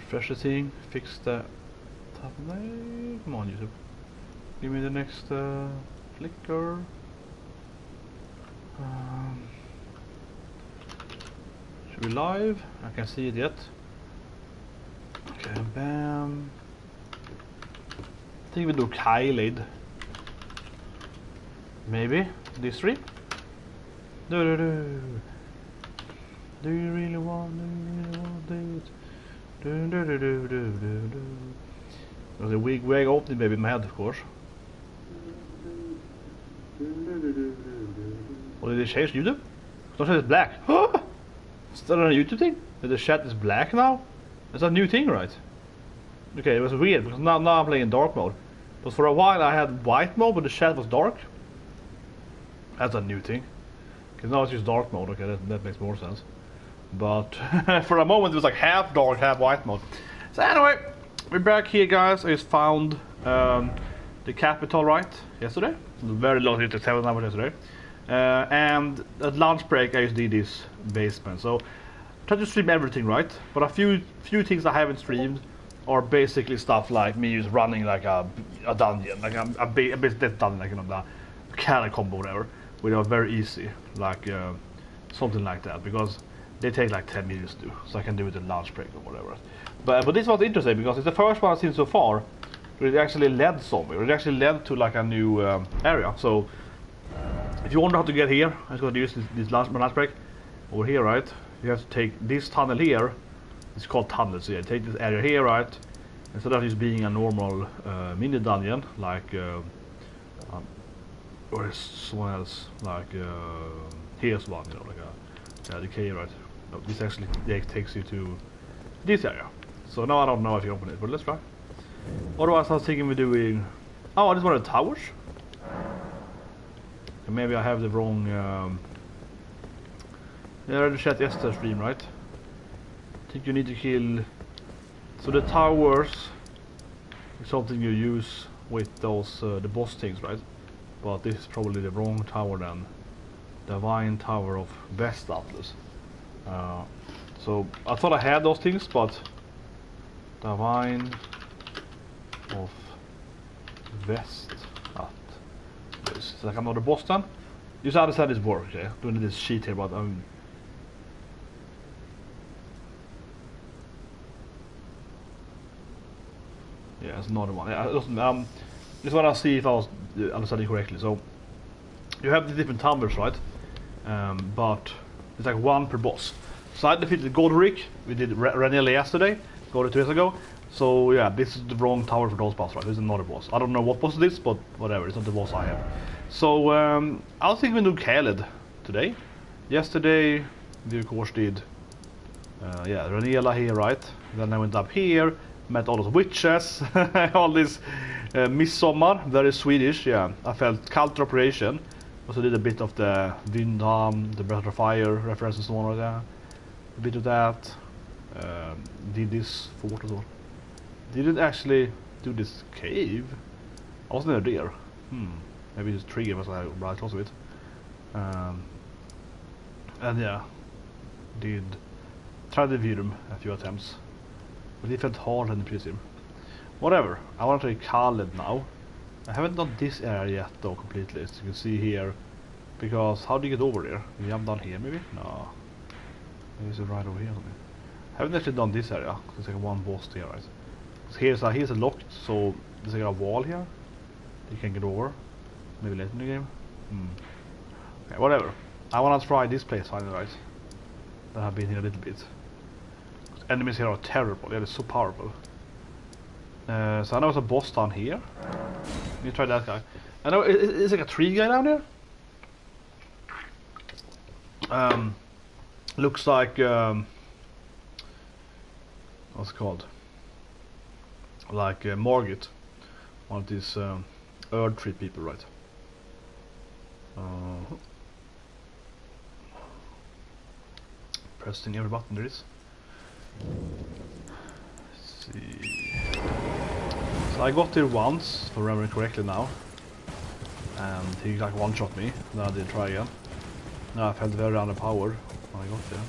refresh the thing, fix the thumbnail. Come on, YouTube. Give me the next flicker. Should be live? I can't see it yet. Okay, bam. I think we do Calied. Maybe these three. Do you really want it? There's a weak way opening baby in my head, of course. What did they change YouTube? Don't say it's black. Is that a YouTube thing? That the chat is black now? That's a new thing, right? Okay, it was weird because now I'm playing in dark mode. But for a while I had white mode, but the chat was dark. That's a new thing. Because now it's just dark mode. Okay, that makes more sense. But for a moment it was like half dark, half white mode. So anyway, we're back here, guys. I just found the capital right yesterday. Very low to 7 hours yesterday. And at lunch break I just did this basement. So I tried to stream everything right, but a few things I haven't streamed are basically stuff like me just running like a dungeon, like a bit that dungeon, like, you know, the cannon combo, whatever, without very easy, like something like that, because they take like 10 minutes to do, so I can do it at lunch break or whatever. But this was interesting because it's the first one I've seen so far where it actually led somewhere. It actually led to like a new area. So if you wonder how to get here, I'm just going to use this lunch break over here, right? You have to take this tunnel here. It's called tunnels. So yeah, take this area here, right? Instead of just being a normal mini dungeon, like or is someone else, like here's one, you know, like a decay, right? No, this actually takes you to this area. So now I don't know if you open it, but let's try. Otherwise I was thinking we're doing... Oh, this one of the towers? Okay, maybe I have the wrong... Yeah, I already chat yesterday stream, right? I think you need to kill... So the towers is something you use with those the boss things, right? But this is probably the wrong tower then. Divine Tower of West Atlas. So I thought I had those things, but Divine of West Atlas. It's like another boss then. You just understand this work, yeah? Doing this sheet here, but yeah, it's another one. Yeah, just want to see if I was understanding correctly. So you have the different towers, right? But it's like one per boss. So I defeated Godric. We did Renella yesterday, Godric 2 years ago. So yeah, this is the wrong tower for those boss, right? This is another boss. I don't know what boss it is, but whatever. It's not the boss I have. So I was thinking we do Calied today. Yesterday we of course did yeah, Renella here, right? Then I went up here, met all those witches, all this Midsommar, very Swedish. Yeah, I felt Culture Operation. Also did a bit of the Vindham, the Breath of Fire references and all like that. A bit of that. Did this fort as well. Didn't actually do this cave. I wasn't there. Maybe this tree was like right close to it. And yeah, did try the Vyrum a few attempts, but it felt hard in the previous game. Whatever. I want to try Calied now. I haven't done this area yet though completely, as you can see here. Because how do you get over there? You jump down here maybe? No. Maybe it's right over here or something. I haven't actually done this area, because there's like one boss here, right? Here's a locked, so there's like a wall here you can get over. Maybe later in the game. Okay, whatever. I wanna try this place finally, right? That have been here a little bit. Enemies here are terrible, yeah, they're so powerful. So I know there's a boss down here. Let me try that guy. I know it's like a tree guy down there. Looks like what's it called? Like Margit, one of these Earth Tree people, right? Pressing every button there is. Let's see. So I got here once, if I remember correctly now, and he like one-shot me. Then I did try again. Now I felt very underpowered when I got there.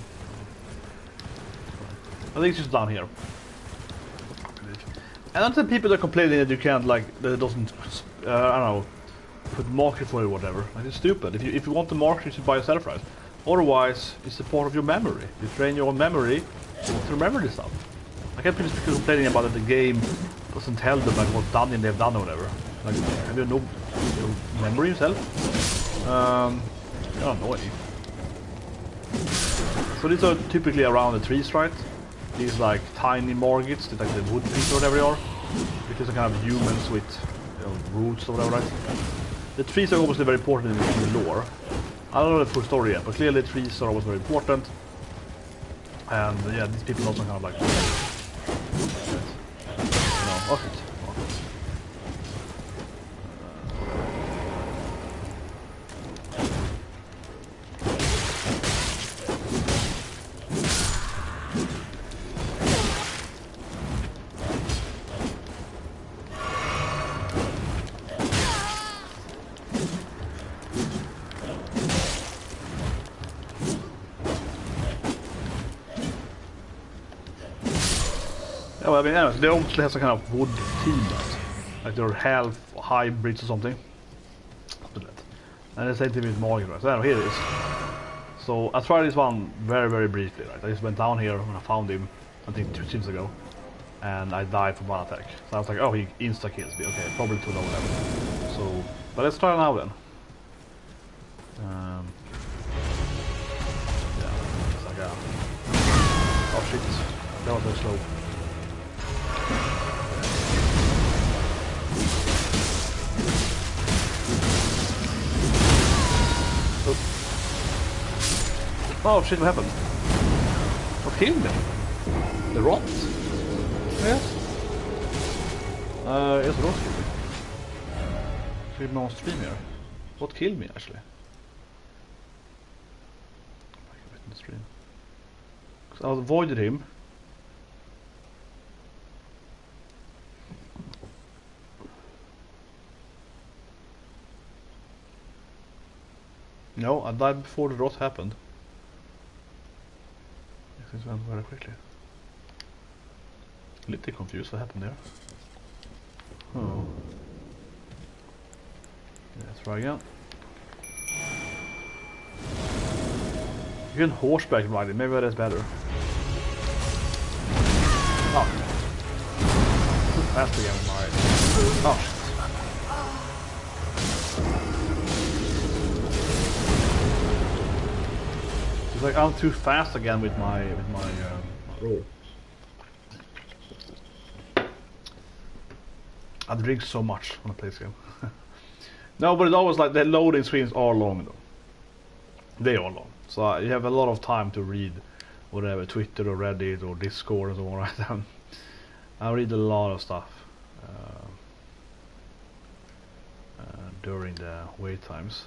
I think it's just down here. And not the people that are complaining that you can't, like, that it doesn't, I don't know, put marker for it or whatever. Like, it's stupid. If you want the marker, you should buy yourself, right? Otherwise, it's a part of your memory. You train your own memory to remember this stuff. I can't people complaining about that the game doesn't tell them like what dungeon they've done or whatever. Like, have you no memory yourself? You're annoying. So these are typically around the trees, right? These like tiny morgits, like the wood trees or whatever they are. Because they're kind of humans with roots or whatever, right? The trees are obviously very important in the lore. I don't know the full story yet, but clearly trees are always very important. And yeah, these people also kind of like... oh shit. Yeah, well, I mean, anyways, they obviously have some kind of wood team, right? Like they're half hybrids or something. And the same thing with Morgan, right? So here it is. So I tried this one very, very briefly, right? I just went down here when I found him, I think 2 teams ago, and I died from one attack. So I was like, oh, he insta kills me. Okay, probably too low level. So, but let's try it now then. Yeah, it's like oh shit, that was so slow. Oh shit, what happened? What killed me? The rot? Yes. Yes, the rot killed me. Killed me on stream here. What killed me actually? I can wait in the stream. Because I avoided him. No, I died before the rot happened. Things went very quickly. A little confused what happened there. Oh. Yeah, let's try again. You can horseback ride it, maybe that's better. Oh. Too fast again with my... oh shit. It's like I'm too fast again with my roll. I drink so much when I play this game. No, but it's always like the loading screens are long though. They are long, so you have a lot of time to read whatever Twitter or Reddit or Discord or so on. Right? I read a lot of stuff during the wait times.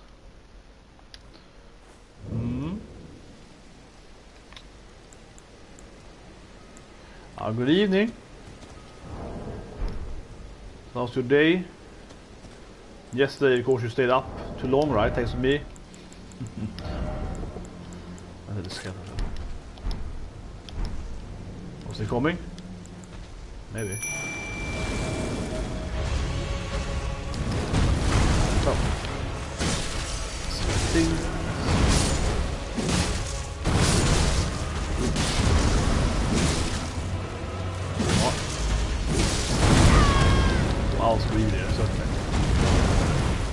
Good evening. How's your day? Yesterday, of course, you stayed up too long, right? Thanks to me. I did the skeleton. Was he coming? Maybe. So. Sweating. I'll read it, so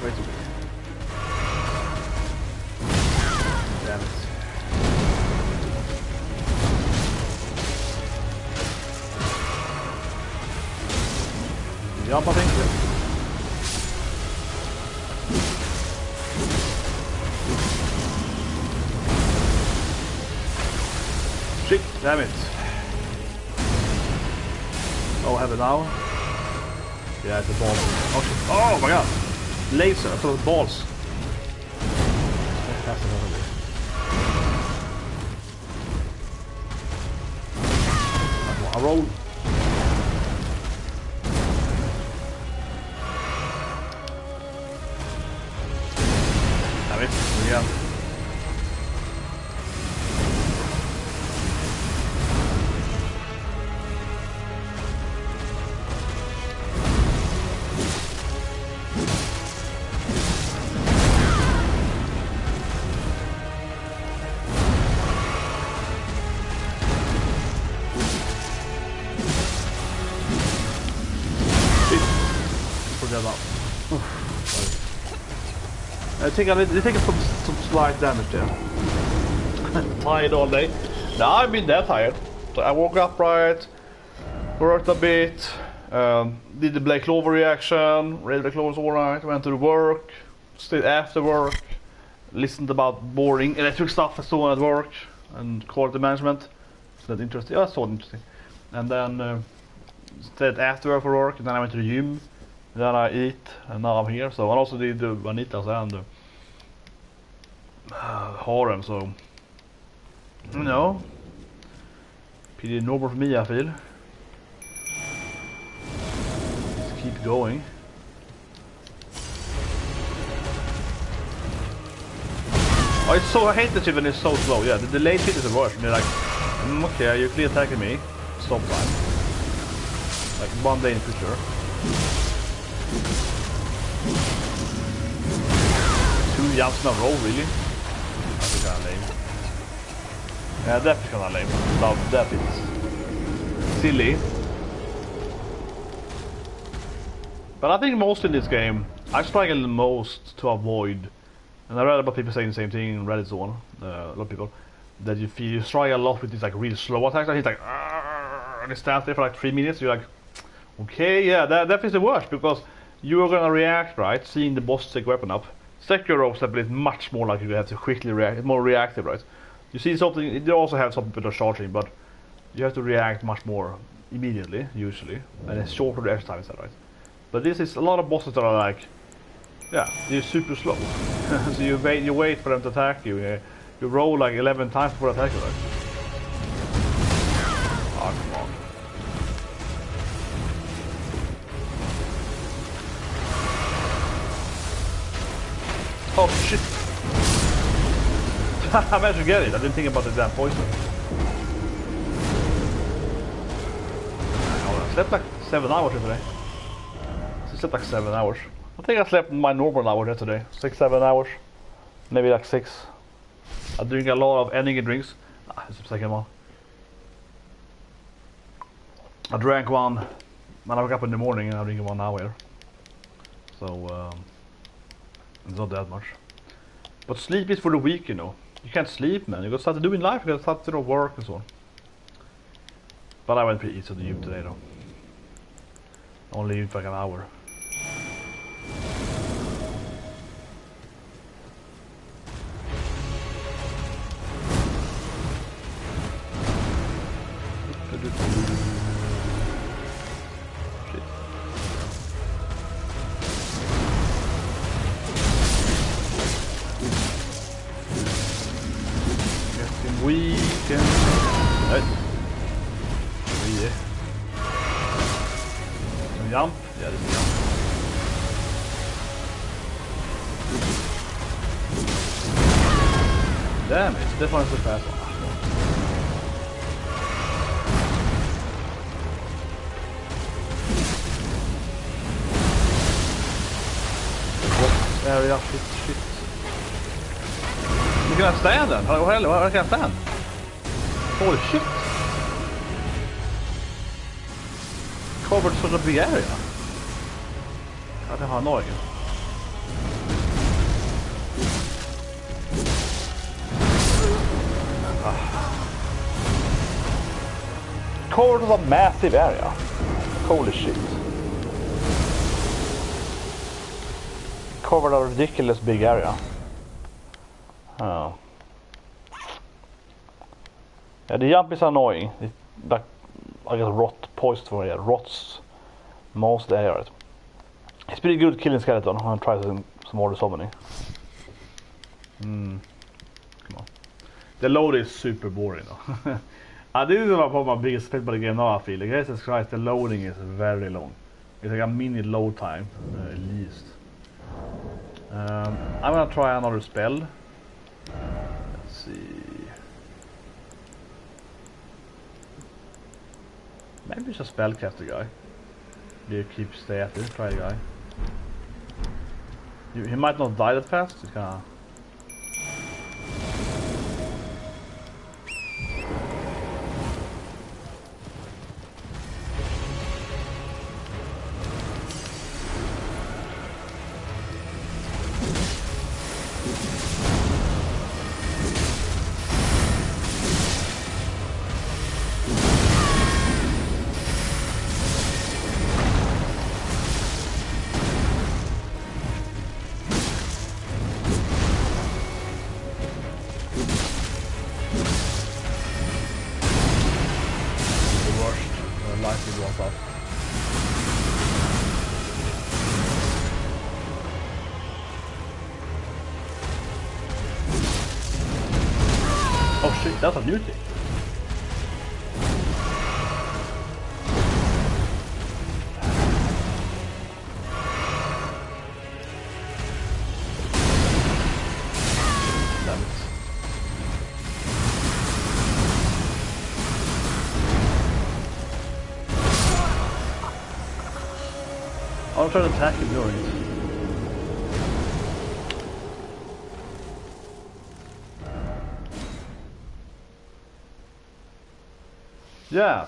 wait a minute. Damn it. Jump, I think. Shit, damn it. Oh, have it now. Yeah, it's a ball. Oh shit. Oh my god! Laser, I thought it was balls. That's another way. I roll. Damn it. Yeah. they're not. They take some slight damage there. Tired all day. Now I've been that tired. So I woke up right, worked a bit, did the Black Clover reaction, read Black Clover's alright, went to work, stayed after work, listened about boring electric stuff I saw at work, and quality management. So that's interesting. Yeah, I saw it interesting. And then stayed after work, and then I went to the gym, and then I eat, and now I'm here. So I also did the Vanitas and the harem, so you know, pretty normal for me, I feel. Let's keep going. Oh, it's so, I hate the shit when it's so slow. Yeah, the delayed shit is the worst. They're like, okay, you're clearly attacking me. Stop time. Like one day in the future. 2 jumps in a row, really? That's kinda lame. Yeah, that is kinda lame. No, that is silly. But I think mostly in this game, I struggle the most to avoid. And I read about people saying the same thing in Reddit so on, a lot of people, that you feel you struggle a lot with these like really slow attacks, and he's like, and he stands there for like 3 minutes, you're like, okay, yeah, that is the worst, because you are gonna react, right, seeing the boss take weapon up. Sekiro is much more like you have to quickly react, it's more reactive, right? You see something, they also have some bit of charging, but you have to react much more immediately, usually, and it's shorter reaction time, is that right? But this is a lot of bosses that are like, yeah, you're super slow. So you wait for them to attack you. You roll like 11 times before attacking, right? Oh, come on. Oh shit! I managed to get it. I didn't think about the damn poison. I slept like 7 hours today. I slept like 7 hours. I think I slept my normal hours yesterday, 6-7 hours, maybe like 6. I drink a lot of energy drinks. It's the second one. I drank one when I woke up in the morning, and I drink one now here. So it's not that much. But sleep is for the weak, you know. You can't sleep, man. You got stuff to do in life. You got stuff to do work and so on. But I went pretty easy to the gym today, though. Only for like an hour. Weekend. Nej. Yeah. Jump. Yeah, this is jump. Damn it, this one's the fast one. Area, shit. Can I stand then? Where can I stand? Holy shit! Covered such a big area. God, how annoying. Covered a massive area. Holy shit. Covered a ridiculous big area. Oh. Yeah, the jump is annoying. It, like, I guess rot poised for it. Rots most areas. It's pretty good killing skeleton. I'm gonna try some more summoning. Come on. The load is super boring though. This is probably my biggest favorite of the game now, I feel. Jesus Christ, the loading is very long. It's like a minute load time, at least. I'm gonna try another spell. Let's see. Maybe it's a spellcaster guy. You keep stay at it, try the guy. He might not die that fast, he's kinda... lightning runs out. Oh shit, that's a new thing. Damn it. I'll try to attack him during it. Yeah,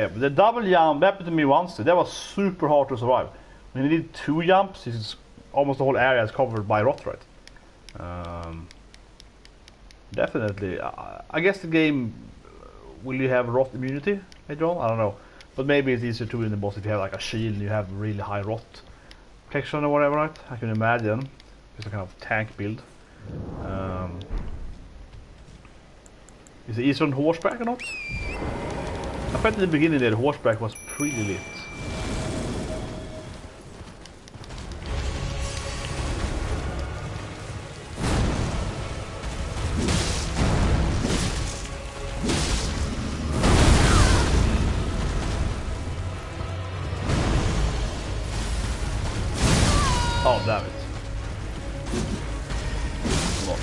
the double jump happened to me once. That was super hard to survive. When you did 2 jumps, it's almost the whole area is covered by rot, right? Definitely. I guess the game will you have rot immunity later on? I don't know. But maybe it's easier to win the boss if you have like a shield and you have really high rot protection or whatever, right? I can imagine. It's a kind of tank build. Is it easier on horseback or not? I bet in the beginning there the horseback was pretty lit. Oh, damn it. Come on.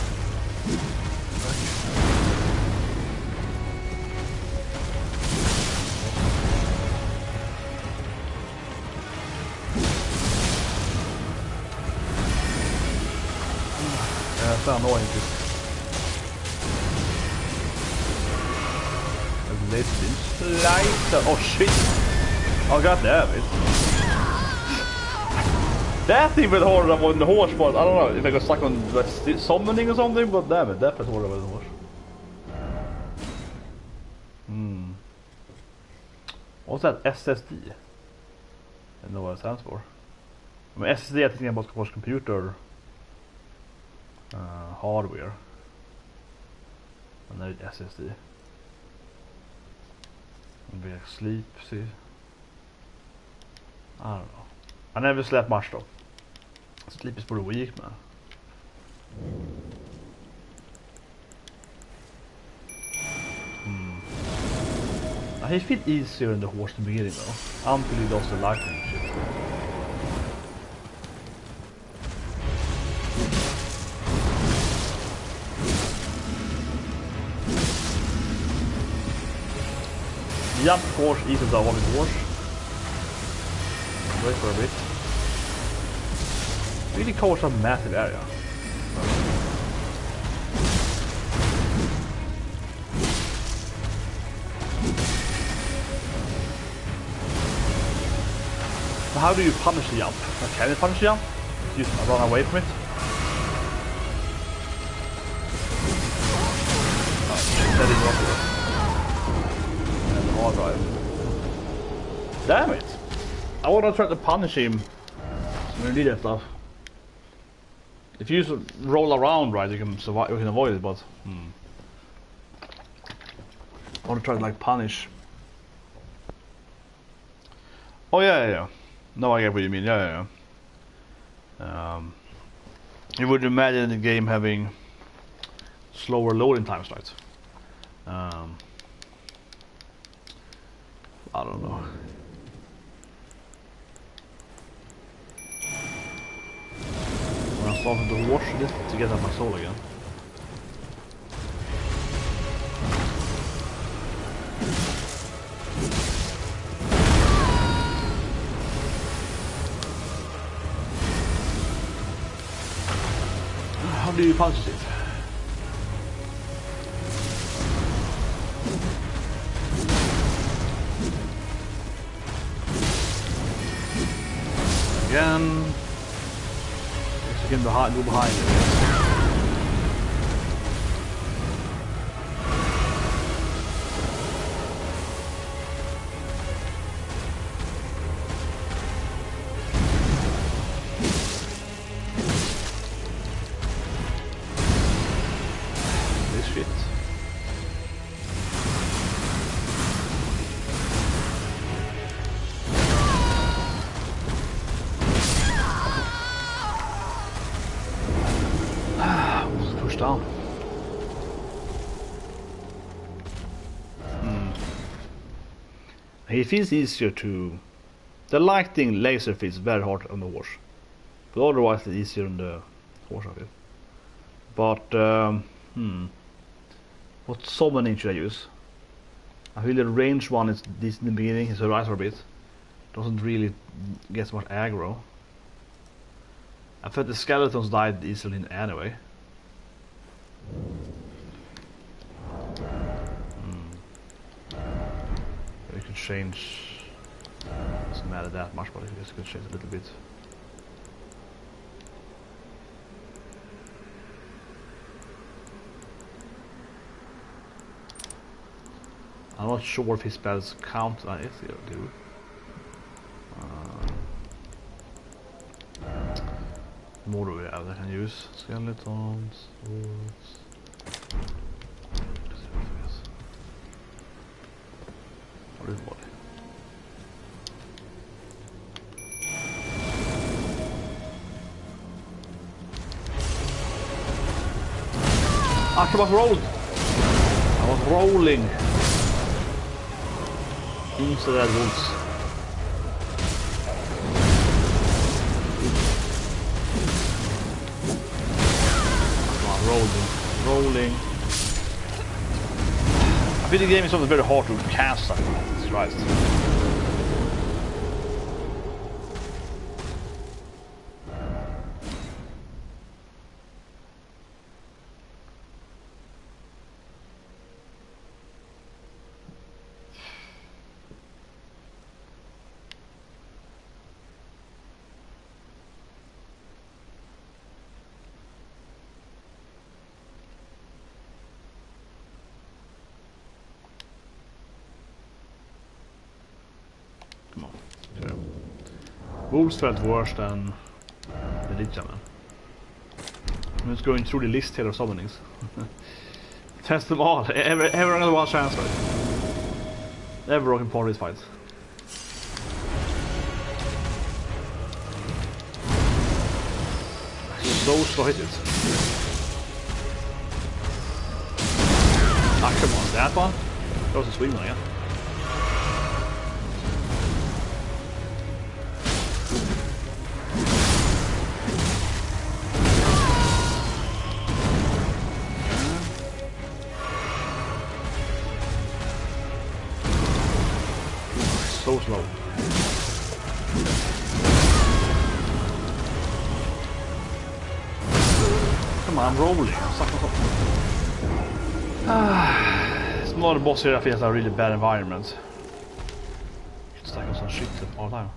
Yeah, it's annoying too. Oh shit! Oh god damn it. That's even harder than on the horse part. I don't know if I got stuck on summoning or something, but damn it, that was harder than the horse. What's that SSD? I don't know what it stands for. I mean, SSD I think about course computer hardware. And then SSD. Maybe like sleep, see. I don't know. I never slept much though. Sleep is pretty weak, man. I feel easier in the horse in the beginning though, until he does the lightning shit. Jump horse eating the one with horse. Wait for a bit. Really covers a massive area. So how do you punish the jump? Can you punish the jump? Just run away from it? Oh shit, that didn't work. And hard drive. Damn it! I wanna try to punish him when you do that stuff. If you just roll around right, you can survive. You can avoid it, but I want to try to like punish. Oh yeah. No, I get what you mean. Yeah. You would imagine the game having slower loading times, right? I don't know. I'm starting to wash this to get out my soul again. How do you punch it? Again. You can go behind it. This shit. push down. It feels easier to... The lighting laser feels very hard on the horse. But otherwise it's easier on the horse, I feel. But, what summoning should I use? I feel the range one is decent in the beginning, it's a rise for a bit. Doesn't really get much aggro. I thought the skeletons died easily anyway. You can change... Doesn't matter that much, but I guess you can change a little bit. I'm not sure if his spells count. Yes, they do. More do we have that I can use? Skeletons, swords. What is body? Ah, I was rolled! I was rolling! Into that wolves. Rolling. I feel the game is something very hard to cast. Jesus Christ. Wolves felt worse than the Lich Man. I'm just going through the list here of summonings. Test them all. Everyone got one chance, right? Everyone can part of these fights. So slow hit it. Ah, come on, that one? That was a swing one again. So slow. Come on, I'm rolling. It's not a boss here. I feel it's a really bad environment. It's like on some shit all the time.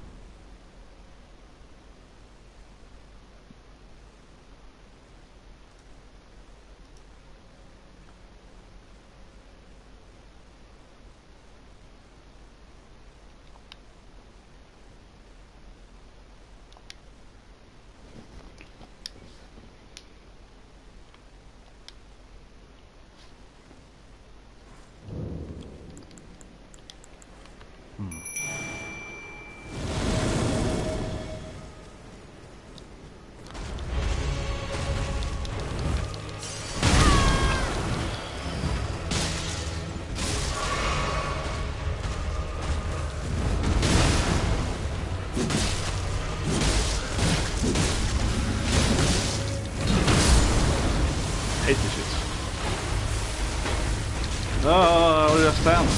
Hate this shit. Oh, where did I stand?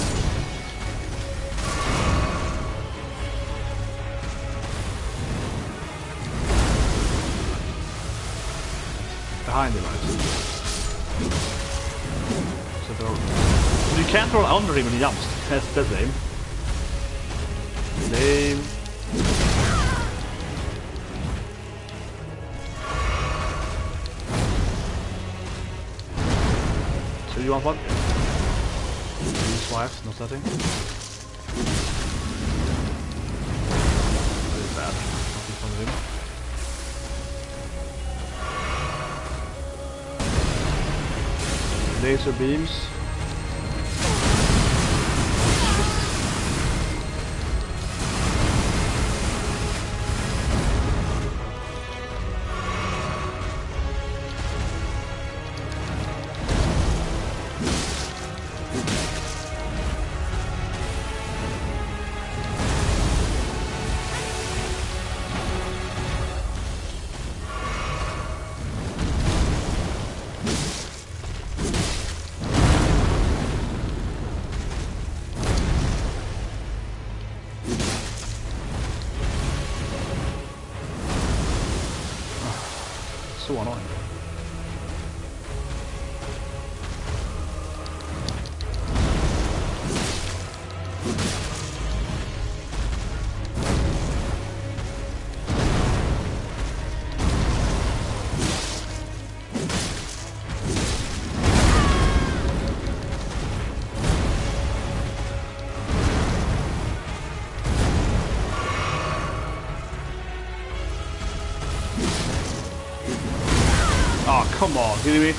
Behind him, right? So you can't roll under him when he jumps. That's lame. Lame. So you want what? Use wives, no setting. Very bad. Nothing from him. Laser beams. so annoying. Oh, come on, kidding me?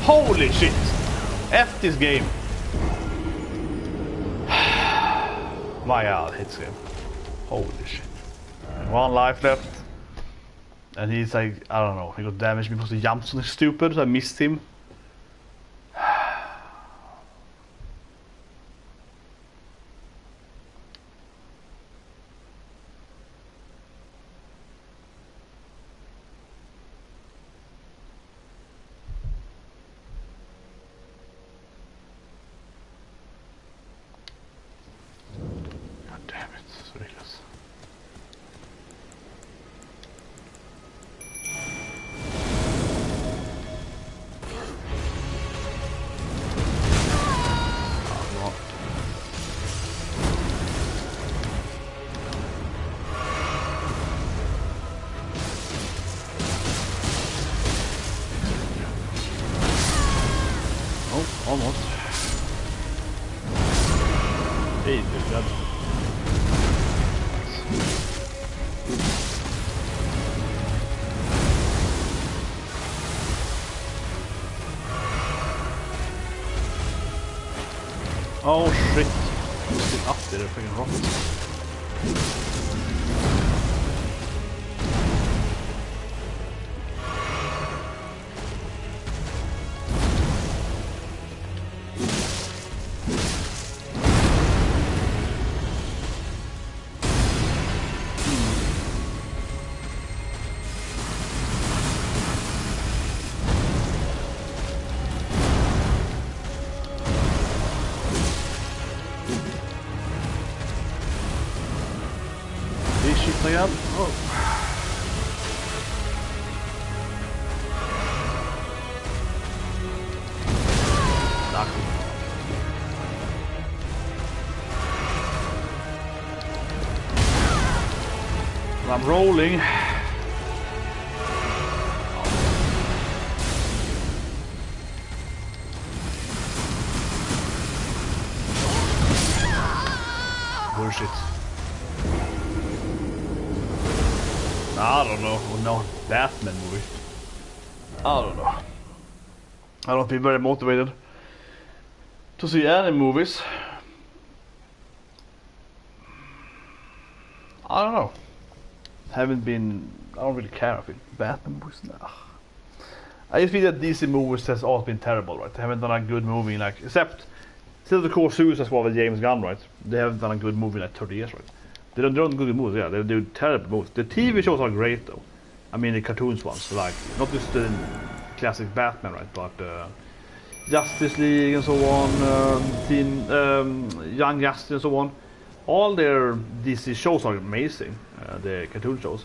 Holy shit! F this game! My god, hits him. Holy shit. And 1 life left. And he's like, I don't know, he got damaged because he jumped something stupid, so I missed him. Almost. Hey, good job. Oh shit. Still up there, freaking rockets. Up. Oh. Knock him. I'm rolling. Bullshit. I don't know. No Batman movie. I don't know. I don't feel very motivated to see any movies. I don't know. Haven't been. I don't really care if it Batman movies. Nah. I just feel that DC movies has always been terrible, right? They haven't done a good movie like except still the core Suicide Squad with James Gunn, right? They haven't done a good movie in like 30 years, right? They don't do good movies, yeah. They do terrible movies. The TV shows are great though. I mean the cartoons ones, like not just the classic Batman, right? But Justice League and so on, Young Justice and so on. All their DC shows are amazing, the cartoon shows,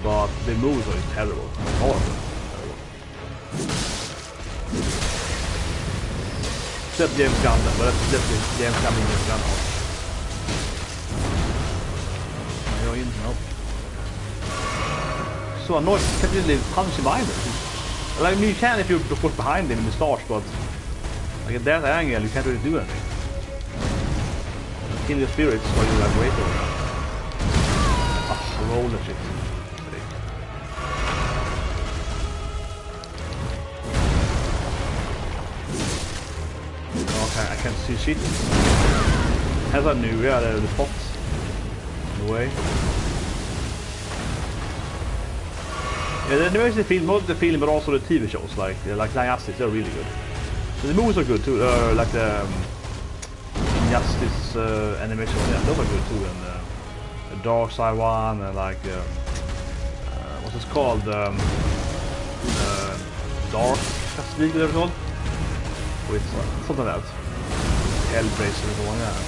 but the movies are terrible, horrible, terrible. Except James Gunn, but that's definitely James Gunn and James Gunn. Nope. So annoyed, you can't really punch him either. Like, I mean, you can if you're of course behind him in the start, but like at that angle you can't really do anything. Kill the spirits while you like wait over. Ah, roll that shit. Okay, I can't see shit. As I knew, yeah, the spots. Way. Yeah, the animation film, not the film, but also the TV shows, like Justice, they're really good. So the movies are good too, like the Justice animation, yeah, those are good too, and the Dark Side one, and like what's it called, Dark Justice League, whatever it's called, with something else, Hellblazer and so on, yeah.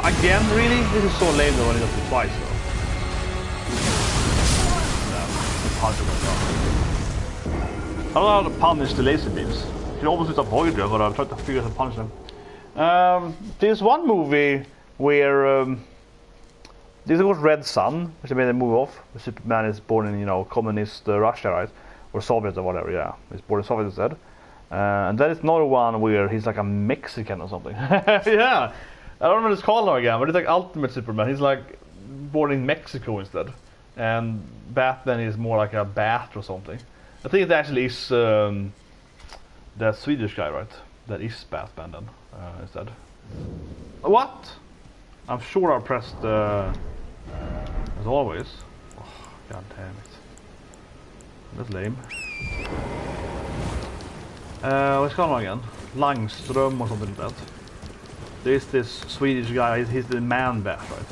Again, really? This is so lame though when it does it twice though. No, punch him I don't know how to punish the laser beams. You can almost just avoid them, but I've tried to figure out how to punish them. There's one movie where this was Red Sun, which they made a movie of. Superman is born in, you know, communist Russia, right? Or Soviet or whatever, yeah. He's born in Soviet instead. And then it's another one where he's like a Mexican or something. Yeah! I don't remember what it's called now again, but it's like Ultimate Superman. He's like born in Mexico instead. And Batman is more like a bat or something. I think it actually is that Swedish guy, right? That is Batman then, instead. What? I'm sure I pressed as always. Oh, God damn it. That's lame. What's going on again? Langström or something like that. There's this Swedish guy, he's the man bat, right?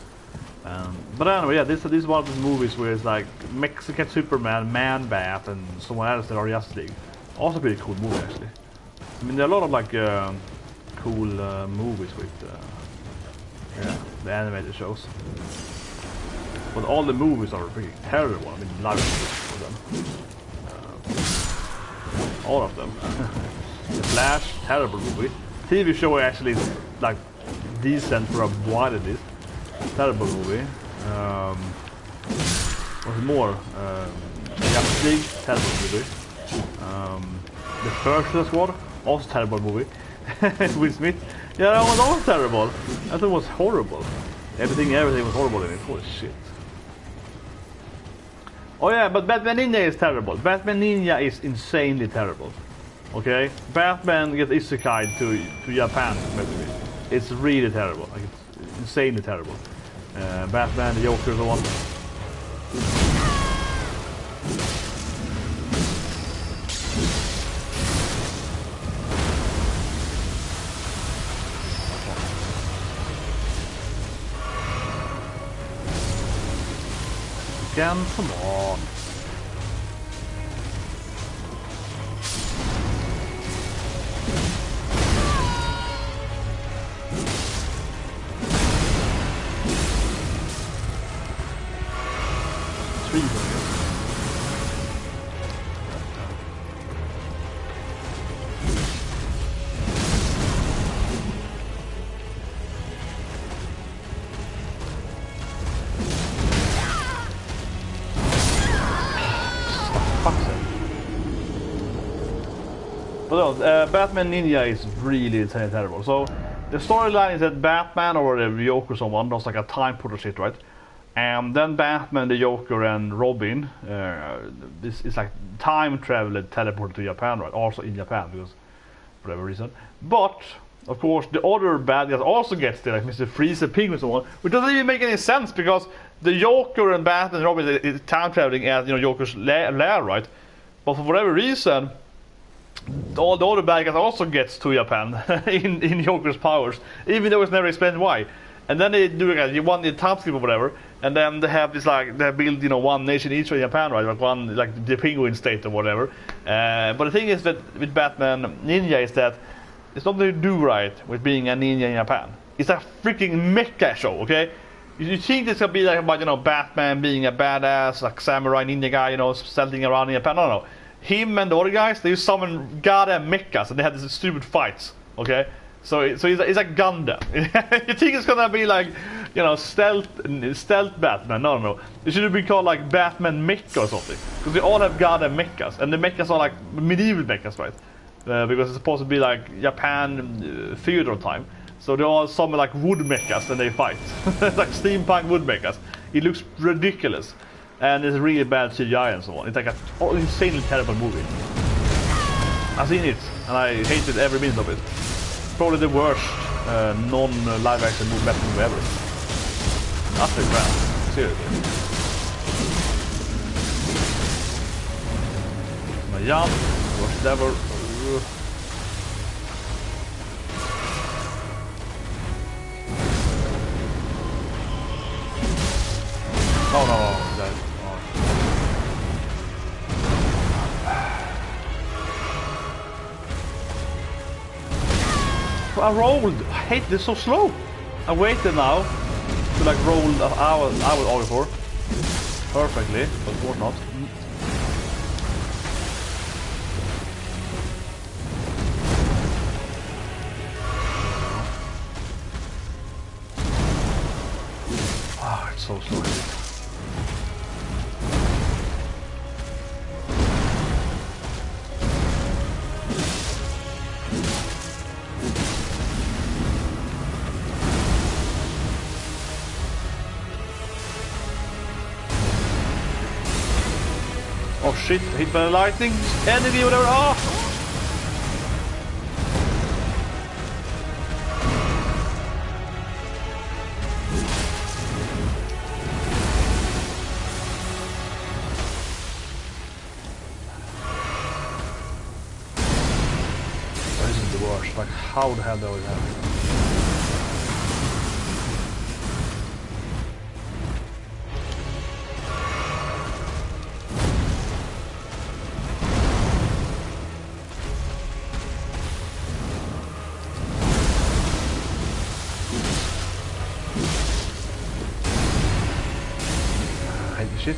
But anyway, yeah, this is one of these movies where it's like Mexican Superman, Man Bat, and someone else that are Justice League. Also pretty cool movie actually. I mean, there are a lot of like cool movies with yeah, the animated shows. But all the movies are pretty terrible. I mean, live movies of them. All of them. The Flash, terrible movie. TV show actually is like decent for a while at least. Terrible movie. What's more? Justice League, terrible movie. The First Squad, also terrible movie. Will Smith, yeah, that was also terrible. I thought it was horrible. Everything was horrible in it. Holy shit. Oh yeah, but Batman Ninja is terrible. Batman Ninja is insanely terrible. Okay, Batman gets isekai to Japan. Basically. It's really terrible. Like it's insanely terrible. Batman, the Joker, the one. Again, come on. But no, Batman Ninja is really terrible. So the storyline is that Batman or the Joker or someone does like a time portal shit, right? And then Batman, the Joker, and Robin, this is like time travel teleported to Japan, right? Also in Japan because for whatever reason. But of course, the other bad guys also gets there, like Mr. Freeze and Penguin and so on, which doesn't even make any sense because the Joker and Batman and Robin is time traveling at, you know, Joker's lair, right? But for whatever reason, all the other bad guys also gets to Japan in Joker's powers, even though it's never explained why. And then they do it, you want the time skip or whatever, and then they have this like they build, you know, one nation each in Japan, right? Like one, like the Penguin state or whatever. But the thing is that with Batman Ninja is that it's nothing to do right with being a ninja in Japan. It's a freaking mecha show, okay? You think this could be like about, you know, Batman being a badass, like samurai ninja guy, you know, stealthing around in Japan? No. Him and the other guys, they summon goddamn mechas and they have these stupid fights, okay? So it's like Gundam. You think it's gonna be like, you know, stealth Batman? No. It should be called like Batman Mecha or something, because they all have goddamn mechas, and the mechas are like medieval mechas, right? Because it's supposed to be like Japan feudal time. So they all summon like wood mechas and they fight. Like steampunk wood mechas. It looks ridiculous. And it's really bad CGI and so on. It's like an insanely terrible movie. I've seen it and I hated every minute of it. Probably the worst non-live action Batman movie ever. That's the crap. Seriously. My jump, worst ever. No. I rolled. I hate this so slow. I waited now to like roll I would argue for perfectly, but of course not. Ah, it's so slow. Oh shit, hit by the lightning, enemy, whatever, oh! This is the worst, like how the hell do I have it? Shit.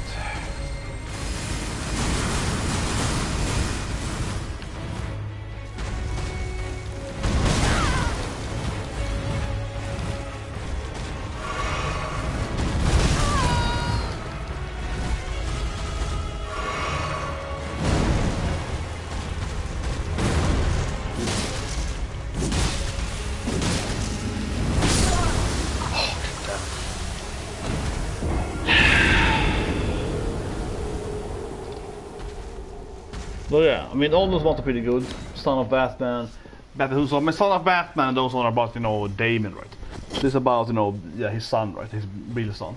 So yeah, I mean all those ones are pretty good. Son of Batman, Batman, I mean Son of Batman, and those ones are about, you know, Damon, right? This is about, you know, yeah, his son, right? His real son,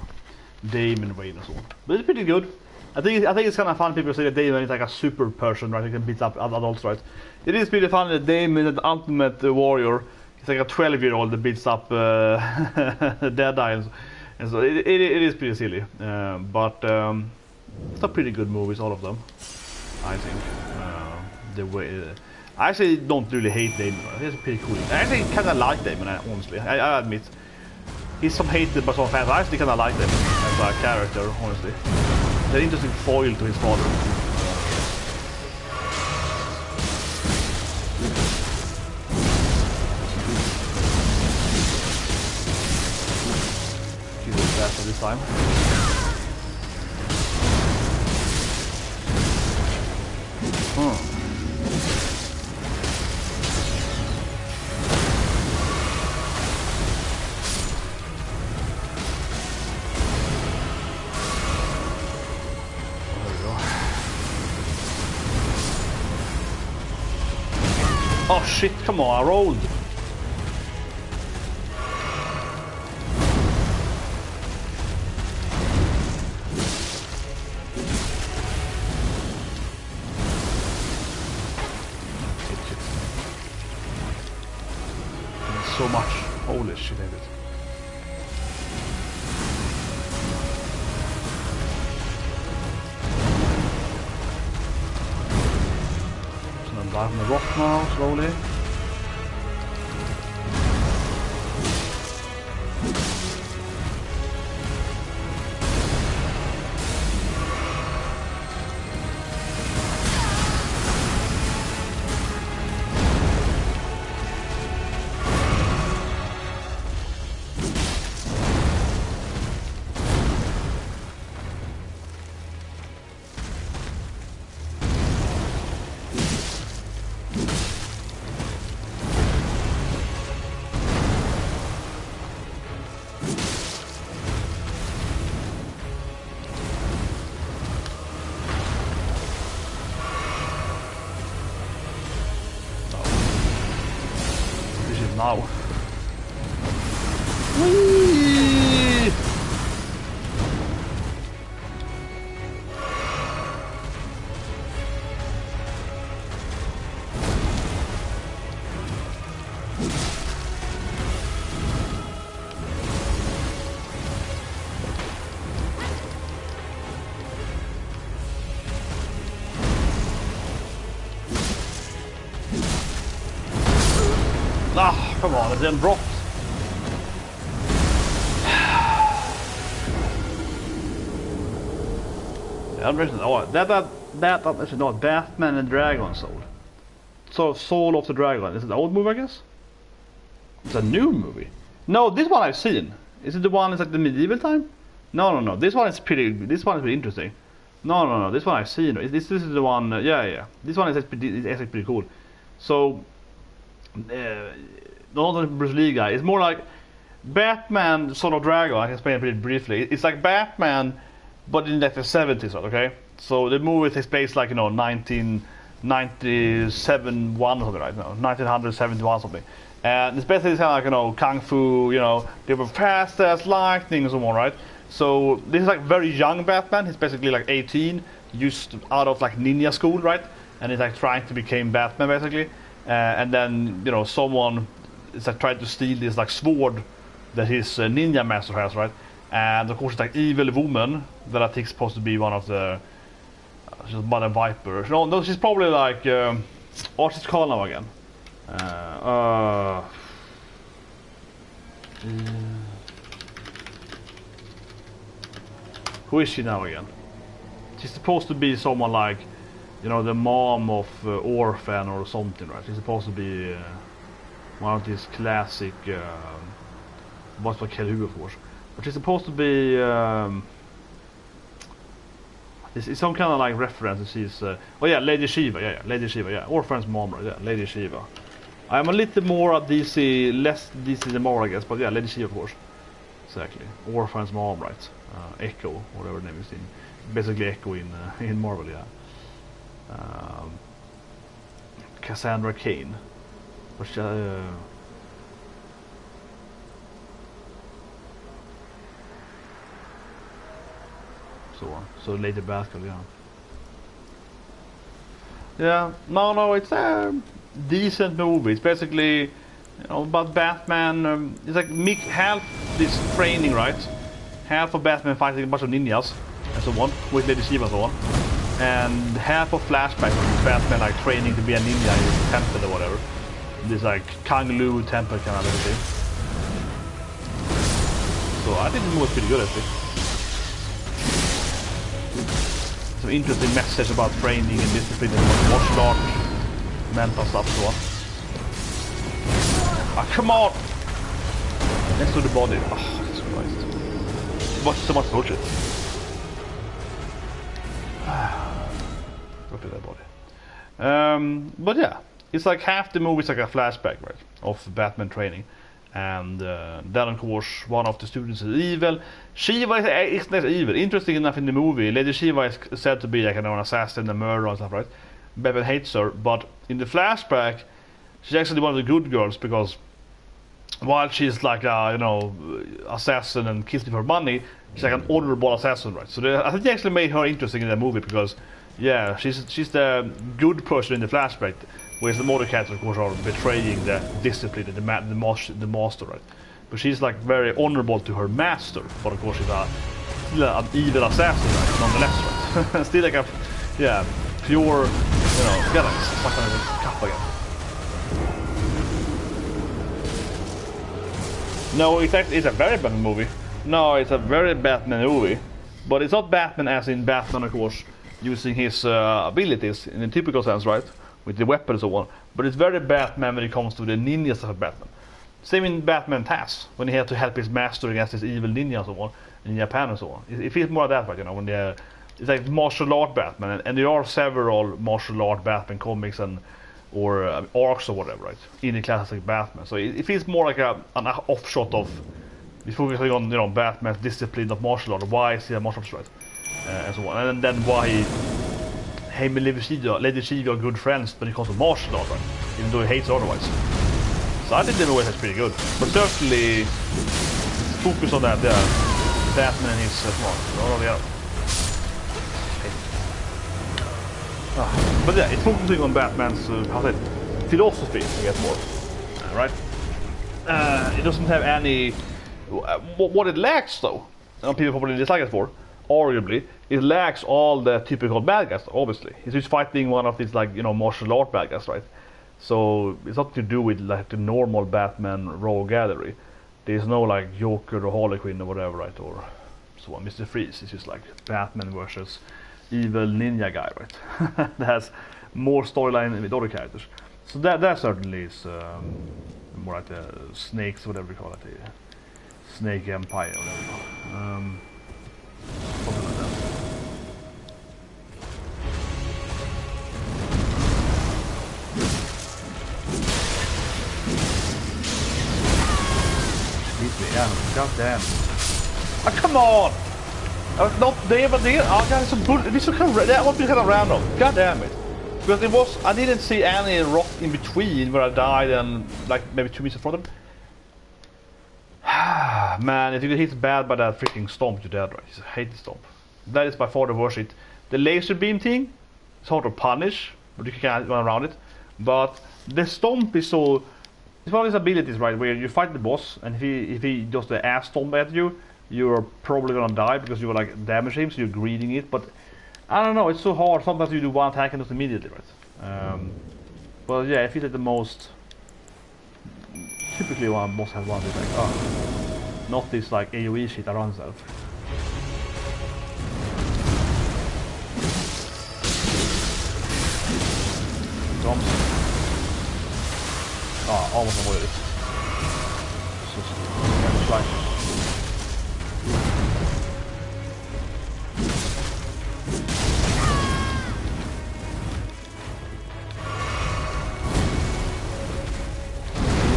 Damon Wayne and so on. But it's pretty good. I think it's kind of fun. People say that Damon is like a super person, right? He can beat up adults, right? It is pretty fun that Damon is the ultimate warrior. He's like a 12-year-old that beats up dead eyes, and so it is pretty silly. But it's a pretty good movies, all of them. I think the way I actually don't really hate Damon. He's pretty cool. I actually kind of like Damon, honestly. I admit he's some hated by some fans. I actually kind of like Damon as a character, honestly. He's an interesting foil to his father. He's the best this time. Oh shit, come on, I rolled. So much. Holy shit, David. So I'm diving the rock now, slowly. Now. Whee! Ah, come on, it then dropped. Yeah, that is not Batman and Dragon Soul. So Soul of the Dragon. Is it an old movie, I guess? It's a new movie. No, this one I've seen. Is it the one that's like the medieval time? No. This one is pretty interesting. No. This one I've seen. This is the one. Yeah. This one is actually pretty cool. So, not the Bruce Lee guy. It's more like Batman, Son of Dragon. I can explain it pretty briefly. It's like Batman, but in like the 70s, right? Okay. So the movie takes place like 1997 one or something, right? No, 1971 something. And it's basically kind of like kung fu. They were fast as lightning and so on, right? So this is like very young Batman. He's basically like 18, just out of like ninja school, right? And he's like trying to become Batman basically. And then someone is like trying to steal this like sword that his ninja master has, right? And of course it's like evil woman that I think is supposed to be one of the Mother Viper. No, she's probably like what's it called now again? Who is she now again? She's supposed to be someone like, the mom of Orphan or something, right? She's supposed to be one of these classic, what's what Calied for? But she's supposed to be, it's some kind of like reference. She's, Lady Shiva, yeah, Lady Shiva, yeah, Orphan's mom, right? Yeah, Lady Shiva. I'm a little more at DC, less DC than Marvel, I guess, but yeah, Lady Shiva, of course. Exactly. Orphan's mom, right? Echo, whatever her name is, basically Echo in Marvel, yeah. Cassandra Cain, which so on. So Lady Batgirl, yeah. Yeah, no, it's a decent movie. It's basically about Batman. It's like half this training, right? Half of Batman fighting a bunch of ninjas and so on, with Lady Shiva and so on. And half of flashbacks of Batman like training to be a ninja in his temple or whatever. This like Kung Lu temple kind of thing. So I think the movie was pretty good actually. Some interesting message about training and discipline and martial art, mental stuff and so on. Ah, come on! Next to the body. Oh, Jesus Christ. Watch so much bullshit. Look at that body. But yeah, it's like half the movie is like a flashback, right, of Batman training. And then of course one of the students is evil. Shiva is not evil. Interesting enough in the movie, Lady Shiva is said to be like an assassin, a murderer and stuff, right? Batman hates her, but in the flashback, she's actually one of the good girls because while she's like a assassin and kills people for money, she's like an honorable assassin, right? So I think they actually made her interesting in the movie because, yeah, she's the good person in the flashback, whereas the other characters, of course, are betraying the discipline, the master, right? But she's like very honorable to her master, but of course she's still an evil assassin, right? Nonetheless, right? Still like a, pure, get like fucking cup again. No, it's a very Batman movie. No, it's a very Batman movie. But it's not Batman as in Batman, of course, using his abilities in a typical sense, right? With the weapons and so on. But it's very Batman when it comes to the ninja stuff of Batman. Same in Batman TAS, when he had to help his master against his evil ninja and so on, in Japan and so on. It feels more like that, right? When it's like martial art Batman, and there are several martial art Batman comics or arcs or whatever, right? In the classic Batman, so it feels more like an offshot of it's focusing on Batman's discipline of martial art. Why is he a martial artist, right? And so on, and then why him and Lady Shiva are good friends when it comes to martial art, right? Even though he hates her otherwise. So I think the movie is pretty good, but certainly focus on that. Batman and his smart. But yeah, it's focusing on Batman's philosophy, I guess, more, right? It doesn't have any. What it lacks, though, and people probably dislike it for, arguably, it lacks all the typical bad guys. Obviously, he's just fighting one of these martial art bad guys, right? So it's nothing to do with like the normal Batman rogue gallery. There's no like Joker or Harley Quinn or whatever, right? Or so on. Mr. Freeze. It's just like Batman versus evil ninja guy, right? That has more storyline with other characters. So that certainly is more like the snakes, whatever you call it, the snake empire, or whatever you call it. Something like that. God damn. Oh, come on! I was not there, but there. Oh, God, it's a bull. That would be kind of random. God damn it. Because it was. I didn't see any rock in between where I died and like maybe 2 meters in front of him. Man, if you get hit bad by that freaking stomp, you're dead, right? I hate the stomp. That is by far the worst hit. The laser beam thing, it's hard to punish, but you can run around it. But the stomp is so. It's one of his abilities, right, where you fight the boss, and if he does the ass stomp at you, you're probably gonna die because you like damage him, so you're greeting it. But I don't know, it's so hard. Sometimes you do one attack and just immediately, right? But yeah, I feel that the most typically one boss has one attack. Oh, not this like AoE shit around itself. Jumps. Oh, almost avoided it. Just try.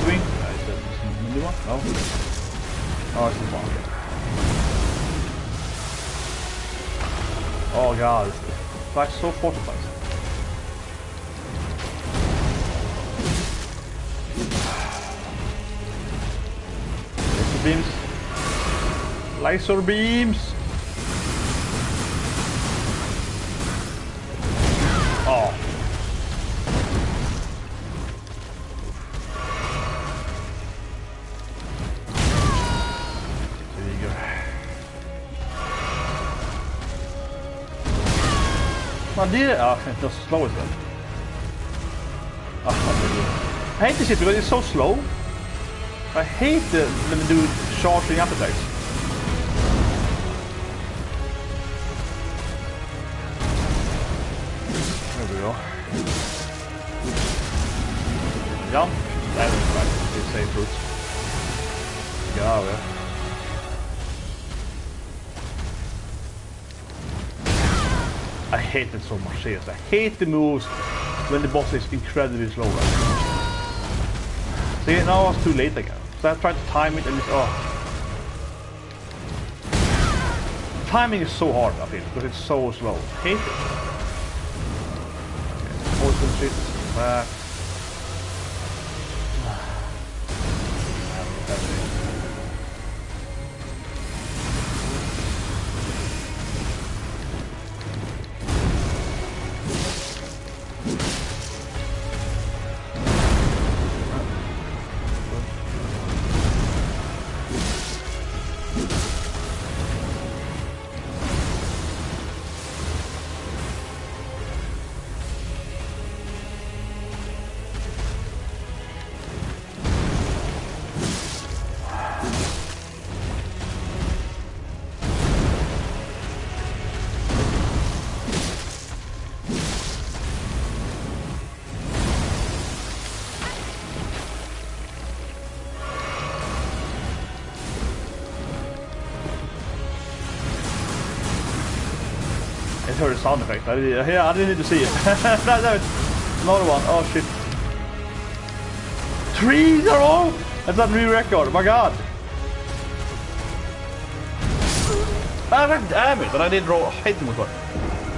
Doing? Is that the new one? No. Oh, it's this one. Oh god, it's like so fortified. Beams. Laser beams. Oh. There you go. Man, det är just slow as well. I hate this shit because it's so slow. I hate when they do charging up attacks. There we go. Jump. That is right. It's safe route. Get out of there. I hate it so much, seriously. I hate the moves when the boss is incredibly slow. Right? See, now I was too late again. So I tried to time it and it's timing is so hard, I feel, because it's so slow. I hate it. Okay, poison shit. Back. I heard a sound effect. I didn't need to see it. No, another one. Oh shit. 3 in a row! That's a new record. My god. Damn it! And I did roll. I hate them before.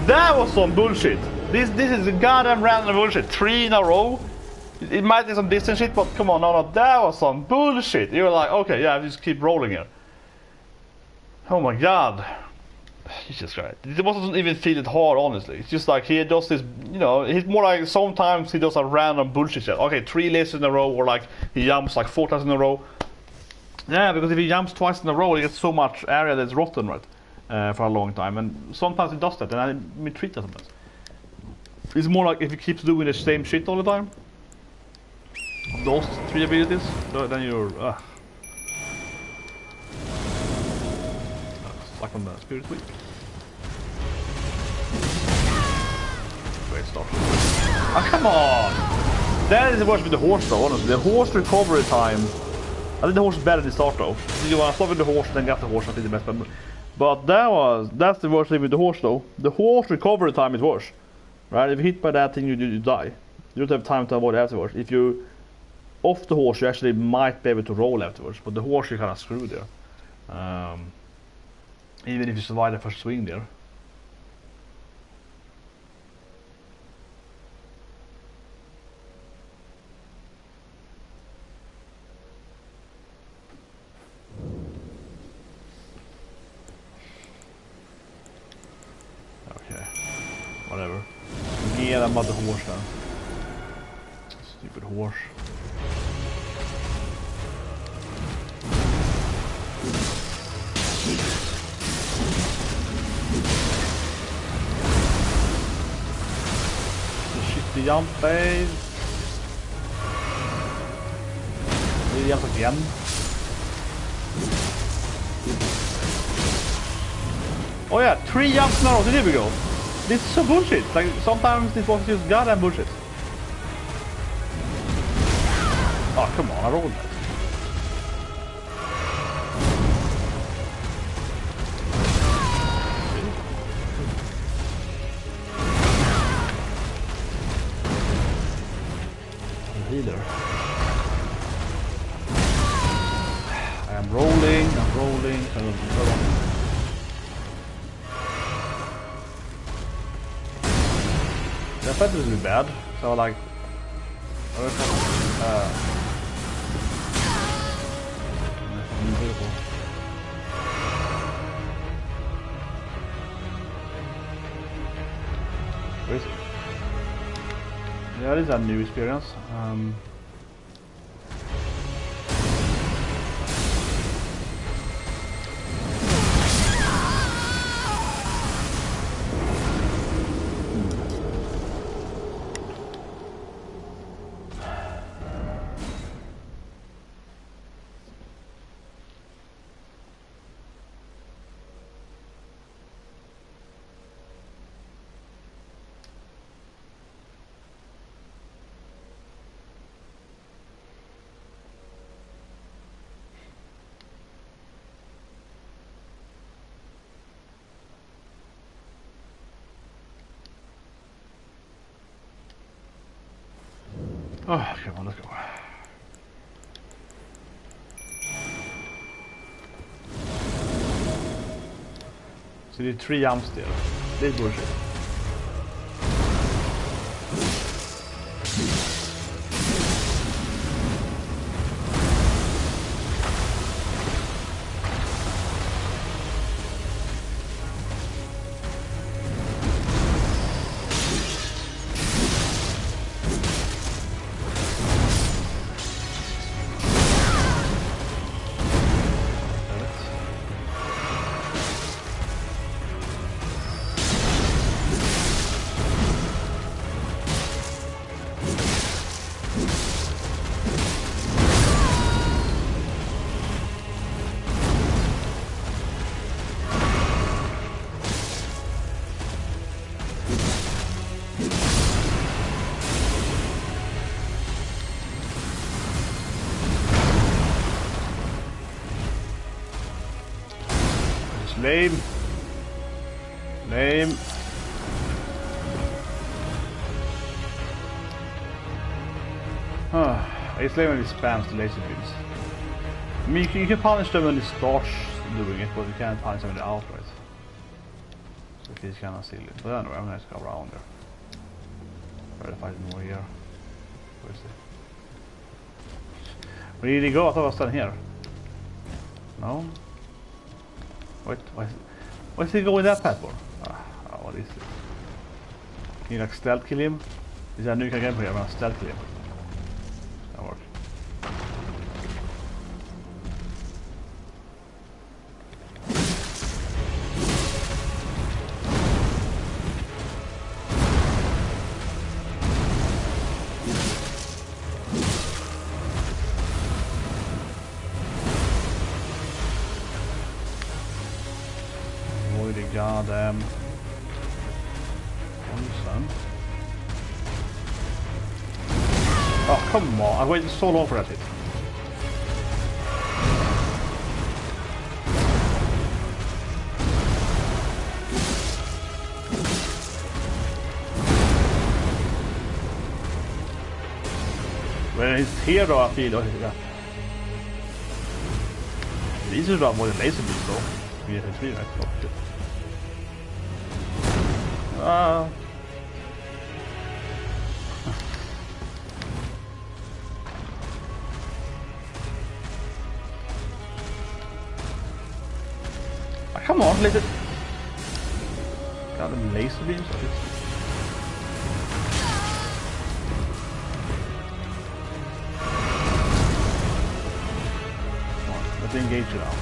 That was some bullshit. This is a goddamn random bullshit. 3 in a row. It might be some distance shit, but come on, no, that was some bullshit. You were like, okay, yeah, just keep rolling here. Oh my god. Jesus Christ. It wasn't even feel it hard, honestly. It's just like he does this, you know, he's more like sometimes he does a random bullshit shit. Okay, 3 lasers in a row, or like he jumps like 4 times in a row. Yeah, because if he jumps twice in a row, he gets so much area that's rotten, right? For a long time. And sometimes he does that, and I mistreat that sometimes. It's more like if he keeps doing the same shit all the time. Those 3 abilities, then you're stuck on the spirit week. great start. Oh, come on! That is the worst with the horse though, honestly. The horse recovery time. I think the horse is better than the start though. You want to start with the horse and then get the horse, I think the best. But that's the worst thing with the horse though. The horse recovery time is worse. Right? If you hit by that thing, you die. You don't have time to avoid afterwards. If you off the horse, you actually might be able to roll afterwards. But the horse, you're kind of screwed there. Even if you survive the first swing there. Okay, whatever. Get that mother horse then. Stupid horse. The jump phase. The jump again. Oh yeah, 3 jumps now. There we go. This is so bullshit. Like sometimes this was just goddamn bullshit. Oh come on, I rolled that. Healer. I'm rolling. That fight was really bad, so like beautiful. Where is it? Yeah, this is a new experience. Oh, come on, let's go. So you did 3 jumps there. This is bullshit. Lame. Lame. It's lame when it spams the laser beams. I mean, you can punish them when it starts doing it, but you can't punish them when they're outright. So it's kind of silly. But anyway, I'm going to go around there. Try to fight more here. Where is it? Where did he go? I thought I was standing here. No? Wait, why is he going that path for? What is it? Can you like stealth kill him? Is that a new game here? I'm gonna stealth kill him. That works. Goddamn. Son. Oh, come on. I waited so long for that hit. When he's here though, I feel... Oh, yeah. It's easier to avoid the laser beams though. Yeah, it's me, right? Oh, shit. Come on, laser... Got them laser beams? Let's engage it now.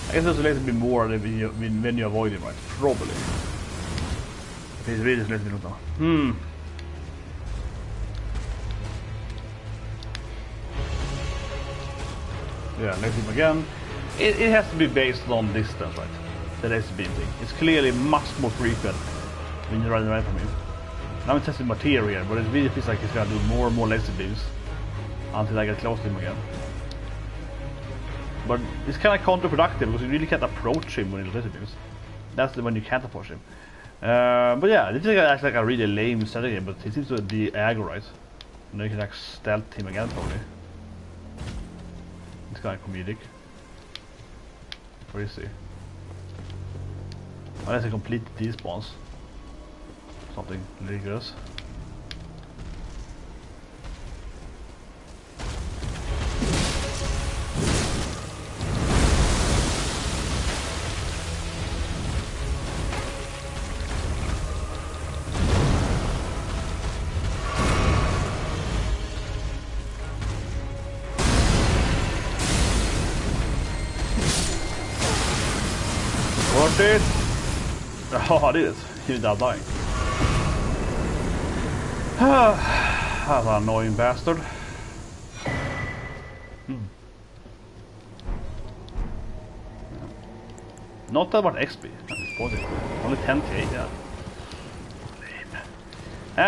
I guess there's a little bit more when you avoid him, right? Probably. Okay, it's really little bit now. Yeah, let's him again. It has to be based on distance, right? The laser beam thing. It's clearly much more frequent when you're running away from him. Now I'm testing material here, but it really feels like he's gonna do more and more laser beams until I get close to him again. But it's kind of counterproductive because you really can't approach him when he's laser beams. That's the when you can't approach him. But yeah, this is actually like a really lame strategy, but he seems to be aggro, right? And then you can like stealth him again probably. It's kind of comedic. Where is he? Unless he completely despawns. Something ridiculous. It. Oh, I did it. He without dying. That's an annoying bastard. Not that much XP at this point. Only 10k, yeah.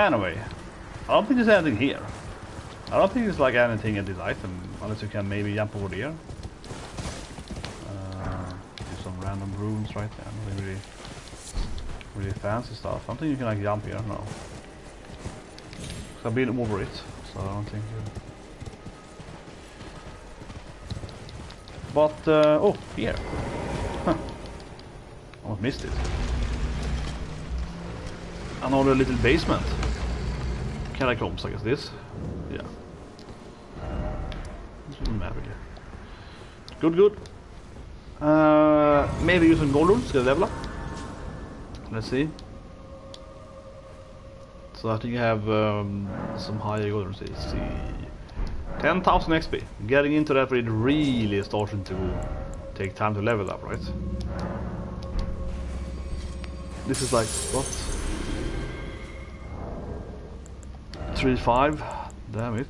Anyway, I don't think there's anything here. I don't think there's like anything in this item, unless you can maybe jump over there. Some random rooms right there, really fancy stuff. I don't think you can like jump here, no. I've been over it, so I don't think But, oh, here. Huh. Almost missed it. Another little basement. Catacombs, I guess this. Yeah. Map here. Good. Maybe use some gold runes to get a level up. Let's see. So I think you have some higher gold runes. Let's see. 10,000 XP. Getting into that really starting to take time to level up, right? This is like what? 3.5. Damn it.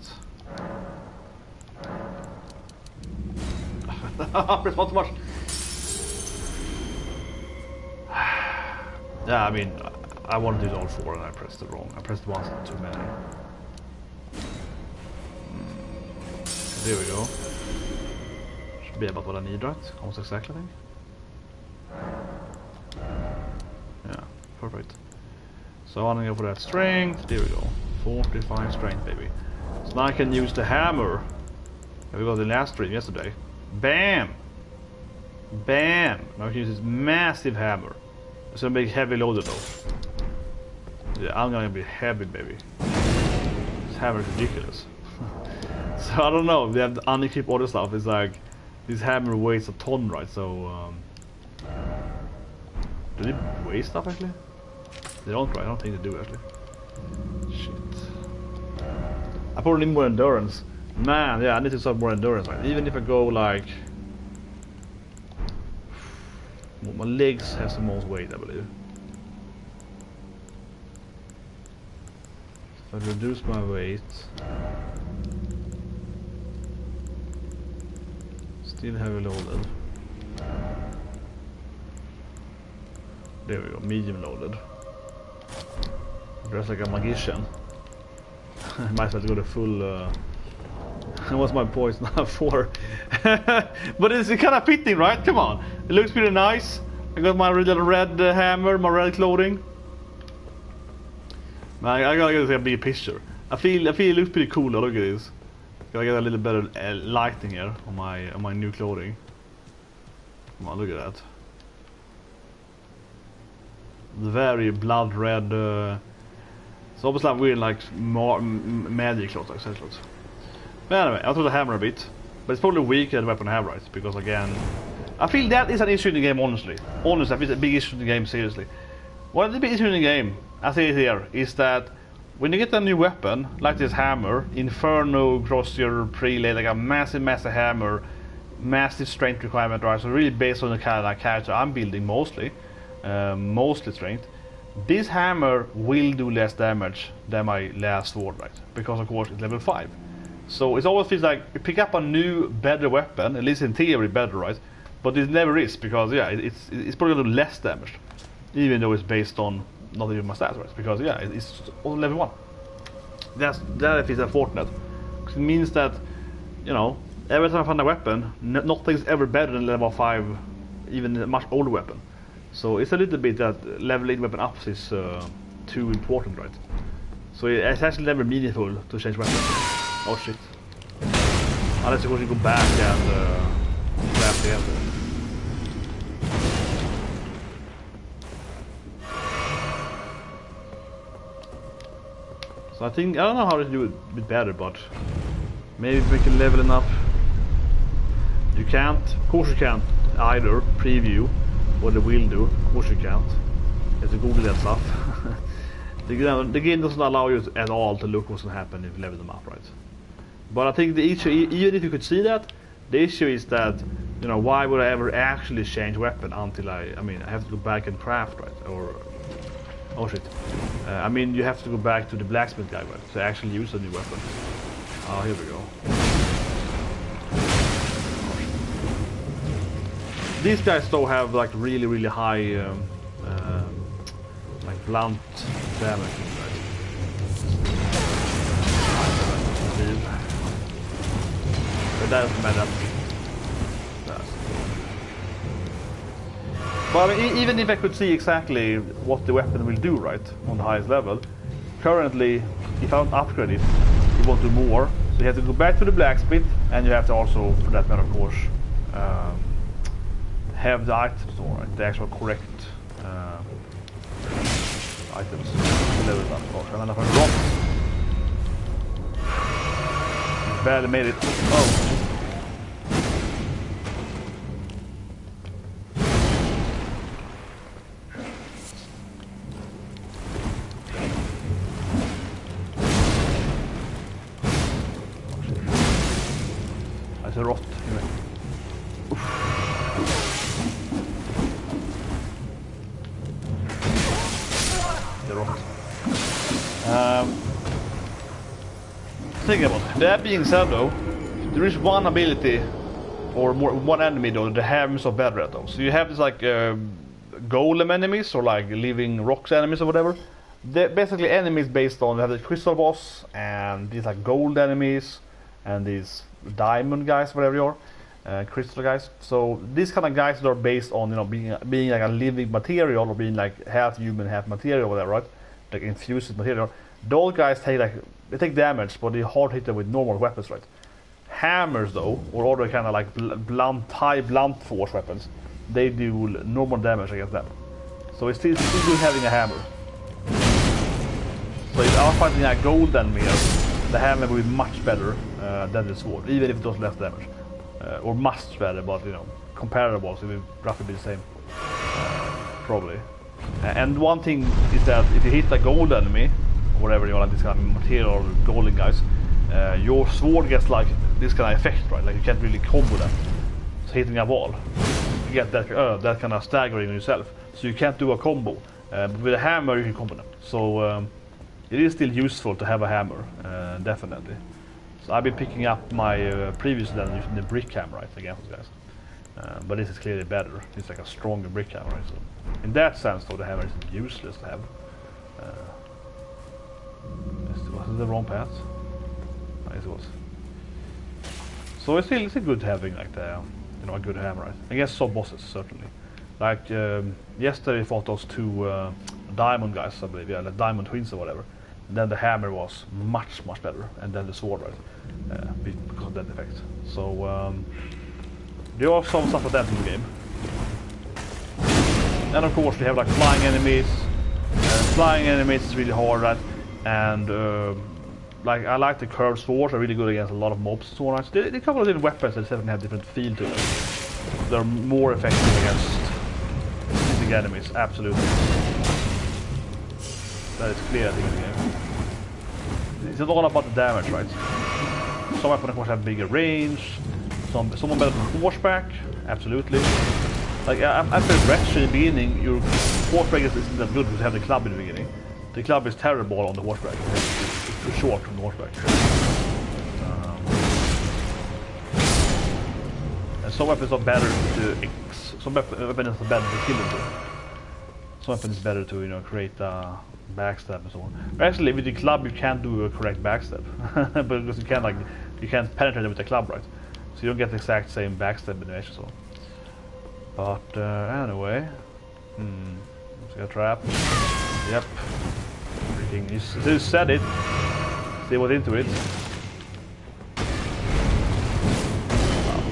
Press not too much. Yeah, I mean, I wanted to do all 4 and I pressed it wrong. I pressed once too many. There we go. Should be about what I need, right? Almost exactly, I think. Yeah, perfect. So I'm gonna go for that strength. There we go. 45 strength, baby. So now I can use the hammer that we got in the last stream yesterday. Bam! Bam! Now I can use this massive hammer. It's gonna be heavy loaded though. Yeah, I'm gonna be heavy, baby. This hammer is ridiculous. So I don't know, they have the unequipped other stuff. It's like this hammer weighs a ton, right? So do they weigh stuff actually? They don't, right? I don't think they do actually. Shit. I probably need more endurance. Man, yeah, I need to start more endurance, right? Even if I go like my legs has the most weight, I believe. I reduce my weight. Still heavy loaded. There we go, medium loaded. Dressed like a magician. Might as well go to full. What's my points now? 4. But it's kind of fitting, right? Come on, it looks pretty nice. I got my little red hammer, my red clothing. Man, I gotta get a big picture. I feel it looks pretty cool. Look at this. Gotta get a little better lighting here on my new clothing. Come on, look at that. Very blood red. It's almost like we're like more magic clothes, like such clothes. But anyway, I'll throw the hammer a bit, but it's probably weaker than the weapon I have, right? Because again, I feel that is an issue in the game. Honestly, I feel it's a big issue in the game. Seriously, one of the big issues in the game, I say it here, is that when you get a new weapon like this hammer, Inferno across your prelay, like a massive hammer, massive strength requirement, right? So really based on the kind of like character I'm building mostly strength. This hammer will do less damage than my last sword, right? Because of course it's level 5. So it always feels like you pick up a new, better weapon, at least in theory better, right? But it never is, because yeah, it's probably gonna do less damage, even though it's based on not even my stats, right? Because yeah, it's only level 1. That is unfortunate. It means that, you know, every time I find a weapon, nothing's ever better than level 5, even a much older weapon. So it's a little bit that leveling weapon ups is too important, right? So it's actually never meaningful to change weapons. Oh shit. Unless of course you go back and grab together. So I don't know how to do it a bit better, but maybe we can level enough. You can't, of course you can't either preview what it will do, of course you can't. You have to Google that stuff. The game doesn't allow you at all to look what's going to happen if you level them up, right? But I think the issue, even if you could see that, the issue is that, you know, why would I ever actually change weapon until I have to go back and craft, right? Or, oh shit. I mean, you have to go back to the blacksmith guy, right? To actually use a new weapon. Oh, here we go. These guys though have like really high like blunt damage, right? But that doesn't matter. But I mean, even if I could see exactly what the weapon will do, right, on the highest level, currently, if I don't upgrade it, it won't do more. So you have to go back to the blacksmith, and you have to also, for that matter, of course, have the items, right, the actual correct items to level up, of course. And then if I drop, barely made it. Oh. That's a rot. Think about it. That being said though, there is one ability, or one enemy though, that have of bad red though. So you have this like golem enemies, or like living rocks enemies or whatever. They're basically enemies based on, you have the crystal boss, and these like gold enemies, and these diamond guys, whatever you are, crystal guys. So these kind of guys that are based on, you know, being like a living material, or being like half human, half material, whatever, right? Like infused material. Those guys they take damage, but they hard hit them with normal weapons, right? Hammers though, or other kind of like high blunt force weapons, they do normal damage against them. So it's still good having a hammer. So if I was fighting a gold enemy, the hammer will be much better than the sword, even if it does less damage. Or much better, but you know, comparable, so it will roughly be the same. Probably. And one thing is that if you hit a gold enemy, or whatever you want, like this kind of material golden guys, your sword gets like this kind of effect, right? Like you can't really combo them. So hitting a wall, you get that kind of staggering on yourself. So you can't do a combo. But with a hammer you can combo them. So it is still useful to have a hammer, definitely. So I've been picking up my previous than using the brick hammer, right, against these guys. But this is clearly better. It's like a stronger brick hammer, right? So in that sense, though, the hammer is useless to have. Was it the wrong path? Yes, it was. So it's still good having like the a good hammer, right? I guess some bosses certainly. Like yesterday, I fought those two diamond guys, I believe, yeah, the diamond twins or whatever. And then the hammer was much better, and then the sword, right? Because of that effect. So there are some stuff like that in the game. And of course, we have like flying enemies. Flying enemies is really hard, right? And like I like the curved swords, are really good against a lot of mobs and so on. Right? So there are a couple of different weapons that definitely have different feel to them. They're more effective against specific enemies, absolutely. That is clear, I think, in the game. It's not all about the damage, right? Some weapons, of course, have bigger range. Some better than horseback, absolutely. Like after Wretch in the beginning, your horseback isn't that good because you have the club in the beginning. The club is terrible on the horseback. It's too short from the horseback. And some weapons are better to some weapons are better to kill them. Some weapons is better to create a backstab and so on. But actually, with the club you can't do a correct backstab, because you can't penetrate them with the club, right? So you don't get the exact same backstab animation. So, but anyway, let's get a trap. Yep. Freaking, you said it. See what's into it. Wow.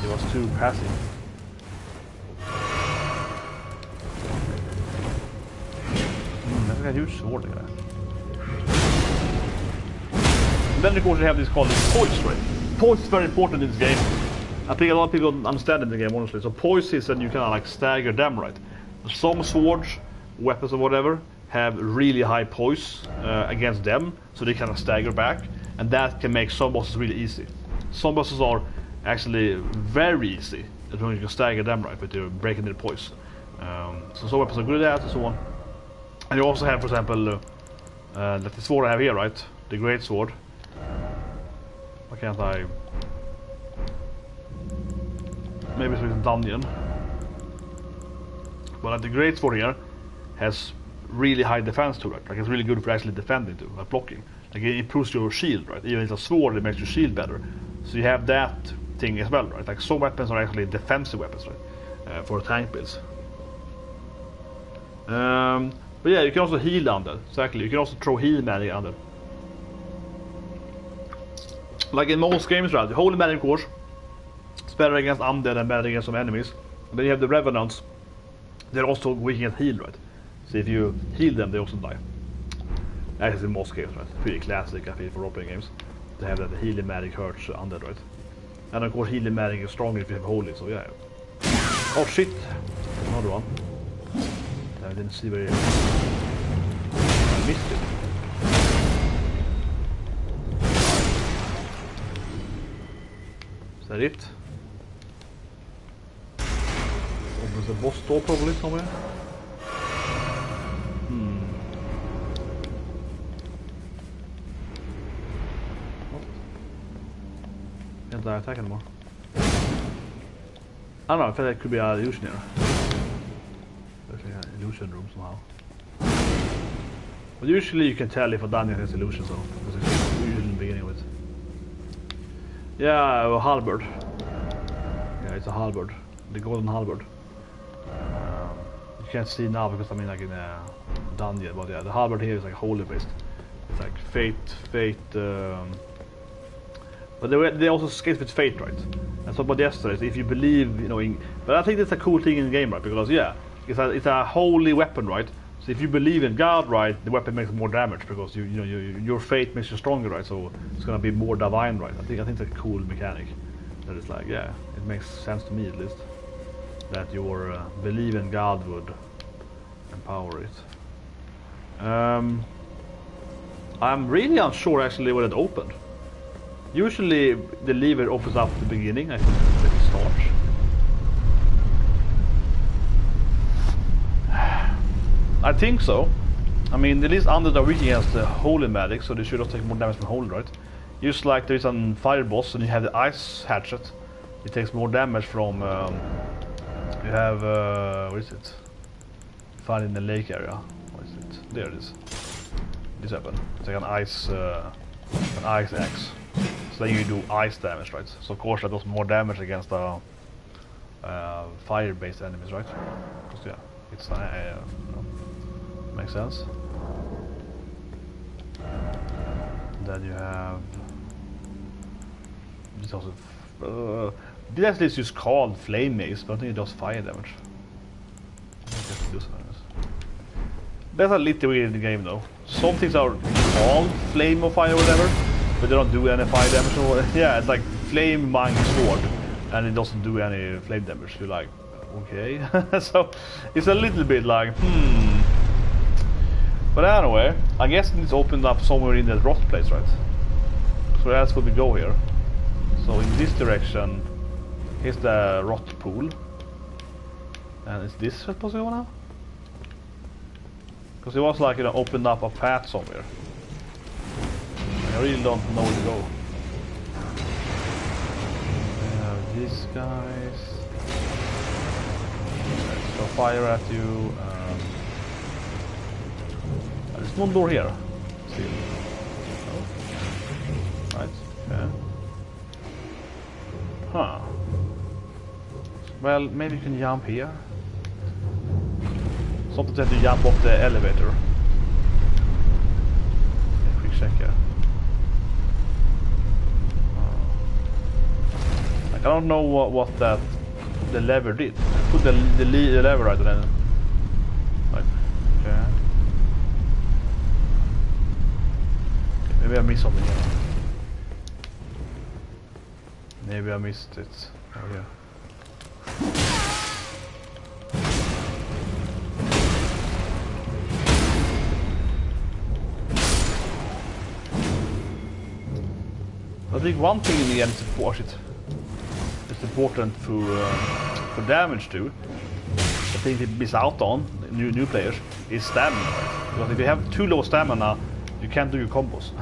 It was too passive. That's like a huge sword there. And then of course you have this called poise, right? Poise is very important in this game. I think a lot of people don't understand it in the game, honestly. So poise is that you kind of like stagger them, right? Some swords, weapons or whatever, have really high poise against them, so they kind of stagger back, and that can make some bosses really easy. Some bosses are actually very easy as long as you can stagger them, right, but you're breaking their poise. So some weapons are good at that and so on. And you also have, for example, the sword I have here, right? The great sword. Why can't I? Maybe it's with a dungeon. But the great sword here has really high defense to it. Like it's really good for actually defending too, like blocking. Like it improves your shield, right? Even if it's a sword, it makes your shield better. So you have that thing as well, right? Like some weapons are actually defensive weapons, right? For tank builds. But yeah, you can also heal under. Exactly, you can also throw heal magic under. Like in most games, right? The holy magic, of course, it's better against undead and better against some enemies. And then you have the revenants. They're also weak against heal, right? So if you heal them, they also die. That is in most games, right? Pretty classic, I feel, for role-playing games. To have that the healing magic hurts undead, right? And of course, healing magic is stronger if you have holy, so yeah. Oh shit! Another one. I didn't see where I missed it. Is that it? Opens the boss door probably somewhere. What? Can't I attack anymore? I don't know, I feel like it could be an illusion here. There's like an illusion room somehow. But usually you can tell if a dungeon has illusions though, because it's usually in the beginning of it. Yeah, a halberd. Yeah, it's a halberd. The golden halberd. You can't see now because I'm in like in a dungeon, but yeah, the halberd here is like holy based. It's like fate. But they also skate with fate, right? And so, but yesterday, if you believe, but I think that's a cool thing in the game, right? Because yeah, it's a holy weapon, right? So if you believe in God, right, the weapon makes more damage because your fate makes you stronger, right? So it's gonna be more divine, right? I think that's a cool mechanic. That is like, yeah, it makes sense to me at least that your belief in God would empower it. I'm really unsure actually when it opened. Usually the lever opens up at the beginning, I think at the start. I think so. I mean, the least under are weak against the holy magic, so they should not take more damage from holy, right? Just like there is a fire boss and you have the ice hatchet, it takes more damage from. You have what is it? Find in the lake area. What is it? There it is. This weapon. It's like an ice axe. So then you do ice damage, right? So of course that does more damage against fire-based enemies, right? Because yeah, it's makes sense. Then you have this also. This actually is just called flame mace, but I think it does fire damage. That's a little weird in the game though. Some things are called flame or fire or whatever, but they don't do any fire damage or whatever. Yeah, it's like flame mind sword, and it doesn't do any flame damage. You're like, okay. So it's a little bit like, But anyway, I guess it's opened up somewhere in that rot place, right? So where else would we go here? So in this direction, here's the rot pool. And is this supposed to go now? Because it was like, you know, opened up a path somewhere. I really don't know where to go. We have these guys. Let's throw fire at you. There's one door here. Still. Oh. Right. Yeah. Huh. Well, maybe you can jump here. Sometimes you have to jump off the elevator. Okay, quick check here. Like, I don't know what the lever did. I put the lever right then. Right. Okay. Maybe I missed something here. Maybe I missed it. Oh yeah. I think one thing in the end is of course it's important for damage too. I think it miss out on new players is stamina. Because if you have too low stamina, you can't do your combos.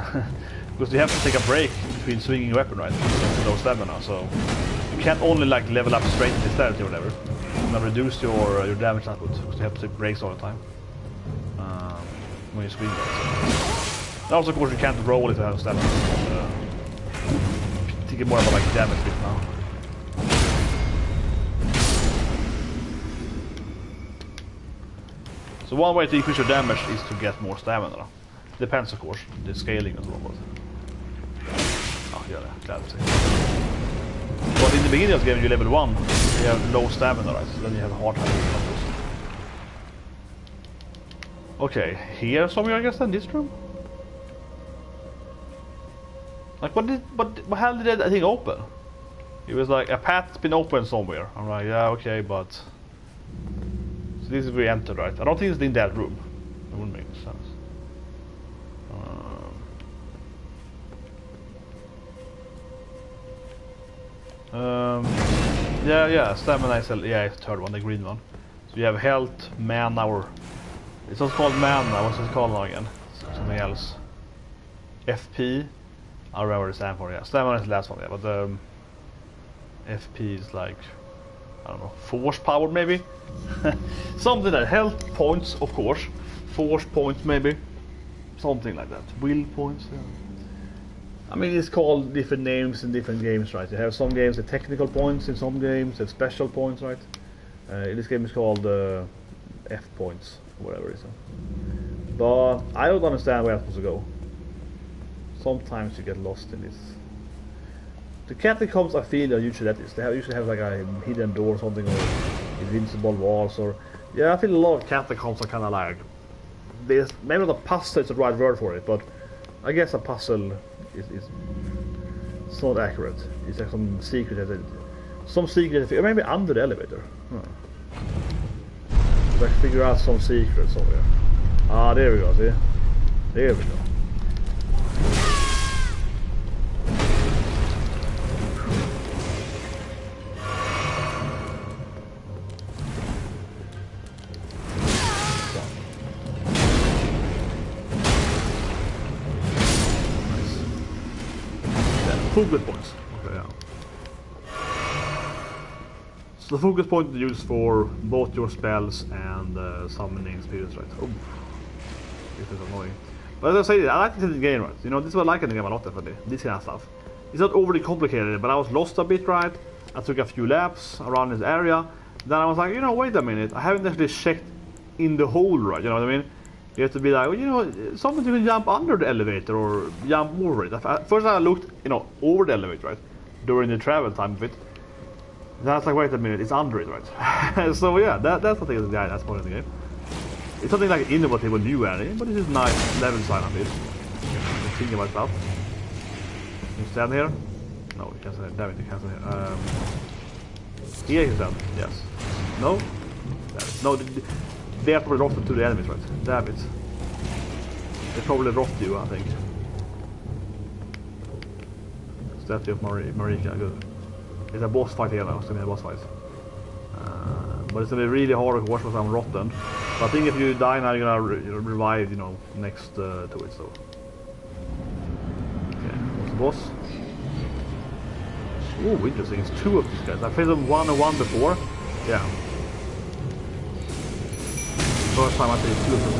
Because you have to take a break between swinging your weapon, right? With low stamina, so you can't only like level up straight to dexterity or whatever. You can reduce your damage output because you have to take breaks all the time when you swing. Right? And also, of course, you can't roll if you have stamina. Thinking more about like damage bit now. So one way to increase your damage is to get more stamina. Depends, of course, the scaling and so on. Oh, yeah, glad to see. But in the beginning of the game, you level 1, you have low stamina, right? So then you have a hard time with combos. Okay, here somewhere, I guess, then this room. Like, what hell did that thing open? It was like a path's been open somewhere. I'm like, yeah, okay, but so this is where we entered, right? I don't think it's in that room. It wouldn't make sense. Yeah, stamina is it's the third one, the green one. So you have health, mana, or it's not called mana. What's it called now again? Something else. FP. I remember what it stands for. Yeah, stamina is the last one. Yeah, but FP is like, I don't know, force powered maybe. Something like health points, of course. Force points maybe. Something like that. Will points. Yeah. I mean, it's called different names in different games, right? You have some games with technical points, in some games have special points, right? In this game it's called F points, whatever it is. But I don't understand where I'm supposed to go. Sometimes you get lost in this. The catacombs I feel are usually that is. They usually have like a hidden door or something, or invincible walls, or yeah, I feel a lot of catacombs are kind of like this. Maybe not a puzzle is the right word for it, but I guess a puzzle it's not accurate. It's like some secret, or maybe under the elevator. Like figure out some secret somewhere. Ah, there we go. See, there we go. focus points. Okay, yeah. So the focus point is used for both your spells and summoning spirits, right? Oh, this is annoying. But as I say, I like this in the game, right? You know, this is what I like in the game a lot, definitely. This kind of stuff. It's not overly complicated, but I was lost a bit, right? I took a few laps around this area. Then I was like, you know, wait a minute. I haven't actually checked in the hole, right? You know what I mean? You have to be like, well, you know, sometimes you can jump under the elevator or jump over it. First I looked, you know, over the elevator, right? During the travel time of it. Then I was like, wait a minute, it's under it, right? So yeah, that's the thing of the guy, that's part of the game. It's something like innovative or new area, but this is nice level design of it. Think about stuff. Can you stand here? No, you can't stand here. Damn it, you can't stand here. Here you stand, yes. No? No, they have probably dropped it to the enemies, right? Damn it. They probably dropped you, I think. Statue of Marika, good. It's a boss fight here now, it's gonna be a boss fight. But it's gonna be really hard to watch because I'm rotten. But I think if you die now, you're gonna revive, you know, next to it, so. Okay, what's the boss? Oh, interesting, it's two of these guys. I faced them 1-on-1 before. Yeah. First time I faced two of them.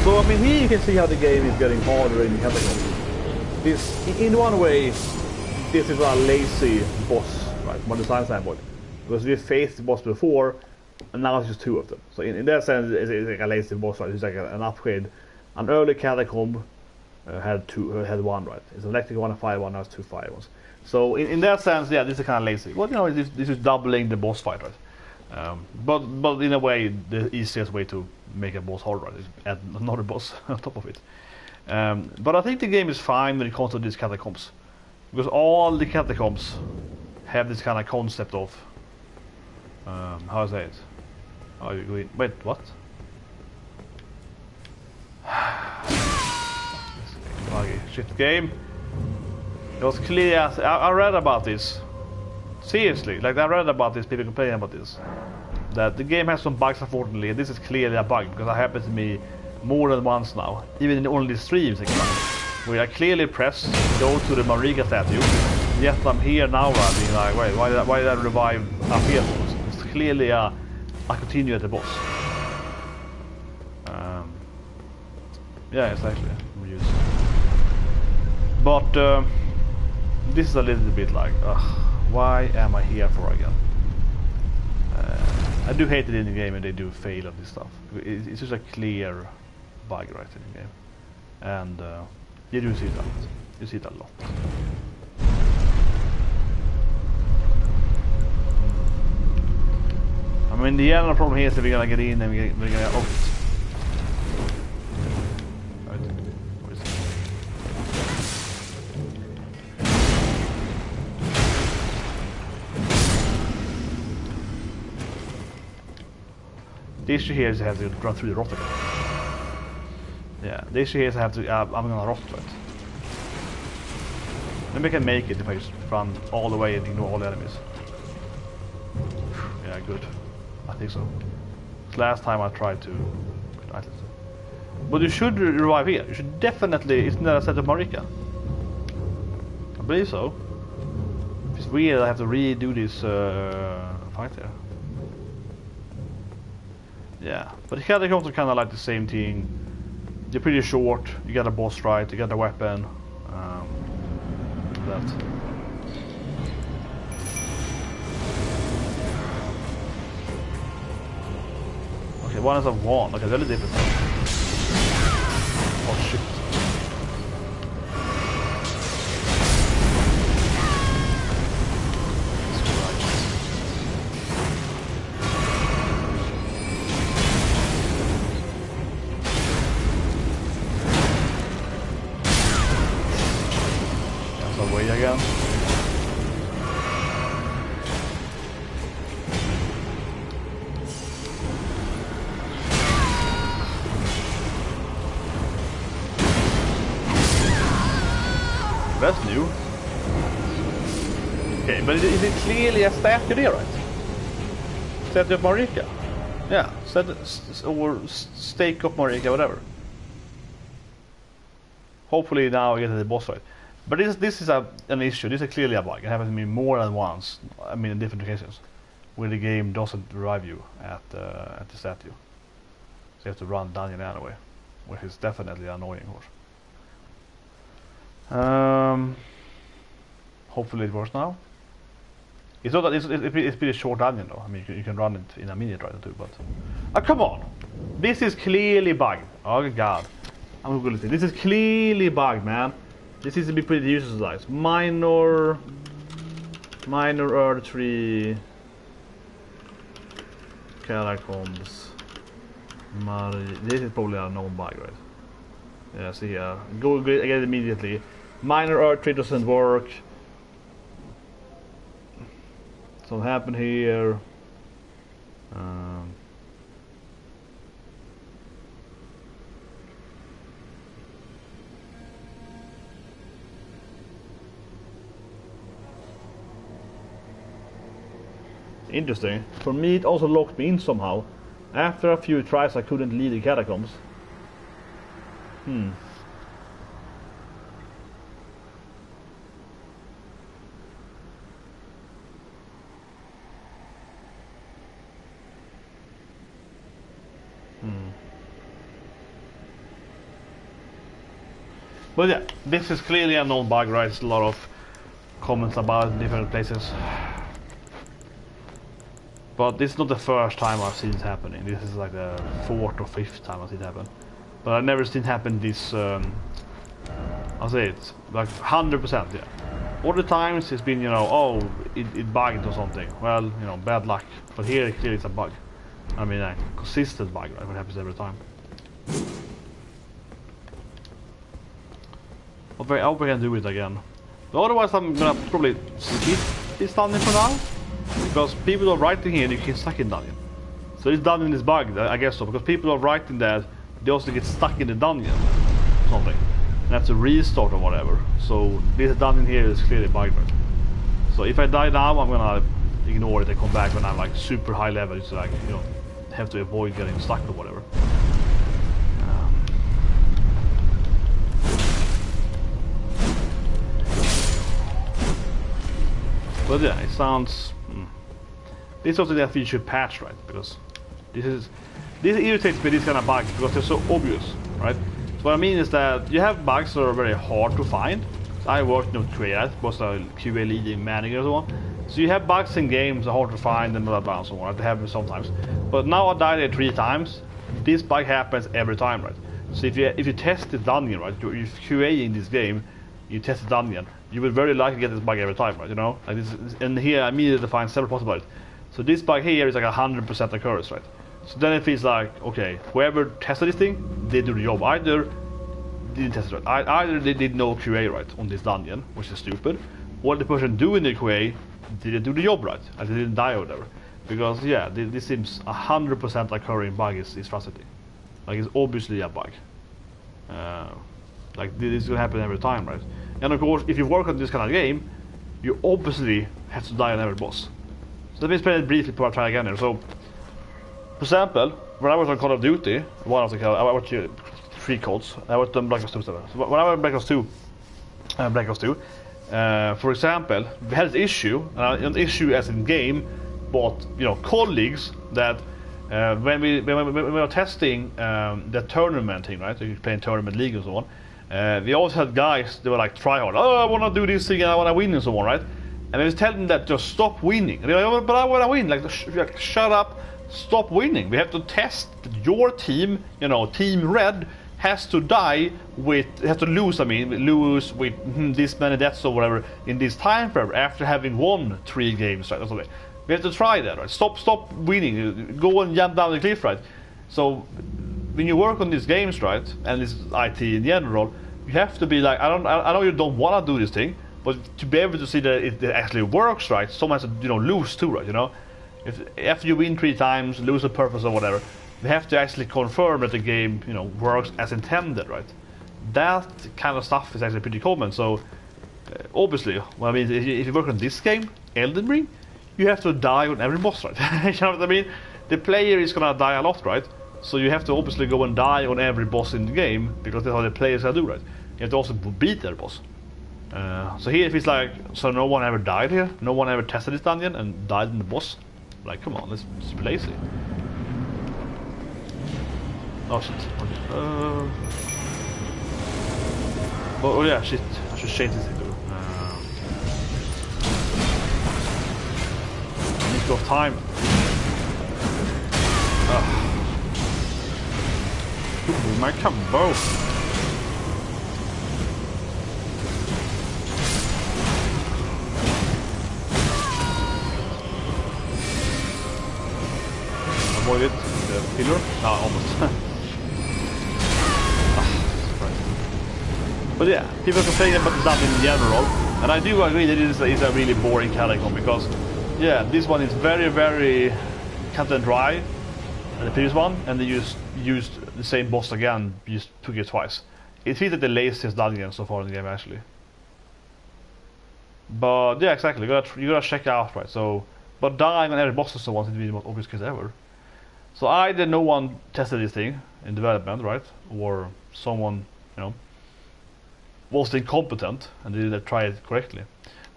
So I mean, here you can see how the game is getting harder in Calied. This, in one way, this is a lazy boss, right, from a design standpoint, because we faced the boss before, and now it's just two of them. So in that sense, it's like a lazy boss, right? It's like an upgrade. An early Catacomb had one, right? It's an electric one, a fire one, now it's two fire ones. So in that sense, yeah, this is kind of lazy. Well, you know, this is doubling the boss fight, right? But in a way, the easiest way to make a boss harder, right, is add another boss on top of it. But I think the game is fine when it comes to these catacombs, because all the catacombs have this kind of concept of how I say it. Oh, you go in. Wait, what? Shit game. It was clear. I read about this. Seriously, like I read about this. People complaining about this. That the game has some bugs, unfortunately, and this is clearly a bug because it happened to me more than once now, even in only streams, where I clearly press go to the Marika statue, yet I'm here now running like, wait, why did I revive up here? It's clearly I continue at the boss. Yeah, it's actually reused. But this is a little bit like, why am I here for again? I do hate it in the game and they do fail at this stuff. It's just a clear bug right in the game. And you do see that. You see it a lot. I mean, the general problem here is that we're gonna get in and we're gonna... Oh. Right. Where is it? The issue here is I have to run through the rot again. Yeah, the issue here is I have to... I'm gonna rot, right? Maybe I can make it if I just run all the way and ignore all the enemies. Yeah, good. I think so. Last time I tried to... But you should revive here. You should definitely... Isn't that a set of Marika? I believe so. If it's weird I have to redo this fight there. Yeah, but the catacombs are kind of like the same thing. They're pretty short. You get a boss fight, you get a weapon. That. Okay, one is a wand. Okay, that's a different thing. Oh shit. Again. That's new. Okay, but is it clearly a statue there, right? Statue of Marika. Yeah, or stake of Marika, whatever. Hopefully now I get to the boss fight. But this is an issue. This is clearly a bug. It happens to me more than once. I mean, in different occasions, where the game doesn't revive you at the statue. So you have to run dungeon anyway, which is definitely annoying, of course. Hopefully it works now. It's not that it's pretty short dungeon though. I mean, you can run it in a minute right too. But come on, this is clearly bugged. Oh god, I'm gonna say this is clearly bugged, man. This is to be pretty useless. Minor Earth Tree Catacombs. This is probably a known bug, right? Yeah, see here. Go again immediately. Minor Earth Tree doesn't work. Something happened here. Interesting. For me, it also locked me in somehow. After a few tries, I couldn't leave the catacombs. But yeah, this is clearly a known bug, right? There's a lot of comments about it in different places. But this is not the first time I've seen it happening. This is like the 4th or 5th time I've seen it happen. But I've never seen it happen this, I'll say it, like 100%, yeah. All the times it's been, you know, oh, it bugged or something. Well, you know, bad luck. But here clearly it's a bug. I mean, a consistent bug, right? What happens every time. I hope I can do it again. But otherwise I'm gonna probably skip this dungeon for now. Because people are writing here and you can stuck in dungeon. So this dungeon is bugged, I guess so. Because people are writing that they also get stuck in the dungeon. Something. And have to restart or whatever. So this dungeon here is clearly bugged. So if I die now, I'm gonna ignore it and come back when I'm like super high level. So like, you know, have to avoid getting stuck or whatever. But yeah, it sounds. This is also that feature patch, right? Because this irritates me, this kind of bugs, because they're so obvious, right? So what I mean is that you have bugs that are very hard to find. So I worked in Calied, was a QA leading manager and so on. So you have bugs in games that are hard to find and blah blah and so on. Right? They happen sometimes. But now I died there 3 times. This bug happens every time, right? So if you test the dungeon, right? You're QAing this game, you test the dungeon, you will very likely get this bug every time, right? You know, like this, and here I immediately find several possibilities. So this bug here is like 100% occurs, right? So then it feels like, okay, whoever tested this thing, they do the job. Either they didn't test it right, either they did no QA right on this dungeon, which is stupid, or the person doing the QA didn't do the job right, and they didn't die or whatever. Because yeah, this seems 100% occurring bug is frustrating. Like it's obviously a bug. Like this is gonna happen every time, right? And of course, if you work on this kind of game, you obviously have to die on every boss. So let me explain it briefly before I try again here. So, for example, when I was on Call of Duty, one of the I watched 3 codes. I watched on Black Ops 2. So when I was on Black Ops 2, for example, we had this issue, an issue as in game, but you know, colleagues that when we were testing the tournament thing, right? So you playing tournament league and so on. We always had guys that were like try hard. Oh, I want to do this thing, and I want to win and so on, right? And I was telling them that just stop winning. And they're like, oh, but I want to win. Like, shut up, stop winning. We have to test that your team, you know, Team Red, has to lose with this many deaths or whatever in this time frame after having won 3 games, right? Or something. We have to try that, right? Stop winning. Go and jump down the cliff, right? So when you work on these games, right, and this IT in general, you have to be like, I know you don't want to do this thing, but to be able to see that it actually works, right, someone has to, you know, lose too, right, you know? If after you win 3 times, lose a purpose or whatever, they have to actually confirm that the game, you know, works as intended, right? That kind of stuff is actually pretty common. So obviously, well, I mean, if you work on this game, Elden Ring, you have to die on every boss, right? You know what I mean? The player is gonna die a lot, right? So you have to obviously go and die on every boss in the game, because that's how the players are do, right? you have to also beat that boss. So here it feels like, so no one ever died here, no one ever tested this dungeon and died in the boss. Like, come on, let's be lazy. Oh shit. Oh yeah, shit. I should change this into. I need to have time. Ooh, my combo. Avoid it. The pillar. Ah, almost. But yeah, people complain about the dungeon in general, and I do agree that it is a really boring Calied because, yeah, this one is very, very cut and dry, and the previous one, and they just used the same boss again, just took it twice. It feels like the laziest dungeon so far in the game, actually. But yeah, exactly, you gotta check out, right? So, but dying on every boss and so on seems to be the most obvious case ever. So either no one tested this thing in development, right, or someone, you know, was incompetent and didn't try it correctly.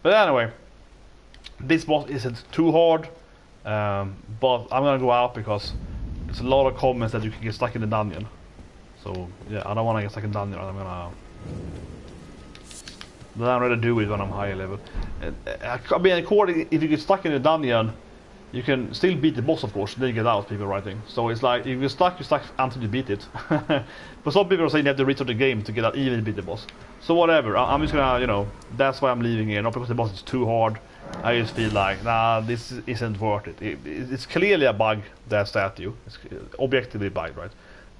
But anyway, this boss isn't too hard, but I'm gonna go out because there's a lot of comments that you can get stuck in the dungeon. So yeah, I don't want to get stuck in the dungeon. Then I'm ready to do it when I'm higher level. I mean, according, if you get stuck in the dungeon, you can still beat the boss, of course, then you get out, people writing. So it's like, if you're stuck until you beat it. But some people are saying you have to restart the game to get out, even beat the boss. So whatever, I'm just gonna, you know, that's why I'm leaving here. Not because the boss is too hard. I just feel like, nah, this isn't worth it. It's clearly a bug, that statue. It's objectively bugged, right?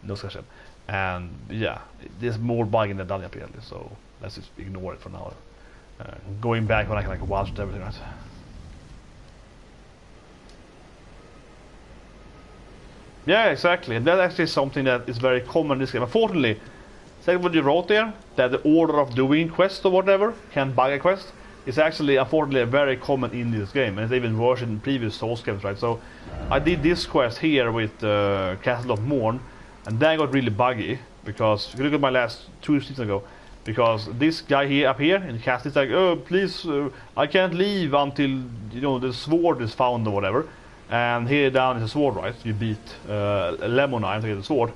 No discussion. And yeah, there's more bug in the dungeon apparently, so let's just ignore it for now. Going back when I can like watch everything, right? Yeah, exactly, and that's actually something that is very common in this game. Unfortunately, say what you wrote there, that the order of doing quests or whatever can bug a quest, is actually, unfortunately, very common in this game, and it's even worse in previous Souls games, right? So, I did this quest here with Castle of Morn, and that got really buggy, because, if you look at my last 2 seasons ago, because this guy here, up here, in the castle, is like, oh, please, I can't leave until, you know, the sword is found or whatever. And here down is a sword, right? You beat Lemonine to get the sword.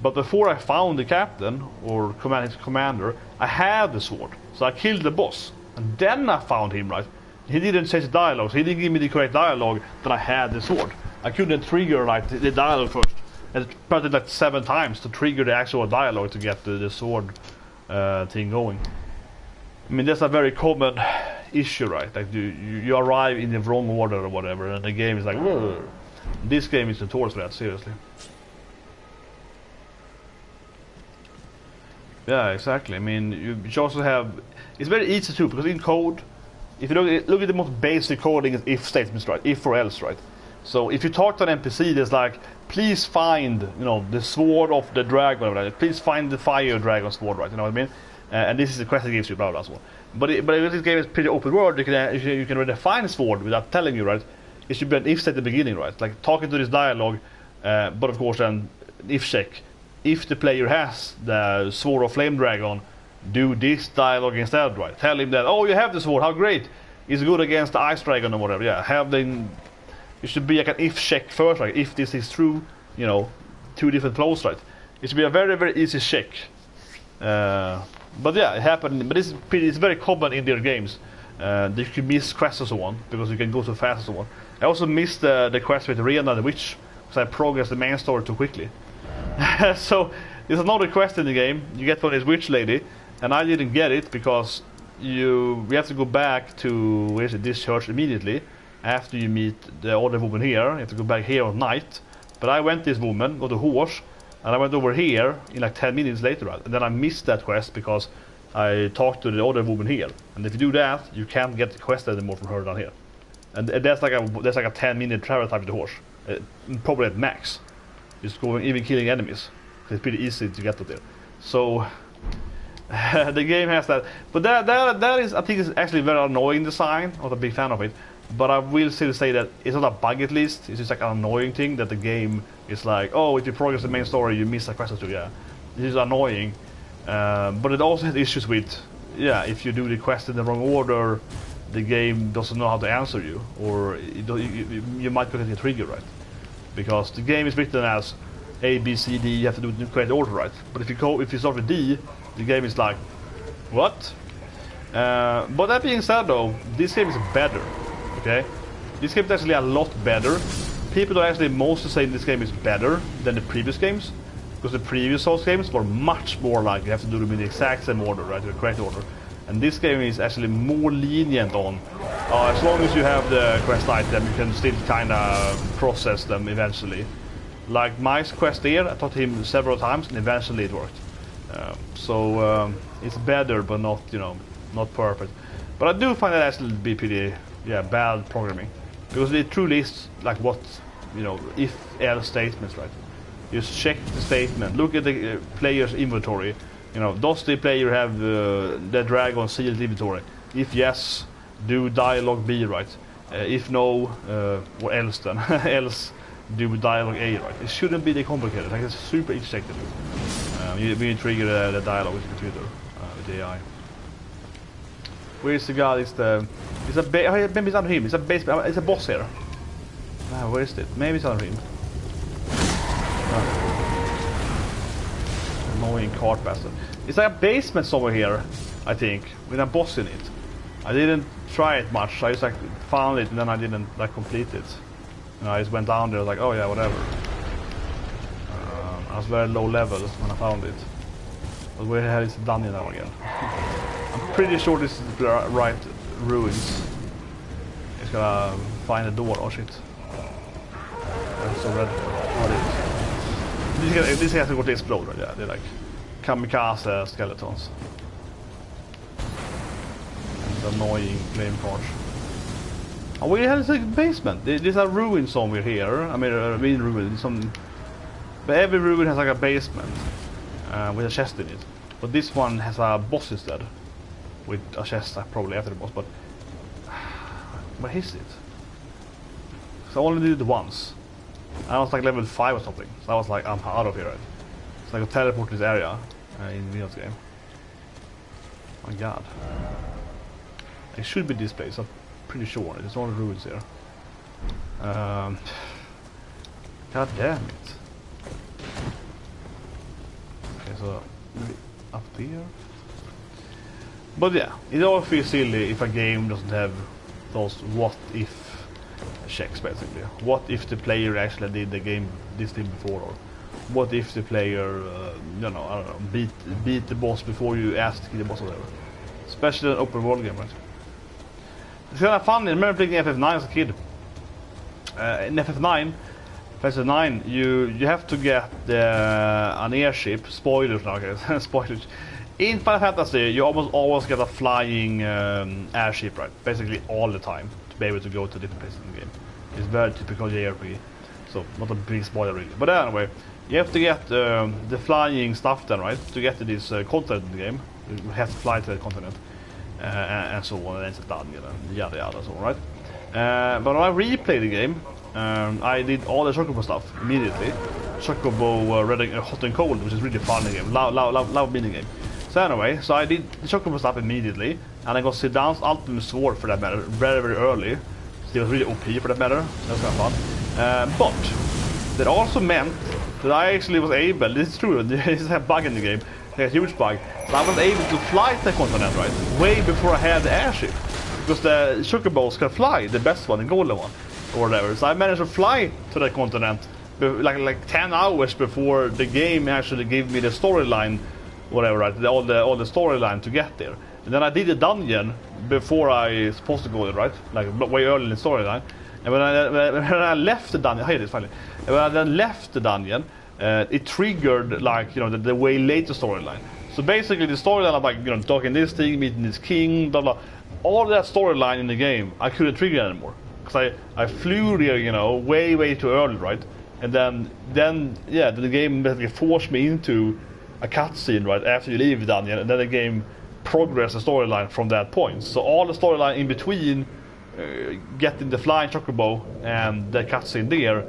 But before I found the captain, or his commander, I had the sword. So I killed the boss. And then I found him, right? He didn't change the dialogue, so he didn't give me the correct dialogue, but I had the sword. I couldn't trigger like the dialogue first. I pressed it like 7 times to trigger the actual dialogue to get the sword thing going. I mean, that's a very common issue, right? Like you arrive in the wrong order or whatever, and the game is like, whoa. This game is notorious for that, seriously. Yeah, exactly. I mean, you also have, it's very easy too, because in code, if you look at the most basic coding is if statements, right? If or else, right? So if you talk to an NPC that's like, please find, you know, the sword of the dragon, right? Please find the fire dragon sword, right? You know what I mean? And this is the quest it gives you, blah blah blah. But this game is pretty open world. You can already find a sword without telling you, right? It should be an if state at the beginning, right? Like talking to this dialogue, but of course then if check. If the player has the sword of flame dragon, do this dialogue instead, right? Tell him that, oh, you have the sword, how great! It's good against the ice dragon or whatever. Yeah, it should be like an if check first, like if this is true, you know, 2 different flows, right? It should be a very very easy check. But yeah, it happened. But it's very common in their games. That you can miss quests and so on because you can go so fast and so on. I also missed the quest with EREN the Witch because I progressed the main story too quickly. So there's another quest in the game. You get from this witch lady, and I didn't get it because we have to go back to this church immediately after you meet the other woman here. You have to go back here at night. But I went this woman, got a horse, and I went over here in like 10 minutes later, and then I missed that quest because I talked to the other woman here. And if you do that, you can't get the quest anymore from her down here. And that's like a 10-minute travel time with the horse, probably at max. Just going, even killing enemies. It's pretty easy to get up there. So the game has that, but that is, I think, is actually very annoying design. I'm not a big fan of it, but I will still say that it's not a bug at least. It's just like an annoying thing that the game is like, oh, if you progress the main story, you miss a quest or two. Yeah, this is annoying, But it also has issues with, yeah, if you do the quest in the wrong order, the game doesn't know how to answer you, or you might get a trigger, right? Because the game is written as A, B, C, D. You have to do it in the correct order, right? But if you start with D, the game is like, what? But that being said, though, this game is better. Okay, this game is actually a lot better. People are actually mostly saying this game is better than the previous games, because the previous Souls games were much more like you have to do them in the exact same order, right, in the correct order. And this game is actually more lenient on, as long as you have the quest item, you can still kind of process them eventually. Like my quest here, I taught him several times, and eventually it worked. So it's better, but not, you know, not perfect. But I do find that actually to be pretty, yeah, bad programming, because it truly is like what, you know, if-else statements, right? Just check the statement, look at the player's inventory. You know, does the player have the dragon sealed inventory? If yes, do dialogue B, right? If no, or else then, else do dialogue A, right? It shouldn't be that complicated. Like, it's super easy to do. You trigger the dialogue with the computer, with the AI. Where's the guy? It's maybe it's under him. It's a base. It's a boss here. Where is it? Maybe it's under him. Annoying cart bastard. It's like a basement somewhere here, I think, with a boss in it. I didn't try it much. I just like found it and then I didn't like complete it. And I just went down there like, oh yeah, whatever. I was very low level when I found it. But where the hell is the dungeon now again? I'm pretty sure this is the right ruins. It's gonna find a door. Oh shit! I'm so red. What is it? This has to go to explode, right? Yeah, they're like kamikaze skeletons. And annoying flame cards. Oh, we have a basement. There's a ruin somewhere here. I mean ruin. But every ruin has like a basement with a chest in it. But this one has a boss instead, with a chest probably after the boss. But where is it? So I only did it once. I was like level 5 or something. So I was like, I'm out of here. Right? So I could teleport to this area in Neo's game. My god. It should be this place. I'm pretty sure. There's all the ruins here. God damn it. Okay, so maybe up there. But yeah, it all feels silly if a game doesn't have those what if checks basically. What if the player actually did this thing before, or what if the player you know, I don't know, beat the boss before you asked to kill the boss or whatever. Especially an open world game, right? It's kind of fun. I remember playing FF9 as a kid. In FF9, you have to get an airship. Spoilers now, guys. Spoilers. In Final Fantasy, you almost always get a flying airship, right? Basically all the time, to be able to go to different places in the game. It's very typical JRPG, so not a big spoiler really. But anyway, you have to get the flying stuff then, right? To get to this continent in the game, you have to fly to that continent, and so on, and it's done, you know, yada yada, so on, right? But when I replayed the game, I did all the Chocobo stuff immediately. Chocobo Red Hot and Cold, which is really fun in the game. Love mini game. So anyway, so I did the Chocobo stuff immediately, and I got Zidane's ultimate sword for that matter very, very early. So it was really OP for that matter. That was kind of fun. But that also meant that I actually was able, this is true, this is a bug in the game, a huge bug, so I was able to fly to the continent, right? Way before I had the airship. Because the Chocobos can fly, the best one, the golden one, or whatever. So I managed to fly to the continent like 10 hours before the game actually gave me the storyline, whatever, right? All the storyline to get there. And then I did the dungeon before I was supposed to go there, right? Like way early in the storyline. And when I left the dungeon, here it is finally. And when I then left the dungeon, it triggered like, you know, the way later storyline. So basically the storyline of like, you know, talking this thing, meeting this king, blah blah. All that storyline in the game, I couldn't trigger anymore. Because I flew there, you know, way too early, right? And then yeah, the game basically forced me into a cutscene right after you leave the dungeon, and then the game progressed the storyline from that point. So all the storyline in between getting the flying chocobo and the cutscene there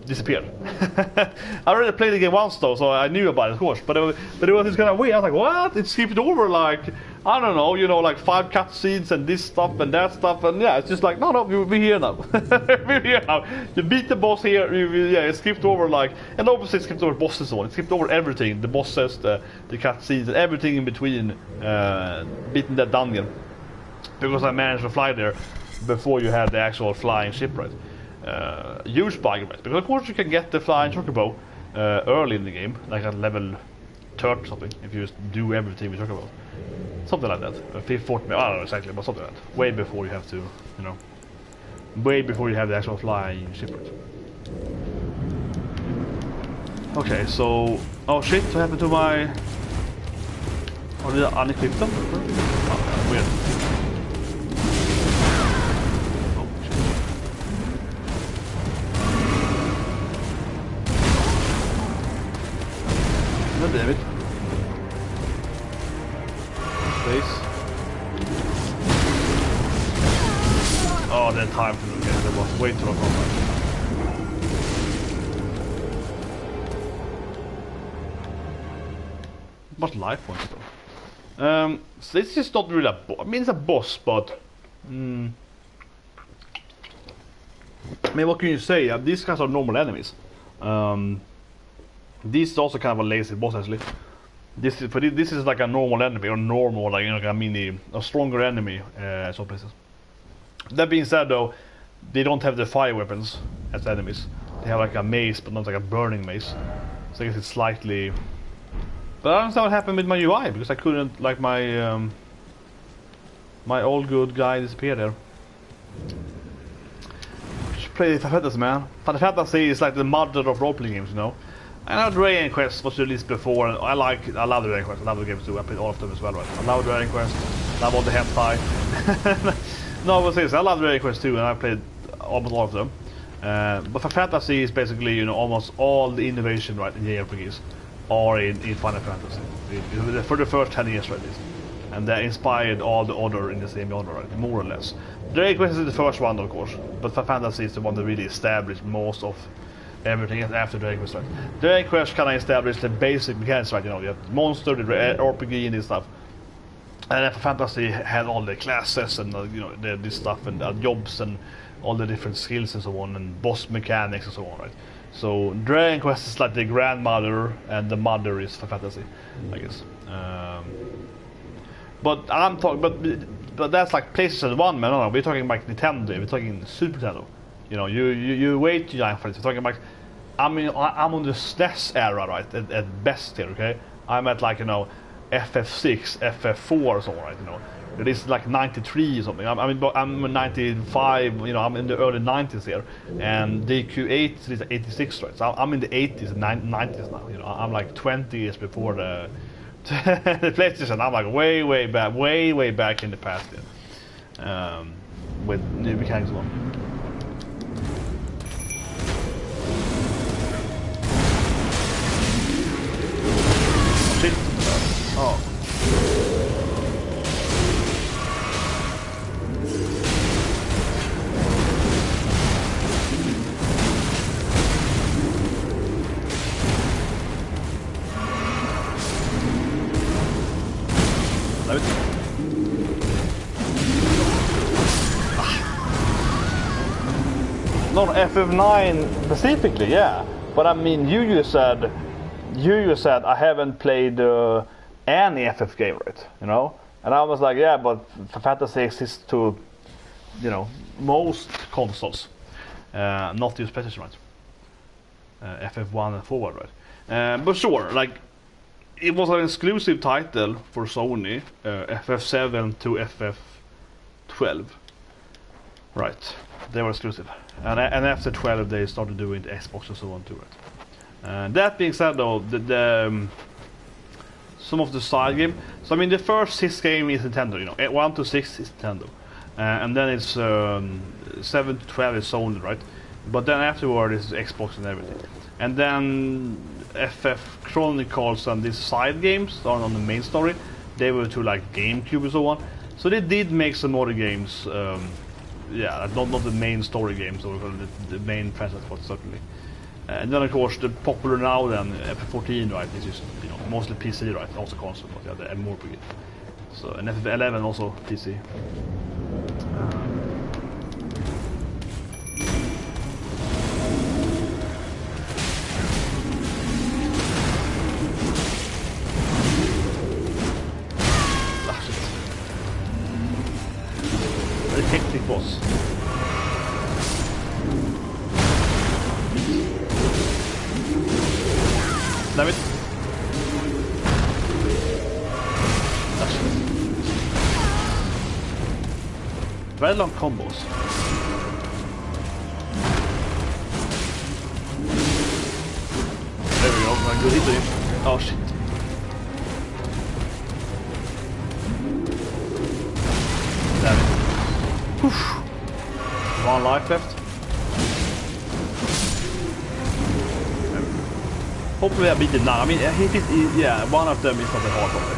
disappeared. I already played the game once though, so I knew about it, of course. But it was this kind of weird. I was like, what? It skipped over like, I don't know, you know, like 5 cutscenes and this stuff and that stuff, and yeah, it's just like, no, we're here now. We're here now. You beat the boss here. It skipped over like, and obviously it skipped over bosses and so on. It skipped over everything, the bosses, the cutscenes, and everything in between, beating that dungeon, because I managed to fly there before you had the actual flying ship, right? Huge bug, right? Because of course you can get the flying chocobo early in the game, like at level 30 or something, if you just do everything with chocobo. Something like that. 40, I don't know exactly, but something like that. Way before you have to, you know, way before you have the actual flying ship, right? Okay, so, oh shit, what happened to my... Oh, did I unequip them? Oh, weird. Oh, shit. David. Space. Oh, that time for the game, that was way too long combat. What life points though? So this is not really a boss. I mean, it's a boss, but I mean, what can you say? These guys are normal enemies. This is also kind of a lazy boss actually. This is like a normal enemy, or normal, like, you know, like a mini, a stronger enemy. Some places. That being said, though, they don't have the fire weapons as enemies. They have like a mace, but not like a burning mace. So I guess it's slightly. But I don't understand what happened with my UI, because I couldn't, like, my my old good guy disappeared there. Should play Final Fantasy, man. Final Fantasy is like the mother of role-playing games, you know. I know Dragon Quest was released before, and I love the Dragon Quest. I love the games too. I played all of them as well, right? I love Dragon Quest. Love all the hentai. No, but seriously, I love Dragon Quest too, and I played almost all of them. But Final Fantasy is basically, you know, almost all the innovation, right, in the RPGs are in Final Fantasy. For the first 10 years, right, at least. And that inspired all the other in the same order, right, more or less. Dragon Quest is the first one, of course, but Final Fantasy is the one that really established most of everything after Dragon Quest, right? Dragon Quest kind of established the basic mechanics, right? You know, you have monster, the RPG, and this stuff. And Final Fantasy had all the classes and you know, this stuff, and jobs and all the different skills and so on, and boss mechanics and so on, right? So Dragon Quest is like the grandmother, and the mother is Final Fantasy, I guess. But I'm talking, but that's like PlayStation 1, man. No, we're talking like Nintendo. We're talking Super Nintendo. You know, you wait too young for it. We're talking about. I mean, I'm on the SNES era, right? At best here, okay. I'm at like, you know, FF6, FF4 or something, right? You know, it is like 93 or something. I'm 95. You know, I'm in the early 90s here, and DQ8 is 86, right? So I'm in the 80s and 90s now. You know, I'm like 20 years before the the PlayStation. I'm like way back in the past here, with new mechanics on. Oh. Not FF9 specifically, yeah. But I mean, you said I haven't played any FF game, right? You know, and I was like, yeah, but Fantasy exists to, you know, most consoles, not just PlayStation, right? FF1 and forward, right? But sure, like, it was an exclusive title for Sony, FF7 to FF12, right? They were exclusive, and after 12 they started doing the Xbox and so on too, right? That being said, though, some of the side game. So I mean, the first 6 game is Nintendo. You know, 1 to 6 is Nintendo, and then it's 7 to 12 is Sony, right? But then afterward is Xbox and everything. And then FF Chronicles and these side games on the main story, they were to like GameCube and so on. So they did make some other games. Yeah, not the main story games or the main franchise, but certainly. And then of course the popular now then FF14, right, is just, you know, mostly PC, right, also console, but yeah, the more big. So and FF11 also PC. Hectic boss. Damn it. Very long combos. There we go. I'm good hit. Oh shit. Damn it. Whew. One life left. Hopefully I beat it now. I mean, yeah, one of them is not that hard probably.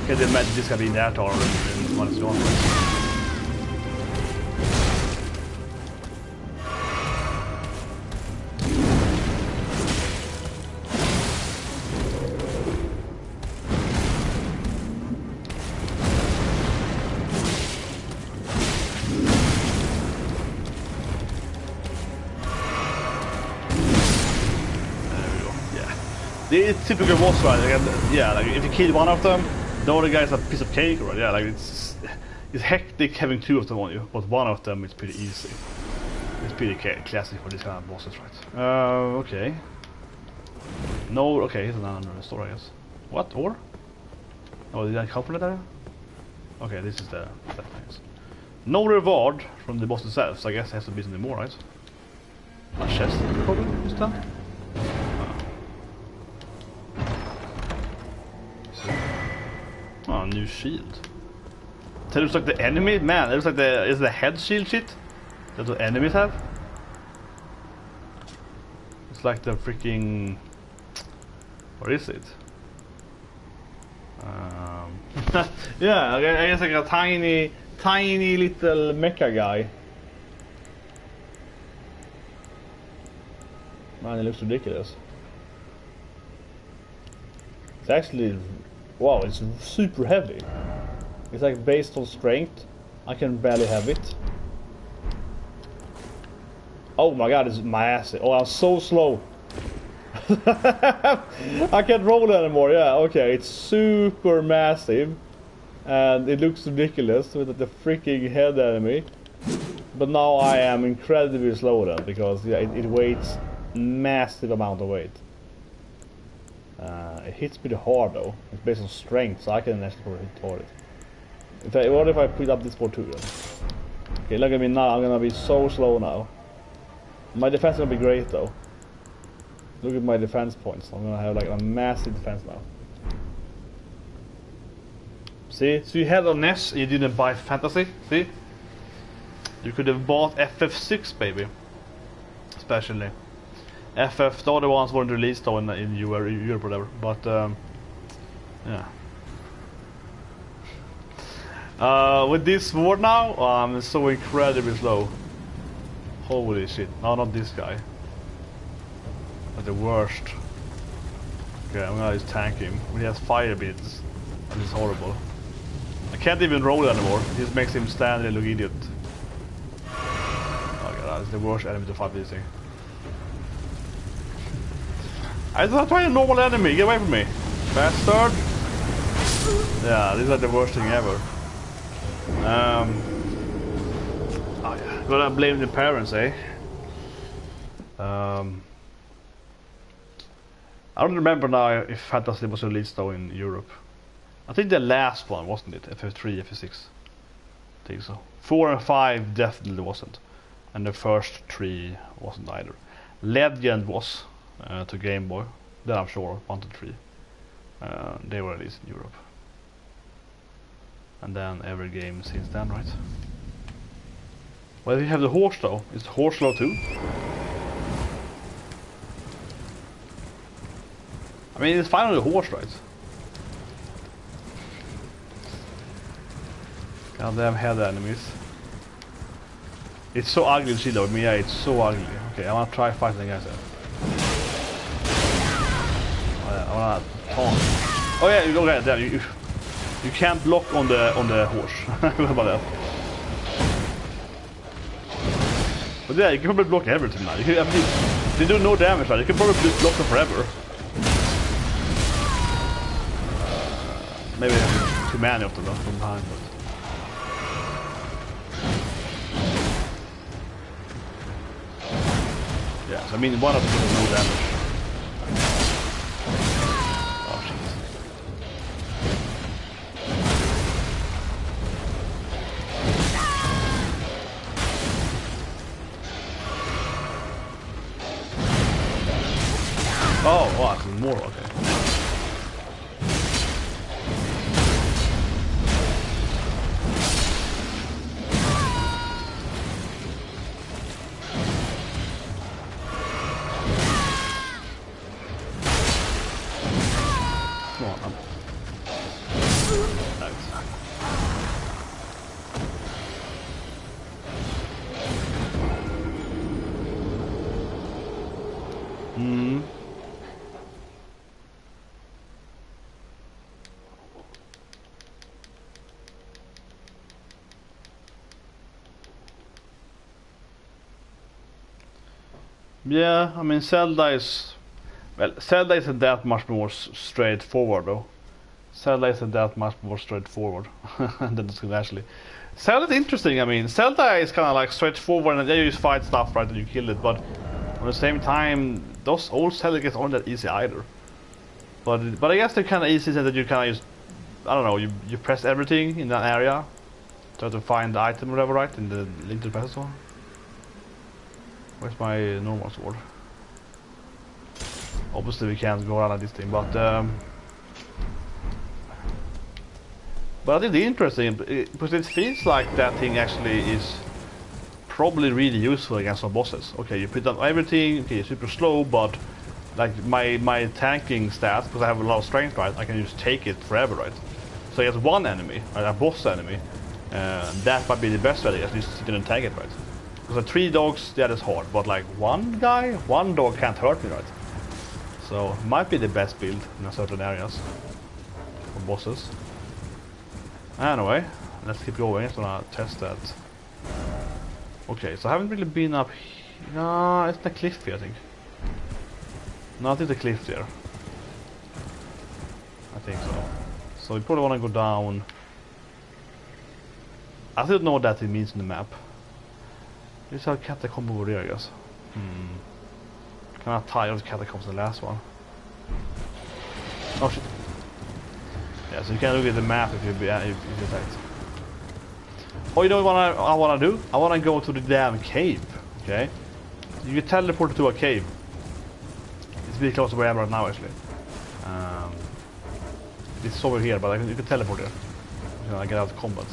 Can't imagine this gonna be that hard than one is gone. It's typical boss fight, like, yeah, like if you kill one of them, the other guy's a piece of cake, right? Yeah, like it's hectic having two of them on you, but one of them is pretty easy. It's pretty classic for this kind of bosses, right? Okay. No, okay, it's another story, I guess. What? Or? Oh, did I couple it there? Okay, this is the that thing. No reward from the boss itself, so I guess it has to be something more, right? A chest, probably, this time? Oh, new shield. It looks like the enemy, man. It looks like is the head shield shit. That's what enemies have. It's like the freaking. What is it? Yeah, I guess like a tiny little mecha guy. Man, it looks ridiculous. It's actually. Wow, it's super heavy. It's like based on strength. I can barely have it. Oh my god, it's massive. Oh, I'm so slow. I can't roll anymore. Yeah, okay, it's super massive. And it looks ridiculous with the freaking head enemy. But now I am incredibly slow then, because yeah, it weighs massive amount of weight. It hits pretty hard though. It's based on strength, so I can actually probably hit hard. What if I put up this for 2 then? Okay, look at me now. I'm gonna be so slow now. My defense is gonna be great though. Look at my defense points. I'm gonna have like a massive defense now. See? So you had on NES, you didn't buy Fantasy. See? You could have bought FF6, baby. Especially. FF, the other ones weren't released though in Europe or whatever, but yeah. With this sword now, I'm so incredibly slow. Holy shit. No, not this guy. But the worst. Okay, I'm gonna just tank him. When he has fire beats, this is horrible. I can't even roll anymore. It just makes him stand there and look idiot. Oh god, that's the worst enemy to fight this thing. I'm trying a normal enemy, get away from me. Bastard. Yeah, this is like the worst thing ever. Oh yeah, gotta blame the parents, eh? I don't remember now if Fantasy was released though in Europe. I think the last one, wasn't it? FF3, FF6. I think so. 4 and 5 definitely wasn't. And the first 3 wasn't either. Legend was. To Game Boy, that I'm sure, 1 to 3. They were released in Europe. And then every game since then, right? Well, you have the horse though. Is the horse slow too? I mean, it's fine on the horse, right? Goddamn head enemies. It's so ugly to see though. I mean, yeah, it's so ugly. Okay, I wanna try fighting the guys there. Oh, yeah, I wanna taunt. Oh yeah, you go ahead there. You can't block on the horse. What about that? But yeah, you can probably block everything now. You can, I mean, they do no damage now. You can probably just block them forever. Maybe too many of them from behind, but... Yeah, so I mean one of them does no damage. Oh shit. Oh, what? More, okay. Yeah, I mean Zelda isn't that much more straightforward though. Zelda isn't that much more straightforward than it's actually. Zelda is interesting. I mean, Zelda is kind of like straightforward, and you just fight stuff right and you kill it. But at the same time, those old Zelda games aren't that easy either. But I guess they're kind of easy in that you kind of just, I don't know, you press everything in that area, try to find the item or whatever, right, in the Link to the Past one. Where's my normal sword? Obviously we can't go around this thing, but I think the interesting because it feels like that thing actually is probably really useful against some bosses. Okay, you put down everything. Okay, you're super slow, but like my tanking stats, because I have a lot of strength, right? I can just take it forever, right? So against one enemy, right, a boss enemy, that might be the best way. At least sit in and tank it, right? Because 3 dogs, that is hard, but like one dog can't hurt me, right? So it might be the best build in certain areas for bosses. Anyway, let's keep going. I'm gonna test that. Okay, so I haven't really been up here. No, it's the cliff here, I think. No, I think the cliff there. I think so. So we probably want to go down. I don't know what that means in the map. This is how catacomb over there, I guess. Kind of tired of catacombs the last one. Oh shit. Yeah, so you can look at the map if you're attacked. Oh, you know what I want to do? I want to go to the damn cave. Okay? You can teleport to a cave. It's really close to where I am right now, actually. It's over here, but you can teleport there. You know, I get out of combat.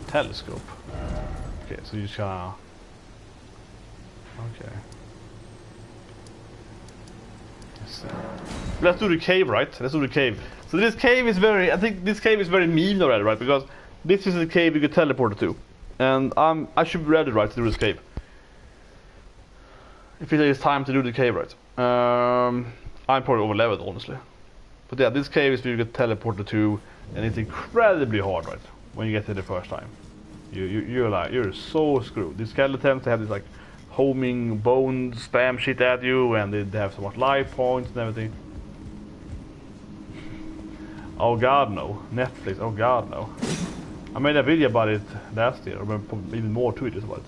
Telescope. Okay, so you just gotta... Okay. Let's do the cave, right? Let's do the cave. So this cave is very... I think this cave is very mean already, right? Because this is the cave you can teleport to. And I should be ready, right, to do this cave. If it is time to do the cave, right? I'm probably over-leveled, honestly. But yeah, this cave is where you get teleported to, and it's incredibly hard, right? When you get there the first time, you're so screwed. These skeletons, they have this like homing bone spam shit at you, and they have so much life points and everything. Oh god no, Netflix. Oh god no. I made a video about it last year, or even more to it about it.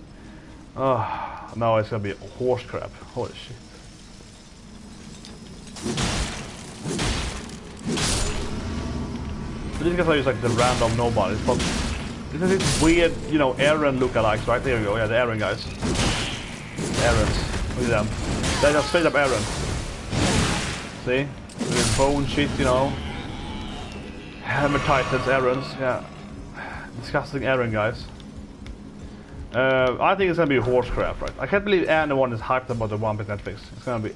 Now it's gonna be horse crap. Holy shit. So these guys are just like the random nobodies, but this is this weird, you know, EREN lookalikes, right? There you go, yeah, the EREN guys. The ERENs. Look at them. They're just straight up EREN. See? With bone shit, you know. Hammer Titans, ERENs, yeah. Disgusting EREN guys. I think it's gonna be horse crap, right? I can't believe anyone is hyped about the One Piece Netflix. It's gonna be,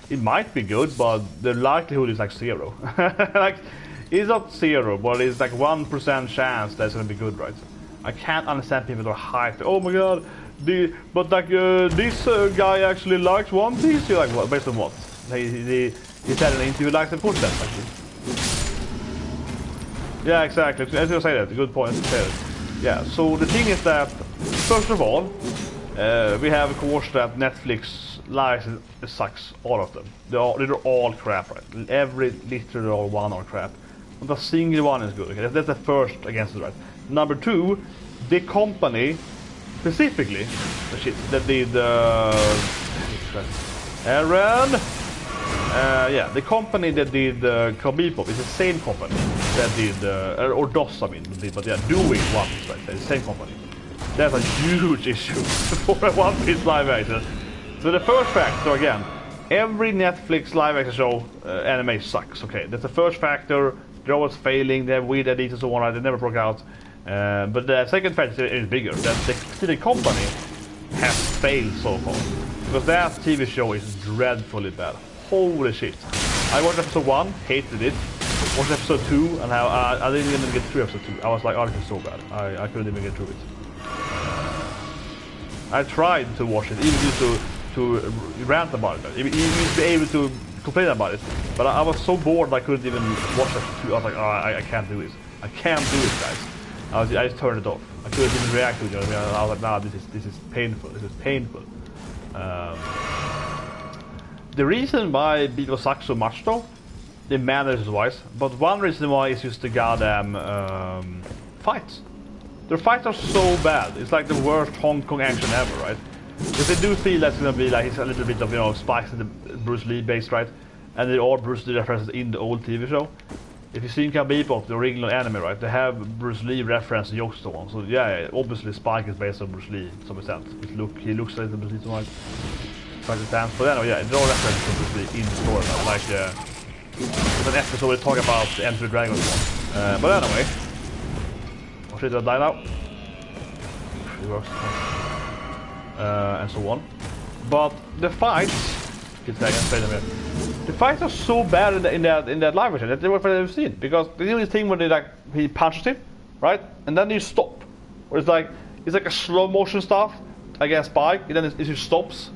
it might be good, but the likelihood is like 0. Like, it's not 0, but it's like 1% chance that it's gonna be good, right? I can't understand people that are hyped. Oh my god, this guy actually likes One Piece. You're like, what? Based on what? He said in an interview, likes the content, actually. Yeah, exactly. I was gonna say that. Good point. Yeah. So the thing is that, first of all, we have of course that Netflix license sucks, all of them. They're all crap, right? Literally all one are crap. Not a single one is good. Okay, that's the first against it, right? Number 2, the company specifically, the shit that did EREN. Yeah, the company that did Calied is the same company that did, or DOS, I mean, but they are doing One Piece, right? They're the same company. That's a huge issue for a One Piece live action. So the first factor, again, every Netflix live action show anime sucks. Okay, that's the first factor. They're always failing. They have weird edits and so on. They never broke out. But the second factor is bigger. That the company has failed so far, because that TV show is dreadfully bad. Holy shit! I watched episode 1, hated it. Watched episode 2, and I didn't even get through episode 2. I was like, oh, this is so bad. I couldn't even get through it. I tried to watch it, even just to rant about it, even to be able to complain about it. But I was so bored I couldn't even watch episode 2. I was like, oh, I can't do this. I can't do it, guys. I just turned it off. I couldn't even react to it. I was like, nah, this is painful. This is painful. The reason why people suck so much, though, the manners wise, but one reason why is just the goddamn fights. Their fights are so bad. It's like the worst Hong Kong action ever, right? Because they do feel that's gonna be like it's a little bit of, you know, spikes in the Bruce Lee base, right? And there are Bruce Lee references in the old TV show. If you've seen Calied, the original anime, right, they have Bruce Lee reference jokes and so on. So yeah, obviously Spike is based on Bruce Lee to some extent. He looks like the Bruce Lee so much. Like the dance, but anyway, yeah, there are references to Bruce Lee in the story, like there's an episode where they talk about the Enter the Dragon one. But anyway, oh shit, did I die now? It works. And so on. But the fights, the fights are so bad in that live version that they were never seen, because they do this thing where they he punches him, right, and then you stop, where it's like a slow motion stuff against Spike, and then it just stops.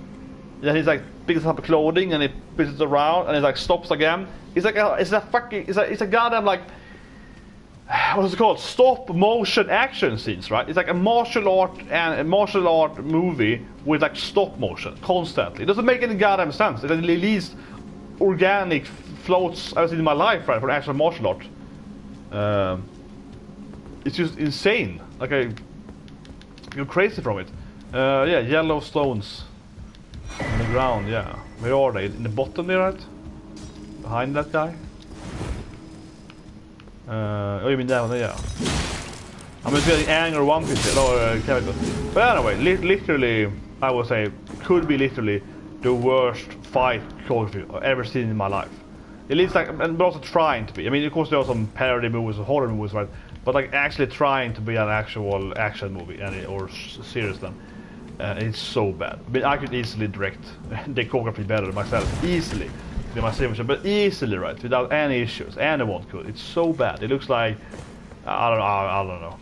And then he's like picks up clothing and he puts it around and he like stops again. It's like it's a goddamn like, what is it called? Stop motion action scenes, right? It's like a martial art movie with like stop motion constantly. It doesn't make any goddamn sense. It's the least organic floats I've seen in my life, right, for an actual martial art. It's just insane. Like you're crazy from it. Yeah, yellow stones on the ground. Yeah, where are they? In the bottom there, right? Behind that guy. Oh, you mean that one? Yeah. I'm just getting anger One Piece or chemical. But anyway, literally, I would say, could be literally the worst fight choreography I've ever seen in my life. At least like, and but also trying to be. I mean, of course, there are some parody movies, or horror movies, right? But like actually trying to be an actual action movie, or series then. It's so bad. I mean, I could easily direct the choreography better than myself, easily. But easily, right, without any issues. Anyone could. It's so bad. It looks like I don't know.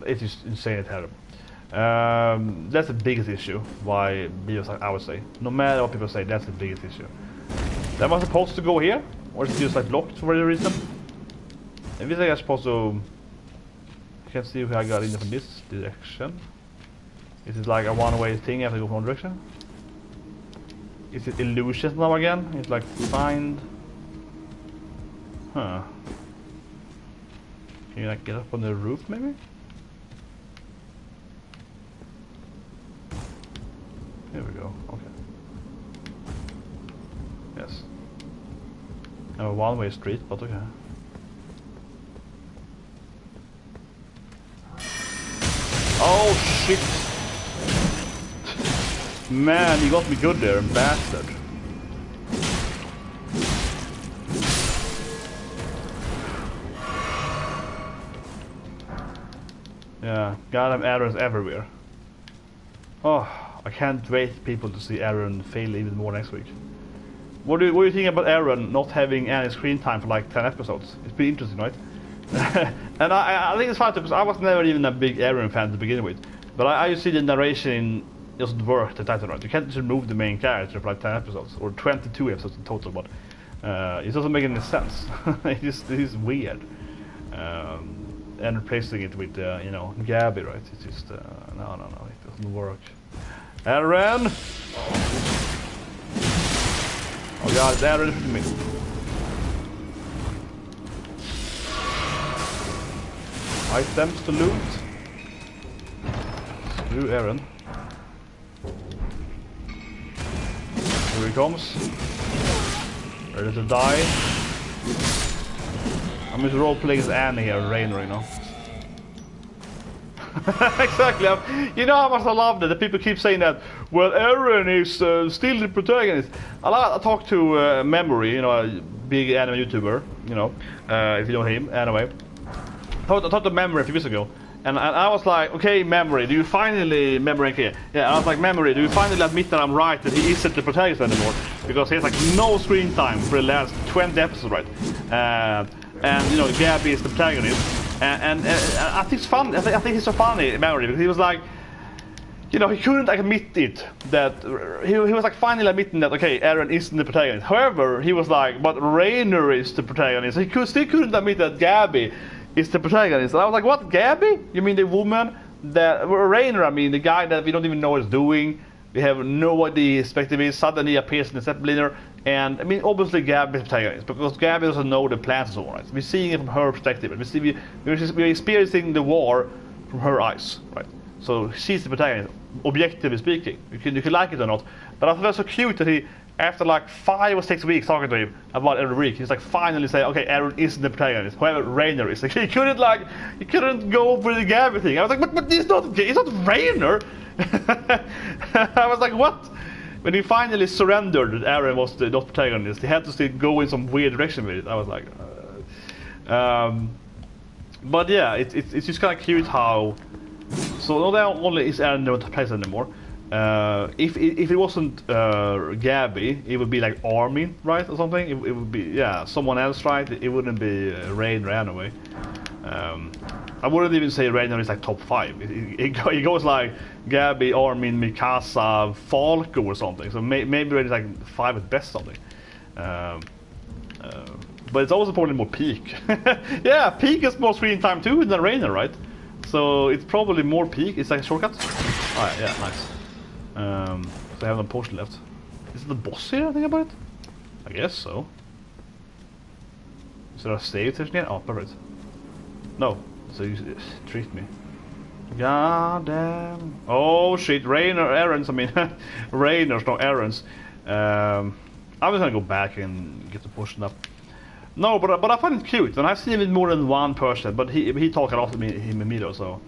It's just insane and terrible. That's the biggest issue. Why videos, I would say, no matter what people say, that's the biggest issue. Am I supposed to go here, or is it just like blocked for any reason? Maybe I'm supposed to. I can't see if I got in from this direction. Is it like a one-way thing? I have to go from one direction. Is it illusions now again? It's like find. Huh. Can you like get up on the roof maybe? Here we go. Okay. Yes. I have a one-way street, but okay. Oh shit! Man, you got me good there, bastard. Yeah, goddamn arrows everywhere. Oh, I can't wait people to see EREN fail even more next week. What do you think about EREN not having any screen time for like 10 episodes? It's pretty interesting, right? And I think it's fun too, because I was never even a big EREN fan to begin with. But I see the narration doesn't work the title right. You can't just remove the main character for like 10 episodes, or 22 episodes in total, but it doesn't make any sense. It is weird. And replacing it with, you know, Gabby, right? It's just, no, it doesn't work. EREN! Oh god, it's EREN for me. Items to loot. Screw EREN. Here he comes. Ready to die. I'm just role-playing as Annie here, Rainer, you know. Exactly. You know how much I love that. The people keep saying that, well, EREN is still the protagonist. I talked to Memory, you know, a big anime YouTuber, you know, if you know him, anyway. I talked to Memory a few weeks ago, and I was like, okay, Memory, do you finally, Memory here? Yeah, I was like, Memory, do you finally admit that I'm right, that he isn't the protagonist anymore? Because he has like no screen time for the last 20 episodes, right? And you know, Gabby is the protagonist, and I think it's fun. I think it's so funny, Memory, because he was like, you know, he couldn't admit it, that he was like finally admitting that, okay, EREN isn't the protagonist. However, he was like, but Rainer is the protagonist. He still couldn't admit that Gabby is the protagonist. And I was like, what, Gabby? You mean the woman that Rainer? I mean, the guy that we don't even know what he's doing. We have no idea his perspective is. Suddenly appears in the Zeppeliner. And I mean, obviously Gabby is the protagonist, because Gabby doesn't know the plans and so on, right? We're seeing it from her perspective. We're experiencing the war from her eyes, right? So she's the protagonist, objectively speaking. You can like it or not. But I thought it was so cute that he, after like 5 or 6 weeks talking to him about Elden Ring, he's like finally saying, okay, EREN isn't the protagonist. However, Rainer is. Like, he couldn't go for the Gabby thing. I was like, but it's not Rainer. I was like, what? When he finally surrendered that EREN was the not protagonist, he had to still go in some weird direction with it. I was like, but yeah, it's just kind of cute how. So not only is EREN not present anymore. If it wasn't Gabby, it would be like Armin, right, or something. It would be someone else, right? It wouldn't be Rainer anyway. I wouldn't even say Rainer is like top 5. It goes like Gabby, Armin, Mikasa, Falco or something. So maybe Rainer is like 5 at best, something. But it's also probably more Peak. Yeah, Peak has more screen time too than Rainer, right? So it's probably more Peak. It's like a shortcut. Alright, yeah, nice. So I have no potion left. Is it the boss here? I think about it. I guess so. Is there a save station here? Oh, perfect. No, so you treat me. God damn. Oh shit, ERENs. I mean, Rainer's, no ERENs. I'm just gonna go back and get the potion up. No, but I find it cute, and I've seen it with more than one person. But he talked a lot to him and me though, so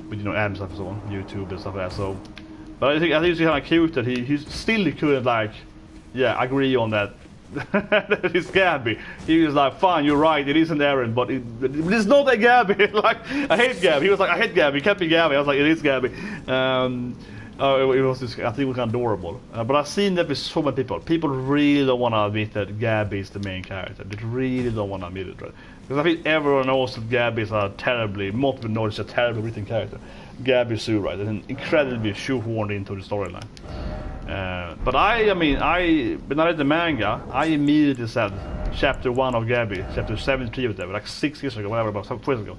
with, you know, ad stuff and so on, YouTube and stuff like that. So, but I think it's kind of cute that he still couldn't like, agree on that. That is Gabby. He was like, fine, you're right, it isn't EREN, but it's not a Gabby. Like, I hate Gabby. He was like, I hate Gabby. It can't be Gabby. I was like, it is Gabby. It was just, I think it was kind of adorable. But I've seen that with so many people. People really don't want to admit that Gabby is the main character. They really don't want to admit it, right? Because I think everyone knows that Gabby is a terribly, multiple knows a terribly written character. Gabby Sue, right? And incredibly shoehorned into the storyline. But when I read the manga, I immediately said, chapter 1 of Gabby, chapter 73 or whatever, like 6 years ago, whatever, about 4 years ago.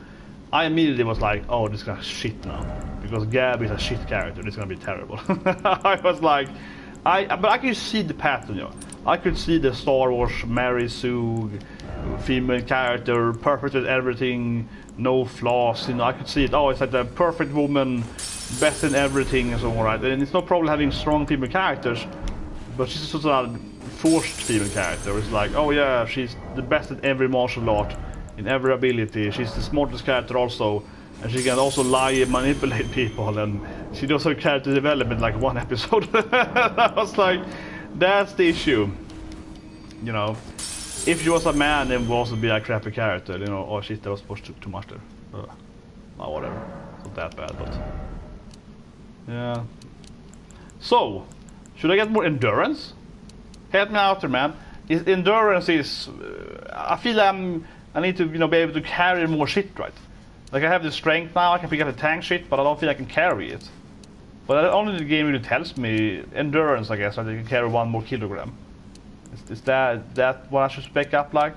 I immediately was like, oh, this is gonna shit now. Because Gabby is a shit character, it's gonna be terrible. I was like, but I could see the pattern, you know. I could see the Star Wars Mary Sue, female character, perfect at everything, no flaws, you know. I could see it, oh, it's like the perfect woman, best in everything and so on, right? And it's no problem having strong female characters, but she's sort of a forced female character. It's like, oh yeah, she's the best at every martial art, in every ability. She's the smartest character also, and she can also lie and manipulate people, and she does her character development like 1 episode. I was like, that's the issue, you know. If she was a man, then would also be a crappy character, you know. Oh shit, that was pushed too much there. Oh, whatever, it's not that bad, but yeah. So, should I get more endurance? Help me out there, man. Endurance is... I feel I need to, you know, be able to carry more shit, right? Like I have the strength now, I can pick up the tank shit, but I don't feel I can carry it. But only the game really tells me endurance, I guess, that I can carry 1 more kilogram. Is that what I should spec up like?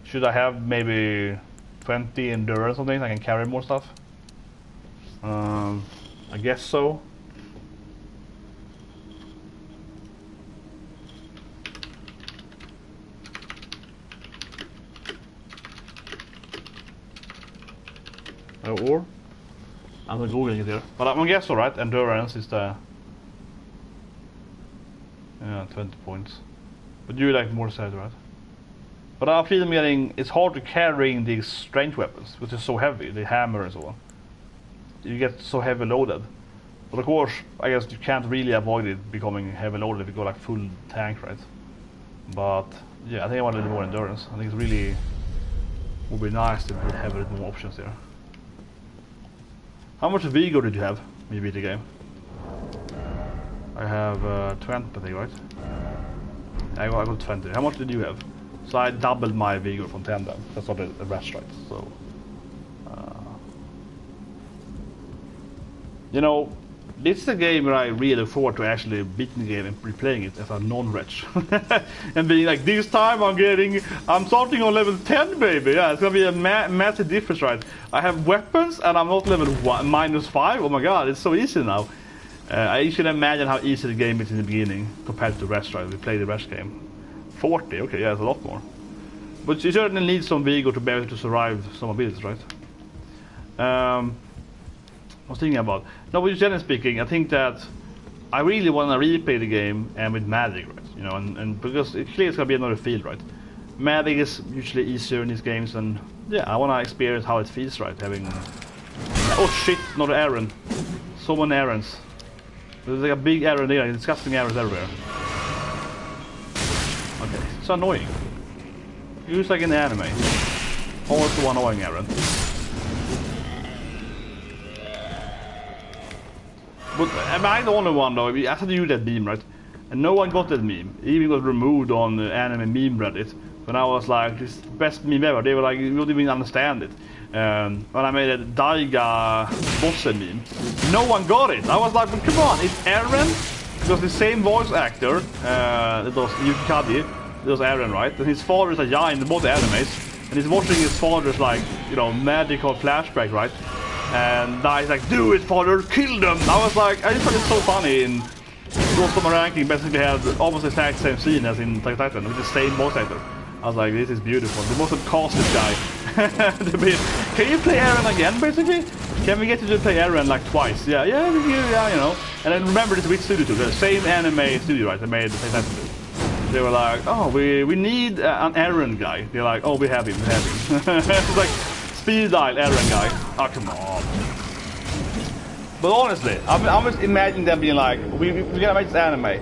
Should I have maybe 20 endurance or something? I can carry more stuff. I guess so. Or I'm not googling it here, but I'm gonna guess alright. Endurance is the 20 points. But you like more said, right? But I feel I'm getting. It's hard to carrying these strength weapons, which is so heavy, the hammer and so on. You get so heavy loaded. But of course, I guess you can't really avoid it becoming heavy loaded if you go like full tank, right? But yeah, I think I want a little more endurance. I think it really would be nice to have a little more options there. How much vigor did you have when you beat the game? I have 20, I think, right? I got 20. How much did you have? So I doubled my vigor from 10 then. That's not a Wretched, right? So, you know, this is a game where I really look forward to actually beating the game and replaying it as a non-Wretch. And being like, this time I'm starting on level 10, baby. Yeah, it's gonna be a massive difference, right? I have weapons and I'm not level -5. Oh my god, it's so easy now. I should imagine how easy the game is in the beginning compared to the Wretch, right? We played the Wretch game. 40, okay, yeah, it's a lot more. But you certainly need some vigor to be able to survive some abilities, right? I was thinking about. No, but generally speaking, I think that I really want to replay the game and with magic, right? You know, and because it's clearly it's gonna be another field, right? Magic is usually easier in these games, and yeah, I want to experience how it feels, right? Having oh shit, not an EREN. So many ERENs. There's like a big EREN there, disgusting ERENs everywhere. Okay, it's so annoying. Use like in the anime. Always the one annoying EREN. But am I the only one though? I had to use that meme, right? And no one got that meme. It even got removed on the anime meme Reddit. When I was like, this is the best meme ever. They were like, you wouldn't even understand it. When I made a Daiga Bossen meme. No one got it. I was like, but come on, it's EREN. Because the same voice actor, it was Yukadi, it was EREN, right? And his father is a giant in both animes. And he's watching his father's like, you know, magical flashback, right? And Dai's like, do it, father, kill them! I was like, I just thought it's so funny. In Ghost of my ranking basically had almost the exact same scene as in Titan with the same voice actor. I was like, this is beautiful. The most casted guy. Can you play EREN again, basically? Can we get you to play EREN like twice? Yeah, you know. And then remember this with studio too, the same anime studio, right? They made the Titan too. They were like, oh, we need an EREN guy. They're like, oh, we have him. It's like, speed dial EREN guy. Oh, come on. But honestly, I'm just imagining them being like, we're gonna make this anime.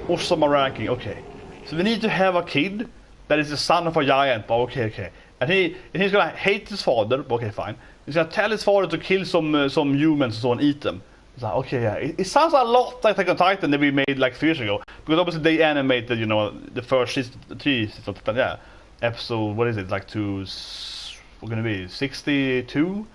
Awesome ranking, okay. So we need to have a kid that is the son of a giant, but okay. And he's gonna hate his father, okay, fine. He's gonna tell his father to kill some humans and so on, eat them. It's like, okay, yeah. It sounds a lot like Attack on Titan that we made like 3 years ago. Because obviously they animated, you know, the first season, 3 seasons, yeah. Episode, what is it, like to, what gonna be, 62?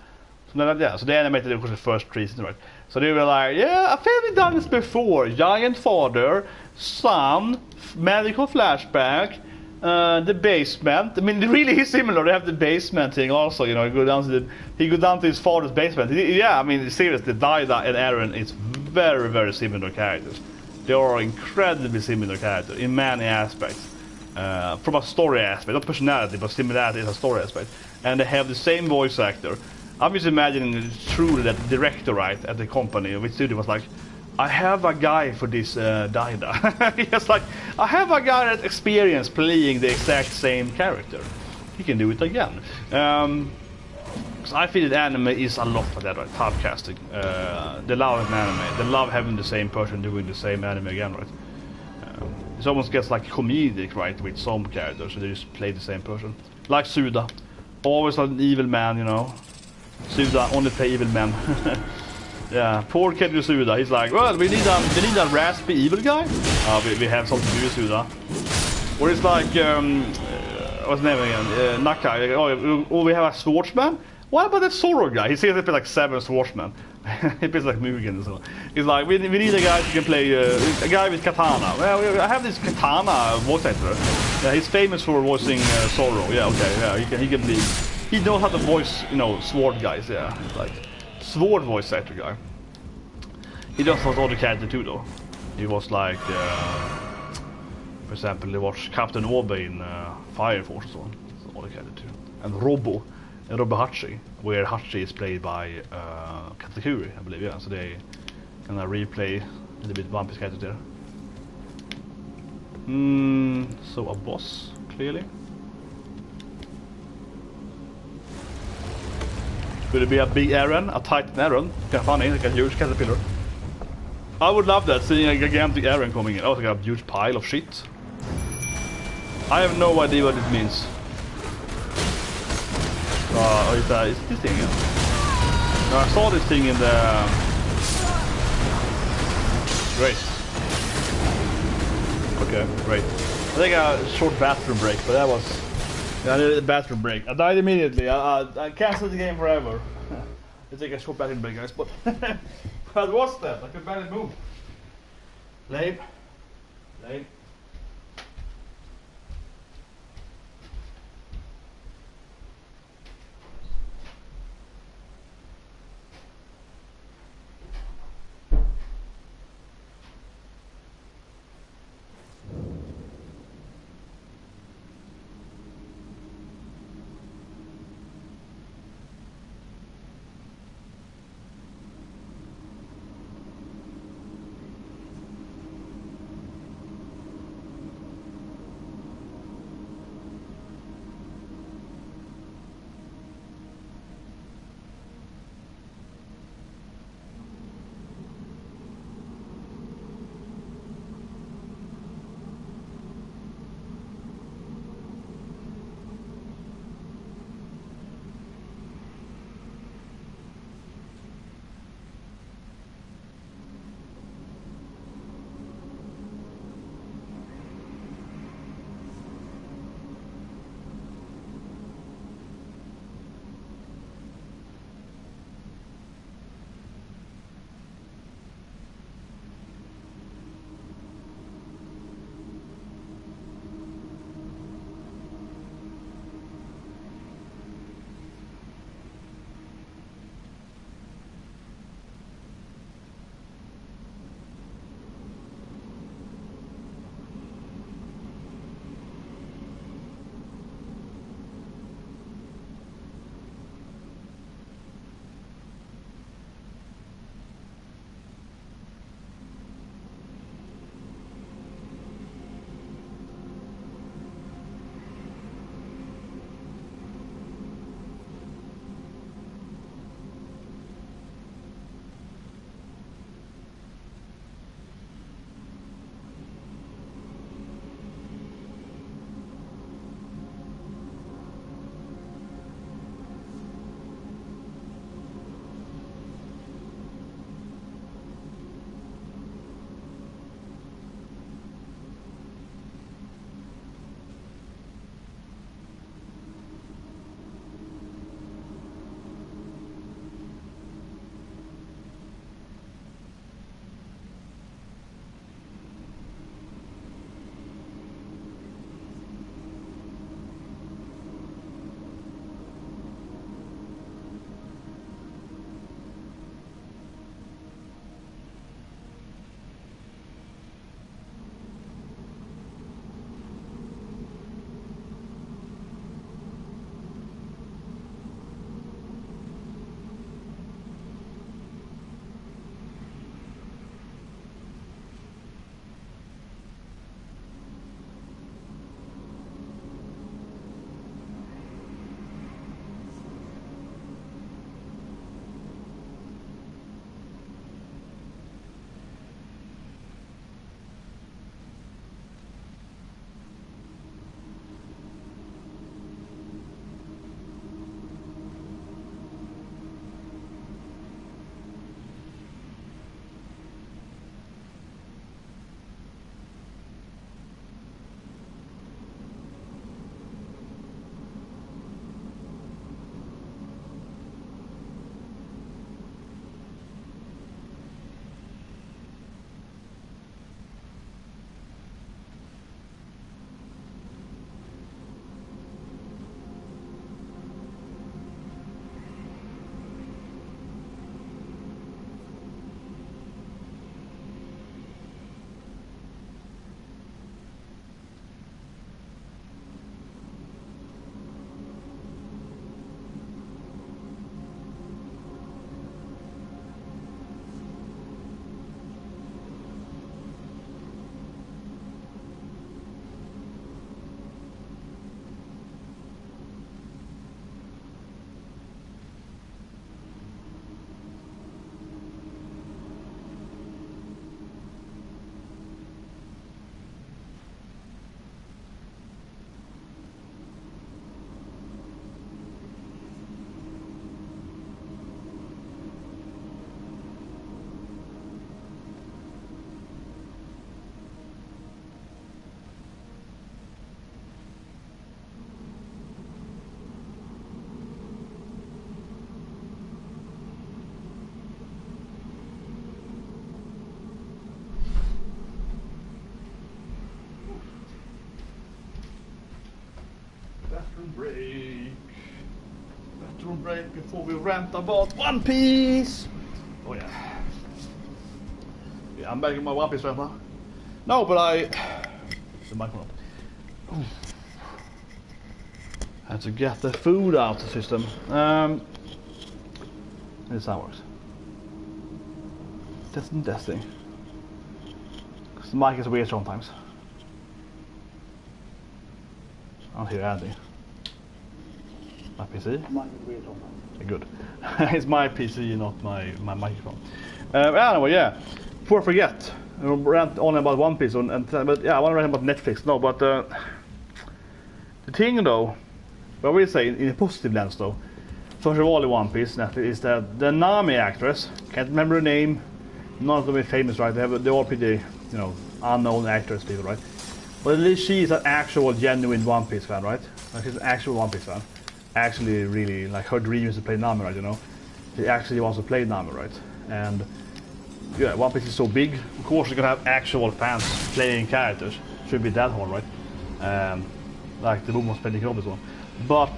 Something like that, yeah. So they animated, of course, the first 3 seasons, right? So they were like, yeah, I've probably done this before. Giant father, son, medical flashback, the basement. I mean, it really is similar. They have the basement thing also, you know. He goes down to his father's basement. Yeah, I mean, seriously, Daida and EREN is very, very similar characters. They are incredibly similar characters in many aspects. From a story aspect, not personality, but similarity is a story aspect. And they have the same voice actor. I'm just imagining truly that the director, right, at the company, which studio was like, I have a guy for this Daida. He's like, I have a guy that experienced playing the exact same character. He can do it again. Because I feel that anime is a lot like that, right? Typecasting. They love an anime. They love having the same person doing the same anime again, right? It almost gets like comedic, right, with some characters, so they just play the same person. Like Suda. Always an evil man, you know. Suda only play evil men. Yeah, poor kid Yasuda. He's like, well, we need a raspy evil guy. We have something to do Yasuda. Or it's like, what's his name again? Nakai. Oh, we have a swordsman. What about that sword guy? He says it like 7 swordsmen. He plays like Mugen. So he's like, we need a guy who can play a guy with katana. Well, I have this katana voice actor. Yeah, he's famous for voicing Sorrow. Yeah, okay, yeah, he can be. He knows how to voice, you know, sword guys. Yeah, like sword voice actor guy. He does not other character too though. He was like, for example, he was Captain Obe in Fire Force or so on. That's other character too. And Robo Hachi, where Hachi is played by Katakuri, I believe. Yeah, so they kind of replay a little bit One Piece character there. So a boss, clearly. Could it be a big EREN, a titan EREN? Kind of funny, like a huge caterpillar. I would love that, seeing a gigantic EREN coming in. Oh, like a huge pile of shit. I have no idea what it means. It's this thing again. No, I saw this thing in the race. Okay, great. I think a short bathroom break, but that was... Yeah, I needed a bathroom break. I died immediately. I canceled the game forever. Let's take a short bathroom break, guys. But what was that? I could barely move. Lame. Lame. break before we rant about One Piece. Oh yeah. Yeah, I'm back in my One Piece right now. No, but the microphone. Had to get the food out of the system. This how it works. Testing. Because the mic is weird sometimes. I don't hear anything. My PC? Mic is weird sometimes. Okay, good. It's my PC, not my microphone. Anyway, yeah. Before I forget, I rant only about One Piece, but yeah, I want to rant about Netflix. No, but the thing though, what I will say in a positive lens though, first of all in One Piece, Netflix, is that the Nami actress, can't remember her name, none of them are famous, right? They're all pretty, you know, unknown actors, people, right? But at least she is an actual, genuine One Piece fan, right? Like she's an actual One Piece fan. Actually, really, like her dream is to play Nami, right? You know, she actually wants to play Nami, right? And yeah, One Piece is so big. Of course, you're gonna have actual fans playing characters. Should be that hard, right? Like the boom was playing Robinson one. But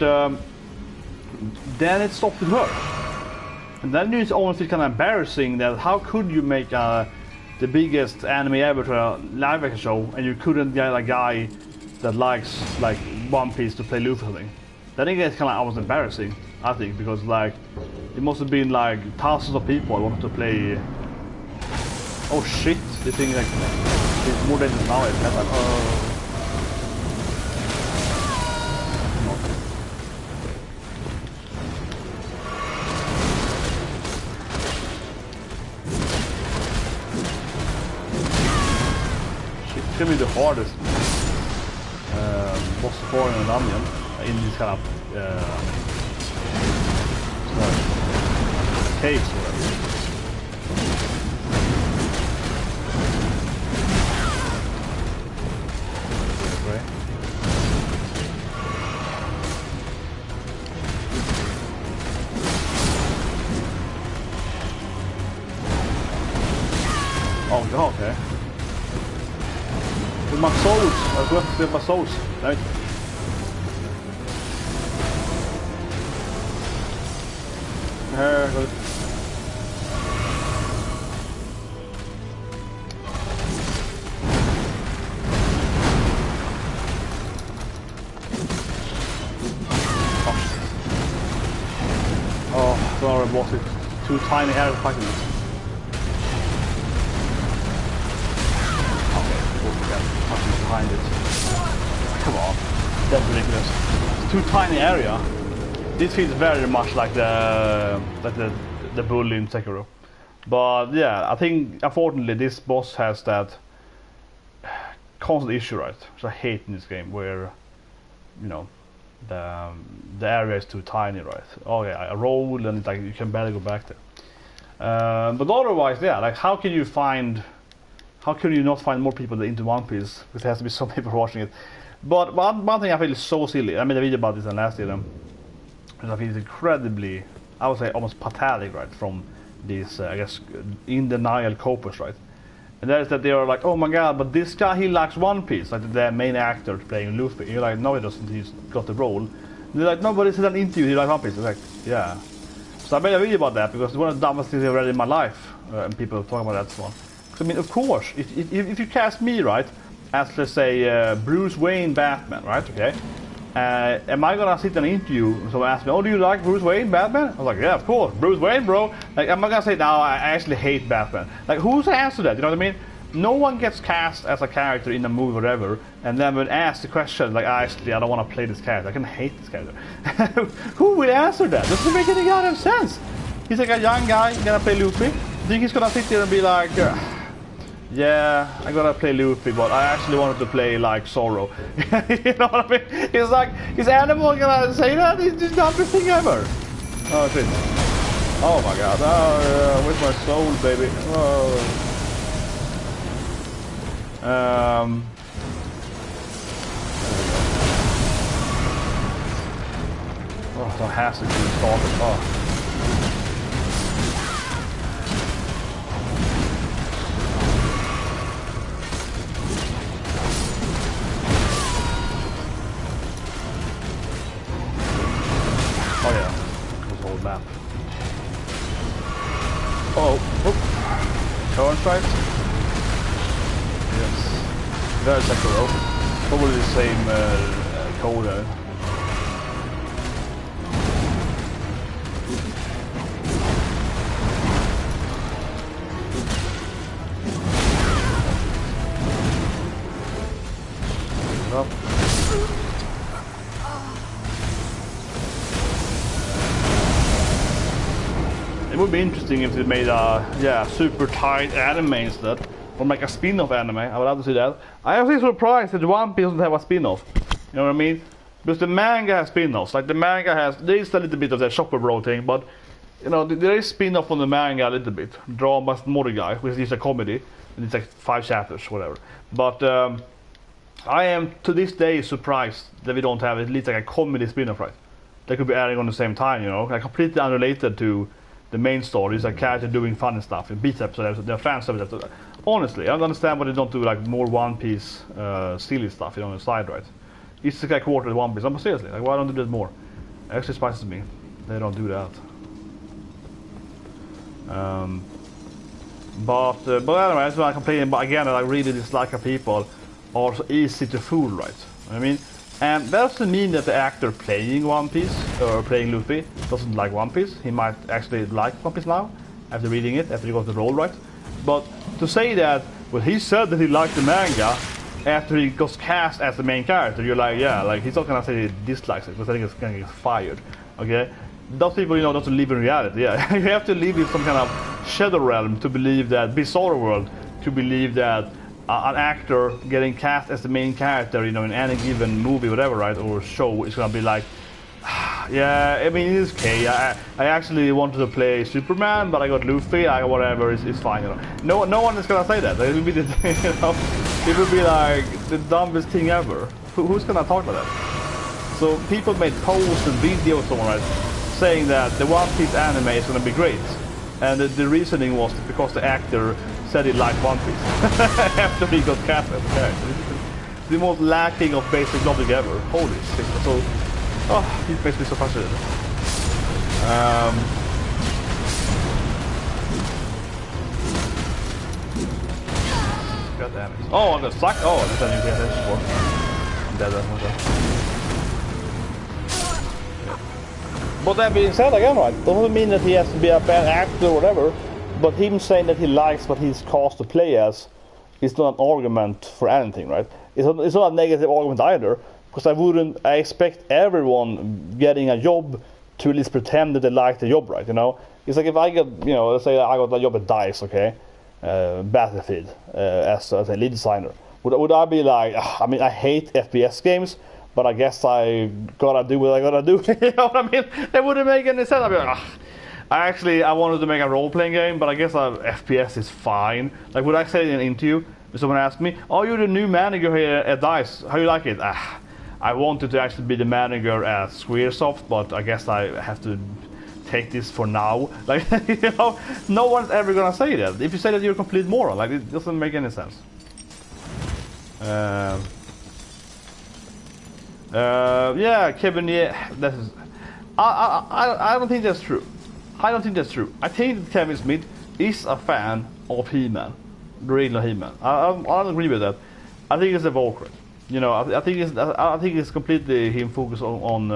then it stopped with her, and then it's almost kind of embarrassing that how could you make the biggest anime ever to a live action show, and you couldn't get a guy that likes like One Piece to play Luffy or something. Then it gets kind of almost embarrassing, I think, because like it must have been like thousands of people wanted to play. Oh shit! This thing like it's more dangerous now. It's like it's gonna be the hardest boss for in a dungeon in this kind of caves or whatever. Oh, okay. With my souls, I got with my souls, right? Good. Oh, sorry, boss, it's too tiny air fighting it. Behind it. Come on, that's ridiculous. It's too tiny area. This feels very much like the bull in Sekiro. But yeah, I think unfortunately this boss has that constant issue, right? Which I hate in this game, where you know the area is too tiny, right? Oh yeah, I roll and it's like you can barely go back there. But otherwise, yeah, like how can you not find more people into One Piece? Because there has to be so many people watching it. But one thing I feel is so silly. I made a video about this last year. And I feel it's incredibly, I would say almost pathetic, right? From these, I guess, in denial copers, right? And that is that they are like, oh my god, but this guy, he likes One Piece, like the main actor playing Luffy. You're like, no he doesn't, he's got the role. And they're like, no, but it's an interview, he likes One Piece. It's like, yeah. So I made a video about that because it's one of the dumbest things I've read in my life. And people talk about that one. I mean, of course, if you cast me, right, as let's say Bruce Wayne Batman, right, okay, am I gonna sit in an interview and someone asks me, oh, do you like Bruce Wayne Batman? I was like, yeah, of course, Bruce Wayne, bro. Like, am I gonna say, no, I actually hate Batman? Like, who's the answer to that, you know what I mean? No one gets cast as a character in a movie or whatever, and then when asked the question, like, actually, I don't want to play this character, I can hate this character. Who will answer that? Doesn't make any goddamn sense. He's like a young guy, gonna play Luffy. I think he's gonna sit there and be like, yeah, I gotta play Luffy, but I actually wanted to play like Zoro. You know what I mean? It's like, is Animal gonna say that? It's just not the thing ever. Oh shit. Oh my god. Oh, where's my soul, baby? Oh. Oh, the hazard to install it. Oh. Very Sekiro. Probably the same code. Up. It would be interesting if they made a super tight anime instead, or make a spin-off anime. I would love to see that. I am actually surprised that One Piece doesn't have a spin-off. You know what I mean? Because the manga has spin-offs. Like the manga has, there is a little bit of that Shopper Bro thing, but you know there is spin-off on the manga a little bit. Drama Mordecai, which is a comedy, and it's like 5 chapters, whatever. But I am to this day surprised that we don't have at least like a comedy spin-off, right? They could be airing on the same time, you know, like completely unrelated to the main story. It's like character doing funny stuff in beat episodes, they're fan stuff. Honestly, I don't understand why they don't do like more One Piece silly stuff, you know, on the side, right? It's like a quarter of One Piece. I'm seriously, like why don't they do that more? It actually surprises me. They don't do that. But anyway, that's why I'm complaining. But again, I really dislike how people are so easy to fool, right? I mean, and that doesn't mean that the actor playing One Piece or playing Luffy doesn't like One Piece. He might actually like One Piece now after reading it, after he got the role, right? But to say that, well, he said that he liked the manga after he got cast as the main character, you're like, yeah, like he's not gonna say he dislikes it because I think it's gonna get fired. Okay, those people, you know, don't live in reality. Yeah, you have to live in some kind of shadow realm to believe that bizarre world, to believe that an actor getting cast as the main character, you know, in any given movie, whatever, right, or show, is gonna be like, yeah, I mean, it's okay. I actually wanted to play Superman, but I got Luffy. Whatever, it's fine, you know. No one is gonna say that. It will be the, you know, it will be like the dumbest thing ever. Who's gonna talk about that? So people made posts and videos on it saying that the One Piece anime is gonna be great, and the reasoning was because the actor said he liked One Piece after he got cast as a character. The most lacking of basic logic ever. Holy shit! So, oh, it makes me so frustrated. God damn it! Oh, the suck! Oh, that's a new PS before. I'm dead. But that being said, again, right, doesn't mean that he has to be a bad actor or whatever. But him saying that he likes what he's cast to play as is not an argument for anything, right? It's not a negative argument either, because I expect everyone getting a job to at least pretend that they like the job, right? You know, it's like if I get, you know, let's say I got a job at DICE, okay, Battlefield, as a lead designer. Would I be like, I mean, I hate FPS games, but I guess I gotta do what I gotta do. You know what I mean? It wouldn't make any sense. I'd be like, I wanted to make a role-playing game, but I guess FPS is fine. Like, would I say in an interview, if someone asked me, "Oh, you're the new manager here at DICE. How you like it?" I wanted to actually be the manager at Squaresoft, but I guess I have to take this for now. Like, you know, no one's ever gonna say that. If you say that, you're a complete moron. Like, it doesn't make any sense. Yeah, Kevin. Yeah, that is. I don't think that's true. I don't think that's true. I think that Kevin Smith is a fan of He-Man, the original He-Man. I don't agree with that. I think it's a Volcret. You know, I think it's completely him focused on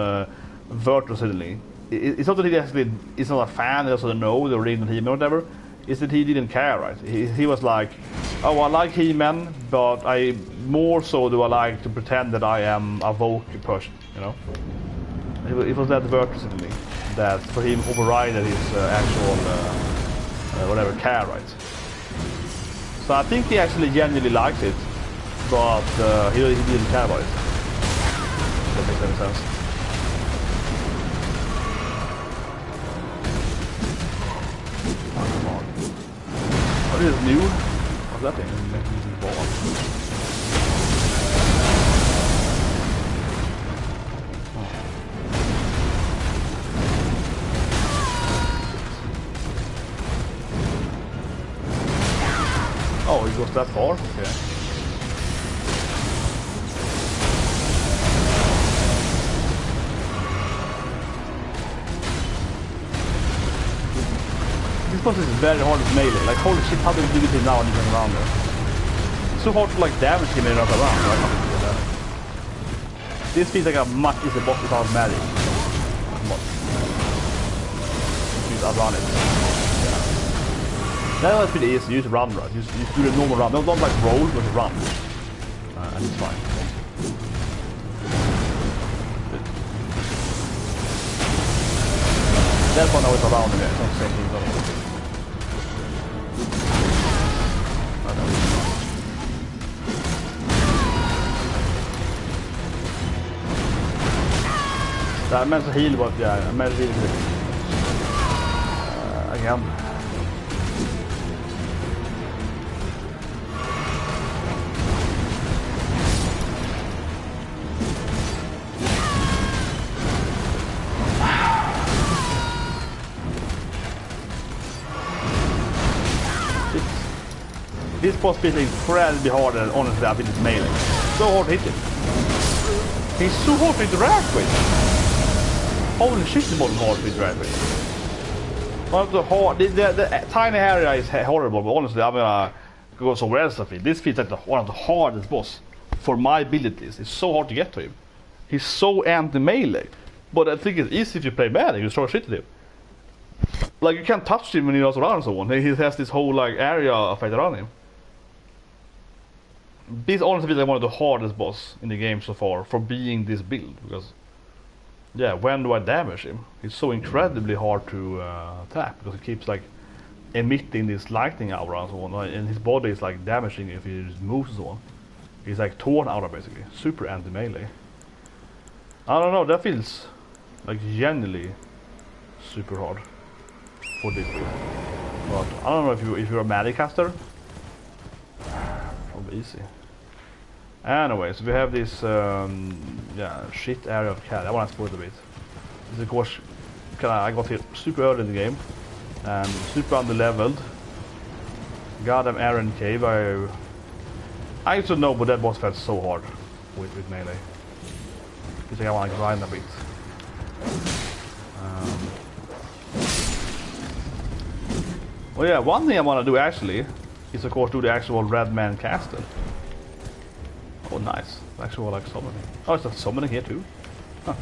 Virtual suddenly. It's not that he actually is not a fan. He doesn't know the original He-Man or whatever. It's that he didn't care, right? He was like, oh, I like He-Man, but I more so do I like to pretend that I am a Volcret person. You know, it was that Virtual suddenly that for him overrided his actual whatever care, right? So I think he actually genuinely likes it, but he didn't care about it. If that makes any sense. Oh, come on. What is new? What's that thing? Oh, it goes that far? Okay. This boss is very hard to melee. Like, holy shit, how do you do it now and you turn around there? so hard to like damage him and run around. So I can't do that. This feels like a much easier boss without magic. Come on. Just outrun it. Yeah. That was pretty easy. Use run, right? Just do the normal run. Don't like roll, but run. And it's fine. That one always around there. It's not the same thing. I meant to heal, but yeah, I meant to heal again. This boss beat is incredibly hard, and honestly I think it's melee. So hard to hit him. He's so hard to interact with. Holy shit, the modern hard to interact with. One of the hard, the tiny area is horrible, but honestly I'm gonna go somewhere else. I feel this feels like one of the hardest boss for my abilities. It's so hard to get to him. He's so anti-melee, but I think it's easy if you play melee. You throw shit at him. Like you can't touch him when he goes around someone. He has this whole like area effect around him. This honestly feels like one of the hardest boss in the game so far for being this build, because yeah, when do I damage him? It's so incredibly hard to tap, because he keeps like emitting this lightning aura and so on, and his body is like damaging if he just moves and so on. He's like torn aura basically, super anti-melee. I don't know, that feels like genuinely super hard for this build. But I don't know if you're a magic caster, probably easy. Anyways, we have this yeah, shit area of Calied. I want to spoil it a bit. This is of course I got here super early in the game and super under-leveled. Goddamn EREN cave. I used to know, but that boss felt so hard with melee. It's like I want to grind a bit. Well, yeah, one thing I want to do actually is of course do the actual Red Man Castle. Oh, nice. Actual like summoning. Oh, it's a summoning here too. Huh.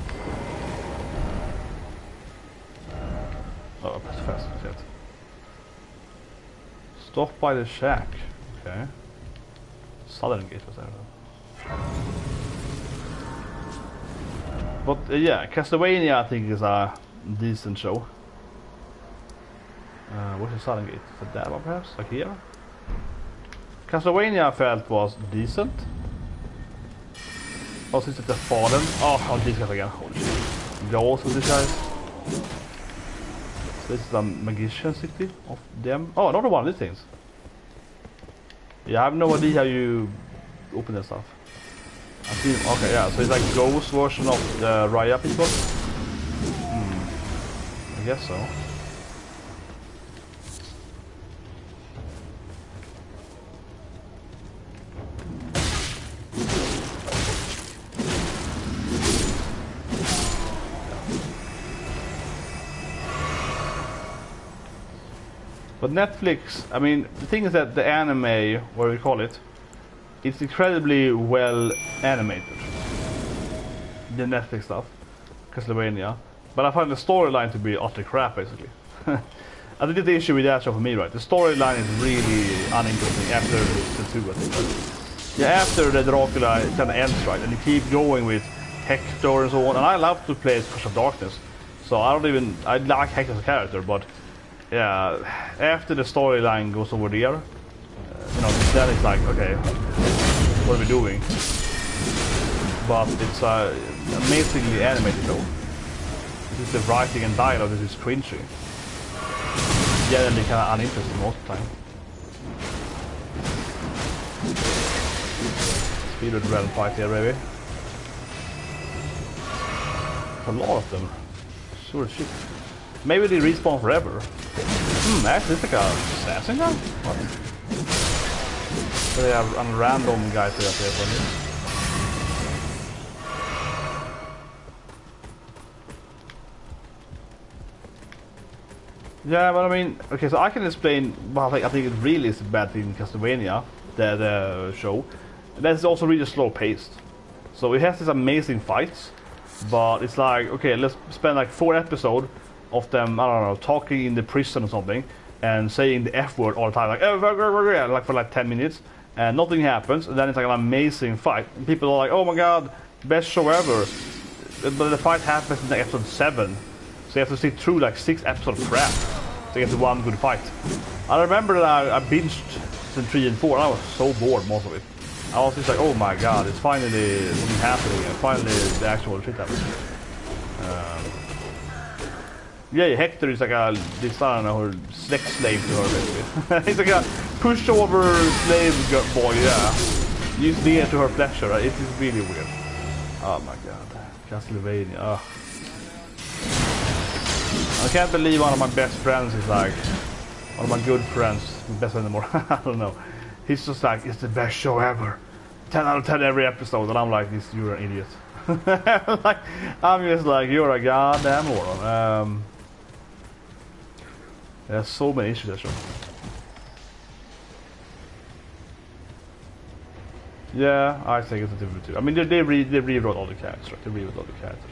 Oh, that's fast. Shit. Stop by the shack. Okay. Southern gate was there. But yeah, Castlevania I think is a decent show. What's the Southern gate? Is that one perhaps? Like here? Castlevania I felt was decent. Oh, since it's the Fallen. Oh, these guys again. Holy shit. Goals with these guys. So this is a magician city of them. Oh, another one of these things. Yeah, I have no idea how you open that stuff. I see. Okay, yeah, so it's like ghost version of the Raya people. I guess so. But Netflix, I mean, the thing is that the anime, what do we call it, it's incredibly well animated. The Netflix stuff, Castlevania. But I find the storyline to be utter crap, basically. I think the issue with that show for me, right? The storyline is really uninteresting after the 2, I think. Right? Yeah, after the Dracula kind of ends, right? And you keep going with Hector and so on. And I love to play Curse of Darkness. So I like Hector as a character, but yeah, after the storyline goes over there, you know, then it's like, okay, what are we doing? But it's amazingly animated though. This is the writing and dialogue, this is cringy. Generally kind of uninteresting most of the time. Speed with realm fight here, baby. A lot of them. Sure as shit. Maybe they respawn forever. Actually, it's like a assassin gun? What? So they have a random guys that have for me. Yeah, but I mean, okay, so I can explain why I think it really is a bad thing in Castlevania. the show. And that's also really slow paced. So it has these amazing fights, but it's like, okay, let's spend like 4 episodes of them, I don't know, talking in the prison or something, and saying the F word all the time, like for like 10 minutes, and nothing happens, and then it's like an amazing fight. And people are like, oh my god, best show ever. But the fight happens in like episode 7, so you have to sit through like 6 episodes of crap to get to one good fight. I remember that I binged season 3 and 4, and I was so bored most of it. I was just like, oh my god, it's finally something happening, and finally the actual shit happens. Yeah, Hector is like this, I don't know, sex slave to her, basically. He's like a pushover slave boy, yeah. Used near to her pleasure, right? It is really weird. Oh my god, Castlevania, ugh. I can't believe one of my best friends is like, one of my good friends, best friend anymore, I don't know. He's just like, it's the best show ever. 10 out of 10 every episode, and I'm like, you're an idiot. Like, I'm just like, you're a goddamn moron. There's so many issues that show. Yeah, I think it's a different too. I mean, they rewrote all the characters, right? They rewrote all the characters.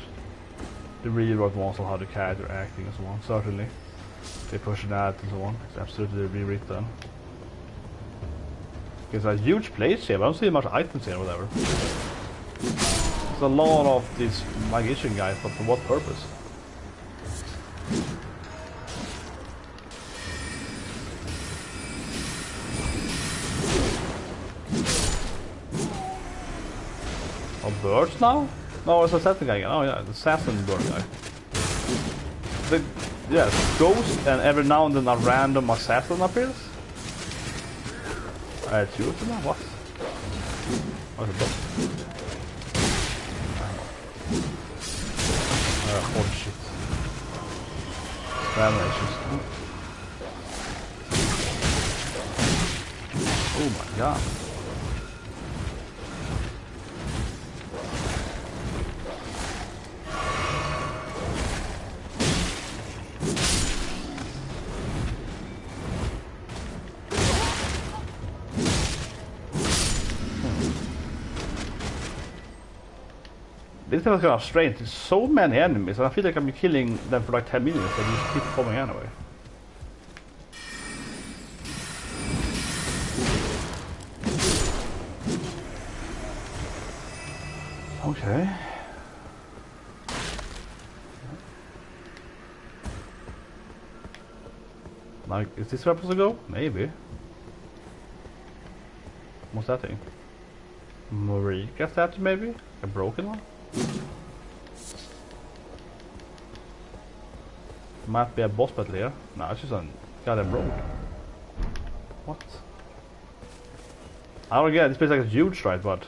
They rewrote also how the character acting and so on, certainly. Their personality and so on. It's absolutely rewritten. There's a huge place here, but I don't see much items here or whatever. There's a lot of these magician guys, but for what purpose? Oh, birds now? No, it's a assassin guy again. Oh yeah, the assassin bird guy. Yeah, ghost, and every now and then a random assassin appears. Two of them now? What? What's it about? Holy shit. Stamina issues. Oh my god. This is kind of strange. There's so many enemies, and I feel like I'm killing them for like 10 minutes, but they just keep coming anyway. Okay. Like, is this where I'm supposed to go? Maybe. What's that thing? Marika statue, maybe? A broken one? Might be a boss battle here. No, it's just a goddamn road. What? I don't get it. This place is like huge, right? But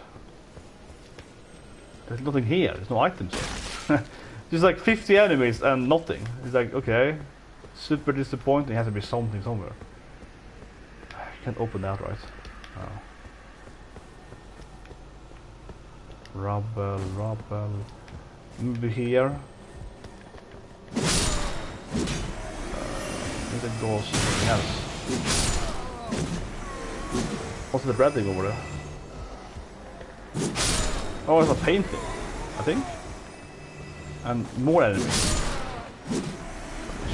there's nothing here. There's no items here. There's like 50 enemies and nothing. It's like, okay, super disappointing. There has to be something somewhere. I can't open that, right? Oh. Rubble. Maybe here. Maybe it goes something else. What's the bread thing over there? Oh, it's a painting, I think. And more enemies.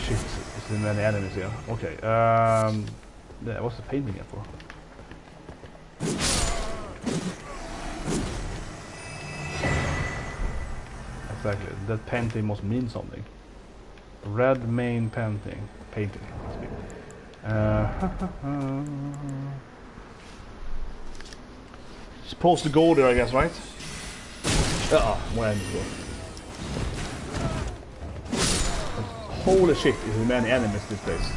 Shit, there's many enemies here. Okay, yeah, what's the painting here for? Exactly, that painting must mean something. Red main painting. Supposed to go there, I guess, right? More enemies. Holy shit, there's many enemies in this place.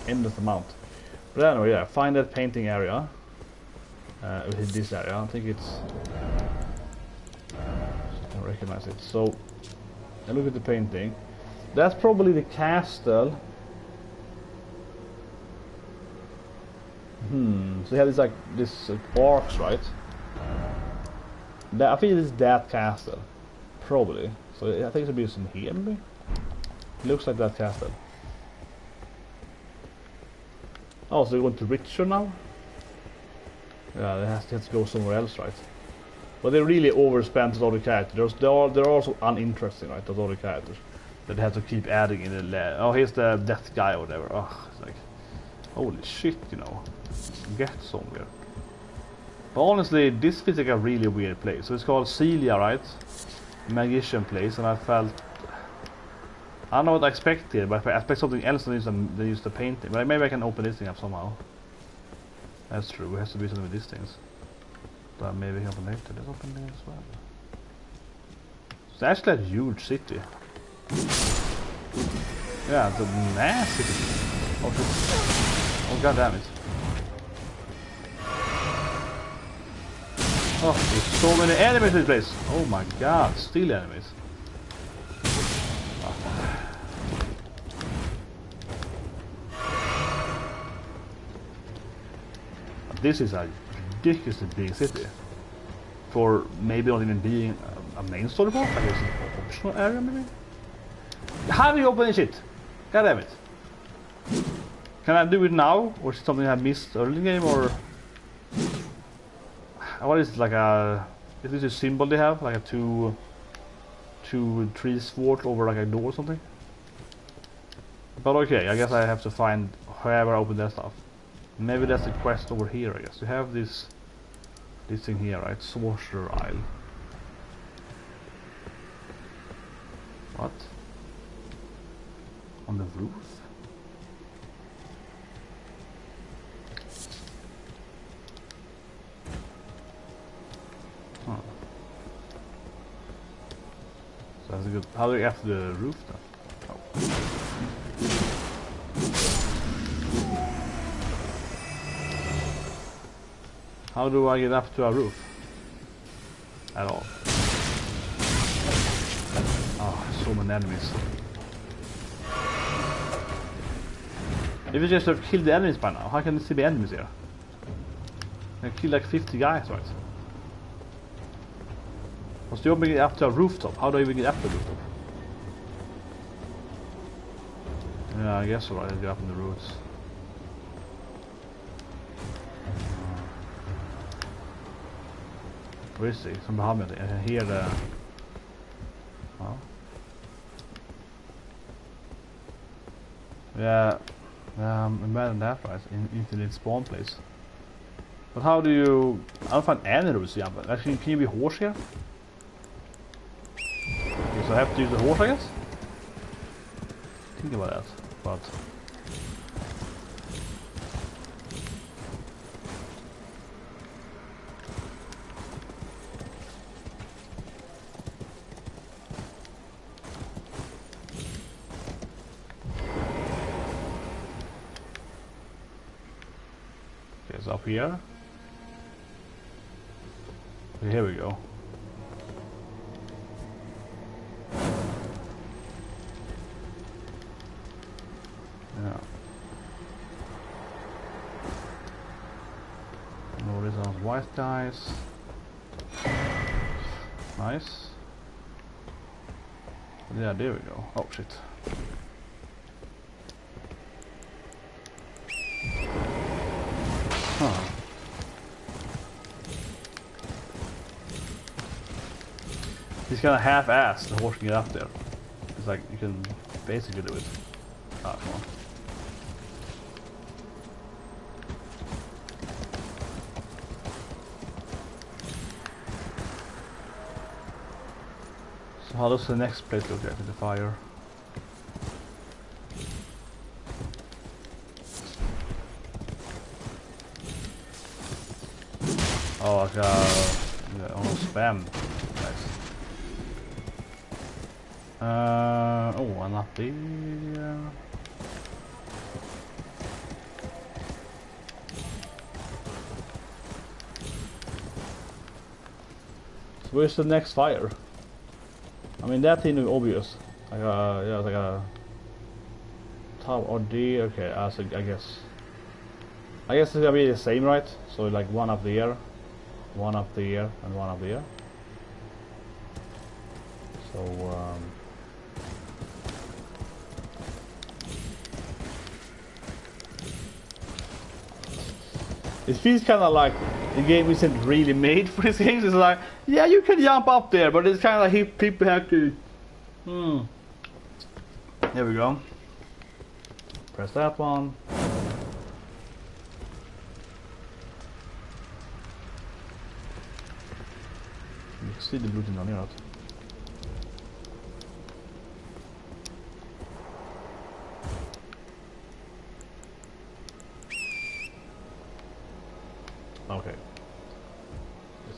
Endless amount. But anyway, yeah, find that painting area. This area, I think it's... I recognize it. So, I look at the painting. That's probably the castle. So you have this like this arcs, right? I think it's that castle, probably. So I think it should be some here, maybe. It looks like that castle. Oh, so we're going to Richer now. Yeah, they have to go somewhere else, right? But they really overspent those other characters. They're also uninteresting, right? Those other characters that they have to keep adding in the lab. Oh, here's the death guy or whatever. Oh, it's like, holy shit, you know. Get somewhere. But honestly, this feels like a really weird place. So it's called Celia, right? Magician place, and I felt... I don't know what I expect here, but I expect something else than use the painting. But maybe I can open this thing up somehow. That's true, it has to be something with these things. But maybe I can open later. Let's open this as well. It's actually a huge city. Yeah, it's a massive city. Oh shit. Oh god damn it. Oh, there's so many enemies in this place. Oh my god, still enemies. This is a ridiculously big city. For maybe not even being a main story part, I guess an optional area maybe? How do you open this shit? God damn it. Can I do it now? Or is it something I missed early in the game, or... What is it, like a... Is this a symbol they have? Like a two tree sword over like a door or something? But okay, I guess I have to find whoever opened that stuff. Maybe that's the quest over here, I guess. You have this thing here, right? Sorcerer Isle. What? On the roof? Huh. So that's a good... How do we get to the roof then? Oh. How do I get up to a roof? At all. Oh, so many enemies. If you just have killed the enemies by now, how can there still be enemies here? I killed like 50 guys, right? What's the opening up to a rooftop? How do I even get up to the rooftop? Yeah, I guess so, right? I get up in the roofs. Where is he? Some behind me. I can hear the... Oh. Yeah, imagine that, right? Infinite spawn place. But how do you... I don't find any routes here, but actually, can you be horse here? Okay, so I have to use the horse, I guess? Think about that, but... Okay, so up here. Okay, here we go. Yeah. No, these are white guys. Nice. Yeah, there we go. Oh shit. Huh. He's kind of half-assed, the horse can get up there. It's like, you can basically do it. Ah, come on. So how does the next place look like with the fire? Oh, like almost spam. Nice. Oh, and up there. So where's the next fire? I mean, that thing is obvious. Like yeah, like a top or D. Okay, so I guess it's gonna be the same, right? So like one up there, one up there, and one up there. So it feels kind of like the game isn't really made for these games. It's like, yeah, you can jump up there, but it's kind of like people have to. There we go. Press that one. You can see the blue thing on here. Okay.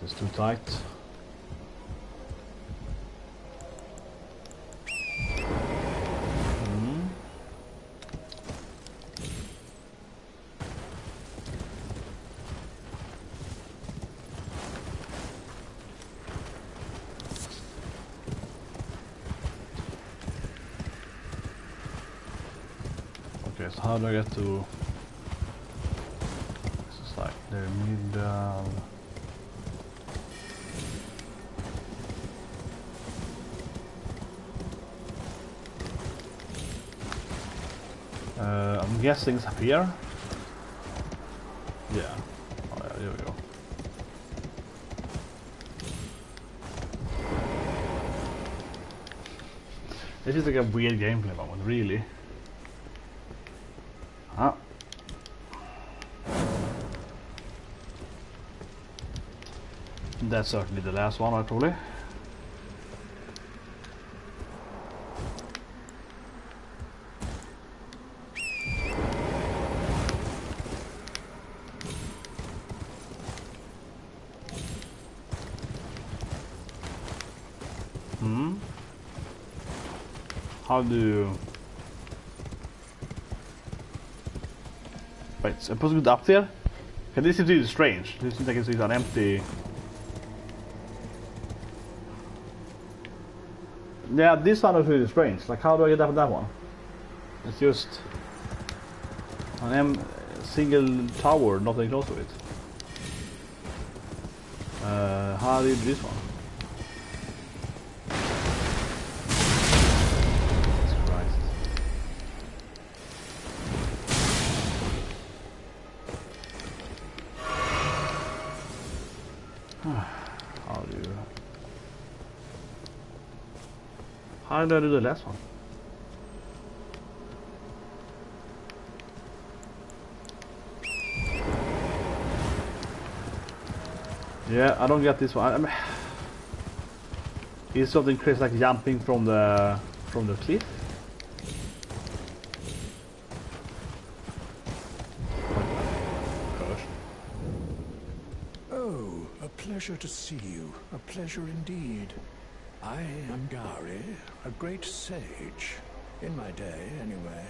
This is too tight. Okay, so how do I get to... This is like the middle... I'm guessing it's up here. Yeah. Oh yeah, there we go. This is like a weird gameplay moment, really. Huh? That's certainly the last one, probably. How do you... Wait, I'm supposed to go up there? Okay, this seems really strange. This seems like it's an empty... Yeah, this one is really strange. Like, how do I get up that one? It's just... an single tower, nothing close to it. How do you do this one? How did I do the last one? Yeah, I don't get this one. I mean, is something crazy like jumping from the cliff? Oh, a pleasure to see you. A pleasure indeed. I am Gary, a great sage. In my day, anyway.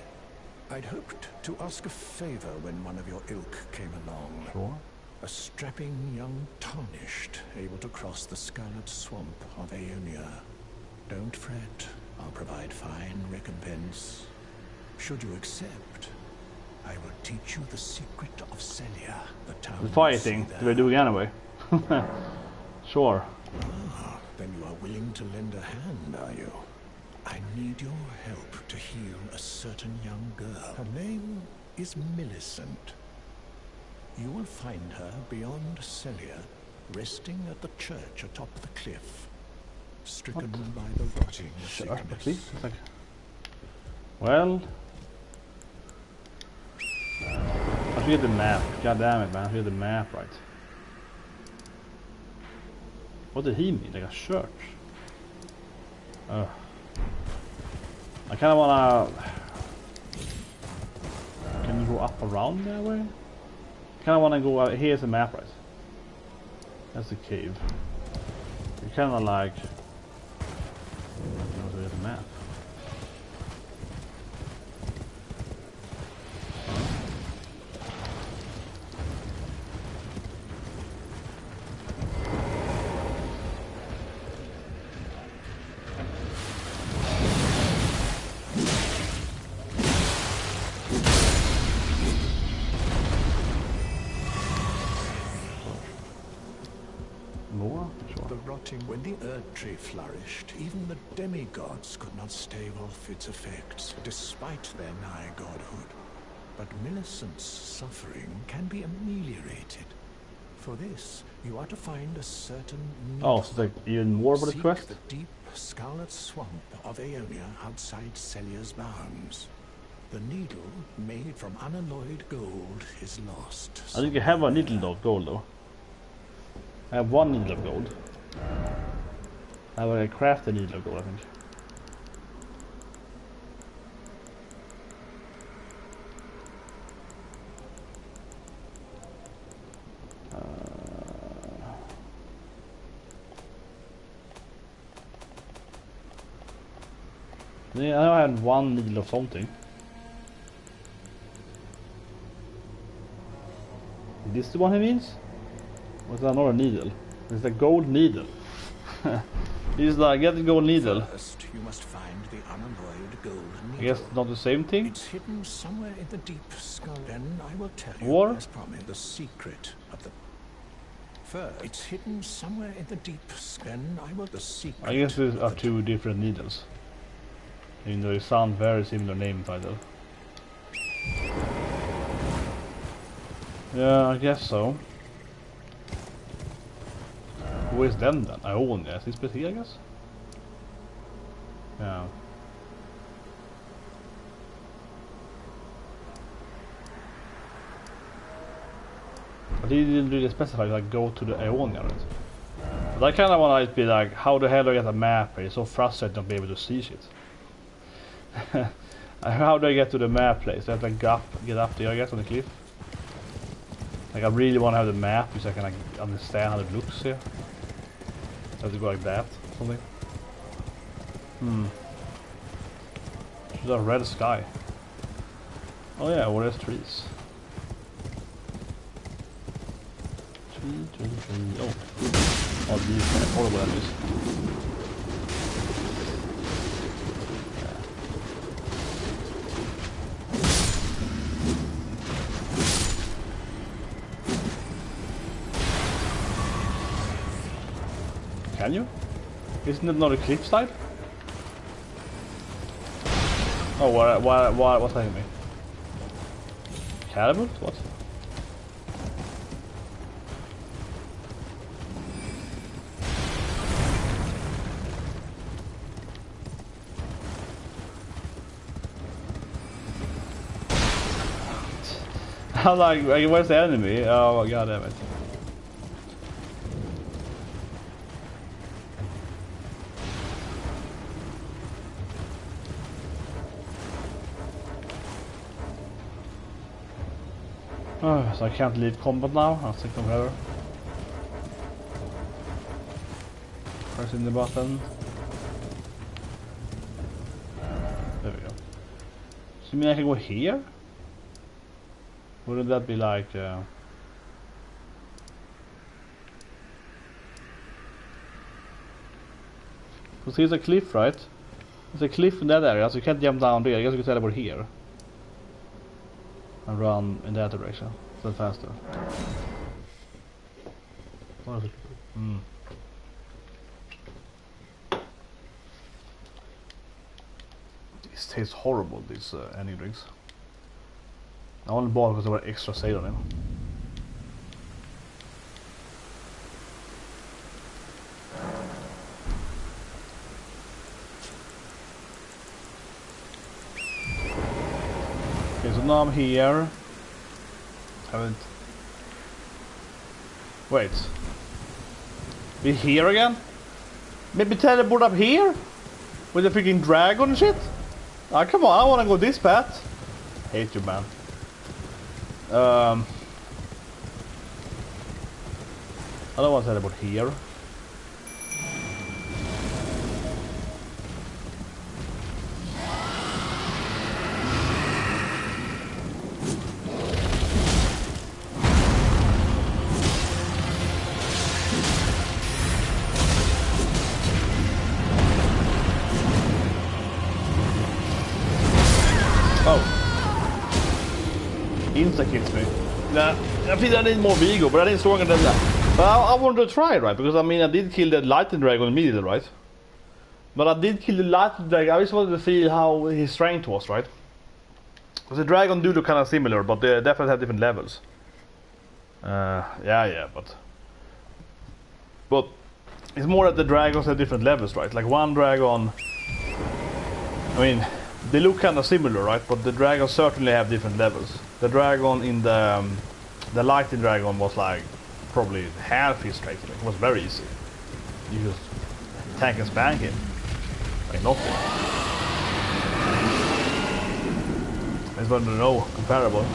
I'd hoped to ask a favor when one of your ilk came along. Sure. A strapping young tarnished, able to cross the scarlet swamp of Aeonia. Don't fret, I'll provide fine recompense. Should you accept, I will teach you the secret of Celia, the town. The fire thing, do we do it anyway? Sure. Ah, then you are willing to lend a hand, are you? I need your help to heal a certain young girl. Her name is Millicent. You will find her beyond Celia, resting at the church atop the cliff, stricken by the rotting sickness. Like, well, I should get the map. God damn it, man! I should get the map right. What did he mean? Like a church? I kind of wanna. Can you go up around that way? Kind of want to go out. Here's the map, right? That's the cave. You kind of like. There's the map. When the Earth Tree flourished, even the demigods could not stave off its effects, despite their nigh godhood. But Millicent's suffering can be ameliorated. For this, you are to find a certain needle. Oh, so it's like even more for the Seek quest? the deep scarlet swamp of Aeonia outside Celia's bounds. The needle, made from unalloyed gold, is lost. I think I have a needle of gold though. I have one needle of gold. I have a crafted needle of gold, I think. Yeah, I know I had one needle of something. Is this the one he means? Or is that another needle? It's the gold needle. He's like, get the gold needle. First, you must find the unalloyed gold needle. I guess not the same thing? It's hidden somewhere in the deep skull. Then I will tell you, Or? as promised, the secret of the... First, it's hidden somewhere in the deep skull. Then I will... The secret I guess these of are the two different needles. Even though they sound very similar name title. Yeah, I guess so. Who is them then? I own yes, he's busy, I guess. Yeah. But he didn't really specify like go to the Aeonia, right? But I kinda wanna be like, how the hell do I get a map here? It's so frustrating not be able to see shit. How do I get to the map place? I have to get up there, I guess, on the cliff. Like I really want to have the map so I can like understand how it looks here. I have to go like that, something. Should have red sky. Oh yeah, well there's trees. Tree. Oh, these are horrible enemies. Can you? Isn't it not a cliff side? Oh, what's that me? Calied? What? I'm like, where's the enemy? Oh, god damn it. Oh, so I can't leave combat now? I'll take them forever. Pressing the button. There we go. So you mean I can go here? Wouldn't that be like... Because here's a cliff, right? There's a cliff in that area, so you can't jump down there. I guess you can teleport here. And run in that direction. That's faster. What is it? These taste horrible, these energy drinks. I only bought because there were extra sale on them. Okay, so now I'm here. Haven't... Wait. We here again? Maybe teleport up here? With the freaking dragon and shit? Ah, come on, I wanna go this path. Hate you, man. I don't want to teleport here. Insta kills me. Nah, I think I need more Vigo, but I didn't stronger than that. But I wanted to try, right? Because I mean, I did kill the lightning dragon immediately, right? But I did kill the lightning dragon. I just wanted to see how his strength was, right? Because the dragon do look kind of similar, but they definitely have different levels. Yeah, but it's more that the dragons have different levels, right? Like one dragon, I mean, they look kind of similar, right? But the dragons certainly have different levels. The dragon in the lightning dragon was like probably half his strength. It was very easy. You just tank and spank him like nothing. It's not no comparable.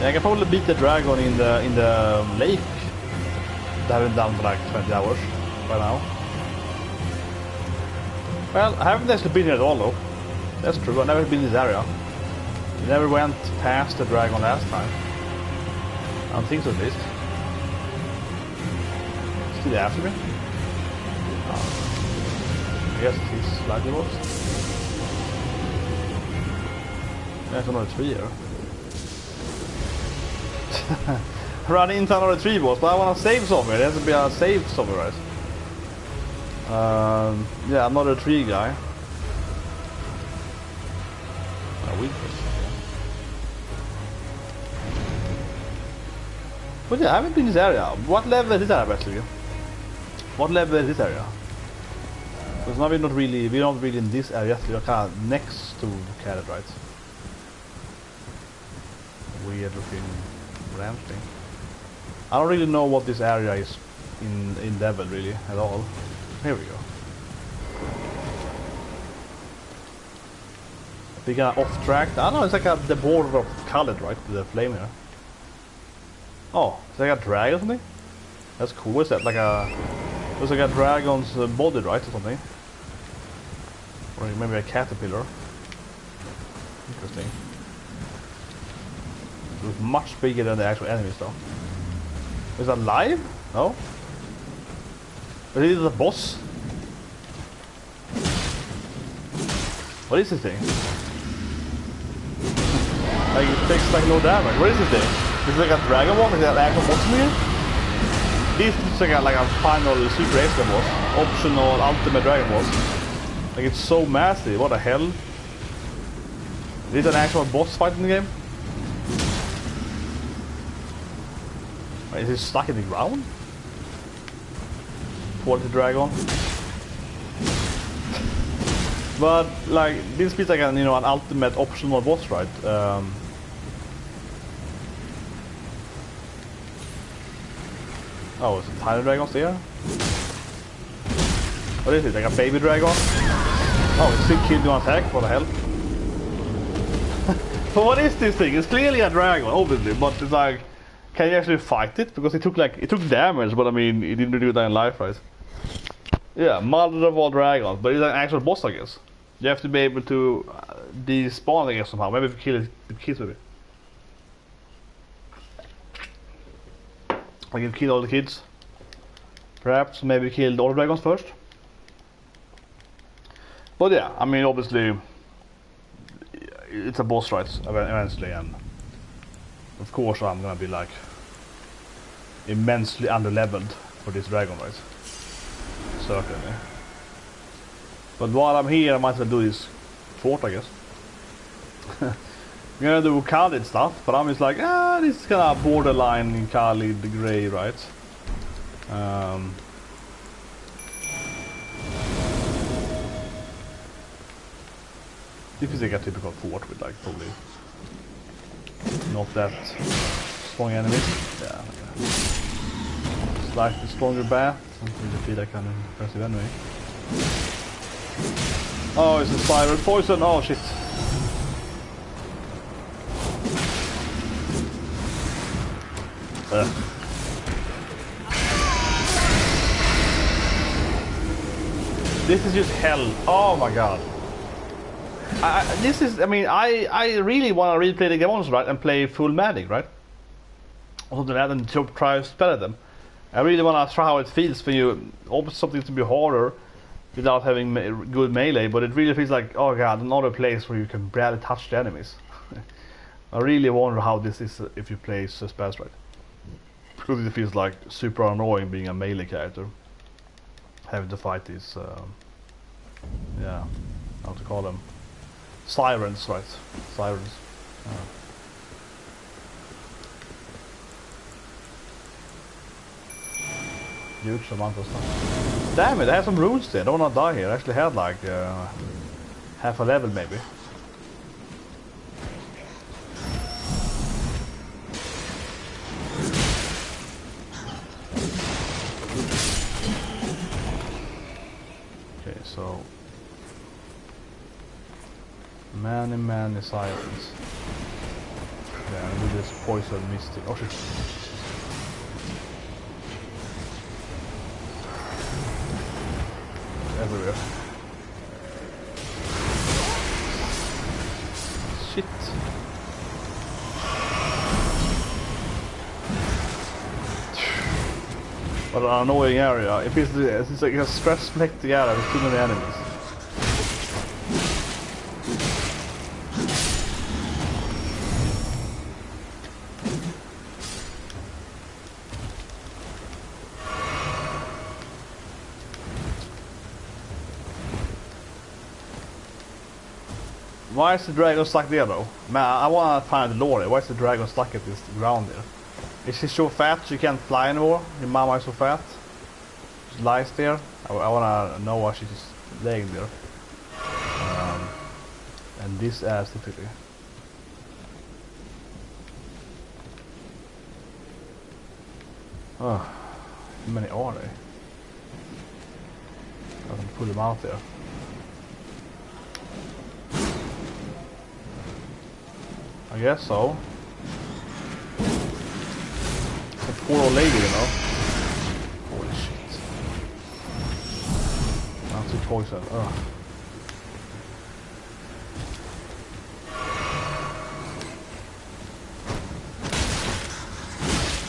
Yeah, I can probably beat the dragon in the lake. That I haven't done for like 20 hours by now. Well, I haven't actually been here at all though. That's true, I've never been in this area. I never went past the dragon last time. I don't think so at least. Still after me? I guess he's slightly lost. There's another tree here. Run into another tree boss, but I want to save somewhere. There has to be a save somewhere, right? Yeah, another tree guy. But yeah, I haven't been in this area. What level is this area actually? What level is this area? Because now we're not really in this area. We're kind of next to Calied, right? Weird looking ramp thing. I don't really know what this area is in level really at all. Here we go. We got off track. I don't know, it's like the border of Calied, right? The flame here. Oh, it's like a dragon or something? That's cool. What's that? Like a... Looks like a dragon's body, right? Or something. Or maybe a caterpillar. Interesting. It looks much bigger than the actual enemies though. Is that live? No? But is it a boss? What is this thing? Like it takes like no damage. What is this thing? Is it like a dragon one? Is that an actual boss in here? This is like a final super extra boss. Optional ultimate dragon boss. Like it's so massive. What the hell? Is it an actual boss fight in the game? Wait, is it stuck in the ground? Quality dragon. But like this feels like an an ultimate optional boss, right? Oh, is it tiny dragons there? What is it? Like a baby dragon? Oh, it still killed you on attack. What the hell? But what is this thing? It's clearly a dragon, obviously, but it's like, can you actually fight it? Because it took damage, but I mean, it didn't do that in life, right? Yeah, mother of all dragons, but it's an actual boss, I guess. You have to be able to despawn, I guess, somehow. Maybe if you kill it with kids with it. Like if you kill all the kids. Perhaps, maybe kill all the dragons first. But yeah, I mean, obviously, it's a boss, right? Eventually, and of course, I'm gonna be like immensely under-leveled for this dragon, right? Certainly. But while I'm here, I might as well do this fort, I guess. I'm gonna do Calied stuff, but I'm just like, this is kind of borderline in Calied Grey, right? This is like a typical fort with like probably not that strong enemies. Yeah, like a slightly stronger bat. Doesn't really feel like an impressive enemy. Oh, it's a spiral poison. Oh shit. This is just hell. Oh my god. I really want to replay the game once, right, and play full Magic, right? Or something like that, and try to spell at them. I really want to try how it feels for you. Almost something to be harder without having good melee, but it really feels like, oh god, another place where you can barely touch the enemies. I really wonder how this is if you play spells, right? Because it feels like super annoying being a melee character. Having to fight these, yeah, how to call them? Sirens, right? Sirens. huge amount of stuff. Damn it, I have some runes there. I don't want to die here. I actually had like half a level maybe. Okay, so many sirens. Yeah, and with this poison mystic. Oh shit. Everywhere. Shit. What an annoying area. If it's like a stress flecked area with too many enemies. Why is the dragon stuck there though? Man, I wanna find the lore there. Why is the dragon stuck at this ground there? Is he so fat she can't fly anymore? Your mama is so fat? She lies there. I wanna know why she's just laying there. And this ass typically. Oh, how many are they? I can pull them out there. I guess so. A poor old lady, you know. Holy shit. That's a poison. Ugh.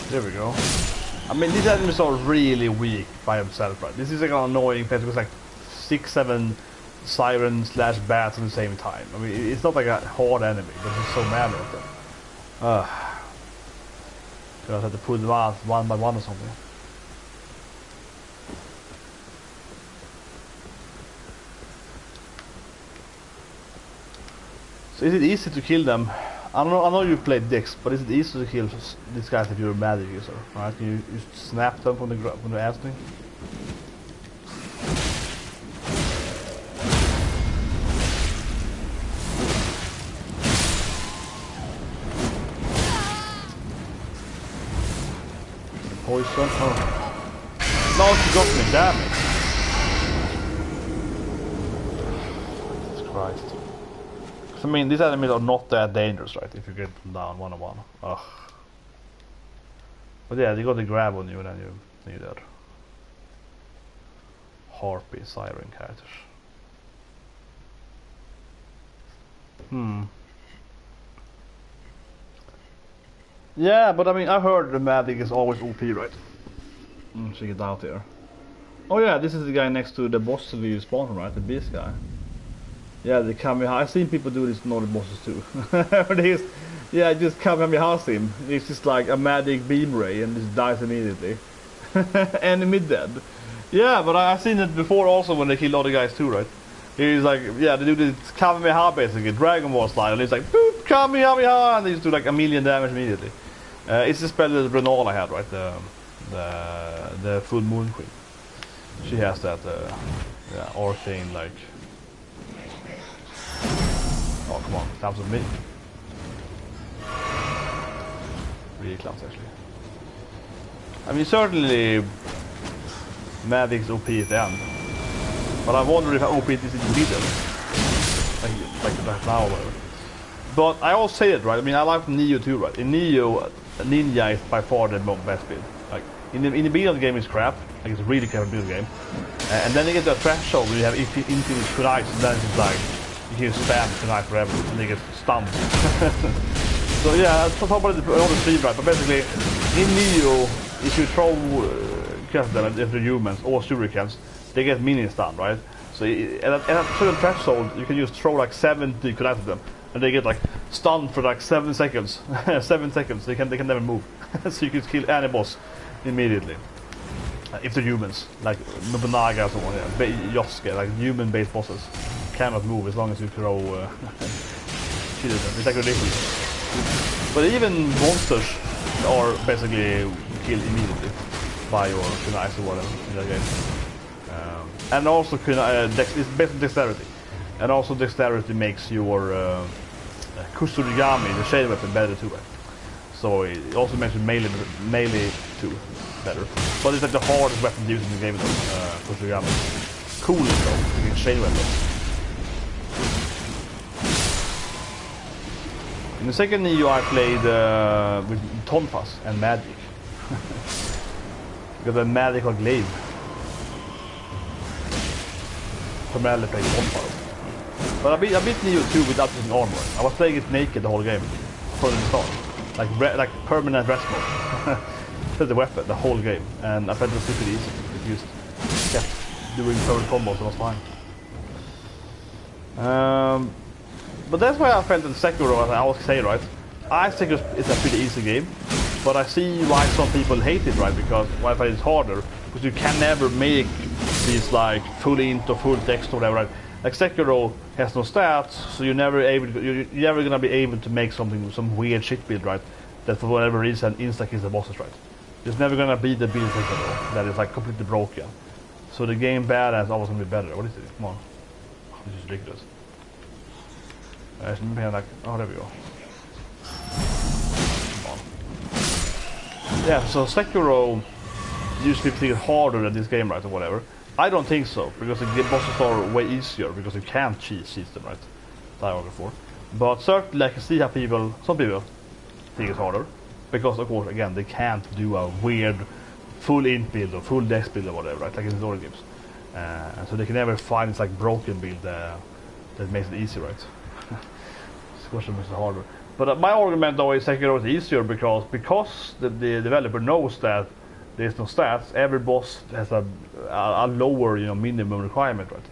There we go. I mean, these enemies are really weak by themselves, right? This is like an annoying place because like 6-7 siren slash bats at the same time. I mean, it's not like a hard enemy, but it's so mad at them. I have to pull them out one by one or something. So is it easy to kill them? I don't know. I know you played Dix, but is it easy to kill these guys if you're a magic user? Right? Can you snap them from the ass thing? Poison. Oh. No, she got me. Damn it. Jesus Christ. I mean, these enemies are not that dangerous, right? If you get them down one-on-one. Ugh. But yeah, they got the grab on you and then you're dead. Harpy, siren characters. Yeah, but I mean, I heard the magic is always OP, right? So get out there. Oh yeah, this is the guy next to the boss we spawned, right? The beast guy. Yeah, the Kamehameha. I've seen people do this in other bosses too. Yeah, just Kamehameha him. It's just like a magic beam ray and just dies immediately. Enemy dead. Yeah, but I've seen it before also when they kill other guys too, right? He's like, yeah, they do this Kamehameha basically, Dragon Ball style, and it's like, boop, Kamehameha, and they just do like 1,000,000 damage immediately. It's the spell that Renala had, right? The Full Moon Queen. She has that, yeah, arcane like. Oh, come on, that was me. Really close, actually. I mean, certainly, Magic's OP at the end. But I wonder if OP is in the middle. Like right now or whatever. But I always say it, right? I mean, I like Neo too, right? In Neo, Ninja is by far the best build. Like, in the beginning of the game is crap. Like, it's a really crap build game. And then you get to a threshold where you have infinite kunais, and then it's like, you can spam kunai forever, and they get stunned. So yeah, that's probably the speed, right? But basically, in Neo, if you throw them if they're humans or shurikens, they get mini stun, right? So at a certain threshold, you can just throw like 70 kunai at them, and they get like stunned for like 7 seconds. 7 seconds, they can never move. So you can kill any boss immediately. If they're humans, like Nobunaga or someone, yeah. Yosuke, like human-based bosses, cannot move as long as you throw shield at them. It's like ridiculous. But even monsters are basically killed immediately. modify your kunais or whatever in that game. And also it's based on dexterity. And also dexterity makes your Kusurigami, the shade weapon, better too. So it also makes your melee too better. But it's like the hardest weapon used in the game though, Kusurigami. Cool though, you can shade weapon. In the second EU I played with Tonfas and Magic. Got a magical glaive. Primarily played Tonfas. But I beat Neo 2 without using armor. I was playing it naked the whole game. From the start. Like permanent rest mode. With the weapon, the whole game. And I felt it was super easy. It just kept doing perfect combos and it was fine. But that's why I felt in Sekiro, as I always say, right? Sekiro is a pretty easy game, but I see why some people hate it, right? Because why I find it's harder, because you can never make these like full int or full text or whatever, right? Like Sekiro has no stats, so you're never gonna be able to make some weird shit build, right? That for whatever reason insta kills the bosses, right? It's never gonna be the build Sekiro that is like completely broken. So the game badass always gonna be better. What is it? Come on, this is ridiculous. Like, oh, there we go. Come on. Yeah, so Sekiro usually think it's harder than this game, right, or whatever. I don't think so, because the bosses are way easier, because you can't cheat them, right? That I argued for. But certainly I can see how some people think it's harder, because of course, again, they can't do a weird full int build or full dex build or whatever, right, like in the other games. And so they can never find this like broken build that makes it easy, right? Question is harder. But my argument though is Sekiro is easier because the developer knows that there's no stats. Every boss has a lower, minimum requirement, right,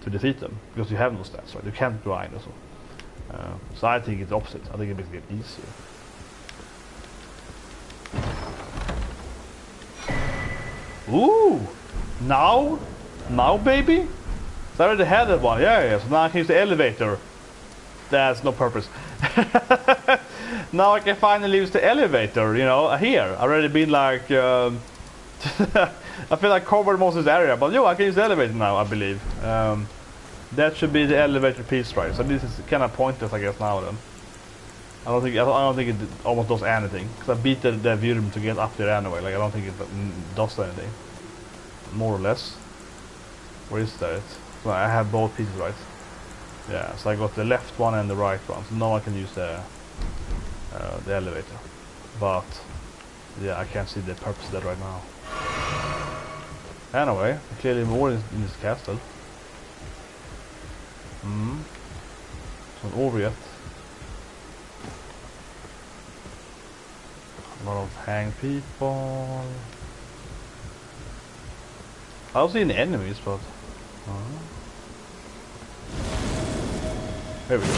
to defeat them, because you have no stats, right? You can't grind or so. So I think it's opposite. I think it makes the game easier. Ooh, now baby. So I already had that one. Yeah. So now I can use the elevator. That's no purpose. Now I can finally use the elevator, here. I've already been like, I feel like covered most of this area, but I can use the elevator now, I believe. That should be the elevator piece, right? So this is kind of pointless, I guess, now then. I don't think it almost does anything, because I beat the Wyrm to get up there anyway. Like I don't think it does anything, more or less. Where is that? So I have both pieces, right? Yeah, so I got the left one and the right one, so now I can use the elevator. But yeah, I can't see the purpose of that right now. Anyway, clearly more in this castle. It's not over yet. A lot of hanged people. I don't see any enemies, but there we go.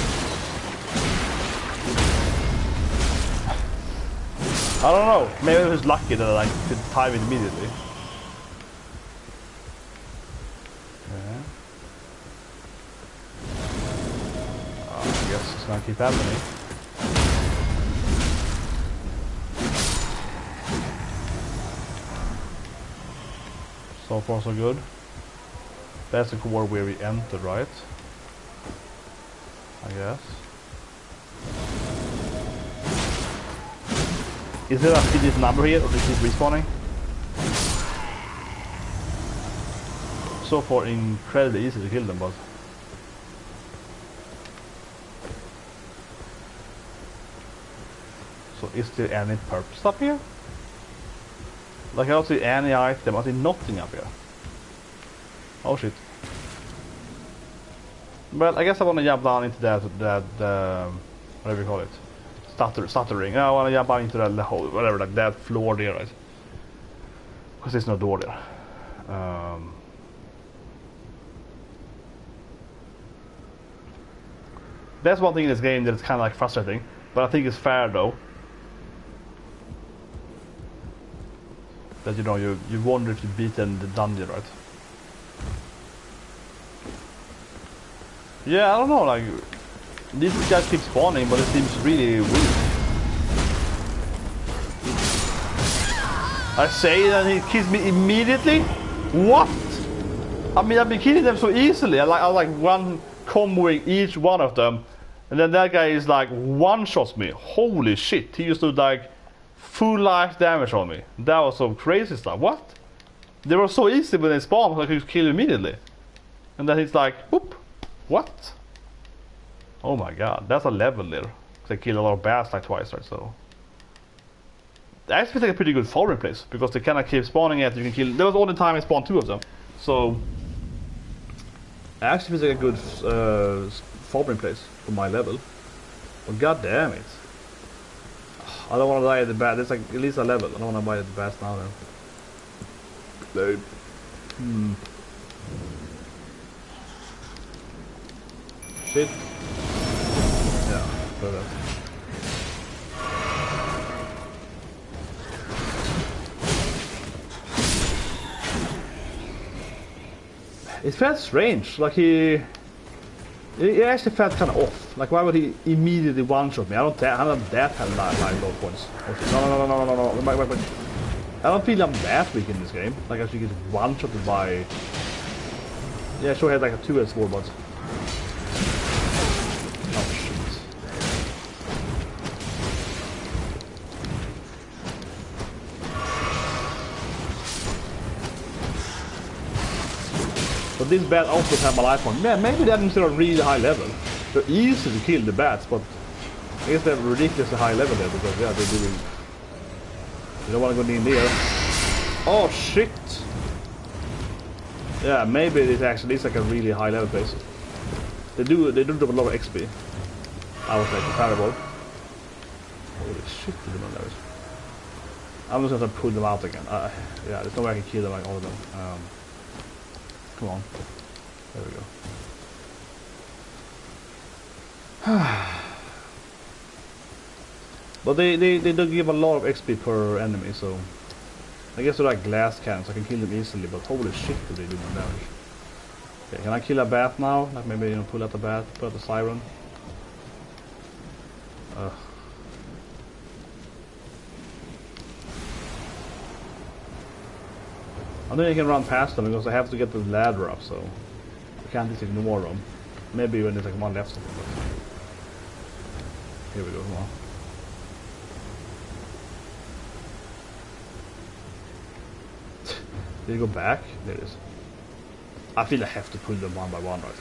I don't know. Maybe I was lucky that I could time it immediately. Yeah. I guess it's gonna keep happening. So far so good. That's the core where we entered, right? I guess. Is there a digit number here, or does it keep respawning? So far incredibly easy to kill them, but so is there any purpose up here? Like I don't see any item, I see nothing up here. Oh shit. Well, I guess I want to jump down into that whatever you call it, stuttering. I want to jump out into that hole, whatever, like that floor there, right? Because there's no door there. That's one thing in this game that's kind of like frustrating, but I think it's fair though. That you wonder if you've beaten the dungeon, right? Yeah, I don't know, like these guys keep spawning, but it seems really weak. I say and he kills me immediately? What? I mean, I've been killing them so easily. I like one comboing each one of them. And then that guy is like one-shots me. Holy shit. He used to like full life damage on me. That was some crazy stuff. What? They were so easy when they spawn, so I could kill immediately. And then he's like, whoop. What? Oh my god, that's a level there. They kill a lot of bats like twice, right? So I actually think a pretty good farming place because they kind of keep spawning it. You can kill. There was only time I spawned 2 of them, so I actually think like a good farming place for my level. But god damn it, I don't want to die at the bat. It's like at least a level. I don't want to buy at the bats now. Then. Shit. Yeah, so that. It felt strange, like he actually felt kind of off. Like, why would he immediately one-shot me? I don't have that high low points. Okay. No. Wait. I don't feel I'm that weak in this game. Like, I should get one-shotted by... Yeah, sure, I had like a 2 sword, but... Oh, shit. But this bat also have my life on. Man, maybe that means they're really high level. They're easy to kill the bats, but I guess they're ridiculously high level there because yeah, they're doing. You don't want to go in there. Oh shit! Yeah, maybe it actually is like a really high level place. They do drop a lot of XP. I was like comparable. Holy shit! I'm just gonna pull them out again. Yeah, there's no way I can kill them like all of them. Come on. There we go. But they do give a lot of XP per enemy, so I guess they're like glass cannons. I can kill them easily, but holy shit, do they do more damage? Okay, can I kill a bat now? Like maybe pull out the bat, put out the siren. I think I can run past them because I have to get the ladder up, so I can't just ignore them. Maybe when there's like one left. Here we go, come on. Did it go back? There it is. I feel I have to pull them one by one, right?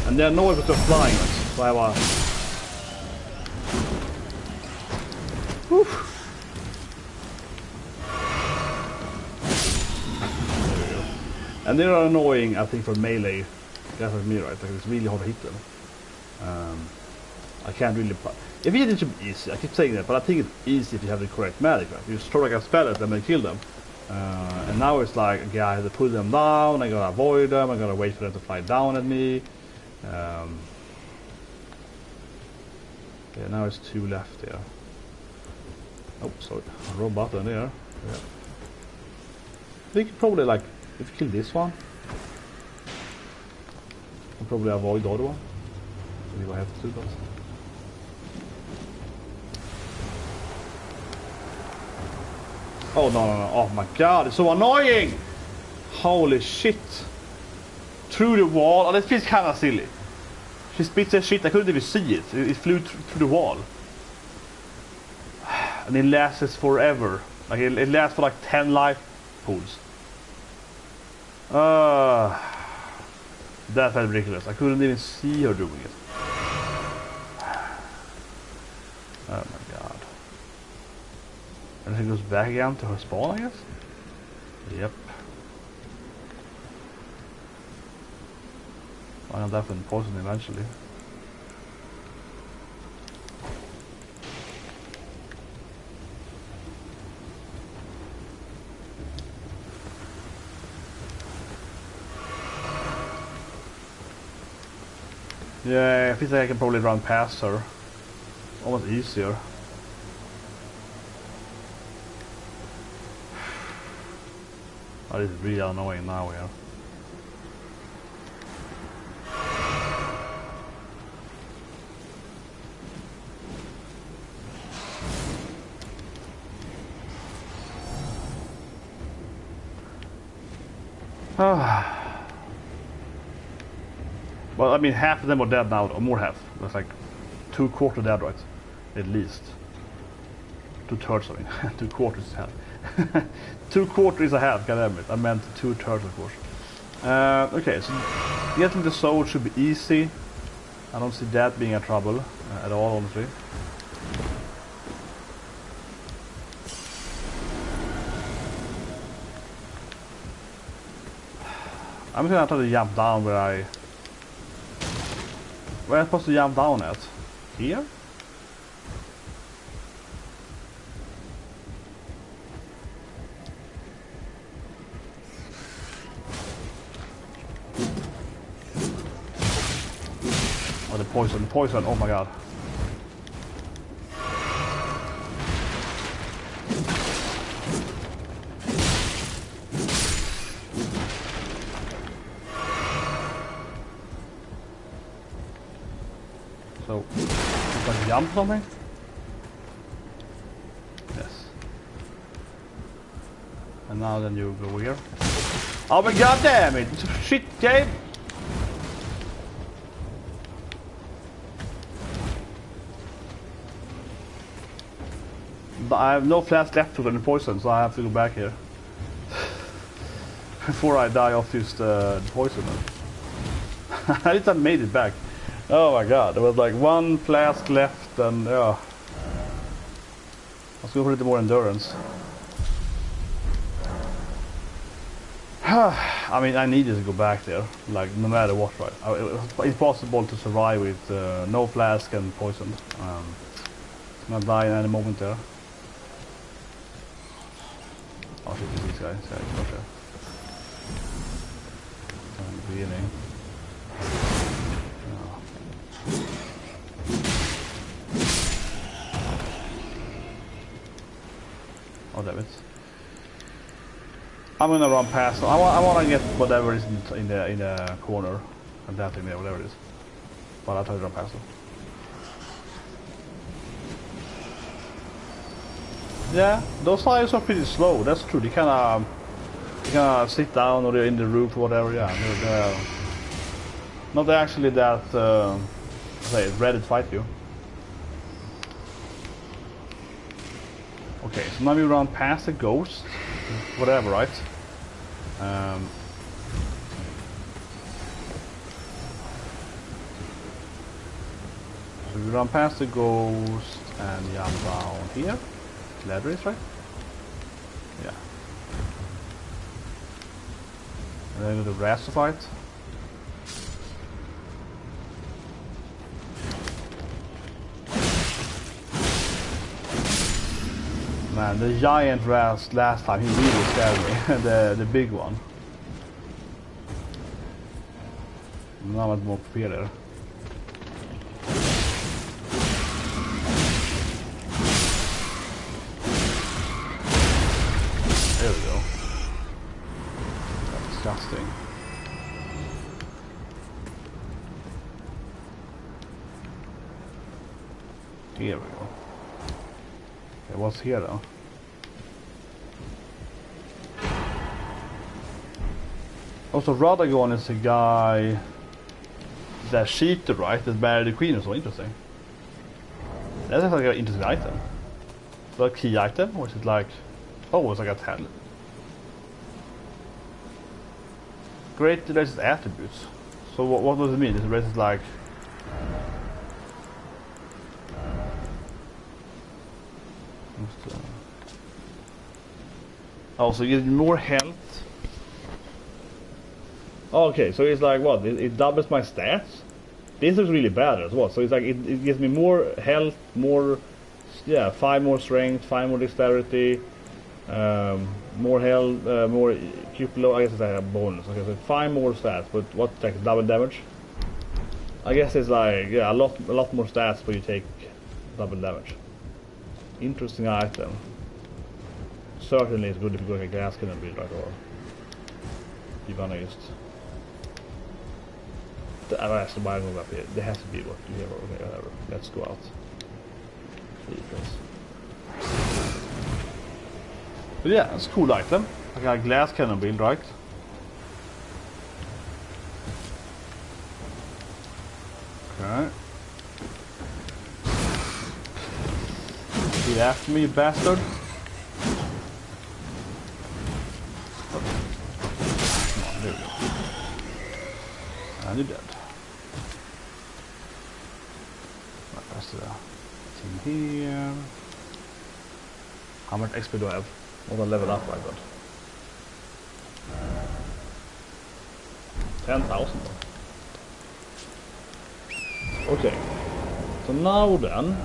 And they're annoyed because they're flying, so I was. And they're annoying, I think, for melee guys like me, right? Like it's really hard to hit them. I can't really. If it should be easy, I keep saying that, but I think it's easy if you have the correct magic. Right? You just throw like a spell at them and kill them. And now it's like, okay, I have to pull them down. I gotta avoid them. I gotta wait for them to fly down at me. Yeah, now it's 2 left there. Oh, sorry, wrong button there. Yeah. I think probably like if you kill this one, I'll probably avoid the other one. Maybe I have to do that. Oh no! Oh my god, it's so annoying! Holy shit! Through the wall. Oh, that feels kind of silly. She spits her shit. I couldn't even see it. It flew through the wall. And it lasts forever. Like it lasts for like 10 life pools. That felt ridiculous. I couldn't even see her doing it. Oh my god. And she goes back again to her spawn, I guess? Yep. I'll definitely poison eventually. Yeah, I feel like I can probably run past her. Almost easier. That is really annoying now here. Well, I mean, half of them are dead now, or more half. That's like 2/4 dead, right? At least. 2/3, I mean. 2/4 is half. 2/4 is a half, god damn it. I meant 2/3, of course. Okay, so getting the soul should be easy. I don't see that being a trouble at all, honestly. I'm gonna try to jump down where I'm supposed to jump down at? Here? Oh, the poison, oh my god. So, if I jump something? Yes. And now then you go here. Oh my god damn it! Shit game! But I have no flask left to the poison, so I have to go back here. Before I die off this poison. At least I made it back. Oh my god, there was like one flask left and yeah. Let's go for a little more endurance. I mean, I needed to go back there, like no matter what, right? It's possible to survive with no flask and poison. I'm gonna die in any moment there. Oh shit, these guys, okay. Beginning. Oh damn it. I'm gonna run past. I want to get whatever is in the corner, and that thing there, whatever it is. But I'll try to run past it. Yeah, those fires are pretty slow. That's true. They kind of sit down or they're in the roof or whatever. Yeah, they're not actually that ready to fight you. Okay, so now we run past the ghost, whatever, right? So we run past the ghost and jump down here. Ladder is right? Yeah. And then the rest to fight. Man, the giant rast last time, he really scared me. the big one. Now I'm more prepared there. There we go. That's disgusting. Here we go. Okay, what's here though? Also, Radagon is a guy that cheated, right? That married the queen is so interesting. That's like an interesting item. Is that a key item? Or is it like... Oh, it's like a tell. Great racist attributes. So what does it mean? Is it racist like... Oh, so you get more health. Oh, okay, so it's like what? It doubles my stats? This is really bad as well. So it's like it gives me more health, more... Yeah, 5 more strength, 5 more dexterity, more health, more cuplo. I guess it's like a bonus. Okay, so 5 more stats, but what, like double damage? I guess it's like, yeah, a lot more stats when you take double damage. Interesting item. Certainly it's good if you go like a gas cannon build, right? Or be honest. I'm actually buying one up here. There has to be what you have. Okay, whatever. Let's go out. But yeah, it's a cool item. I got a glass cannon build, right? Okay. Get after me, you bastard. Come on, there we go. And you're dead. Right, that's the thing here. How much XP do I have? What a level up I got? 10,000. Okay. So now then,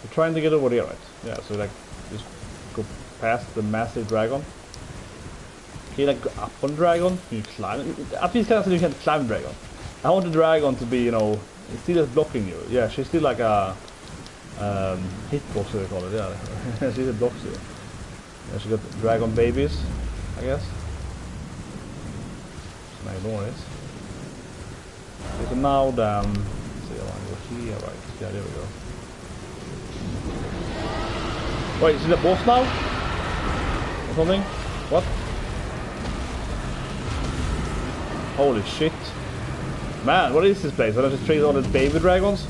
we're trying to get over there, right? Yeah. So like, just go past the massive dragon. Can you like go up on the dragon? Can you climb? At least kind of you can climb the dragon. I want the dragon to be, you know, still just blocking you. Yeah, she's still like a hitbox, they call it. Yeah, she's a blocks you. Yeah, she got dragon babies, I guess. So now ignore it. Okay, so now then, let's see, I want to go here, right? Yeah, there we go. Wait, is it a boss now? Or something? What? Holy shit. Man, what is this place? I just trade all the baby dragons?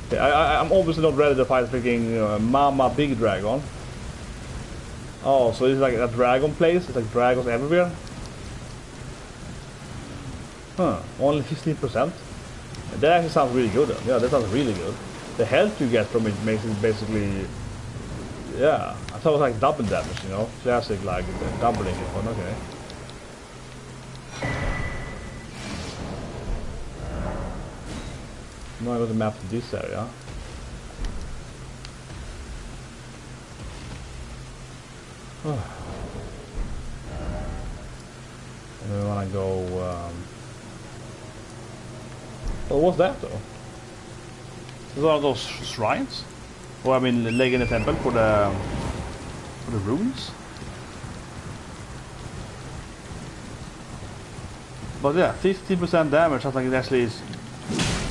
Okay, I'm obviously not ready to fight freaking Mama Big Dragon. Oh, so it's like a dragon place? It's like dragons everywhere? Huh, only 15%? That actually sounds really good then. Yeah, that sounds really good. The health you get from it makes it basically... Yeah, I thought it was like double damage, you know? Classic, like doubling it, but okay. Now I got the map to this area. And then we wanna go... Well, what's that though? Is one of those shrines? Or I mean, leg in the temple for the runes? But yeah, 15% damage. I think it actually is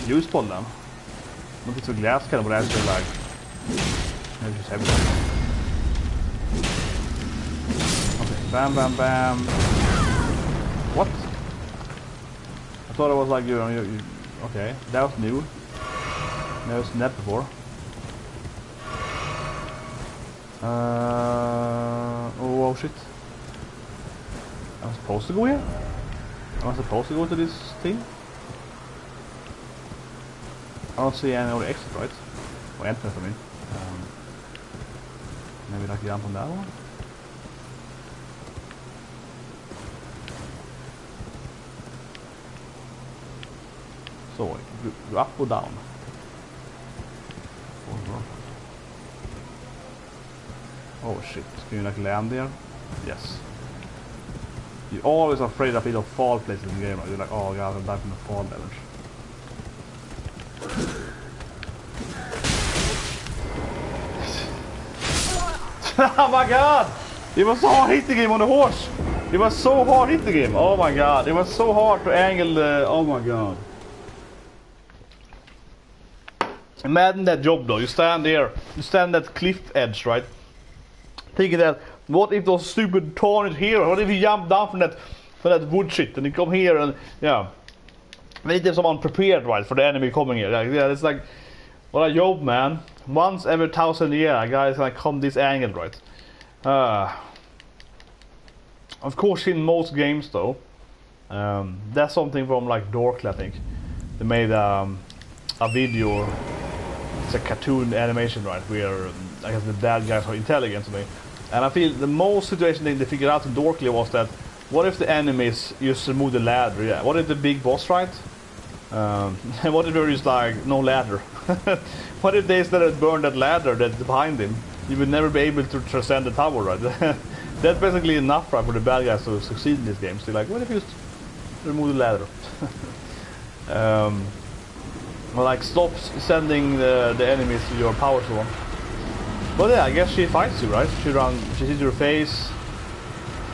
useful then. Not it's a glass cannon, but actually like maybe just everything. Okay, bam, bam, bam. What? I thought it was like you okay, that was new. Never seen that before. Oh shit. Am I supposed to go here? Am I supposed to go to this thing? I don't see any other exit, right? Or entrance, I mean. Maybe like jump on that one? So, go up or down? Oh shit, can you like land there? Yes. You're always afraid of little fall places in the game, right? You're like, oh god, I'm dying from the fall damage. Oh my god! It was so hard hitting him on the horse! It was so hard hitting him! Oh my god, it was so hard to angle the... Oh my god. Imagine that job though, you stand there, you stand at cliff edge, right? Thinking that, what if those stupid tarnished here? What if you jump down from that wood shit and you come here and, yeah. They have someone prepared, right, for the enemy coming here. Like, yeah, it's like, what a job, man. Once every 1,000 years, a guy is gonna come this angle, right? Of course, in most games though, that's something from like Dorkly, I think. They made a video. It's a cartoon animation, right? Where I guess the bad guys are intelligent to me. And I feel the most situation they figured out in Dorkly was that what if the enemies just remove the ladder? Yeah. What if the big boss, right? And what if there is like no ladder? What if they instead of burn that ladder that's behind him? You would never be able to transcend the tower, right? That's basically enough, right, for the bad guys to succeed in this game. So like, what if you just remove the ladder? Well, like stop sending the enemies to your power zone. But yeah, I guess she fights you, right? She sees your face,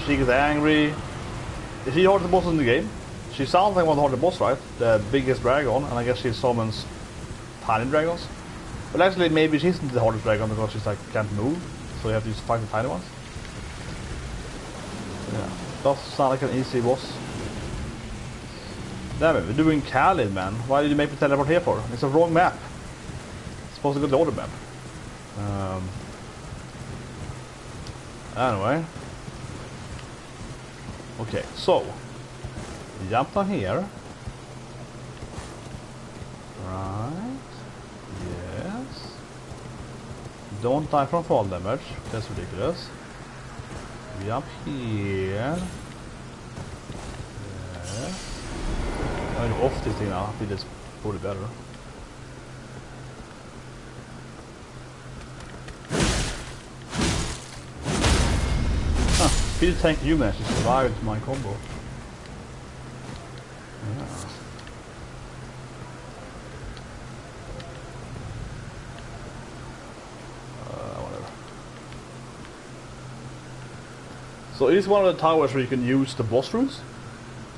she gets angry, Is she the hardest boss in the game? She sounds like one of the hardest boss, right? The biggest dragon, and I guess she summons tiny dragons. But actually, maybe she isn't the hardest dragon because she's like can't move, so you have to just fight the tiny ones. Yeah, does sound like an easy boss. Damn it, we're doing Calied, man. Why did you make me teleport here for? It's a wrong map. It's supposed to go to the other map. Anyway. Okay, so jump down here. Right. Yes. Don't die from fall damage. That's ridiculous. Jump here. Yes. I'm going off this thing now. I think it's probably better. Speed tank you managed to survive my combo. Yeah. Whatever. So it is one of the towers where you can use the boss rooms.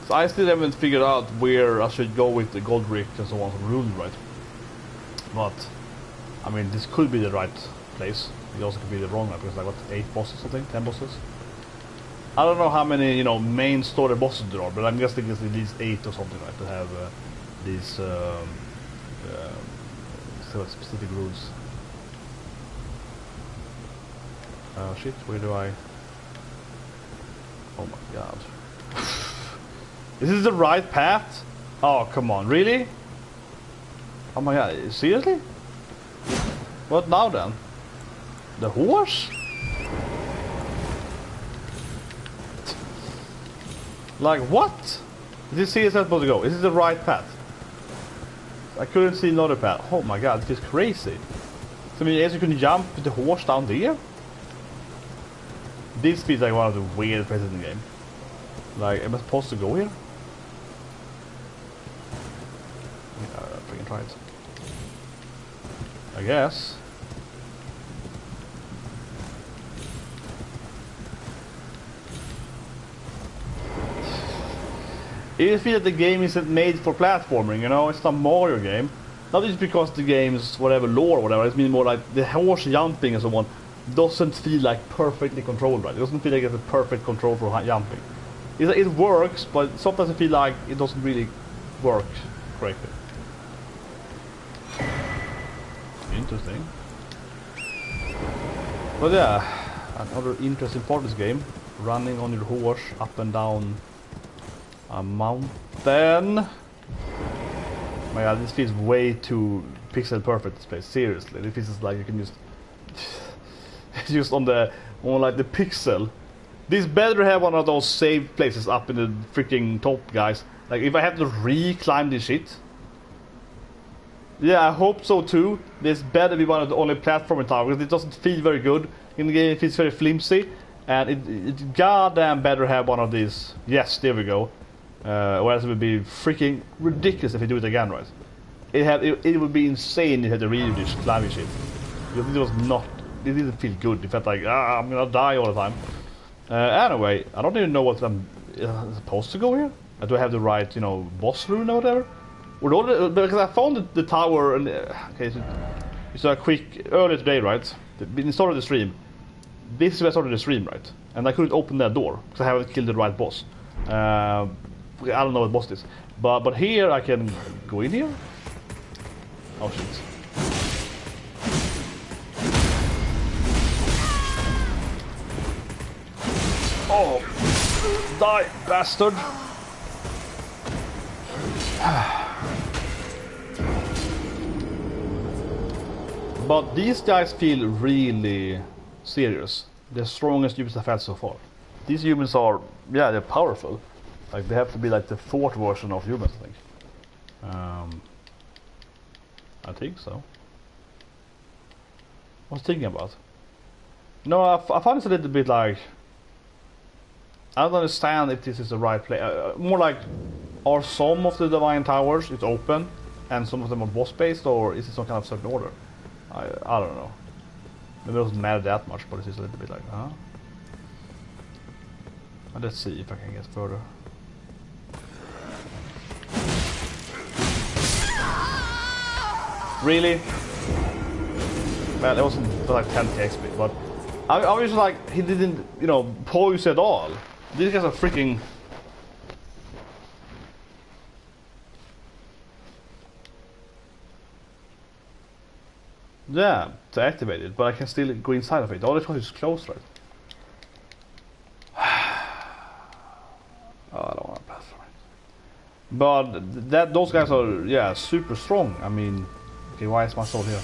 So I still haven't figured out where I should go with the gold brick and so on, some runes, right? But I mean, this could be the right place. It also could be the wrong one because like what, 8 bosses, I think, 10 bosses. I don't know how many, you know, main story bosses there are, but I'm guessing it's at least 8 or something, right? To have these specific rules. Oh shit, where do I? Oh my god. Is this the right path? Oh, come on, really? Oh my god, seriously? What now then? The horse? Like what? Is this seriously supposed to go? Is this the right path? I couldn't see another path. Oh my god, this is crazy. So I mean, you can jump with the horse down there? This feels like one of the weird places in the game. Like, am I supposed to go here? Yeah, freaking try it. I guess. I feel that the game isn't made for platforming, you know, it's not a Mario game. Not just because the game's whatever lore or whatever, it's mean more like the horse jumping and so on doesn't feel like perfectly controlled, right? It doesn't feel like it's a perfect control for jumping. It works, but sometimes I feel like it doesn't really work correctly. Interesting. But yeah, another interesting part of this game, running on your horse up and down a mountain. My god, this feels way too pixel perfect, this place. Seriously, this feels like you can just on like the pixel. This better have one of those saved places up in the freaking top, guys. Like if I have to re-climb this shit. Yeah, I hope so too. This better be one of the only platforming towers because it doesn't feel very good in the game. It feels very flimsy, and it goddamn better have one of these. Yes, there we go. Or else it would be freaking ridiculous if you do it again, right? It would be insane if you had to redo this climbing shit. Because it was not. It didn't feel good. It felt like I'm gonna die all the time. Anyway, I don't even know what I'm supposed to go here. Do I have the right, you know, boss rune or whatever? Because I found the tower. And, okay, so a quick earlier today, right? In the start of the stream. This is where I started the stream, right? And I couldn't open that door because I haven't killed the right boss. I don't know what boss it is, but here I can go in here. Oh shit! Oh, die, bastard! But these guys feel really serious. The strongest humans I've had so far. These humans are, yeah, they're powerful. Like they have to be like the 4th version of humans, I think. I think so. What was I thinking about? No, I find this a little bit like I don't understand if this is the right play. More like, are some of the divine towers it's open, and some of them are boss based, or is it some kind of certain order? I don't know. Maybe it doesn't matter that much, but it's just a little bit like, huh? Let's see if I can get further. Really? Well, it wasn't like 10k XP, but I was just like, he didn't, you know, pose at all. These guys are freaking... Yeah, to activate it, but I can still go inside of it. All this one is closed, right? Oh, I don't want to pass for it. But those guys are, yeah, super strong. I mean, okay, why is my sword here?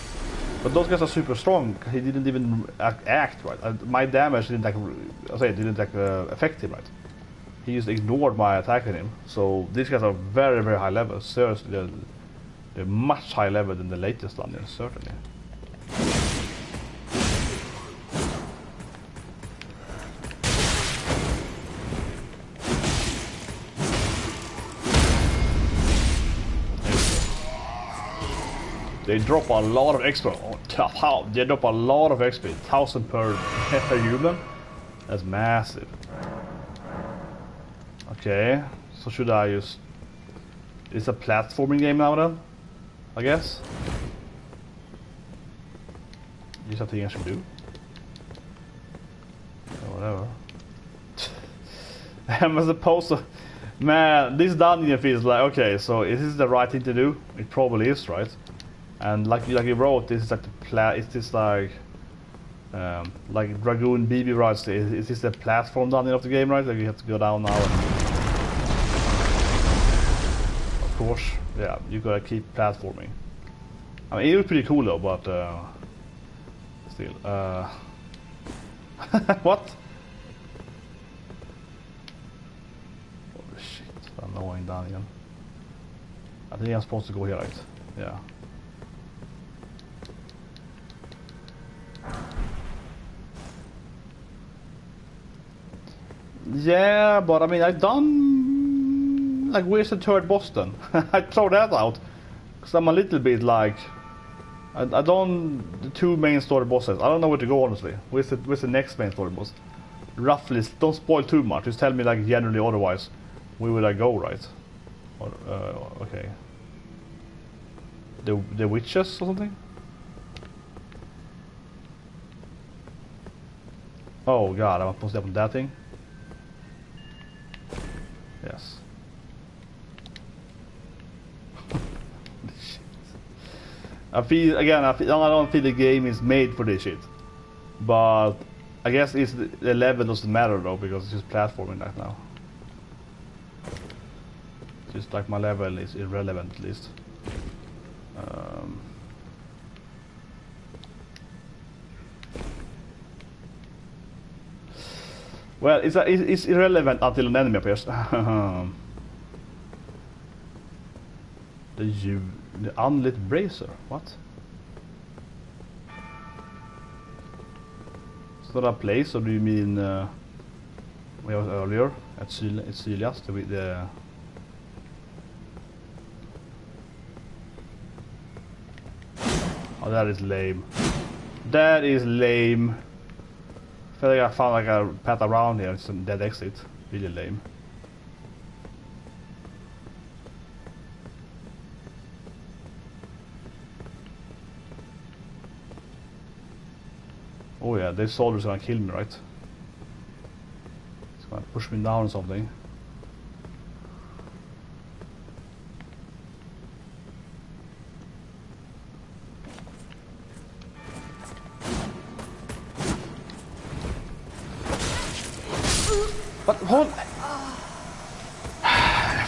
But those guys are super strong. He didn't even act right. My damage didn't like, affect him right. He just ignored my attack on him. So these guys are very, very high level. Seriously, they're much higher level than the latest dungeons, certainly. They drop a lot of extra. Oh, they drop a lot of XP. 1,000 per human. That's massive. Okay, so should I use... It's a platforming game now then? I guess? Is something I should do? Or whatever. I'm supposed to... Man, this dungeon feels like... Okay, so is this the right thing to do? It probably is, right? And like you wrote, this is like the is this like Dragoon BB writes, is this the platform dungeon of the game, right? Like you have to go down now and... Of course, yeah, you gotta keep platforming. I mean, it was pretty cool though, but still, what? Holy shit, annoying dungeon. I think I'm supposed to go here, right? Yeah. Yeah, but I mean, I've done... Like, where's the third boss then? I throw that out. Because I'm a little bit like... I done the two main story bosses. I don't know where to go, honestly. Where's the next main story boss? Roughly, don't spoil too much. Just tell me, like, generally otherwise. Where would I go, right? Or, okay. The witches or something? Oh god, I'm supposed to open that thing? Yes. Shit. I don't feel the game is made for this shit. But I guess the level doesn't matter though, because it's just platforming right now. Just like my level is irrelevant at least. Well, it's irrelevant until an enemy appears. The unlit brazier. What? Is that a place, or do you mean where I was earlier at Sylias? The oh, that is lame. That is lame. I feel like I found like a path around here. It's a dead exit. Really lame. Oh yeah, this soldier's gonna kill me, right? It's gonna push me down or something. What? Hold!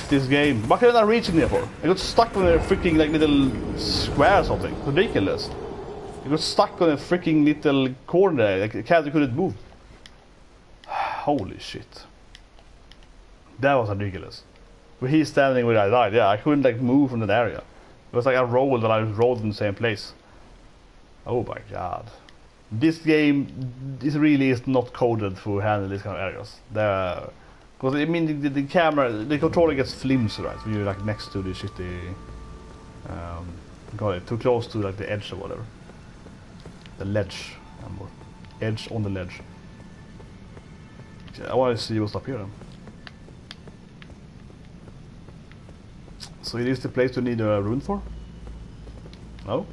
This game. What can I reach in there for? I got stuck on a freaking like little square or something. Ridiculous. I got stuck on a freaking little corner there. Like the cat couldn't move. Holy shit. That was ridiculous. Where he's standing where I died. Yeah, I couldn't like move from that area. It was like I rolled and I rolled in the same place. Oh my god. This game, this really is not coded for handling these kind of areas. Because I mean, the camera, the controller gets flimsy, right? When you're like next to the shitty, got it too close to like the edge or whatever. The ledge, edge on the ledge. I want to see what's up here then. So it is the place to need a rune for? No?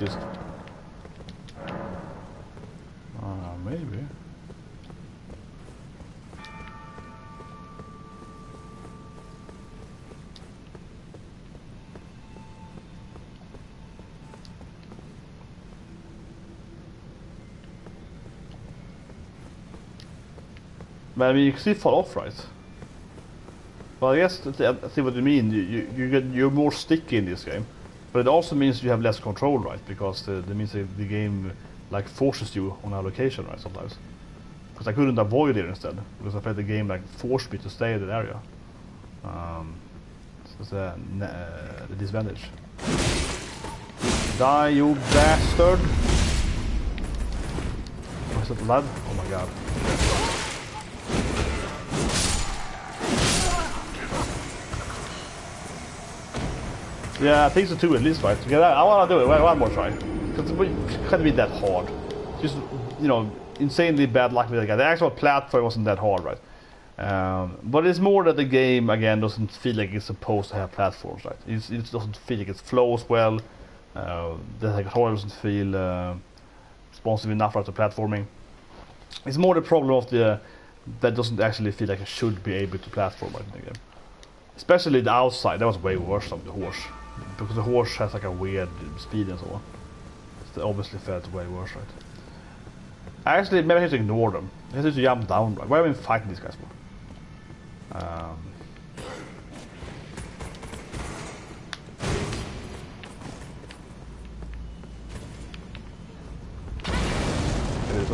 just... maybe. But I mean, you can see fall off, right? Well, I guess I see what you mean. You're more sticky in this game, but it also means you have less control, right? Because that means the game like forces you on allocation, right? Sometimes, because I couldn't avoid it instead, because I felt the game like forced me to stay in that area. So it's the disadvantage. Die, you bastard! Oh, is that blood? Oh my god. Yeah, I think so too, at least, right? Yeah, I want to do it one more try. Because it can't be that hard. Just, you know, insanely bad luck with that guy. The actual platform wasn't that hard, right? But it's more that the game, again, doesn't feel like it's supposed to have platforms, right? It doesn't feel like it flows well. The controller doesn't feel responsive enough for the platforming. It's more the problem of that doesn't actually feel like it should be able to platform right in the game. Especially the outside, that was way worse than the horse. Because the horse has like a weird speed and so on. So obviously felt way worse, right? Actually, maybe I have to ignore them. I have to jump down, right? Why have we been fighting these guys for?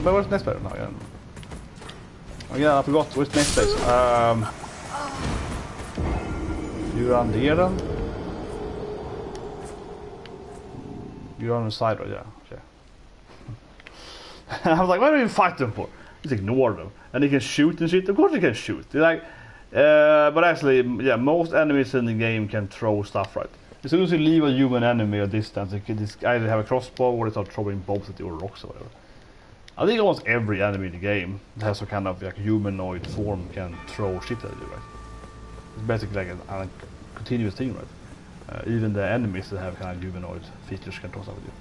But where's the next player now again? Oh yeah, I forgot. Where's the next place? You're on the EREN? You're on the side, right? Yeah, okay. I was like, what do you fight them for? Just ignore them. And they can shoot and shit. Of course they can shoot. They're like, but actually, yeah, most enemies in the game can throw stuff, right? As soon as you leave a human enemy a distance, they can either have a crossbow or they start throwing bombs at you or rocks or whatever. I think almost every enemy in the game that has a kind of like humanoid form can throw shit at you, right? It's basically like a continuous thing, right? Even the enemies that have kind of humanoid features can throw stuff at you.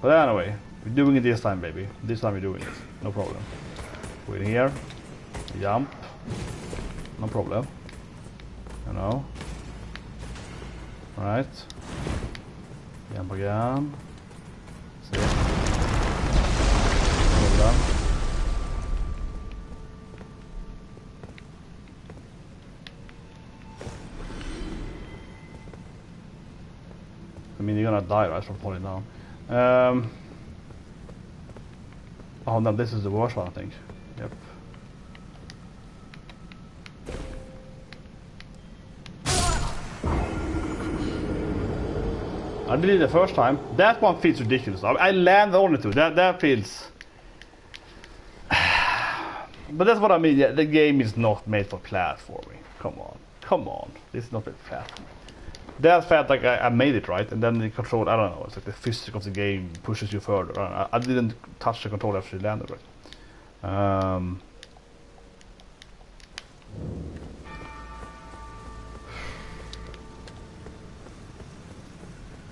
But anyway, we're doing it this time, baby. This time we're doing it. No problem. We're in here. Jump. No problem. You know. Right. Jump again. See. Hold on. I mean, you're gonna die, right, from falling down. Oh no, this is the worst one, I think. Yep. I did it the first time. That one feels ridiculous. I landed on it too. That feels... But that's what I mean. Yeah, the game is not made for platforming. Come on. Come on. This is not made for platforming. That felt like I made it right, and then the control, I don't know, it's like the physics of the game pushes you further. I didn't touch the control after you landed, right?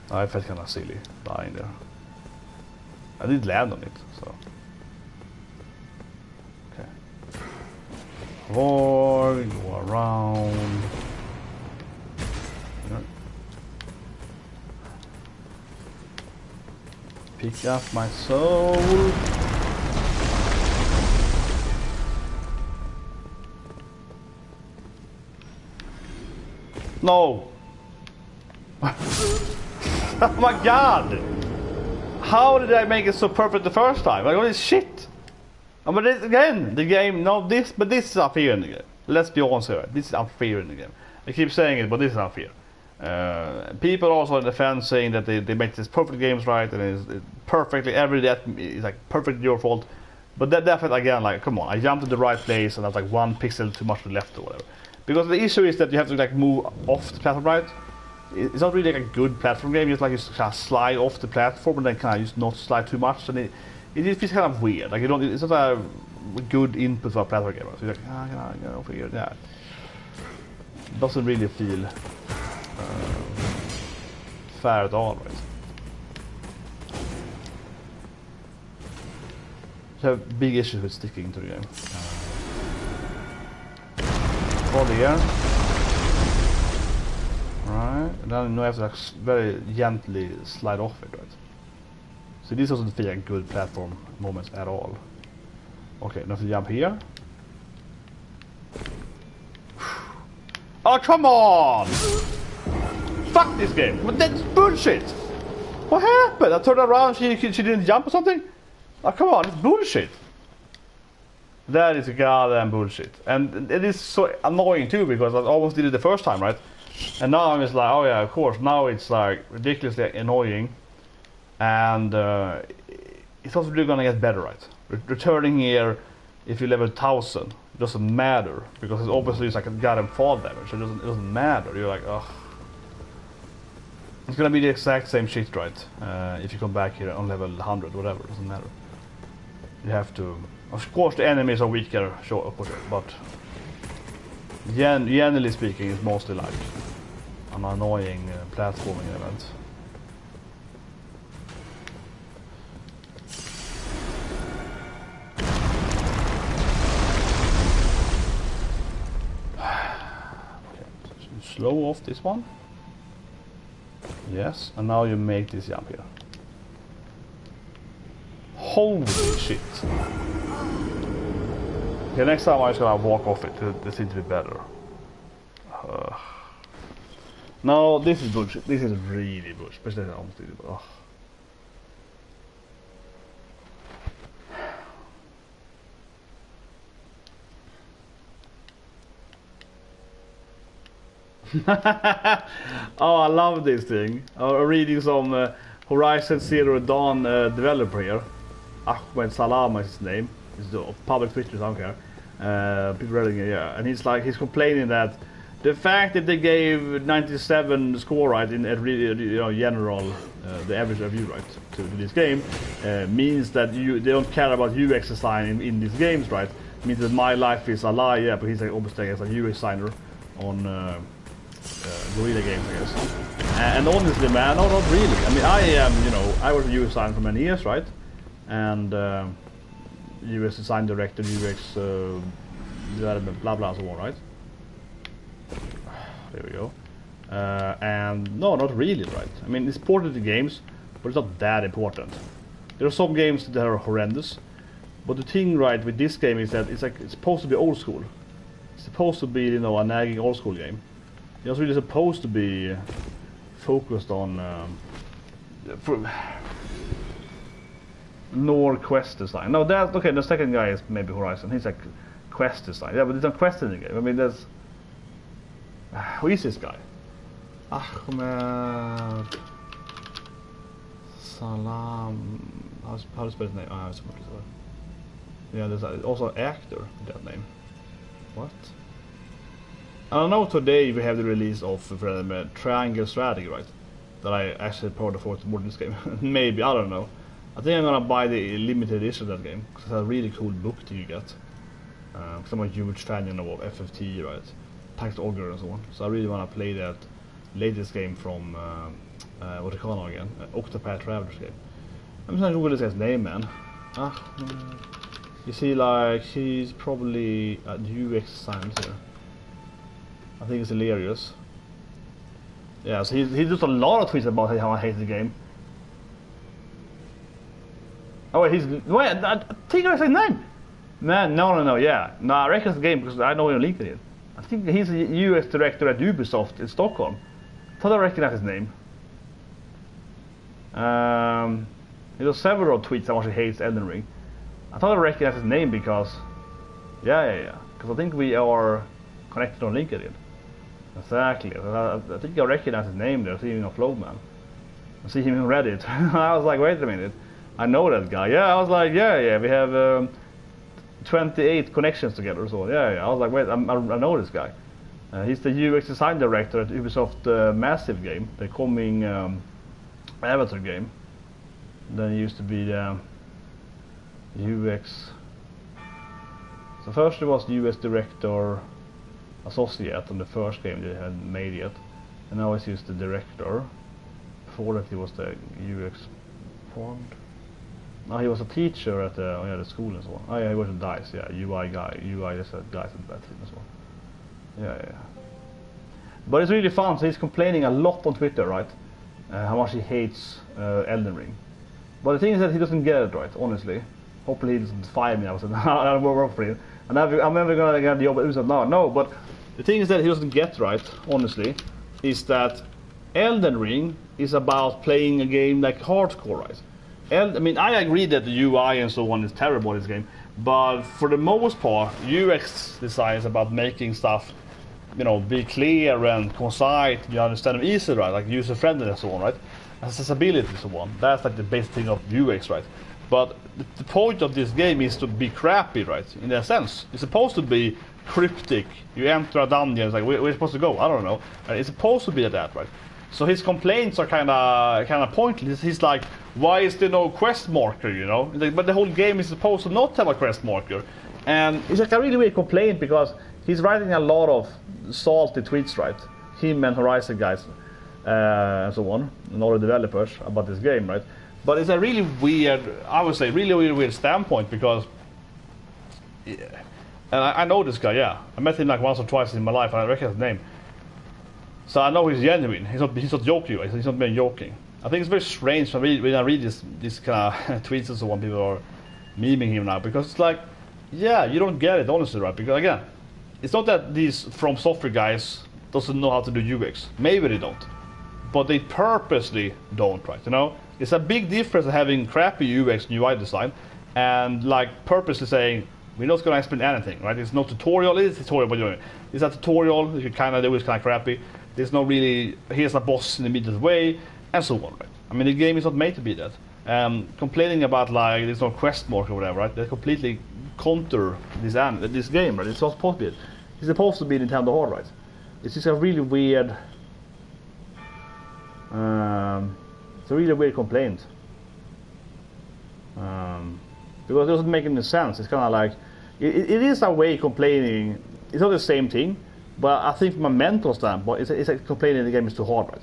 I felt kind of silly dying there. I did land on it, so. Okay. Avoid, go around. Pick up my soul. No. Oh my god. How did I make it so perfect the first time? Like, what is shit? But this, again, the game, no, this is unfair in the game. Let's be honest here. This is unfair in the game. I keep saying it, but this is unfair. People also on the fans saying that they make these perfect games, right, and it's perfectly every that is like perfectly your fault. But that definitely, again, like, come on, I jumped to the right place and I was like 1 pixel too much to the left or whatever. Because the issue is that you have to like move off the platform, right? It's not really like a good platform game. It's like you just kind of slide off the platform and then kind of just not slide too much, and it feels kind of weird. Like you don't, it's not a good input for a platform game. So you're like, yeah, over here, yeah. It doesn't really feel fair at all, right? have big issues with sticking to the game. Hold here. Right, and then you have to like very gently slide off it, right? So this doesn't feel like good platform moments at all. Okay, now to jump here. Oh, come on! Fuck this game! But that's bullshit! What happened? I turned around, she didn't jump or something? Oh, come on, it's bullshit! That is goddamn bullshit. And it is so annoying too, because I almost did it the first time, right? And now I'm just like, oh yeah, of course, now it's like ridiculously annoying. And it's also really gonna get better, right? Returning here, if you level 1000, it doesn't matter, because it's obviously it's like a goddamn fall damage, so it doesn't matter. You're like, ugh. It's gonna be the exact same shit, right? If you come back here on level 100, whatever, it doesn't matter. You have to... Of course the enemies are weaker, sure, of course, but... Generally speaking, it's mostly like an annoying platforming event. Slow off this one. Yes, and now you make this jump here. Holy shit. Okay, next time I'm just gonna walk off it. This seems to be better. No, this is bullshit. This is really bullshit. Especially honestly. Oh, I love this thing. I'm reading some Horizon Zero Dawn developer here. Ahmed Salam is his name. It's the public Twitter, I don't care. People reading it, yeah. And he's complaining that the fact that they gave 97 score right in general, the average review right to this game, means that they don't care about UX design in these games, right? It means that my life is a lie, yeah. But he's like obviously as a UX designer on. Guerrilla games, I guess. And honestly, man, no, not really. I mean, I am, I was a UX designer for many years, right? And UX design director, UX development, blah blah, so on, right? There we go. And no, not really, right? I mean, it's ported to games, but it's not that important. There are some games that are horrendous, but the thing, right, with this game is that it's supposed to be old school. It's supposed to be, a nagging old school game. It's really supposed to be focused on nor quest design. No, that's okay. The second guy is maybe Horizon. He's like quest design. Yeah, but there's no quest in the game. I mean, there's who is this guy? Ahmed Salam. How do you spell his name? Yeah, there's also an actor with that name. What? I don't know, today we have the release of Triangle Strategy, right? That I actually probably afford more than this game. Maybe, I don't know. I think I'm gonna buy the limited edition of that game, because it's a really cool book that you get. Because I'm a huge fan of FFT, right? Tax Ogre and so on. So I really wanna play that latest game from, what do you call it again? Octopath Traveler's game. I'm just gonna Google this guy's name, man. You see, like, he's probably at UX Science here. I think it's hilarious. Yeah, so he does a lot of tweets about how I hate the game. Oh wait, I think I said name. Man, no, yeah. No, I recognize the game because I know him on LinkedIn. I think he's a US director at Ubisoft in Stockholm. I thought I recognized his name. He does several tweets how much he hates Elden Ring. I thought I recognized his name because... Yeah. Because I think we are connected on LinkedIn. Exactly. I think I recognize his name there, seeing a Flow Man. I see him on Reddit. I was like, wait a minute. I know that guy. Yeah, I was like, yeah, we have 28 connections together, so yeah. I was like, wait, I know this guy. He's the UX design director at Ubisoft Massive game, the coming Avatar game. Then he used to be the UX. So first he was UX director associate on the first game they had made yet, and now he's the director. Before that he was the UX fond. No, he was a teacher at the school and so on. Oh yeah, he was in DICE, yeah, UI guy. UI is a guy in that team as well. Yeah. But it's really fun, so he's complaining a lot on Twitter, right? How much he hates Elden Ring. But the thing is that he doesn't get it right, honestly. Hopefully he doesn't fire me. I was like, I'll work for him. And I'm never gonna get the job at Ubisoft. No, but the thing is that he doesn't get right, honestly, is that Elden Ring is about playing a game like hardcore, right? I mean, I agree that the UI and so on is terrible in this game, but for the most part, UX design is about making stuff, you know, be clear and concise, you understand them easily, right? Like user-friendly and so on, right? Accessibility and so on. That's like the basic thing of UX, right? But the point of this game is to be crappy, right? In that sense, it's supposed to be cryptic. You enter a dungeon, it's like, where are you supposed to go? I don't know. It's supposed to be that, right? So his complaints are kind of pointless. He's like, why is there no quest marker, you know? Like, but the whole game is supposed to not have a quest marker. And it's like a really weird complaint because he's writing a lot of salty tweets, right? Him and Horizon guys and so on, and all the developers about this game, right? But it's a really weird, I would say, really weird standpoint because, yeah, and I know this guy, yeah. I met him like once or twice in my life, and I recognize his name. So I know he's genuine. He's not joking. Right? He's not being joking. I think it's very strange when I read this kind of tweets and so on. People are memeing him now because it's like, yeah, you don't get it honestly, right? Because again, it's not that these fromsoftware guys doesn't know how to do UX. Maybe they don't, but they purposely don't, right? You know, it's a big difference having crappy UX and UI design and like purposely saying we're not going to explain anything, right? It's no tutorial. It's a tutorial, but it's a tutorial. You kind of do it's kind of crappy. There's no really, here's a boss in the immediate way, and so on, right? I mean, the game is not made to be that. Complaining about, like, there's no quest mark or whatever, right? They completely counter this game, right? It's not supposed to be it. It's supposed to be Nintendo hard, right? It's just a really weird... it's a really weird complaint. Because it doesn't make any sense. It's kind of like... It is a way complaining. It's not the same thing. But I think from a mental standpoint, it's like complaining the game is too hard, right?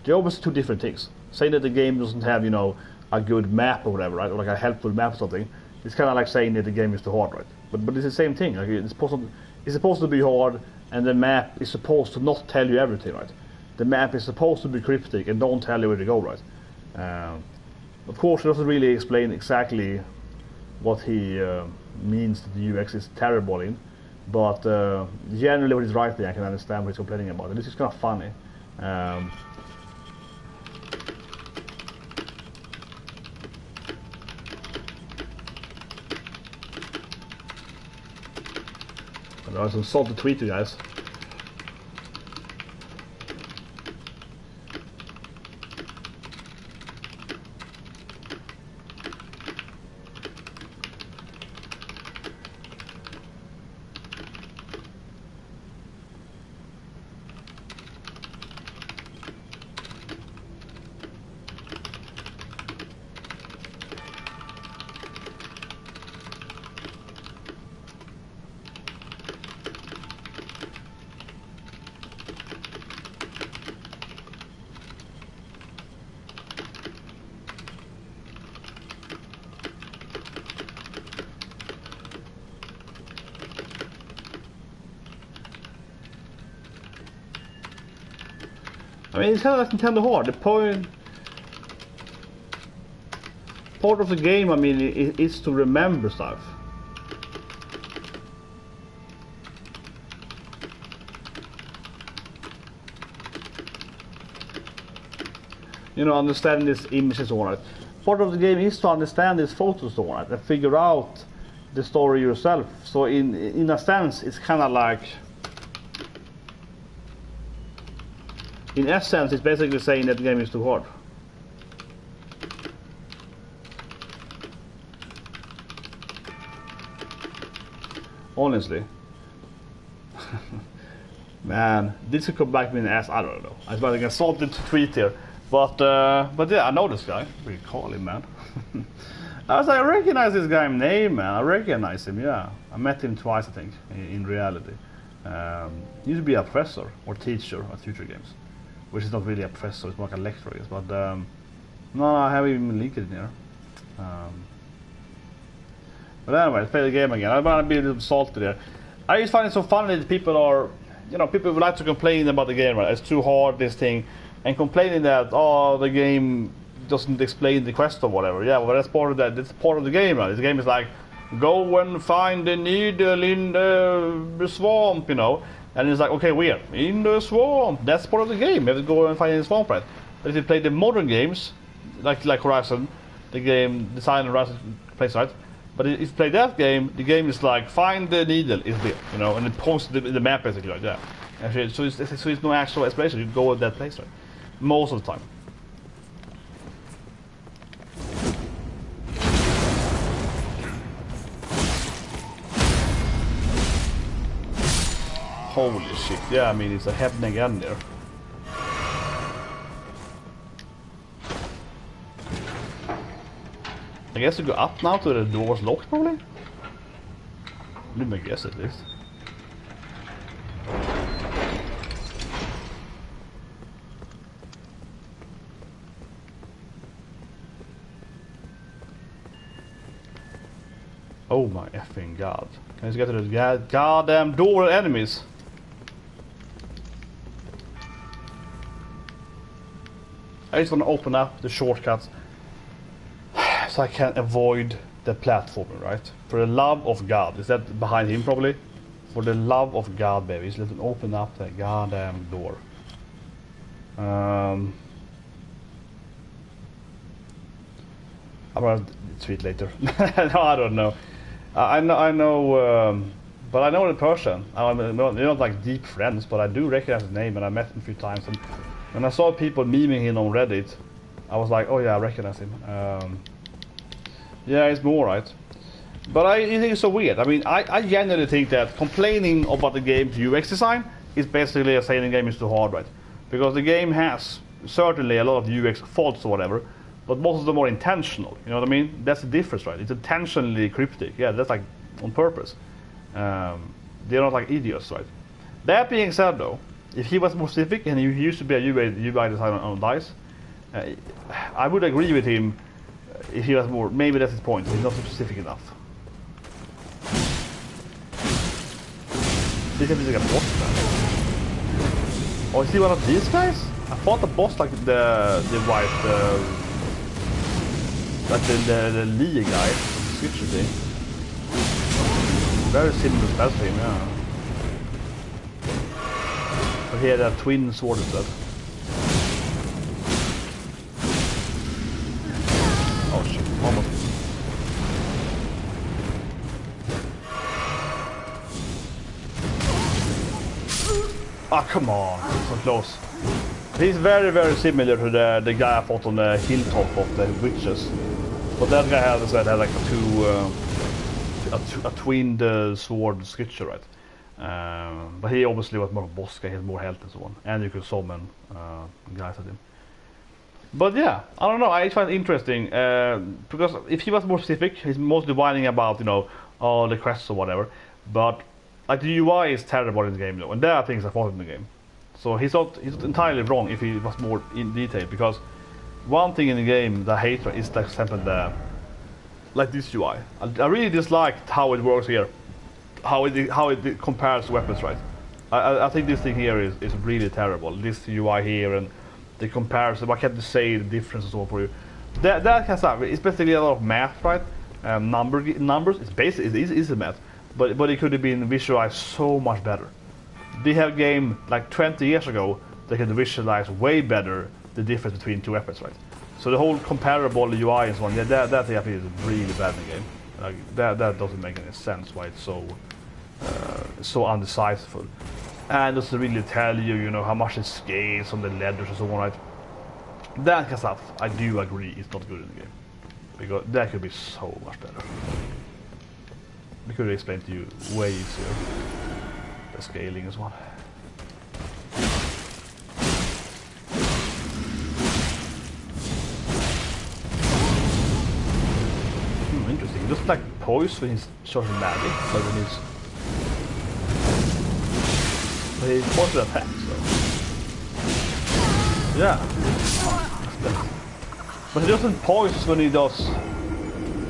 They're obviously two different things. Saying that the game doesn't have, you know, a good map or whatever, right? Or like a helpful map or something. It's kind of like saying that the game is too hard, right? But it's the same thing. Like it's supposed to be hard, and the map is supposed to not tell you everything, right? The map is supposed to be cryptic and don't tell you where to go, right? Of course, it doesn't really explain exactly what he means that the UX is terrible in. But generally what he's writing, I can understand what he's complaining about. And this is kind of funny. There are some salty tweets, you guys. I mean, it's kind of like Nintendo hard. The part of the game, I mean, is to remember stuff. You know, understanding these images and all that. Part of the game is to understand these photos and all that, and figure out the story yourself. So in a sense, it's kind of like... In essence, it's basically saying that the game is too hard. Honestly. Man, this could come back me in the ass, I don't know. I was about to get salted to tweet here. But yeah, I know this guy. What do you call him, man? I was like, I recognize this guy's name, man. I recognize him, yeah. I met him twice, I think, in reality. He used to be a professor or teacher at Future Games. Which is not really a professor, it's more like a lecturer, I guess. But no, I haven't even linked it in here. But anyway, let's play the game again. I'm gonna be a little salty there. I just find it so funny that people are, you know, people would like to complain about the game, right? It's too hard, this thing, and complaining that, oh, the game doesn't explain the quest or whatever. Yeah, well, that's part of that. That's part of the game, right? The game is like, go and find the needle in the swamp, you know. And it's like, okay, where? In the swamp. That's part of the game. You have to go and find in the swamp, right? But if you play the modern games, like Horizon, the game designed Horizon plays, right? But if you play that game, the game is like, find the needle, it's there, you know, and it points to the map basically like that. Actually, so it's no actual explanation. You go at that place, right? Most of the time. Holy shit! Yeah, I mean it's happening again there. I guess you go up now to the doors locked, probably? Let me guess at least. Oh my effing god. Can I just get to those goddamn door enemies? I just want to open up the shortcuts so I can avoid the platforming, right? For the love of God. Is that behind him probably? For the love of God, baby. Just let him open up that goddamn door. I'm gonna tweet later. No, I don't know. I know, but I know the person. They're not like deep friends, but I do recognize his name, and I met him a few times. And when I saw people memeing him on Reddit, I was like, oh yeah, I recognize him. Yeah, he's more right. But I think it's so weird. I mean, I genuinely think that complaining about the game's UX design is basically saying the game is too hard, right? Because the game has certainly a lot of UX faults or whatever, but most of them are intentional. You know what I mean? That's the difference, right? It's intentionally cryptic. Yeah, that's like on purpose. They're not like idiots, right? That being said, though, if he was more specific and he used to be a UI designer on DICE, I would agree with him if he was more. Maybe that's his point. He's not specific enough. This is like a boss man. Oh, is he one of these guys? I thought the boss like the white, like the Lee guy, the switcher thing. Very similar spells to him, yeah. But he had a twin sword instead. Oh shit, almost. Ah, come on, so close. He's very, very similar to the guy I fought on the hilltop of the witches. But that guy had like a twinned sword switcher, right? But he obviously was more of a boss guy, he had more health and so on. And you could summon guys at him. But yeah, I don't know, I find it interesting. Because if he was more specific, he's mostly whining about, you know, all the quests or whatever. But like the UI is terrible in the game though, and there are things I fought in the game. So he's not entirely wrong if he was more in detail, because one thing in the game that I hate is, like, for example, like this UI. I really disliked how it works here, how it compares to weapons, right? I think this thing here is really terrible. This UI here and the comparison. I can't say the difference and so on for you. That kind of stuff. It's basically a lot of math, right? Numbers. It's basically it is a math, but it could have been visualized so much better. They have a game like 20 years ago they could visualize way better the difference between two weapons, right? So the whole comparable UI and so on, yeah, that thing I think is really bad in the game. Like that doesn't make any sense why it's so undecisive. And doesn't really tell you, you know, how much it scales on the letters and so on, right? That kind of stuff, I do agree, is not good in the game. Because that could be so much better. We could explain to you way easier. The scaling as well. Interesting. He doesn't like poise when he's charging magic, but when he's... But he's forced to attack, so... Yeah. But he doesn't poise when he does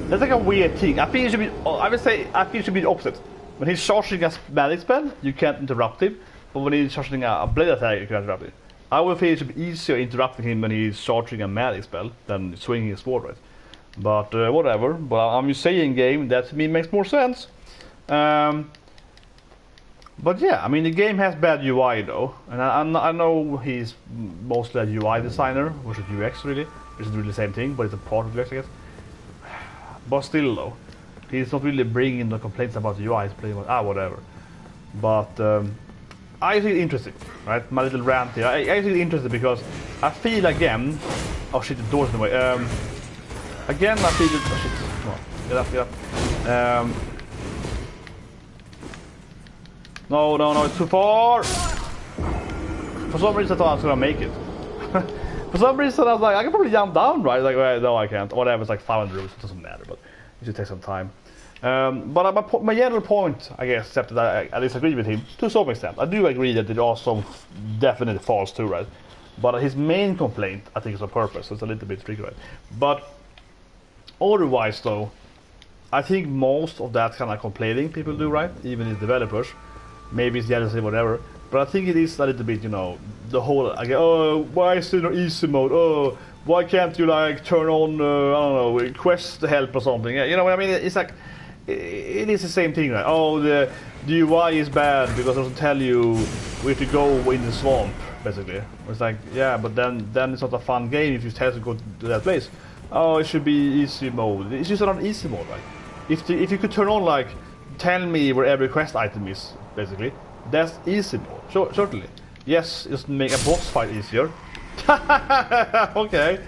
That's like a weird thing. I think it should be. I would say I think it should be the opposite. When he's charging a magic spell, you can't interrupt him. But when he's charging a blade attack, you can interrupt him. I would think it should be easier interrupting him when he's charging a magic spell than swinging his sword, right? But whatever. But I'm just saying, game that to me makes more sense. But yeah, I mean the game has bad UI though, and I know he's mostly a UI designer, which is UX really, which is really the same thing, but it's a part of UX, I guess. But still though, he's not really bringing the complaints about the UI, he's playing about, whatever. But I think it's interesting, right? My little rant here, I think it's interesting because I feel again, oh shit, the door's in the way. Again I feel, oh shit, come on, get up. No, it's too far! For some reason I thought I was gonna make it. For some reason I was like, I can probably jump down, right? Like, well, no I can't. Whatever, it's like 500 rupees, it doesn't matter, but it should take some time. But my general point, I guess, except that I at least agree with him, to some extent. I do agree that there are some definite faults too, right? But his main complaint, I think, is on purpose, so it's a little bit tricky, right? But otherwise though, I think most of that kind of complaining people do, right? Even as developers. Maybe it's jealousy, whatever. But I think it is a little bit, you know, the whole, I get, oh, why is there no easy mode? Oh, why can't you, like, turn on, I don't know, quest help or something? Yeah, you know what I mean? It's like, it is the same thing, right? Oh, the UI is bad because it doesn't tell you where to go in the swamp, basically. It's like, yeah, but then it's not a fun game if you tell to go to that place. Oh, it should be easy mode. It's just not easy mode, right? If you could turn on, like, tell me where every quest item is, basically, that's easy mode. Sure, certainly. Yes, just make a boss fight easier. Okay.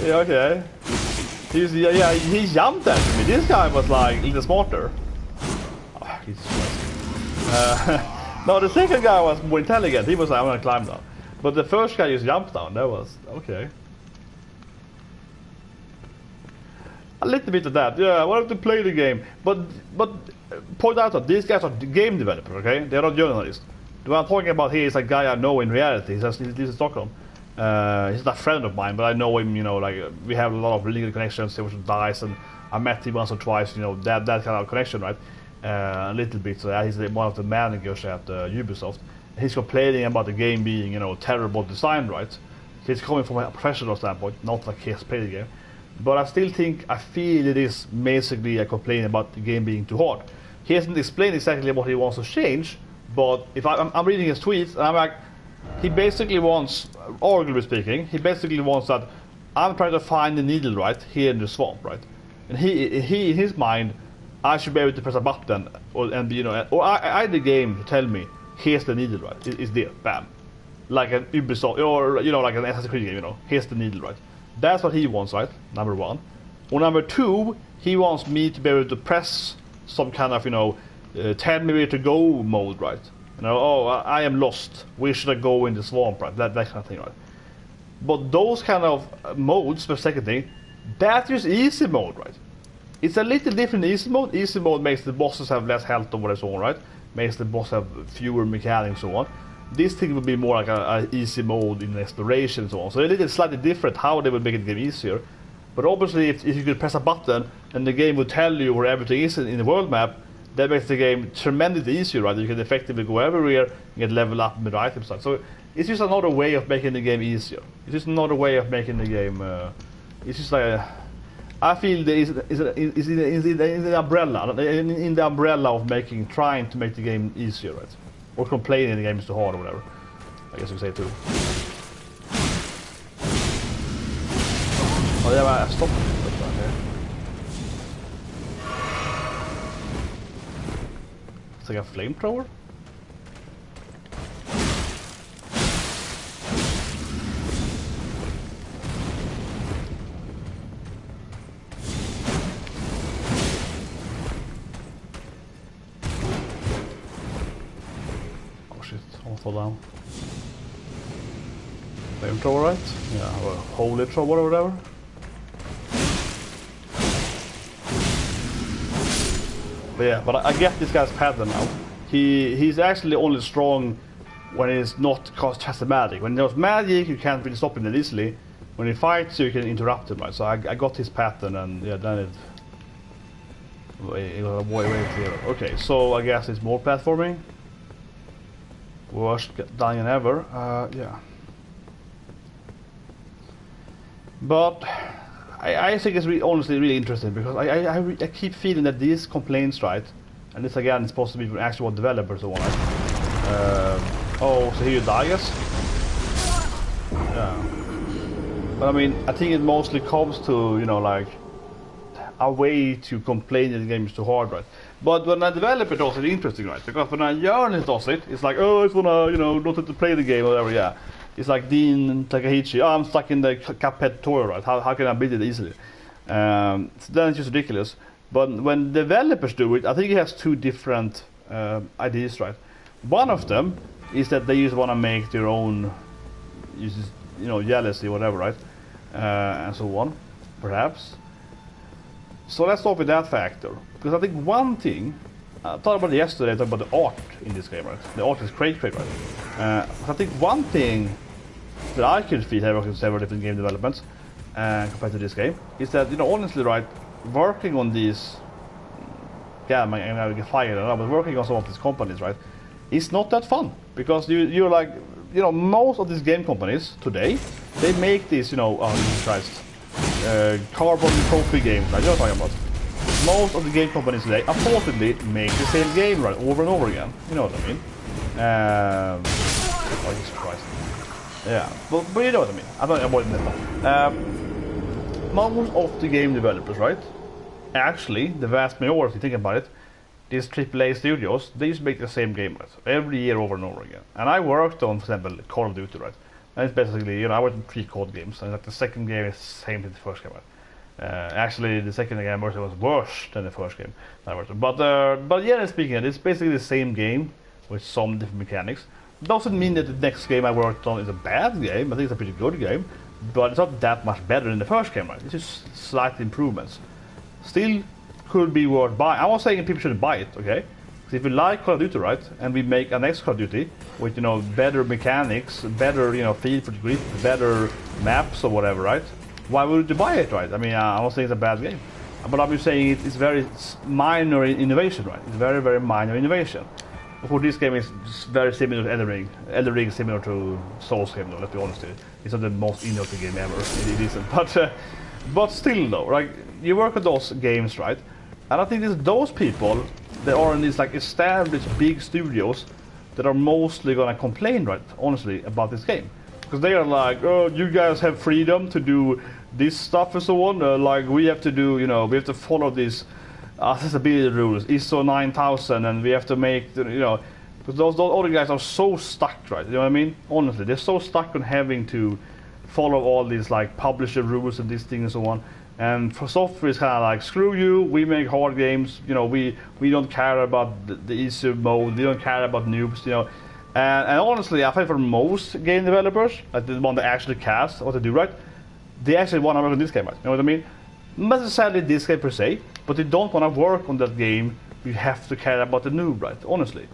Yeah, okay. He jumped at me. This guy was like a little smarter. Oh, Jesus Christ. No, the second guy was more intelligent. He was like, I'm gonna climb down. But the first guy just jumped down. That was okay. A little bit of that, yeah. I wanted to play the game, but point out that these guys are game developers, okay? They're not journalists. The one I'm talking about here is a guy I know in reality. He lives in Stockholm. He's not a friend of mine, but I know him. You know, like we have a lot of legal connections. He was with Dice, and I met him once or twice. You know, that kind of connection, right? A little bit. So he's one of the managers at Ubisoft. He's complaining about the game being, you know, terrible design, right? He's coming from a professional standpoint, not like he has played the game. But I still think, I feel it is basically a complaint about the game being too hard. He hasn't explained exactly what he wants to change, but if I'm reading his tweets, and I'm like, he basically wants, arguably speaking, he basically wants that I'm trying to find the needle, right, here in the swamp, right? And he in his mind, I should be able to press a button, and you know, or I the game to tell me, here's the needle, right? It's there, bam. Like an Ubisoft, or you know, like an Assassin's Creed game, you know, here's the needle, right? That's what he wants, right? Number one. Or number two, he wants me to be able to press some kind of, you know, tell me where to go mode, right? You know, oh, I am lost. Where should I go in the swamp, right? That kind of thing, right? But those kind of modes, for second thing, that's just easy mode, right? It's a little different in easy mode. Easy mode makes the bosses have less health or whatever, so on, right? Makes the boss have fewer mechanics, so on. This thing would be more like a easy mode in exploration and so on. So a little slightly different how they would make the game easier. But obviously if you could press a button and the game would tell you where everything is in the world map, that makes the game tremendously easier, right? You can effectively go everywhere and get level up with the items. So it's just another way of making the game easier. It's just another way of making the game, it's just like I feel there is in the umbrella of trying to make the game easier, right? Or complaining the game is too hard or whatever. I guess you could say too. Oh yeah, I stopped. It's like a flamethrower? Fall down. Flamethrower, right? Yeah, or holy thrower or whatever. But yeah, but I get this guy's pattern now. He's actually only strong when he's not cast magic. When there's magic, you can't really stop him that easily. when he fights you can interrupt him, right? So I got his pattern, and yeah, then it was way clearer. Okay, so I guess it's more platforming. Worst dungeon ever, yeah. But I think it's honestly really interesting, because I keep feeling that these complaints, right, and this again is supposed to be from actual developers or what, right? Oh, so here you die, I guess? Yeah. But I mean, I think it mostly comes to, you know, like, a way to complain that the game is too hard, right? But when a developer does it, it's interesting, right? Because when a journalist does it, it's like, oh, I just wanna, you know, not to play the game or whatever, yeah. It's like Dean Takahashi, oh, I'm stuck in the Cuphead tutorial, right? How can I beat it easily? So then it's just ridiculous. But when developers do it, I think it has two different ideas, right? One of them is that they just want to make their own, you know, jealousy, whatever, right? And so on, perhaps. So let's start with that factor. Because I think one thing, I thought about it yesterday, I thought about the art in this game, right? The art is great, right? I think one thing that I could feel here working with several different game developments compared to this game is that, you know, honestly, right, working on these, yeah, I'm gonna get fired, but working on some of these companies, right, it's not that fun, because you're like, you know, most of these game companies today, they make these, you know, oh Jesus Christ, carbon copy games, right? You know what I'm talking about. Most of the game companies today, unfortunately, make the same game, right, over and over again. You know what I mean? Oh Jesus Christ. Yeah, but you know what I mean. I'm not avoiding that one. Most of the game developers, right? Actually, the vast majority, if you think about it, these AAA studios, they just make the same game, right? Every year over and over again. And I worked on, for example, Call of Duty, right? And it's basically, you know, I worked on 3 COD games, and like the second game is the same as the first game, right? Actually, the second game was worse than the first game I worked on. But generally speaking, it's basically the same game with some different mechanics. Doesn't mean that the next game I worked on is a bad game. I think it's a pretty good game, but it's not that much better than the first game, right? It's just slight improvements. Still could be worth buying. I'm not saying people shouldn't buy it, okay? Because if you like Call of Duty, right, and we make a next Call of Duty with, you know, better mechanics, better, you know, feel for the grip, better maps or whatever, right? Why would you buy it, right? I mean, I'm not saying it's a bad game, but I'm just saying it's very minor innovation, right? It's very, very minor innovation. Of course, this game is very similar to Elden Ring. Elden Ring is similar to Souls game, though, let's be honest. It's not the most innovative game ever. It isn't. But still, though, right? You work with those games, right? And I think it's those people that are in these like established big studios that are mostly gonna complain, right? Honestly, about this game, because they are like, oh, you guys have freedom to do this stuff and so on. Like we have to do, you know, we have to follow these accessibility rules, ISO 9000, and we have to make, you know, because those other guys are so stuck, right? You know what I mean? Honestly, they're so stuck on having to follow all these like publisher rules and these things and so on. And for software, it's kind of like, screw you, we make hard games, you know, we don't care about the easy mode, we don't care about noobs, you know. And honestly, I think for most game developers, like the one that actually cares what to do, right, they actually want to work on this game, right? You know what I mean? Not necessarily this game per se, but they don't want to work on that game, you have to care about the noob, right? Honestly.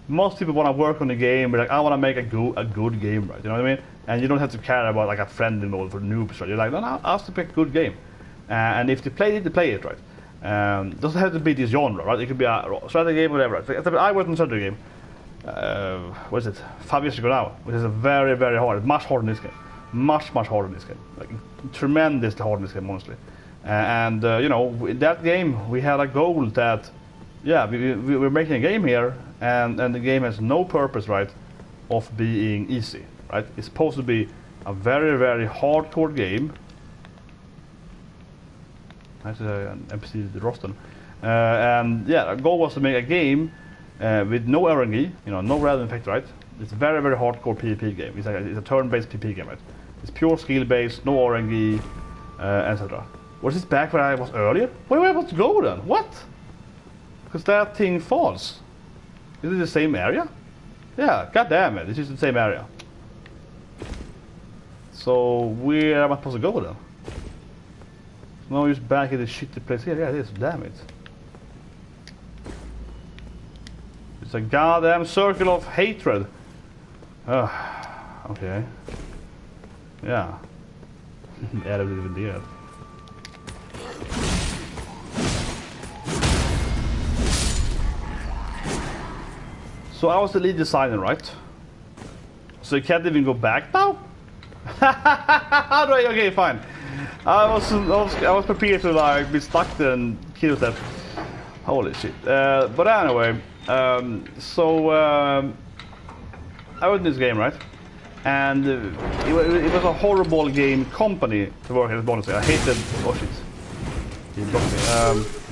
Most people want to work on the game, but like, I want to make a good game, right? You know what I mean? And you don't have to care about like a friendly mode for noobs, right? You're like, no, I have to pick a good game. And if they play it, right? Doesn't have to be this genre, right? It could be a strategy game, whatever. Right? I worked on a strategy game. What is it? 5 years ago now, which is a very, very hard, much harder than this game, much harder than this game, like tremendously harder than this game, honestly. You know, in that game we had a goal that, yeah, we're making a game here, and the game has no purpose, right, of being easy, right? It's supposed to be a very, very hardcore game. Actually, an NPC Roston. And yeah, our goal was to make a game with no RNG, you know, no random effect, right? It's a very, very hardcore PvP game. It's a turn-based PvP game, right? It's pure skill-based, no RNG, etc. Was this back where I was earlier? Where were I supposed to go then? What? Because that thing falls. Is it the same area? Yeah, god damn it, this is the same area. So where am I supposed to go then? No, just back in the shitty place here. Yeah, it is. Damn it. It's a goddamn circle of hatred. Okay. Yeah. Yeah, that was even there. So I was the lead designer, right? So you can't even go back now? How do I? Okay, fine. I was prepared to like be stuck there and kill that. Holy shit. But anyway, I was in this game, right? And it was a horrible game company to work at, honestly. I hated. Oh shit. He blocked me.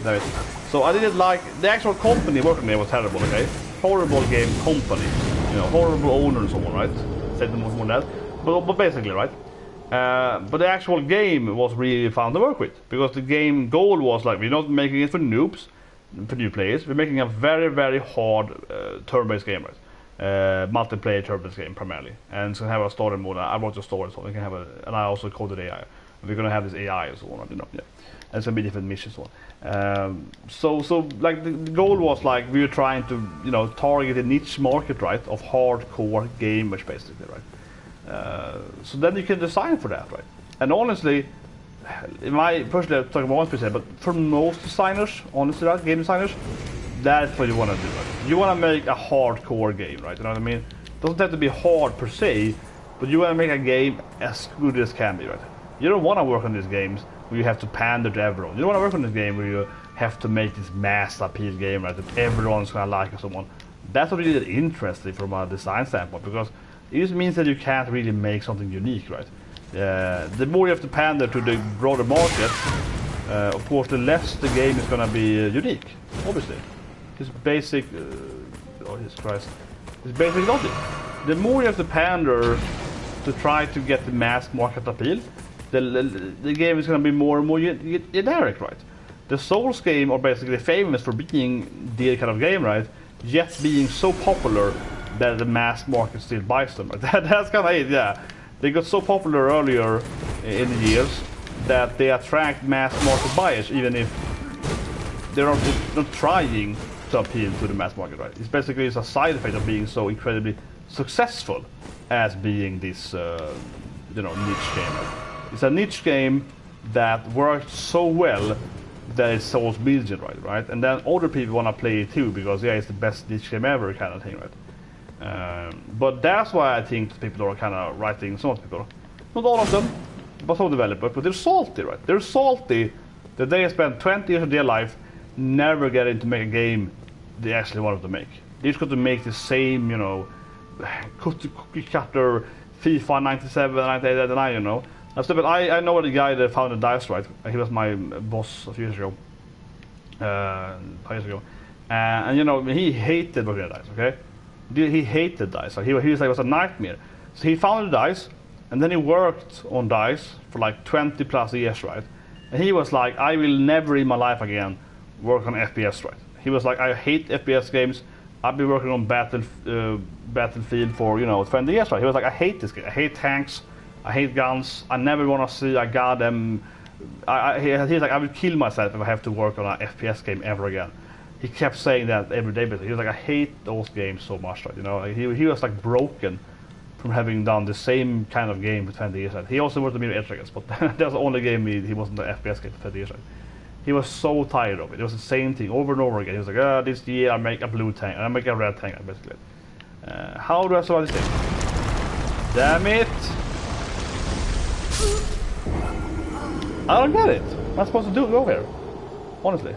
There it is. So I didn't like the actual company working there was terrible. Okay, horrible game company. You know, horrible owner and so on, right? Said more than that. But basically, right? But the actual game was really fun to work with because the game goal was like we're not making it for noobs, for new players. We're making a very very hard turn-based game, right? Multiplayer turn-based game primarily, and it's gonna have a story mode. I wrote the story, so we can have and I also coded AI. We're gonna have this AI and so on, you know, yeah. And some different missions and so on. So like the goal was like we were trying to target a niche market, right, of hardcore gamers basically, right. So then you can design for that, right? And honestly, in my personally I'm talking about 1%, but for most designers, honestly, right, game designers, that's what you want to do. Right? You want to make a hardcore game, right? You know what I mean? It doesn't have to be hard per se, but you want to make a game as good as can be, right? You don't want to work on these games where you have to pander to everyone. You don't want to work on this game where you have to make this mass appeal game, right, that everyone's gonna like or someone. That's not really interesting from a design standpoint because it just means that you can't really make something unique, right? The more you have to pander to the broader market, of course, the less the game is gonna be unique. Obviously, it's basic. Oh Jesus Christ! It's basic logic. The more you have to pander to try to get the mass market appeal, the game is going to be more and more generic, right? The Souls game are basically famous for being the kind of game, right? Yet being so popular that the mass market still buys them. Right? That's kind of it, yeah. They got so popular earlier in the years that they attract mass market buyers, even if they're not trying to appeal to the mass market, right? It's basically a side effect of being so incredibly successful as being this, niche game. Right? It's a niche game that works so well that it sells millions, right? And then other people want to play it too because it's the best niche game ever, kind of thing, right? But that's why I think people are kind of writing. Some people, not all of them, but some developers, but they're salty, right? They're salty that they have spent 20 years of their life never getting to make a game they actually wanted to make. They just got to make the same, cookie cutter FIFA 97, 98, 99, But I know the guy that founded DICE, right? He was my boss a few years ago. 5 years ago. And he hated working at DICE, okay? He hated DICE. He was like, it was a nightmare. So he founded DICE, and then he worked on DICE for like 20 plus years, right? And he was like, I will never in my life again work on FPS, right? He was like, I hate FPS games. I've been working on Battlefield for 20 years, right? He was like, I hate this game. I hate tanks. I hate guns. I never want to see a goddamn. He's like, I will kill myself if I have to work on an FPS game ever again. He kept saying that every day, but he was like, I hate those games so much, right? He was like broken from having done the same kind of game for 20 years. Right? He also worked on Mirror Edge, I guess, but that's the only game he wasn't an FPS game for 20 years. Right? He was so tired of it. It was the same thing over and over again. He was like, this year I make a blue tank, and I make a red tank, basically. How do I survive this thing? Damn it! I don't get it. What am I supposed to go here? Honestly.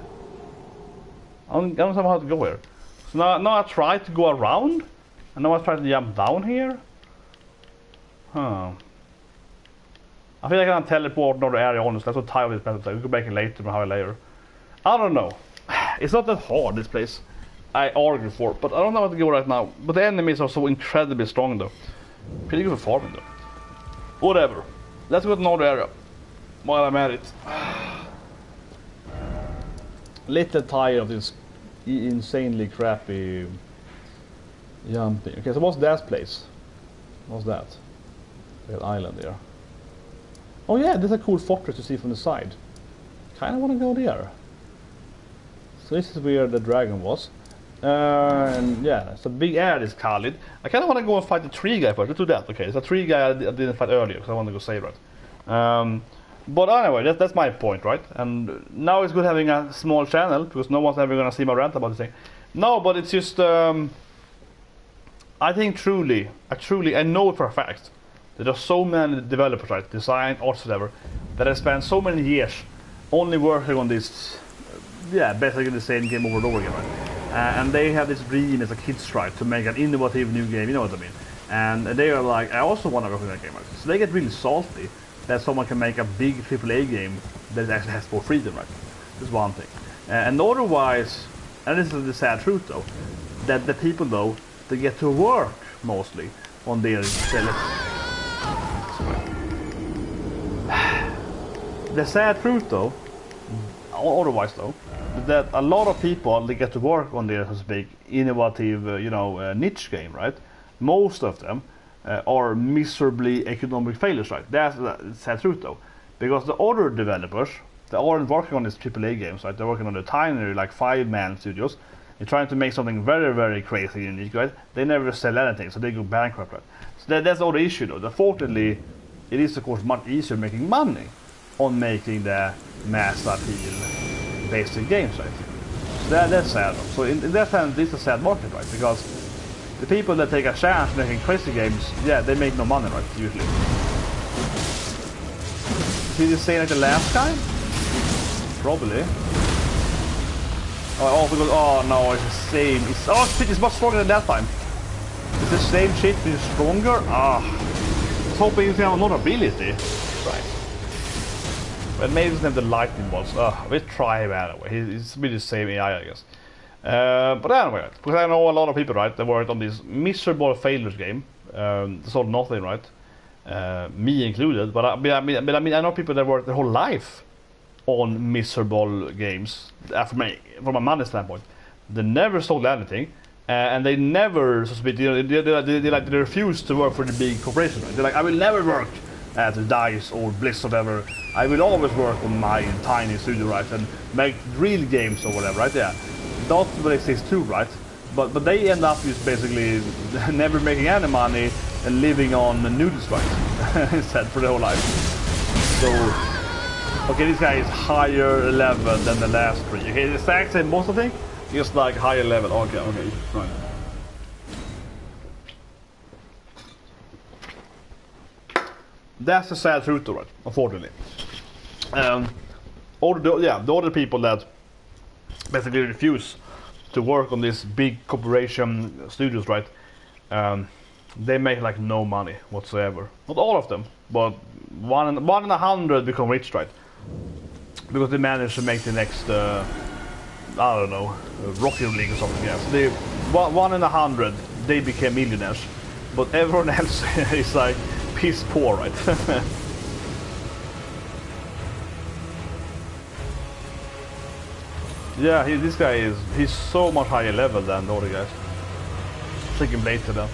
I don't know how to go here. So now I try to go around, and now I try to jump down here. Huh. I feel like I can teleport another area, honestly. I'm so tired of this method. We'll go back later, how I later. I don't know. It's not that hard, this place. I argue for, but I don't know how to go right now. But the enemies are so incredibly strong, though. Pretty good for farming, though. Whatever. Let's go to another area. While I'm at it. Little tired of this insanely crappy jumping. Okay, so what's that place? What's that? That island there. Oh yeah, there's a cool fortress to see from the side. Kinda wanna go there. So this is where the dragon was. And yeah, it's a big area, this Calied. I kinda wanna go and fight the tree guy first. Let's do that. Okay, it's a tree guy I didn't fight earlier because I want to go save that. But anyway, that's my point, right? And now it's good having a small channel because no one's ever gonna see my rant about this thing. No, but it's just I think I know for a fact that there are so many developers, right, design, artists, whatever, that have spent so many years only working on this, basically the same game over and over again, right? And they have this dream as a kids, right, to make an innovative new game, you know what I mean? And they are like, I also want to work on that game, right? So they get really salty that someone can make a big AAA game that actually has more freedom, right? That's one thing. And otherwise, and this is the sad truth though, that the people though, they get to work mostly on their the sad truth though, otherwise though, that a lot of people they get to work on their, so to speak, innovative, niche game, right? Most of them are miserably economic failures, right? That's the sad truth though, because the other developers that aren't working on these AAA games, right? They're working on the tiny, like 5-man studios. They're trying to make something very, very crazy and unique, right? They never sell anything, so they go bankrupt, right? So that's all the issue though. Unfortunately, it is of course much easier making money on making the mass appeal basic games, right? So that's sad though. So in that sense, this is a sad market, right? Because the people that take a chance making crazy games, they make no money, right? Usually. Did you say like the last time? Probably. Oh no, it's the same. It's much stronger than that time. It's the same shit, but it's stronger. I was hoping you can have another ability. Right. But maybe it's not the lightning bolts. We'll try him anyway. He's really the same AI, I guess. But anyway, because I know a lot of people, right, that worked on this miserable failures game. Sold nothing, right? Me included. But I mean, I know people that worked their whole life on miserable games. From a money standpoint, they never sold anything, and they never, so to speak, they refuse to work for the big corporation. Right? They're like, I will never work at DICE or Bliss or whatever. I will always work on my tiny studio, right, and make real games or whatever, right? Yeah, that will exist too, right? But they end up just basically never making any money and living on noodles, right? Instead for the whole life. So. Okay, this guy is higher level than the last three. Okay, the exact same most of the thing, just like higher level. Okay, right. That's the sad truth, right? Unfortunately, the other people that basically refuse to work on these big corporation studios, right? They make like no money whatsoever. Not all of them, but one in 100 become rich, right? Because they managed to make the next, I don't know, Rocket League or something. Yeah, so they 1 in 100 they became millionaires, but everyone else is like piss poor, right? Yeah, this guy he's so much higher level than the other guys. Freaking blade to them.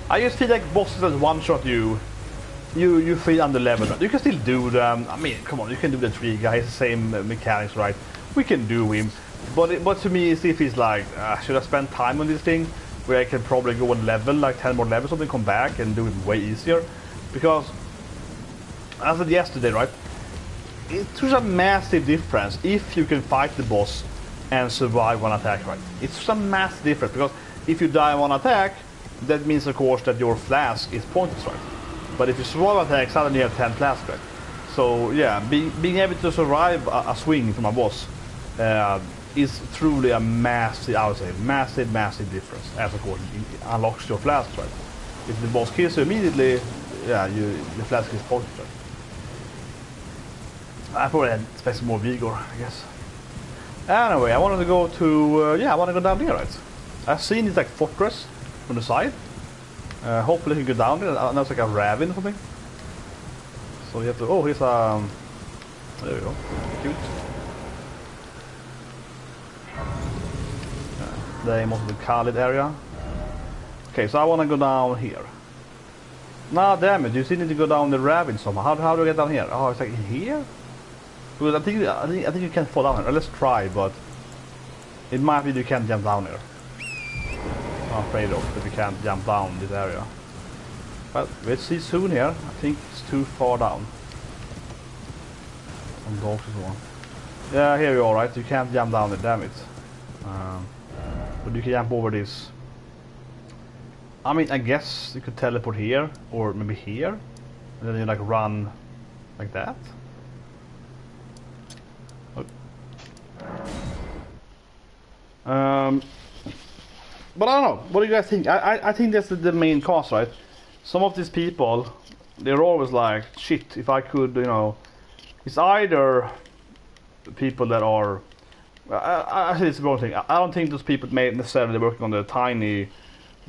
I just feel like bosses that one shot you feel under level, right? You can still do them. I mean, come on, you can do the 3 guys, the same mechanics, right? We can do him, but to me, it still feels like should I spend time on this thing where I can probably go and level like 10 more levels, something, come back and do it way easier? Because as I said yesterday, right? It's such a massive difference if you can fight the boss and survive one attack, right? It's such a massive difference because if you die one attack, that means of course that your flask is pointless, right? But if you survive an attack, suddenly you have 10 flasks, right? So yeah, being able to survive a swing from a boss is truly a massive, I would say, massive difference. As of course it unlocks your flask, right? If the boss kills you immediately, yeah, the flask is pointless, right? I probably had expected more vigor, I guess. Anyway, I wanted to go to I want to go down there, right? I've seen this like fortress on the side. Hopefully you can go down there. Now it's like a ravine or something. So you have to. Oh, here's there we go. Cute. The aim of the Calied area. Okay, so I want to go down here. Nah, damn it! You still need to go down the ravine somehow. How do I get down here? Oh, it's like here. Because I think you can fall down here. Let's try, but it might be you can't jump down here. I'm afraid of that we can't jump down this area. But we'll see soon here. I think it's too far down. Some dogs and so on. Yeah, here you are, right? You can't jump down it, damn it. But you can jump over this. I mean, I guess you could teleport here, or maybe here. And then you like run like that. But I don't know. What do you guys think? I think that's the main cause, right? Some of these people, they're always like, shit, if I could, you know, it's either people that are, I think it's the wrong thing. I don't think those people may necessarily working on the tiny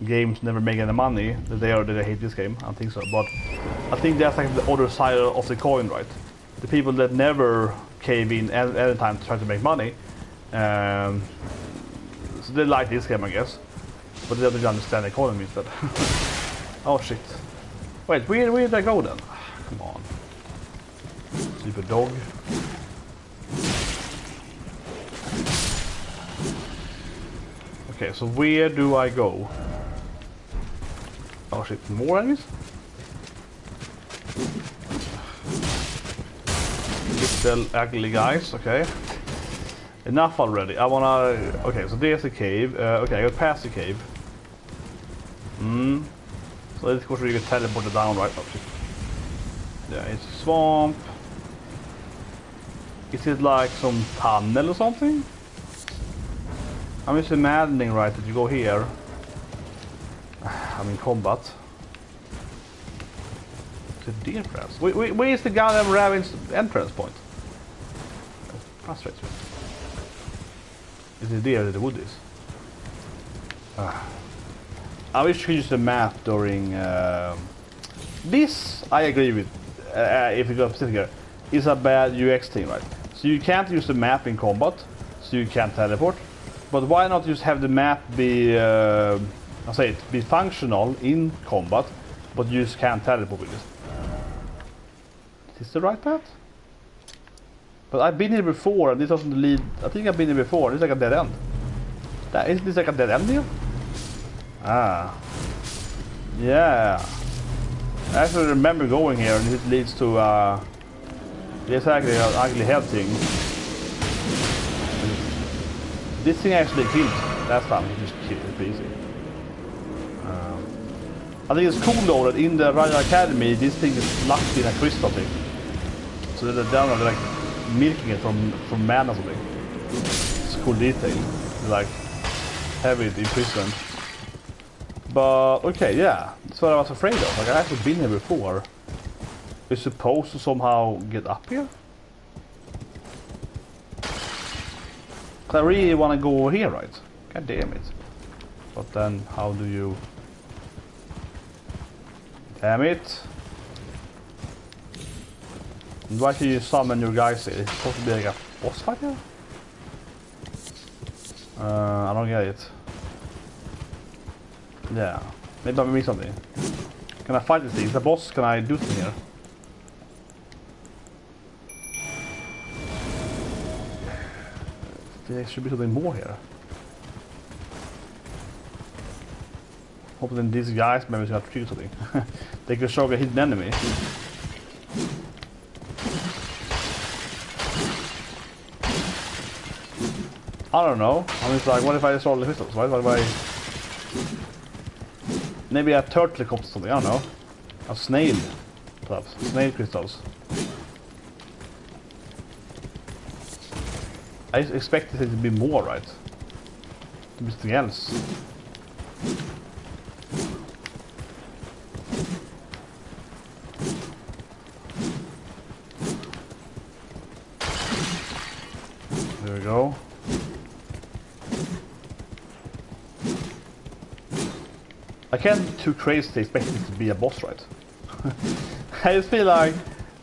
games, never making any money, that they hate this game. I don't think so. But I think that's like the other side of the coin, right? The people that never cave in any time to try to make money. So they like this game, I guess. But they don't understand the economy instead. Oh shit. Wait, where did I go then? Come on. Stupid dog. Okay, so where do I go? Oh shit, more enemies? Little ugly guys, okay. Enough already. I wanna... Okay, so there's a cave. Okay, I got past the cave. So let's go you can teleport it down, right? Oh, shit. Yeah, it's a swamp. Is it like some tunnel or something? I'm just imagining, right, that you go here. I'm in combat. It's a deer perhaps. Where is the goddamn raven's entrance point? That frustrates me. Is it there that the wood is? I wish you could use the map during... this, I agree with, if you go specific, is a bad UX thing, right? So you can't use the map in combat, so you can't teleport. But why not just have the map be, be functional in combat, but you just can't teleport with it? Is this the right path? But I've been here before, and this doesn't lead... I think I've been here before, it's like a dead end. Isn't this like a dead end here? Ah. Yeah. I actually remember going here, and it leads to, it's actually an ugly head thing. This thing actually killed last time, he just killed it pretty easy. I think it's cool though that in the Royal Academy, this thing is locked in a crystal thing. So that they're down, they're like milking it from man or something. It's a cool detail. They like have it imprisoned. But okay, yeah, that's what I was afraid of. Like I've actually been here before. We're supposed to somehow get up here. I really want to go over here, right? God damn it. But then, how do you... Damn it. And why should you summon your guys here? It's supposed to be like a boss fight here? I don't get it. Yeah. Maybe I'm missing something. Can I fight this thing? Is the boss? Can I do something here? There should be something more here. Hoping these guys maybe gonna trigger something. They could show a hidden enemy. I don't know. I mean, it's like, what if I destroy all the crystals? What if I... Maybe a turtle comes or something, I don't know. A snail, perhaps. Snail crystals. I expected it to be more, right? To be something else. There we go. I can't be too crazy to expect it to be a boss, right? I just feel like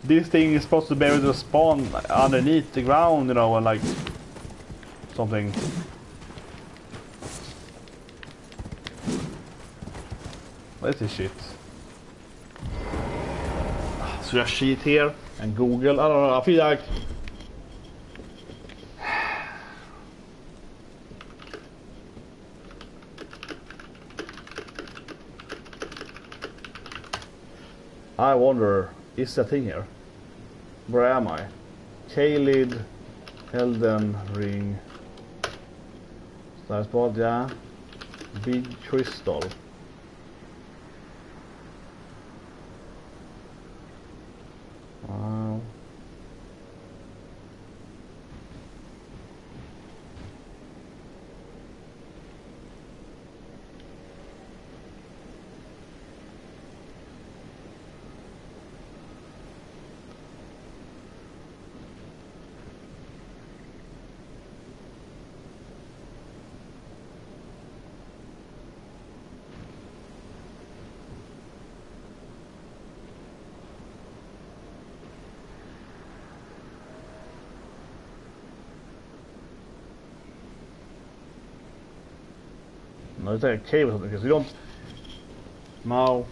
this thing is supposed to be able to spawn underneath the ground, you know, and like something. What is this shit? So I cheat here and Google. I don't know. I feel like I wonder, is that thing here? Where am I? Calied, Elden Ring. Starspot, yeah. Big Crystal. Wow. No, it's like a cave or something, because we don't... No.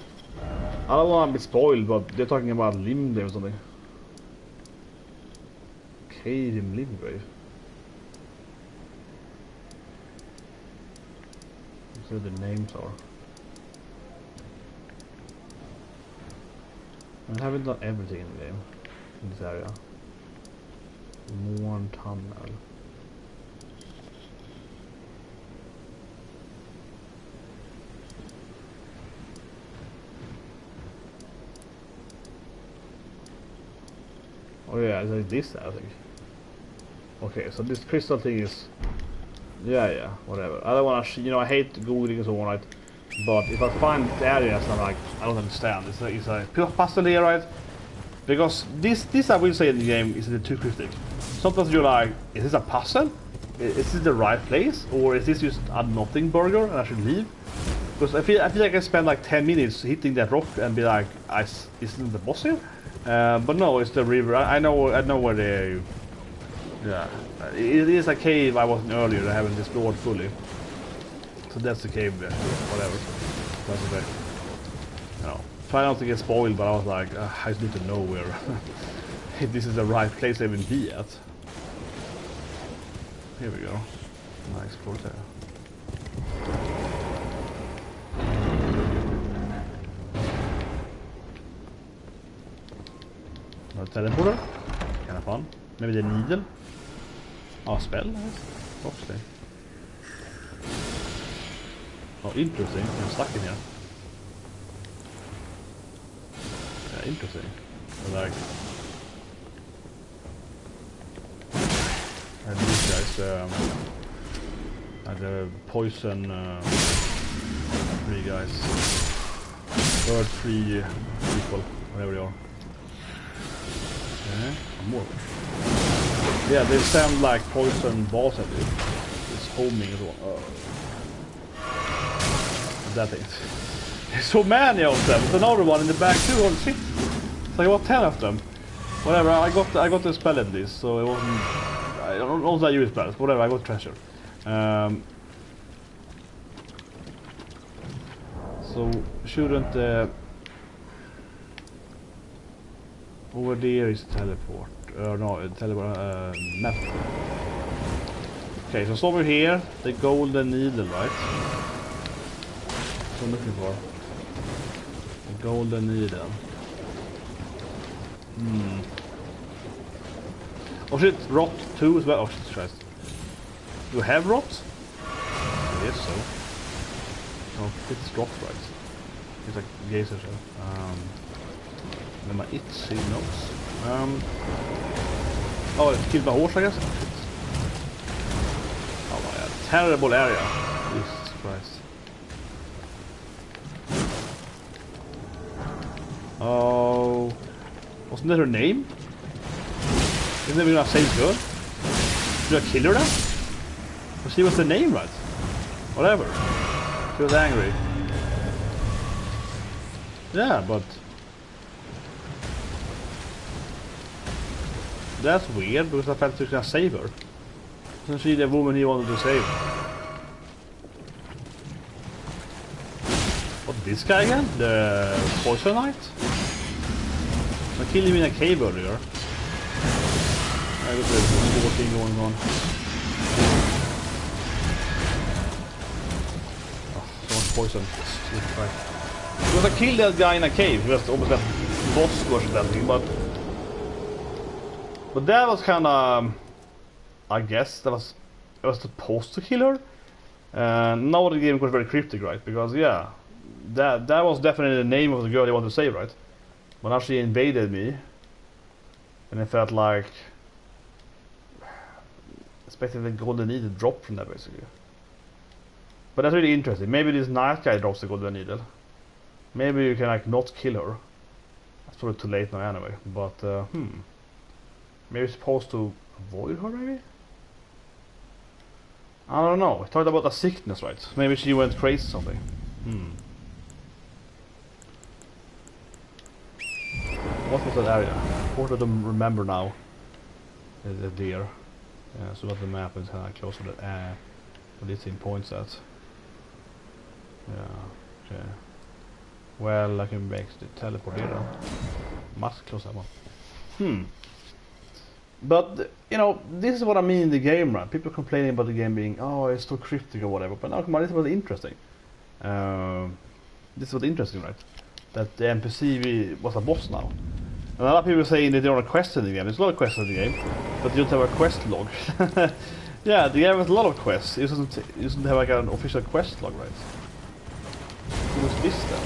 I don't want to be spoiled, but they're talking about Limgrave or something. Cave in Limgrave. Let's see what the names are. I haven't done everything in the game, in this area. More tunnel. Oh yeah, it's like this, I think. Okay, so this crystal thing is... Yeah, whatever. I don't wanna... You know, I hate googling and so on, right? But if I find areas I'm like, I don't understand. It's a puzzle here, right? Because this I will say in the game is too cryptic. Sometimes you're like, is this a puzzle? Is this the right place? Or is this just a nothing burger and I should leave? Because I feel like I spend like 10 minutes hitting that rock and be like, isn't the boss here? But no, it's the river. I know where they... Yeah, it is a cave I wasn't earlier. I haven't explored fully. So that's the cave there. Whatever. That's okay. You know, try not to get spoiled, but I was like, I just need to know where if this is the right place I even be at. Here we go. Nice explore there. Teleporter, kind of fun. Maybe the needle. Oh, spell, nice. Obviously. Oh, interesting. I'm stuck in here. Yeah, interesting. I like. And these guys, the poison tree guys, bird tree people, whatever they are. More. Yeah, they sound like poison balls at you. It's homing as well. That thing. There's so many of them. There's another one in the back too. Holy shit! It's like about 10 of them. Whatever. I got the spell at least, so it wasn't. I don't know if I use spells. Whatever. I got treasure. So shouldn't. Over there is teleport. No, teleport map. Okay, so somewhere here, the golden needle, right? That's what I'm looking for. The golden needle. Oh shit, rot 2 as well. Oh shit, Christ. Do you have rot? I guess so. No, it's rot, right? It's like geyser. Then my itchy nose. Oh, it's killed by horse, I guess. Oh my god, terrible area. Jesus Christ. Oh, wasn't that her name? Isn't that gonna save girl? Should I kill her then? But she was the name, right? Whatever. She was angry. Yeah, but that's weird because I felt he was gonna save her. Isn't she the woman he wanted to save? What, this guy again? The Poison Knight? I killed him in a cave earlier. I got the thing going on. Oh, so much poison. Because I killed that guy in a cave. He was almost a boss or something, but But that was kind of, I guess that was it was supposed to kill her. Now the game got very cryptic, right? Because yeah, that was definitely the name of the girl you wanted to save, right? But now she invaded me, and it felt like expecting the golden needle drop from that basically. But that's really interesting. Maybe this night guy drops the golden needle. Maybe you can like not kill her. That's probably too late now anyway. But maybe you're supposed to avoid her maybe? I don't know. We talked about a sickness, right? Maybe she went crazy or something. What was that area? What do I remember now? The deer. Yeah, so that the map is kind of close to the where this thing points at. Yeah, okay. Well, I can make the teleport here then. Must close that one. But, you know, this is what I mean in the game, right? People complaining about the game being, oh, it's too cryptic or whatever. But now, come on, this is what's interesting. This is what's interesting, right? That the NPC was a boss now. And a lot of people saying that there are quests in the game. There's a lot of quests in the game, but you don't have a quest log. Yeah, the game has a lot of quests. It doesn't have like an official quest log, right? Who's this then?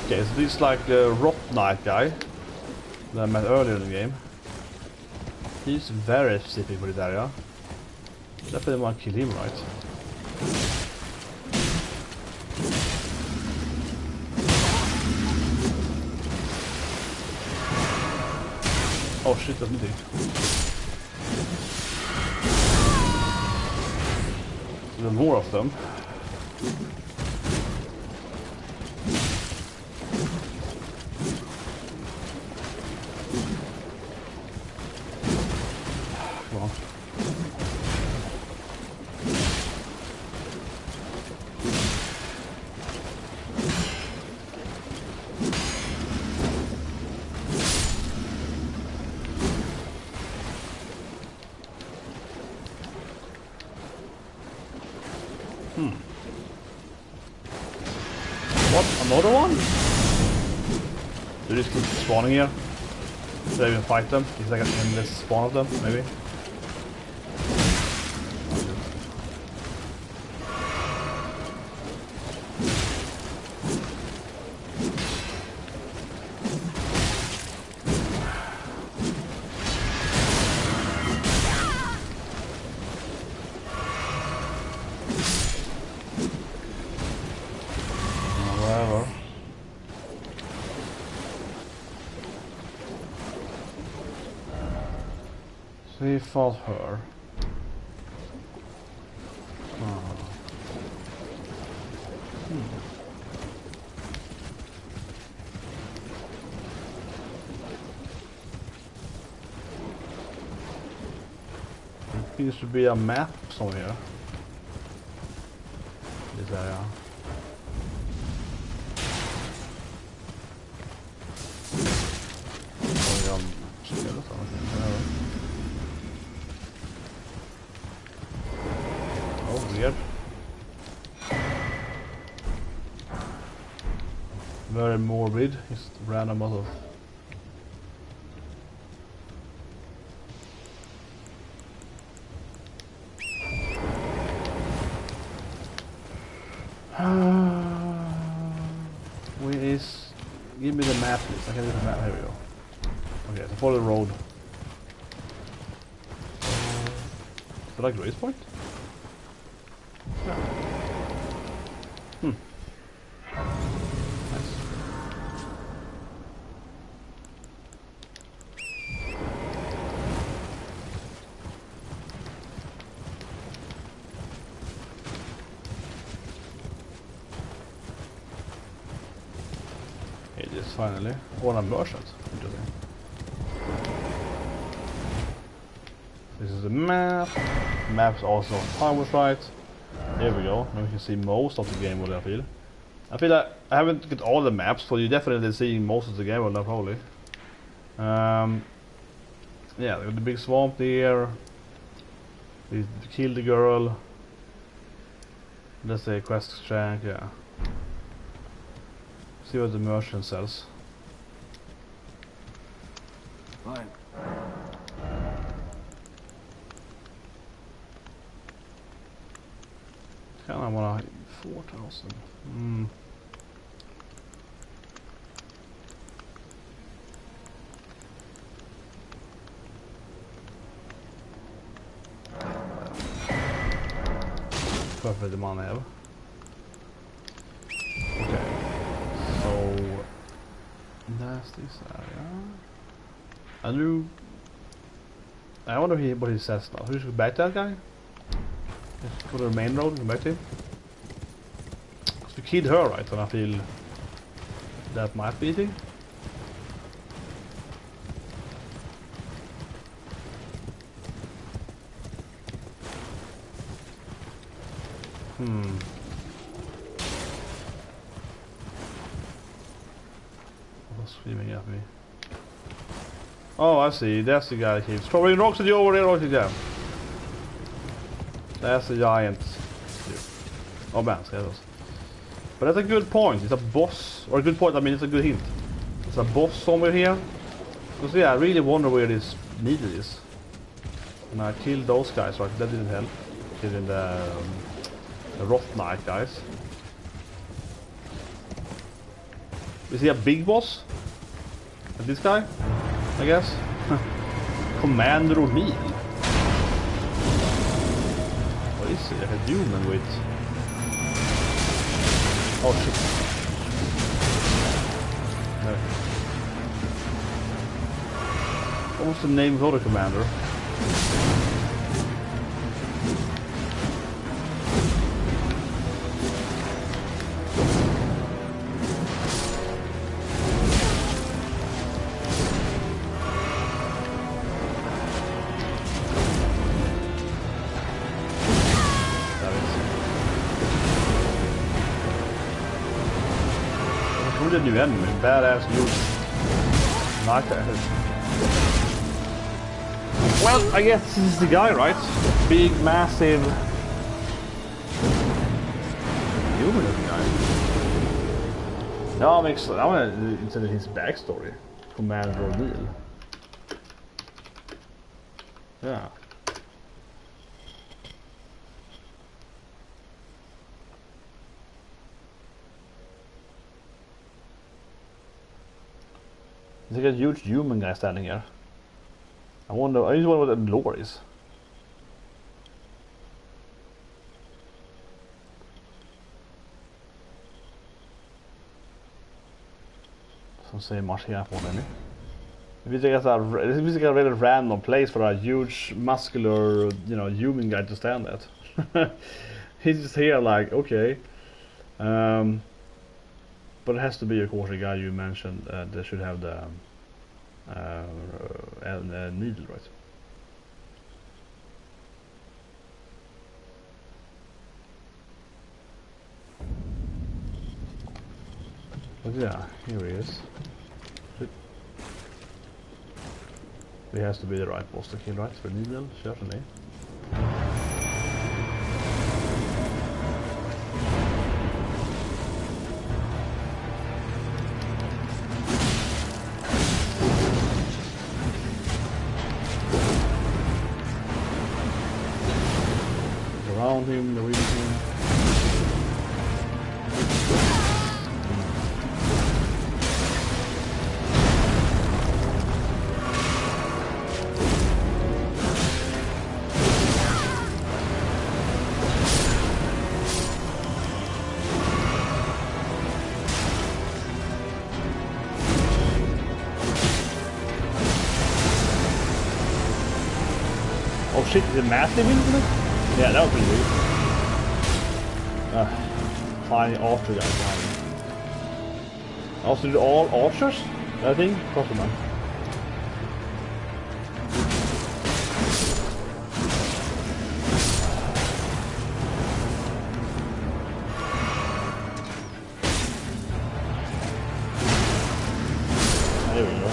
Okay, so this is like the Rock Knight guy that I met earlier in the game. He's very specific for this area. Definitely want to kill him, right? Oh shit, doesn't he? There's more of them. Come on. What? Another one? Do they just keep spawning here? Should I even fight them? Is like an endless spawn of them, maybe? So he fought her. There seems to be a map somewhere. This area. Weird. Very morbid, just random amount of give me the map please. I can do the map, here we go. Okay, so follow the road. Is that like race point? Yeah. Nice. It is finally. Or a merchant. Interesting. This is the map. Map's also on power right. There we go. Now we can see most of the game what I feel. I feel like I haven't got all the maps, so you're definitely seeing most of the game, well, not probably. Yeah, the big swamp there. We killed the girl. That's a quest track, yeah. See what the merchant sells. Fine. Kinda wanna 4,000. Perfect amount I have. Okay. So that's this area. I wonder what he says now. Who's back to that guy? Just go to the main road and go back to him. Because we killed her, right? And I feel that might be a thing. What's screaming at me? Oh, I see. That's the guy that keeps throwing rocks at you over there, right there. That's the giant. Oh man, scatters. But that's a good point. It's a boss, or a good point. I mean, it's a good hint. It's a boss somewhere here. Because yeah, I really wonder where this needle is. And I killed those guys, right? That didn't help. Killing the Roth Knight guys. Is he a big boss? Like this guy? I guess. Commander O'Neill. What is he? Like a human with... Oh shit. No. What was the name of the other commander? The new enemy, badass dude. Not that. Well, I guess this is the guy, right? Big, massive, human-looking guy. No, I want to into his backstory. Commander O'Neill. Yeah. There's like a huge human guy standing here. I just wonder what the lore is. Doesn't say much here for any. This is like a really random place for a huge, muscular, human guy to stand at. He's just here like, okay. But it has to be, of course, the guy you mentioned that should have the needle, right? But yeah, here he is. He has to be the right boss to kill, right? For needle, certainly. Around him, the reason. Oh shit, is it massive infinite? Yeah, that was pretty weird. Tiny archer guy behind me. Also, did all archers? That thing? Cross them. There we go.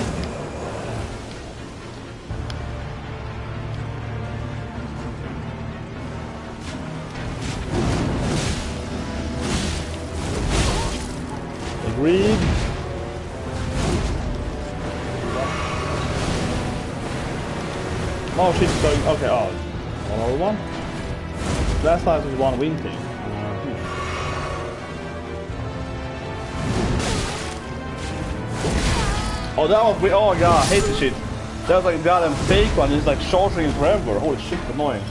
Greed. Oh, she's going. Okay, oh. Another one? Last time it was one win thing. Oh, that was. Oh, god, I hate this shit. That was like a goddamn fake one. It's like charging forever. Holy shit, annoying.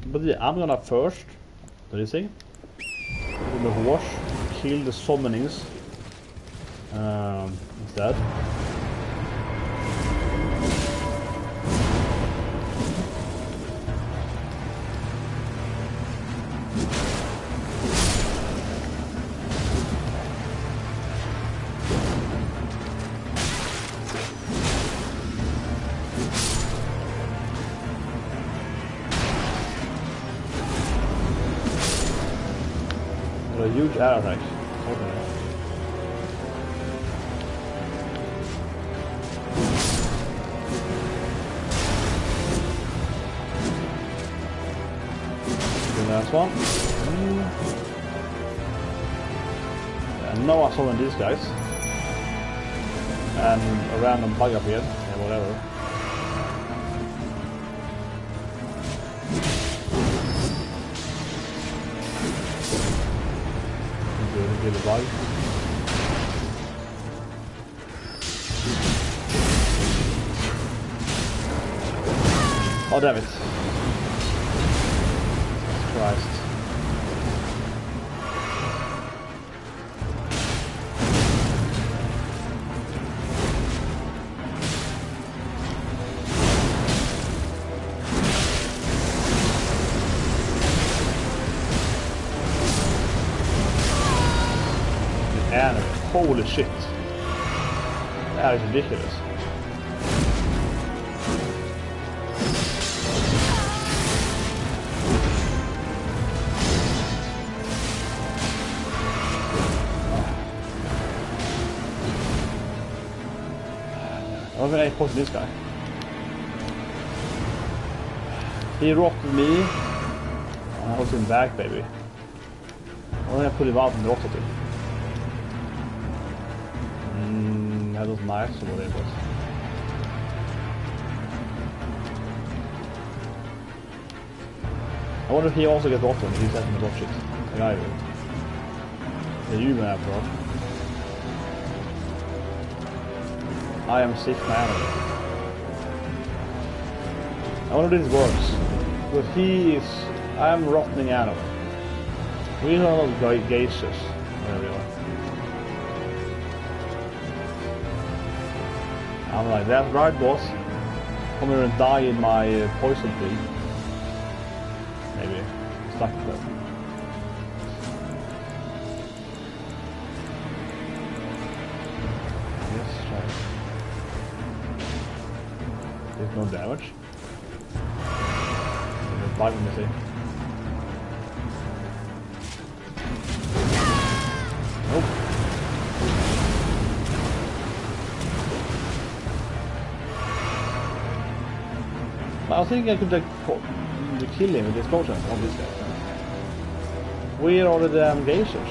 But yeah, I'm gonna first, what do you see? With the horse, kill the summonings instead. A huge arrow attack. Okay. The last one. And now I summon these guys. And a random bug up here. Yeah, whatever. Kill the bug. Oh damn it. Christ. Holy shit. That is ridiculous. I'm gonna poison this guy. He rocked me. I was him back, baby. I'm gonna put him out and rocked him. That was nice or whatever. I wonder if he also gets rocked when he's having to watch it. Like I do. The human after all. I am sick man. I wonder if this works. But he is... I am rotting animal. We know those geishas. There we are. I'm like, that's right boss. Come here and die in my poison tree. Maybe. Stuck there. Yes, try. There's no damage. There's a bug missing. Nope. I think I could like kill him with this potion on this guy. Where are the damn geishas?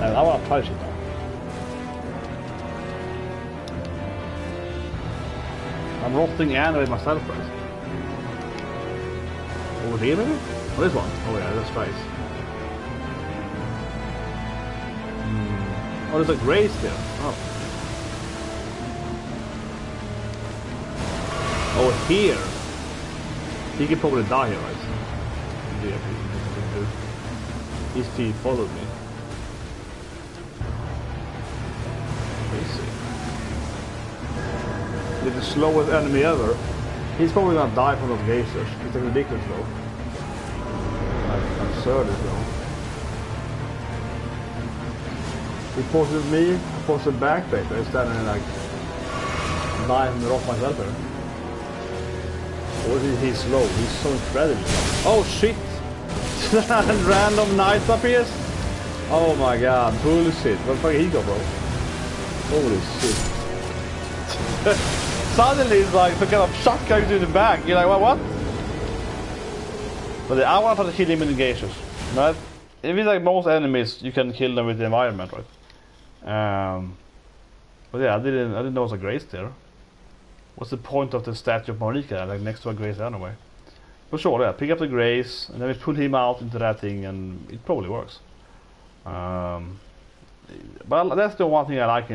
I want to touch it now. I'm rotting animal myself, right? Over here maybe? Oh, this one? Oh yeah, that's right. Oh, there's a grace there. Oh. Oh, here. He could probably die here, right? Yeah, his team followed me. Crazy. They're the slowest enemy ever. He's probably gonna die from those geysers. It's like ridiculous though. Like absurd though. He posted me, I posted back paper. I'm standing there like dying from the rock myself here. Or he's slow, he's so incredibly slow. Oh shit! Random knights appears? Oh my god, bullshit. Where the fuck did he go, bro? Holy shit. Suddenly it's like some kind of shotgun to the back. You're like, what? But I want to kill him in the geysers. Right? If it's like most enemies, you can kill them with the environment, right? But yeah, I didn't know there was a grace there. What's the point of the statue of Marika, like next to a grace anyway? But sure, yeah, pick up the grace, and then we pull him out into that thing, and it probably works. But that's the one thing I like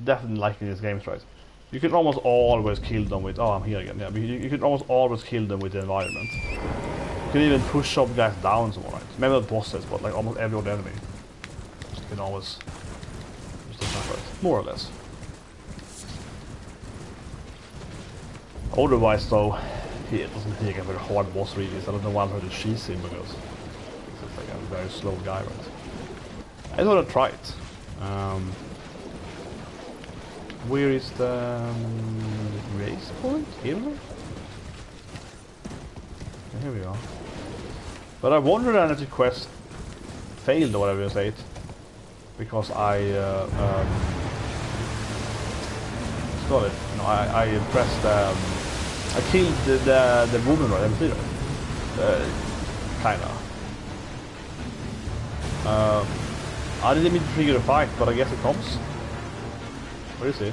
definitely like in these games, right? You can almost always kill them with, oh, I'm here again, yeah, you can almost always kill them with the environment. You can even push up guys down somewhere, right? Maybe not bosses, but like almost every other enemy. You can always just attack, right? More or less. Otherwise though, it doesn't take a very hard boss really, so I don't know why I'm going to cheese him because he's like a very slow guy, right? I just want to try it. Where is the race point? Here? Here we are. But I wonder then if the quest failed or whatever you say it, because I got it. You know, I pressed. I killed the woman, right? MC, right? Kinda. I didn't mean to trigger a fight, but I guess it comes. Where is he?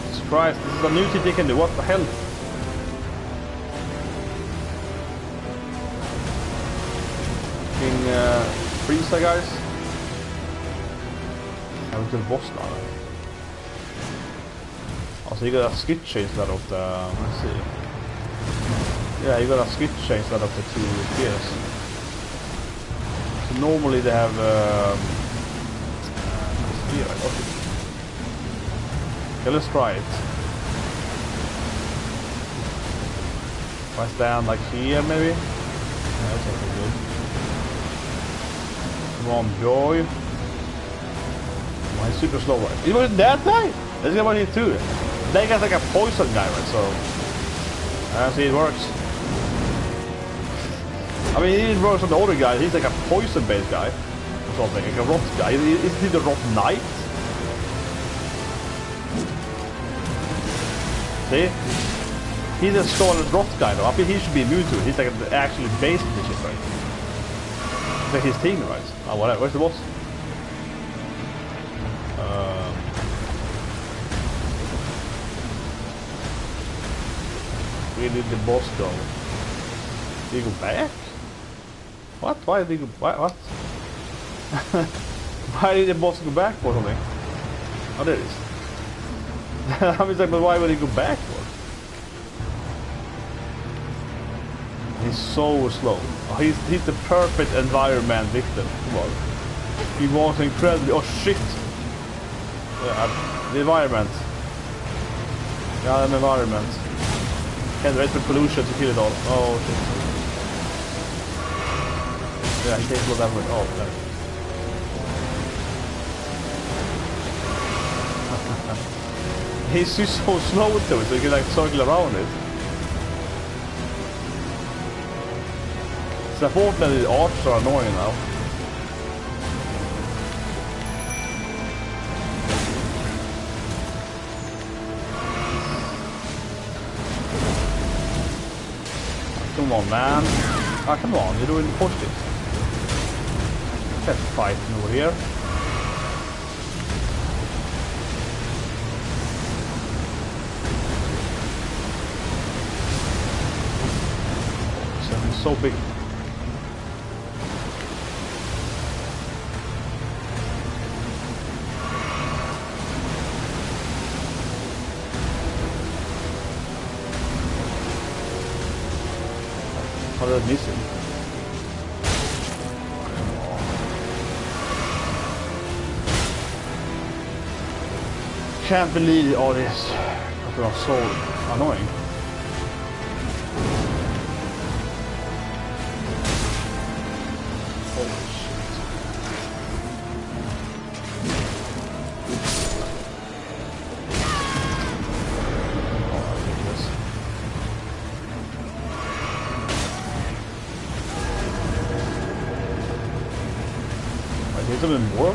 Jesus Christ, this is a new thing they can do. What the hell? Fucking freeze that, guys. I'm to the boss now. Also, you got a switch change that of the. Let's see. Yeah, you got a switch change that of the two gears. So normally they have speed, right? Okay, let's try it. If I stand like here, maybe. Yeah, that's not good. Come on, Joy. He's super slow, right? He was that guy. There's guy here too. That guy's like a poison guy, right? So I see it works. I mean, he works on the older guy. He's like a poison-based guy or something, like a rot guy. Isn't he the rot knight? See? He's a solid rot guy though. I think he should be immune to it. He's like actually based in this shit, right? It's like his team, right? Oh, whatever. Where's the boss? Where did the boss go? Did he go back? What? Why did he go back? What? Why did the boss go back for something? Oh, there it is. I was like, but why would he go back for? He's so slow. Oh, he's the perfect environment victim. Come on. He was incredibly. Oh shit! Yeah, the environment. Yeah, the environment. Can't wait for pollution to kill it all. Oh shit. Yeah, he takes a lot of damage. Oh, no. He's just so slow to it, so you can like circle around it. So unfortunately the arcs are annoying now. Come on, man. Ah, come on, you're doing push it. Let's fight over here. It's so big. How did I miss him? can't believe all this. They are so annoying. Holy shit. Oh, ridiculous. I hit them in more?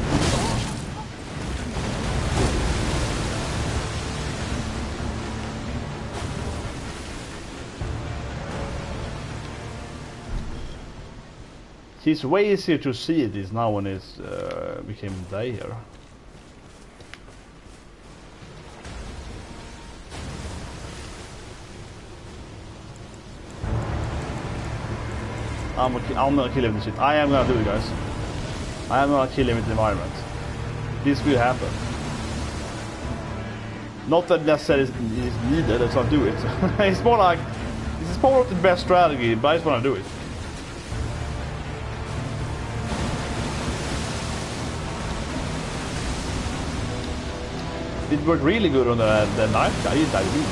It's way easier to see this now when it's became day here. I'm gonna kill him with shit. I am gonna do it, guys. I am gonna kill him with the environment. This will happen. Not that necessarily is needed, let's not do it. It's more like, this is probably not the best strategy, but I just wanna do it. It worked really good on the knife guy. He died really.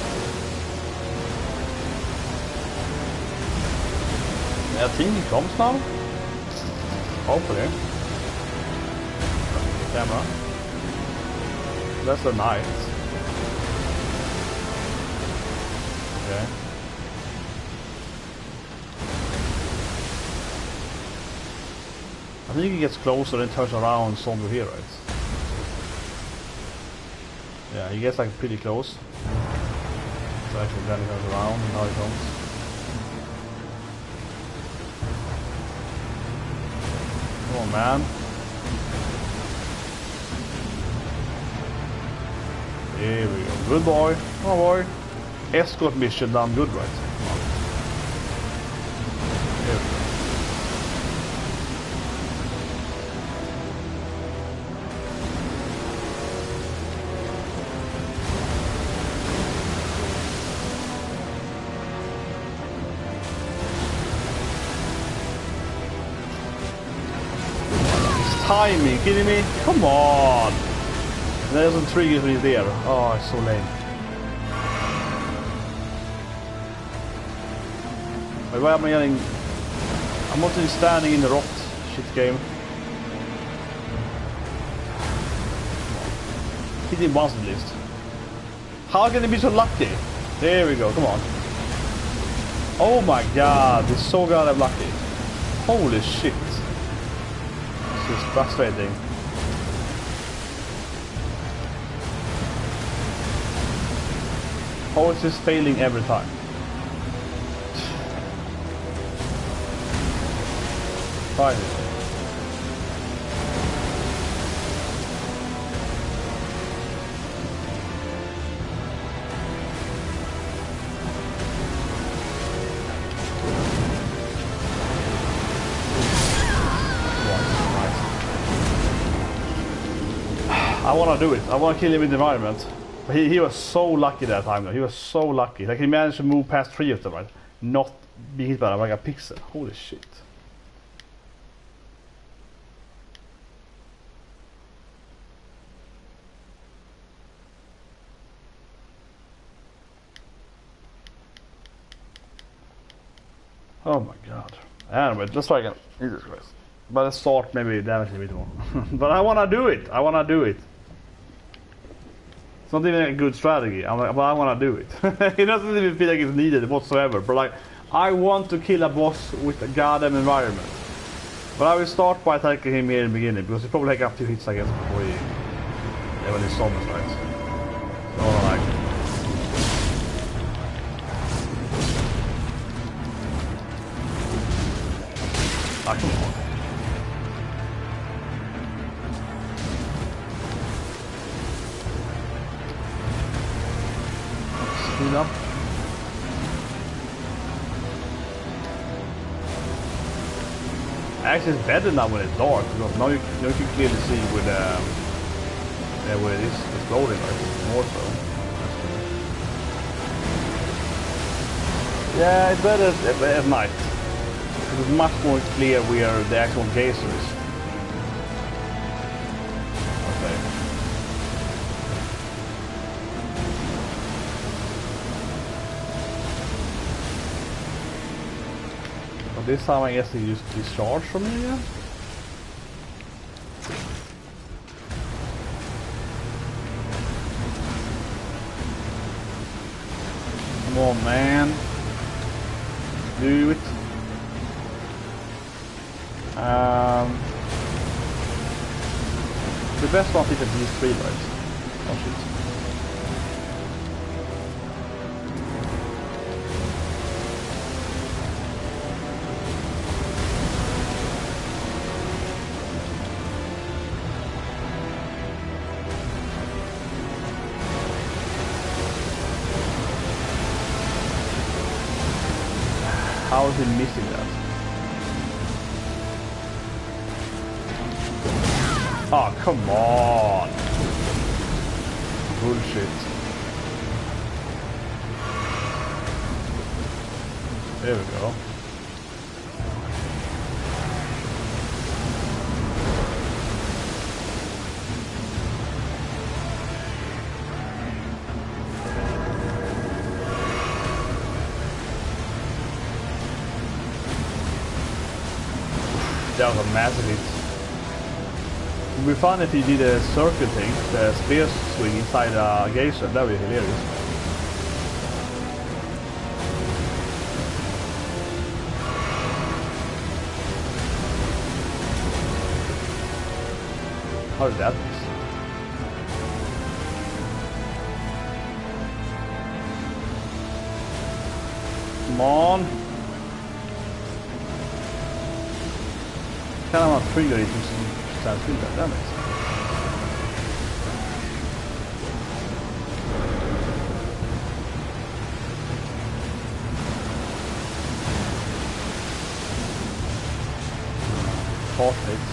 I think he comes now. Hopefully. Camera. That's the knife. Okay. I think he gets closer and turns around somewhere here, right? Yeah, he gets like pretty close. So actually then he goes around and now he comes. Come on, man. Here we go. Good boy. Come on, boy. Escort mission done good, right? Come on. Here we go. Timing, kidding me? Come on! That doesn't trigger me there. Oh, it's so lame. Wait, why am I getting... I'm not even standing in the rot shit game. Hit him once at least. How can he be so lucky? There we go, come on. Oh my god, he's so goddamn lucky. Holy shit. This is frustrating. How is this failing every time? Finally. I want to do it. I want to kill him in the environment. But he was so lucky that time though. He was so lucky. Like he managed to move past 3 of them, right? Not be hit by them like a pixel. Holy shit. Oh my god. Anyway, let's try again. Jesus Christ. But let's start maybe damage a bit more. But I wanna do it. I wanna do it. It's not even a good strategy. I'm like, but I wanna do it. It doesn't even feel like it's needed whatsoever. But like, I want to kill a boss with a goddamn environment. But I will start by attacking him here in the beginning because he probably take up 2 hits I guess before he when he summons, right? So like. Ah, come on. Speed up. Actually, it's better now when it's dark because now you can clearly see with where it is exploding, right? More so. Yeah, it's better at night. It's much more clear where the actual geyser is. Okay. But this time I guess they used discharge from me again. Come on, man. Do it. The best one is at these 3, right? Oh shit. How is he missing that? Oh, come on! Bullshit. There we go. That was a massive hit. It would be fun if he did a circle thing, the spear swing inside a geyser. That would be hilarious. How did that miss? Come on. Kan han trigger it to stand still that damage? Perfect.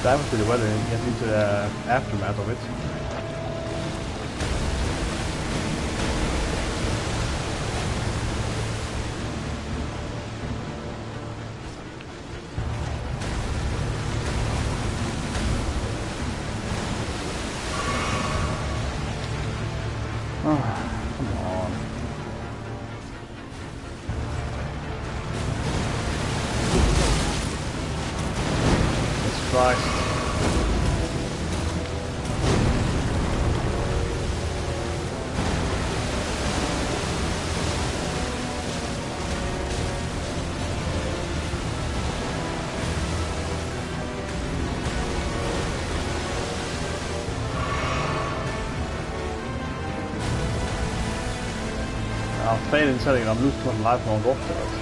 Damage to the weather and get into the aftermath of it. Oh, come on. Jesus Christ. I'm failing setting, I'm losing my life on rock to it.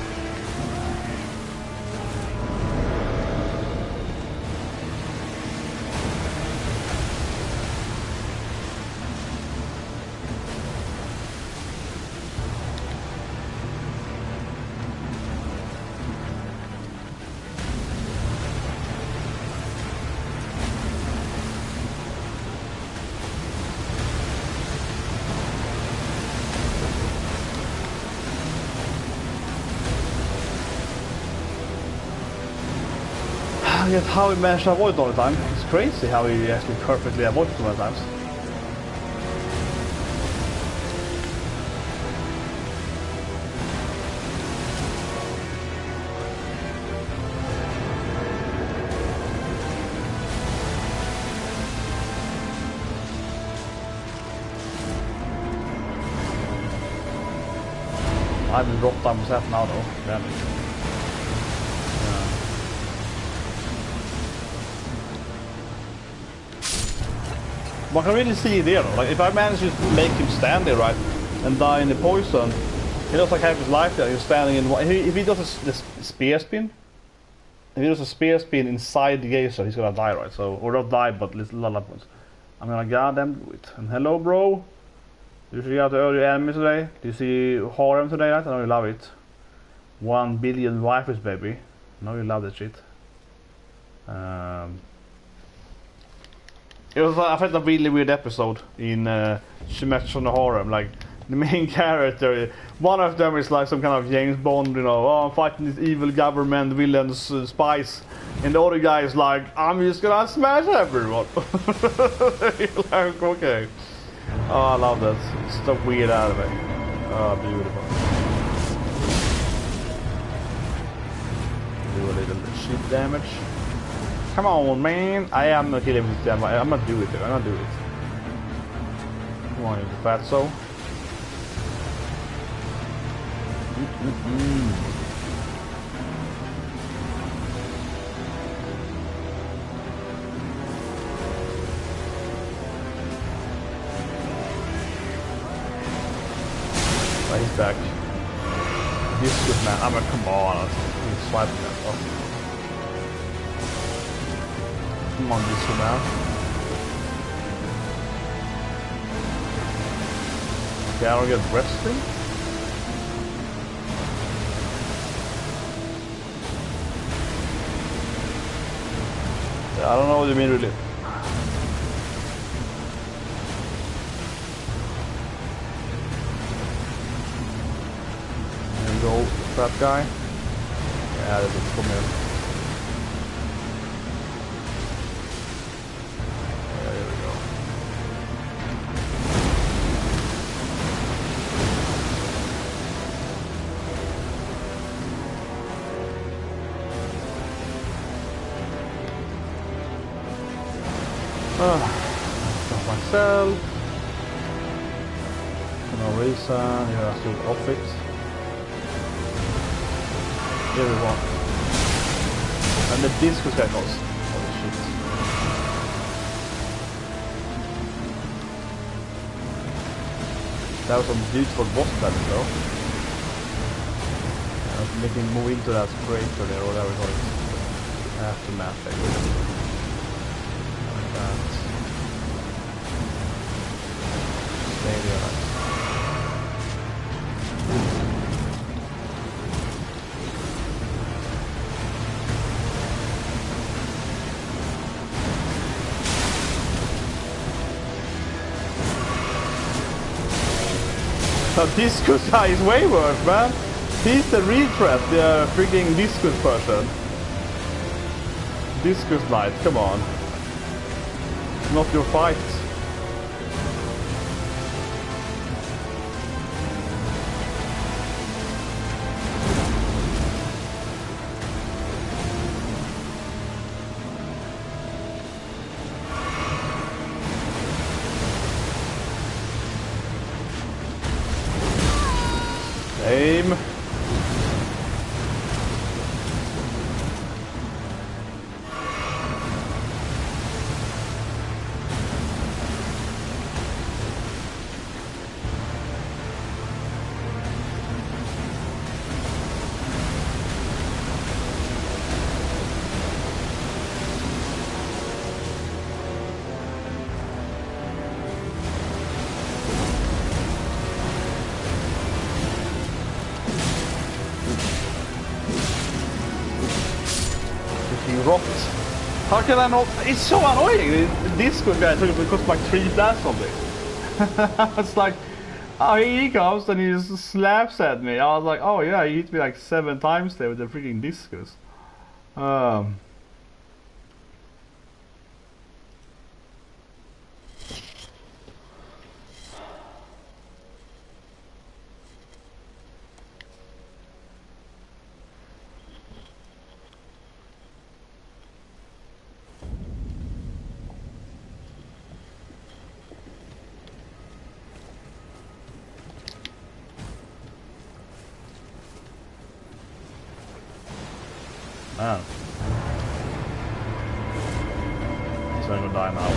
Yet how he managed to avoid all the time. It's crazy how he actually perfectly avoided so many times. I will drop down myself now though. Damn it. One can really see it there though. Like if I manage to make him stand there right and die in the poison, he looks like half his life there. He's standing in. If he does this spear spin, if he does a spear spin inside the geyser, he's gonna die, right? So or not die, but little points. I'm gonna goddamn do it. And hello, bro. You should get the early enemy today. Do you see harem today? Right? I know you love it. 1 billion wifers, baby. I know you love that shit. It was, I felt a really weird episode in Shemets on the Harem. Like, the main character, one of them is like some kind of James Bond, you know, oh, I'm fighting this evil government, villains, spies. And the other guy is like, I'm just gonna smash everyone. Like, okay. Oh, I love that. It's the weird anime. Oh, beautiful. Do a little shit damage. Come on, man. I am not killing with them. I'm not do it. I'm not do it. Come on, you fatso. Oh, he's back. This good man. I'm a come on. He's swiping that. Oh. Come on, this man. Okay, I don't get wrestling. I don't know what you mean, really. There we go, that guy. Yeah, that's for me. Stop myself. For no reason, you have to off it. Here we go. And the discus guy goes. Holy shit. That was some beautiful boss battle though. Making move into that crater there or whatever it was. Aftermath actually. So Discus guy is way worse, man. He's the real threat, the freaking Discus person. Discus Knight, come on. Not your fight. Aim. Rot. How can I not? It's so annoying. The disco guy took it cost like 3 blasts on this. It's like, oh, here he comes and he just slaps at me. I was like, oh yeah, he hit me like 7 times there with the freaking discus. Man. He's gonna die now.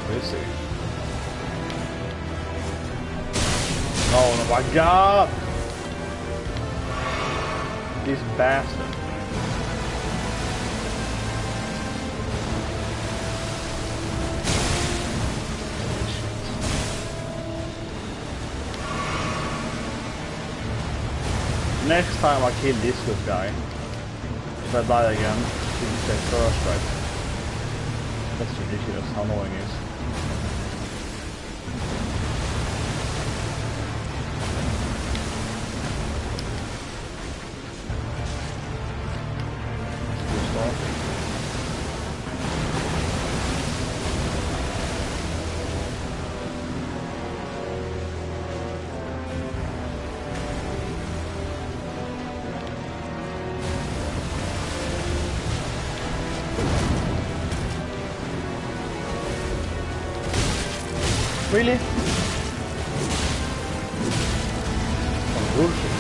We'll see. Oh my god! This bastard. Next time I kill this good guy, if I die again, you say first, right? That's ridiculous how annoying it is. Really? Oh, bullshit.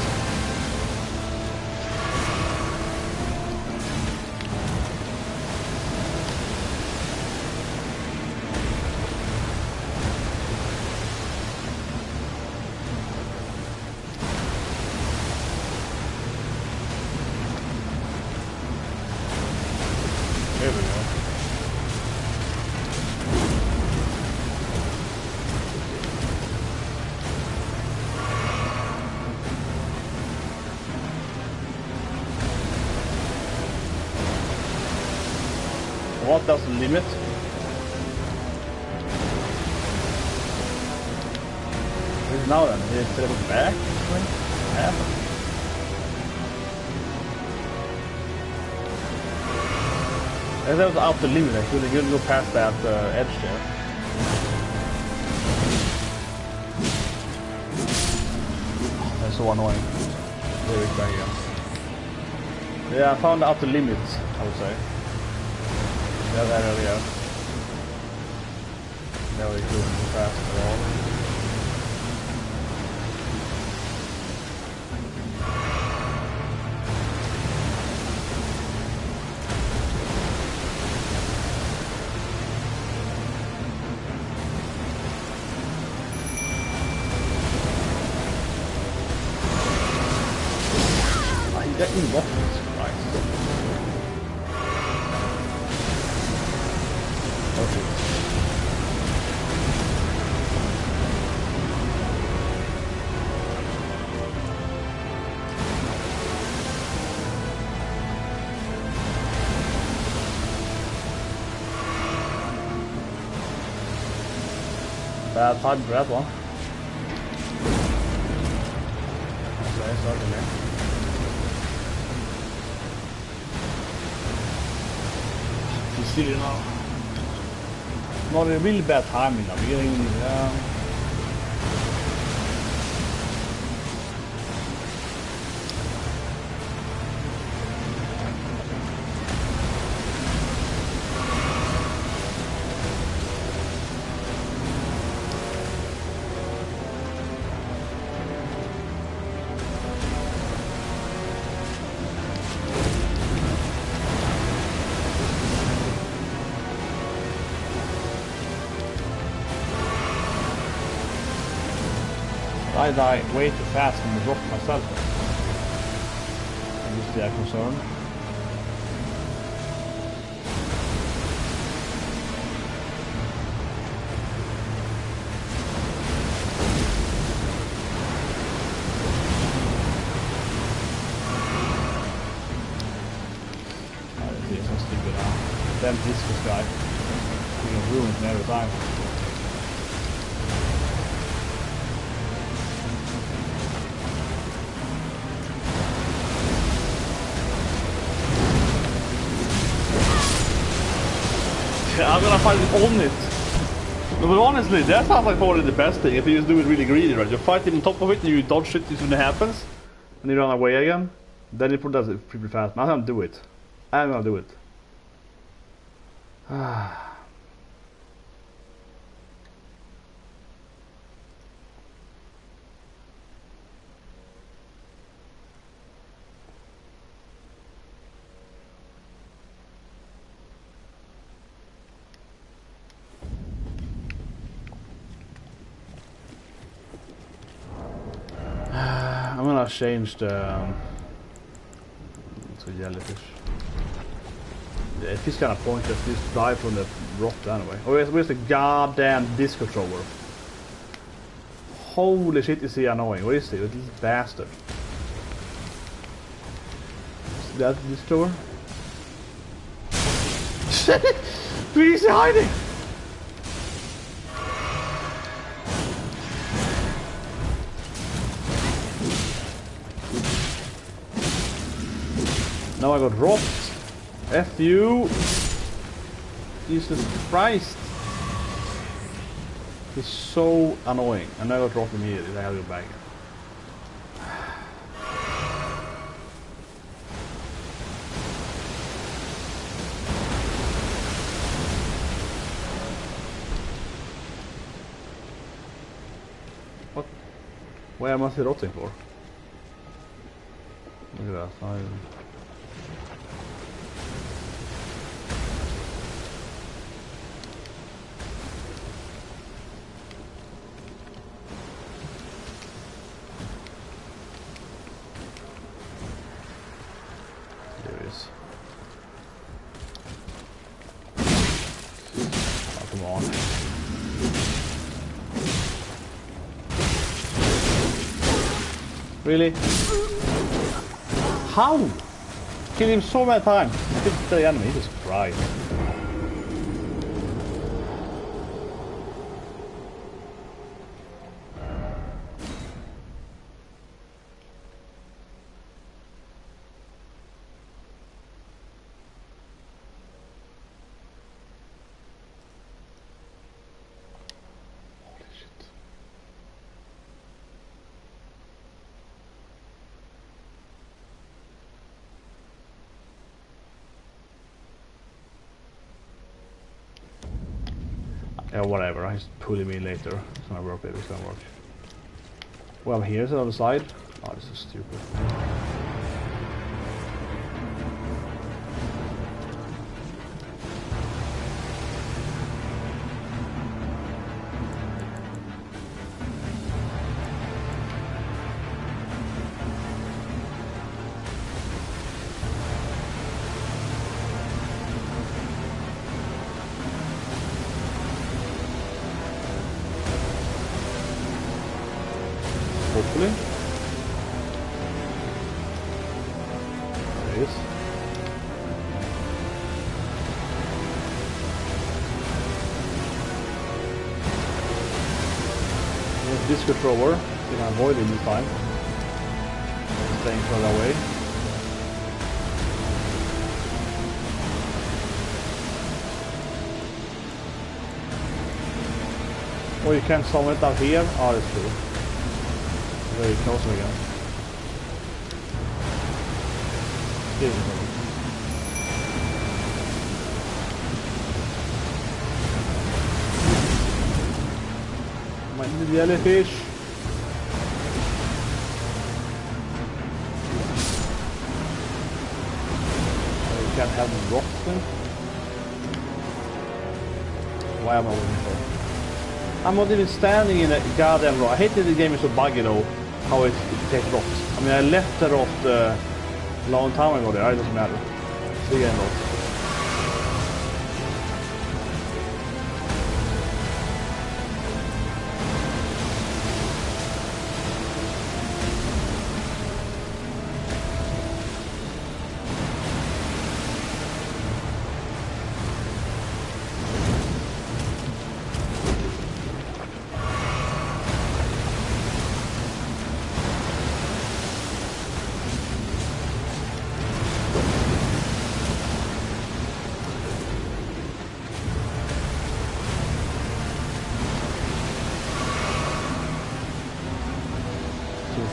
There we go. What does the limit? What is now then? Is it travel back? What happened? I think that was out the limit. I couldn't go past that edge there. That's so annoying. There it's back again. Yeah, I found out the limit, I would say. Yeah, there we go. Now we couldn't go fast at all. I got involved. Bad time for that one. Okay, starting there. You see it now. Not a really bad timing now. We're getting I die way too fast when I drop myself. And this is their concern. This is so stupid now. Damn discus guy. He can ruin me every time. I'm gonna fight on it. No, but honestly, that sounds like probably the best thing if you just do it really greedy, right? You fight it on top of it and you dodge it when it happens, and you run away again. Then it does it pretty fast. I'm gonna do it. I'm gonna do it. change the to jellyfish. Yeah, it is kind of pointless. Just die from the rock anyway. Oh, where's the goddamn disco thrower? Holy shit, is he annoying? Where is he? This bastard. Is that this thrower? Where is he hiding? Now I got robbed. F you. Jesus Christ. He's so annoying. And I got dropped immediately. I gotta go back. What? Why am I rotting for? Look at that. Really? How? Kill him so many times. Hit the enemy, he just cried. Yeah, whatever, I just pull him in later. It's gonna work, baby, it's gonna work. Well, here's the other side. Oh, this is stupid. Hopefully. There it is. There's disco thrower. You can avoid it this time. Staying further away. Or you can summon it out here. Oh, that's cool. Very close again. My jellyfish. You can't have them rot then. Why am I waiting for? I'm not even standing in a goddamn rot. I hate that the game is so buggy though. How it takes rot. I mean, I left the rot a long time ago there. It doesn't matter. It's again rot.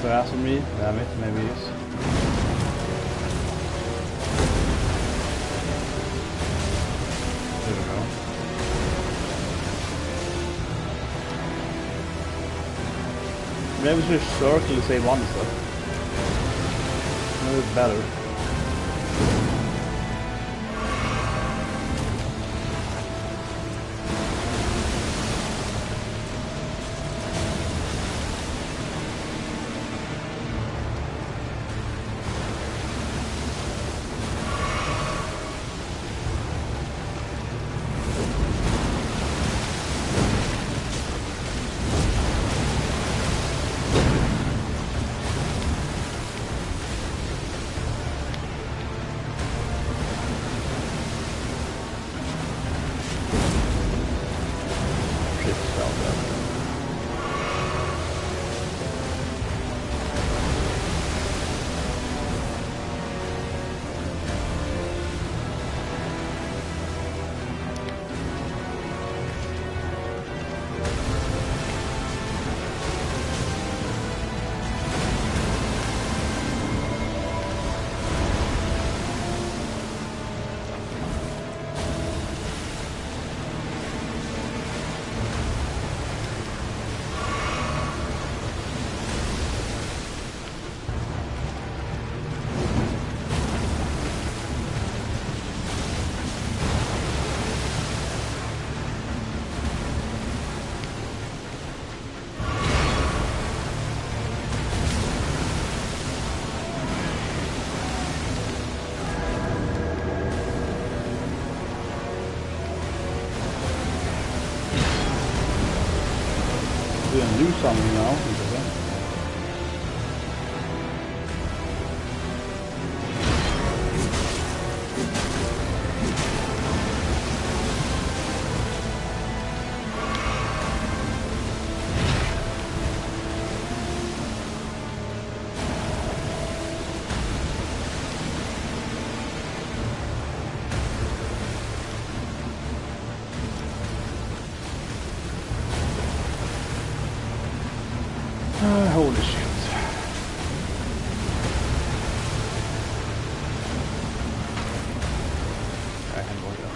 Fast on me, damn it, maybe it is. There we go. Maybe we should circle the same one and stuff. Maybe it's better. we can do something now. Okay. Holy shit. I can go here.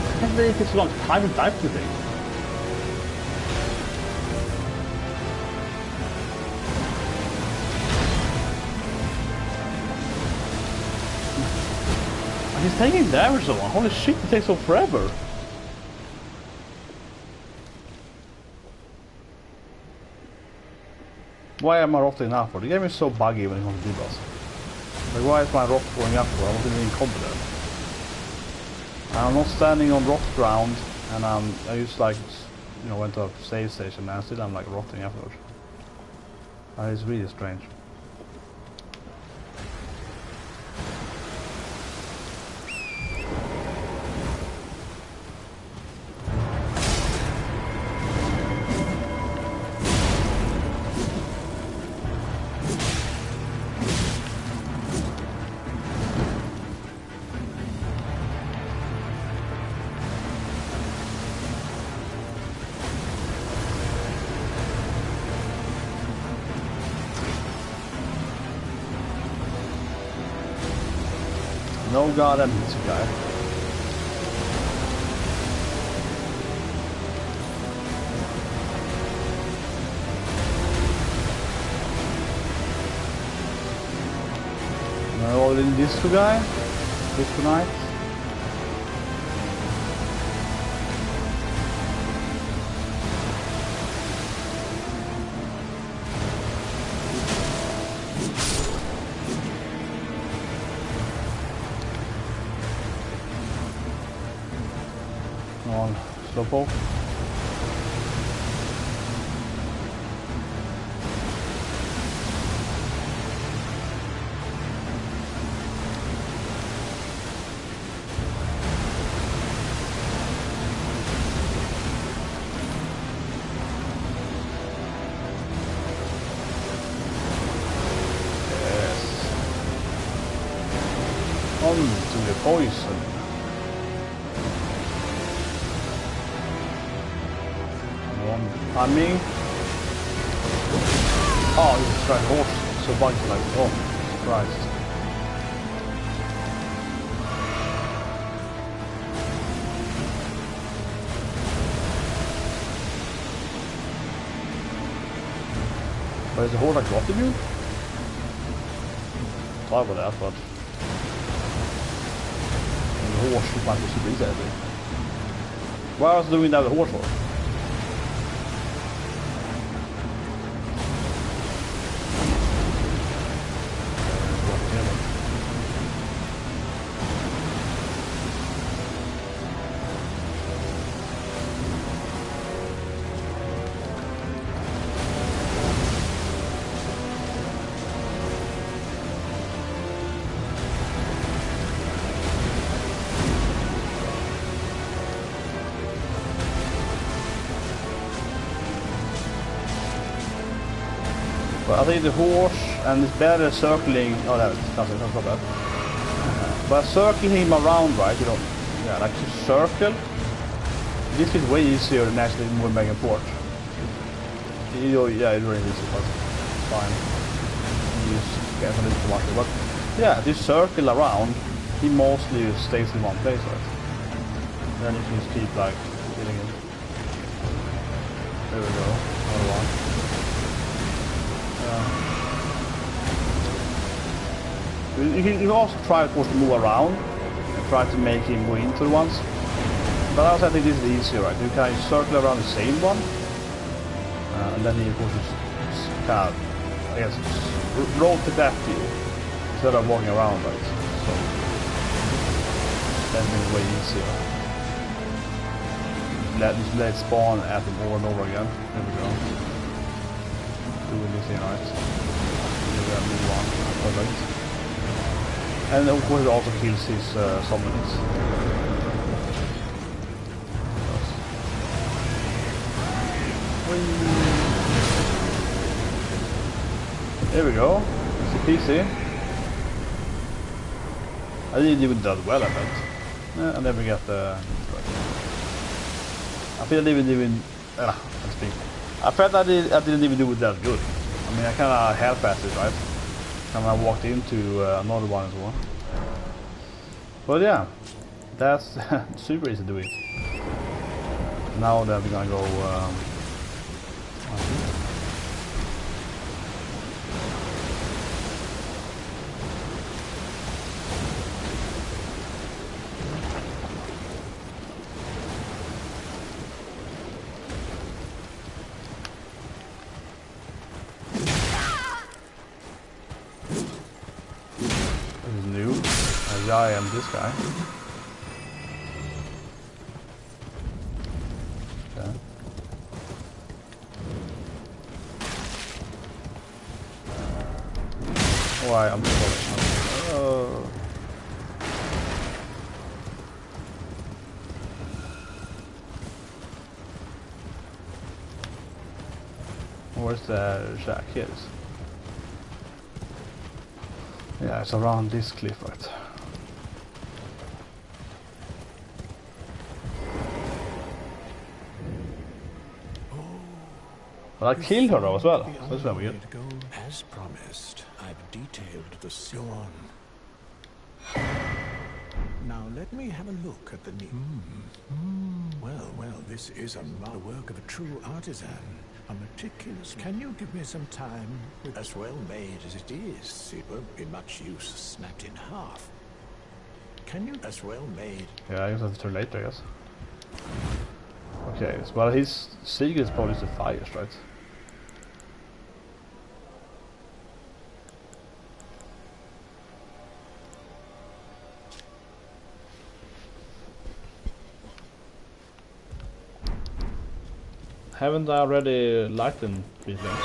I can't believe it's so long time to dive to things. He's taking damage so long. Holy shit, it takes so forever. Why am I rotting now for? The game is so buggy when it comes to D-boss. Like, why is my rot going up for? I wasn't even competent. I'm not standing on rock ground, and I just like, you know, went to a save station and still I'm like rotting afterwards. It's really strange. No god, that means a guy. Am I already in disco guy? Disco night? On slowpoke. Yes. On to the poison. Timing. Oh, this is right horse. So buggy like, oh Christ. But is the horse like rotting you? Sorry about that, but the horse should might be super easy, I think. Why was I doing that with the horse for? But I think the horse, and it's better circling. Oh, that's nothing, that's not bad. But circling him around, right? You know, yeah, like to circle. This is way easier than actually more making port. Yeah, it's really easy, but it's fine. You just get a little too much. But yeah, this circle around, he mostly stays in one place, right? Then you can just keep like hitting it. There we go. Another one. You can also try, of course, to move around and try to make him go into the ones. But also I think this is easier, right? You can circle around the same one, and then you of course just kind of, I guess, rotate back to you instead of walking around, right? So that makes it way easier. Just let it spawn at them over and over again. There we go. Doing this here, right? Here we have move on. Perfect. And of course it also kills his summons. There we go. Easy peasy. I didn't even do well at that. Yeah, and then we get the. I feel I didn't even. I felt I didn't even do it that good. I mean, I kind of half-assed it, right? And I walked into another one as well. But yeah, that's super easy to do it. Now that we're gonna go. I am this guy. Okay. Why I'm falling. Where's the shack? Here it is. Yeah, it's around this cliff, right? But I killed her though as well. That's very weird. As promised, I've detailed the seal. Now let me have a look at the Well, this is a work of a true artisan. A meticulous. Can you give me some time? As well made as it is, it won't be much use snapped in half. Can you? As well made. Yeah, I guess that's too late, I guess. Okay, well his secret is probably the fires, right? Haven't I already lighted 3 flames?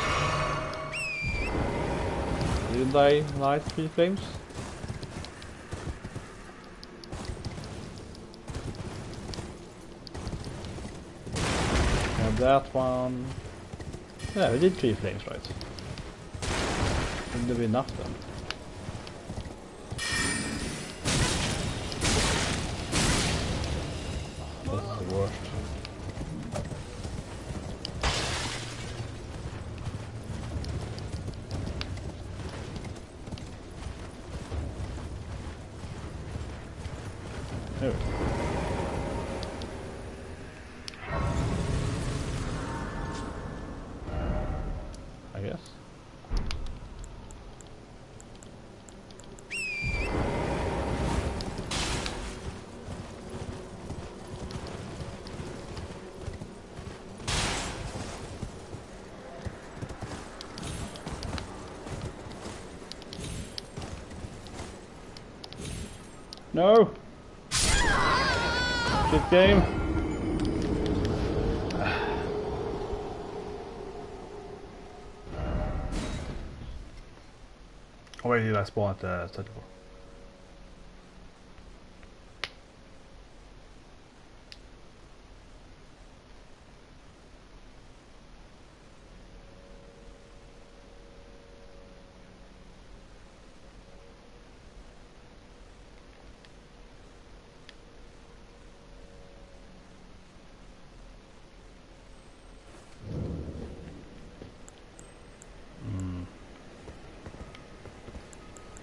Didn't I light 3 flames? And that one... Yeah, we did 3 flames, right? Shouldn't there be enough then? Oh, that's the worst. There we go. I guess. No! Good game. Where did I spawn at the set for?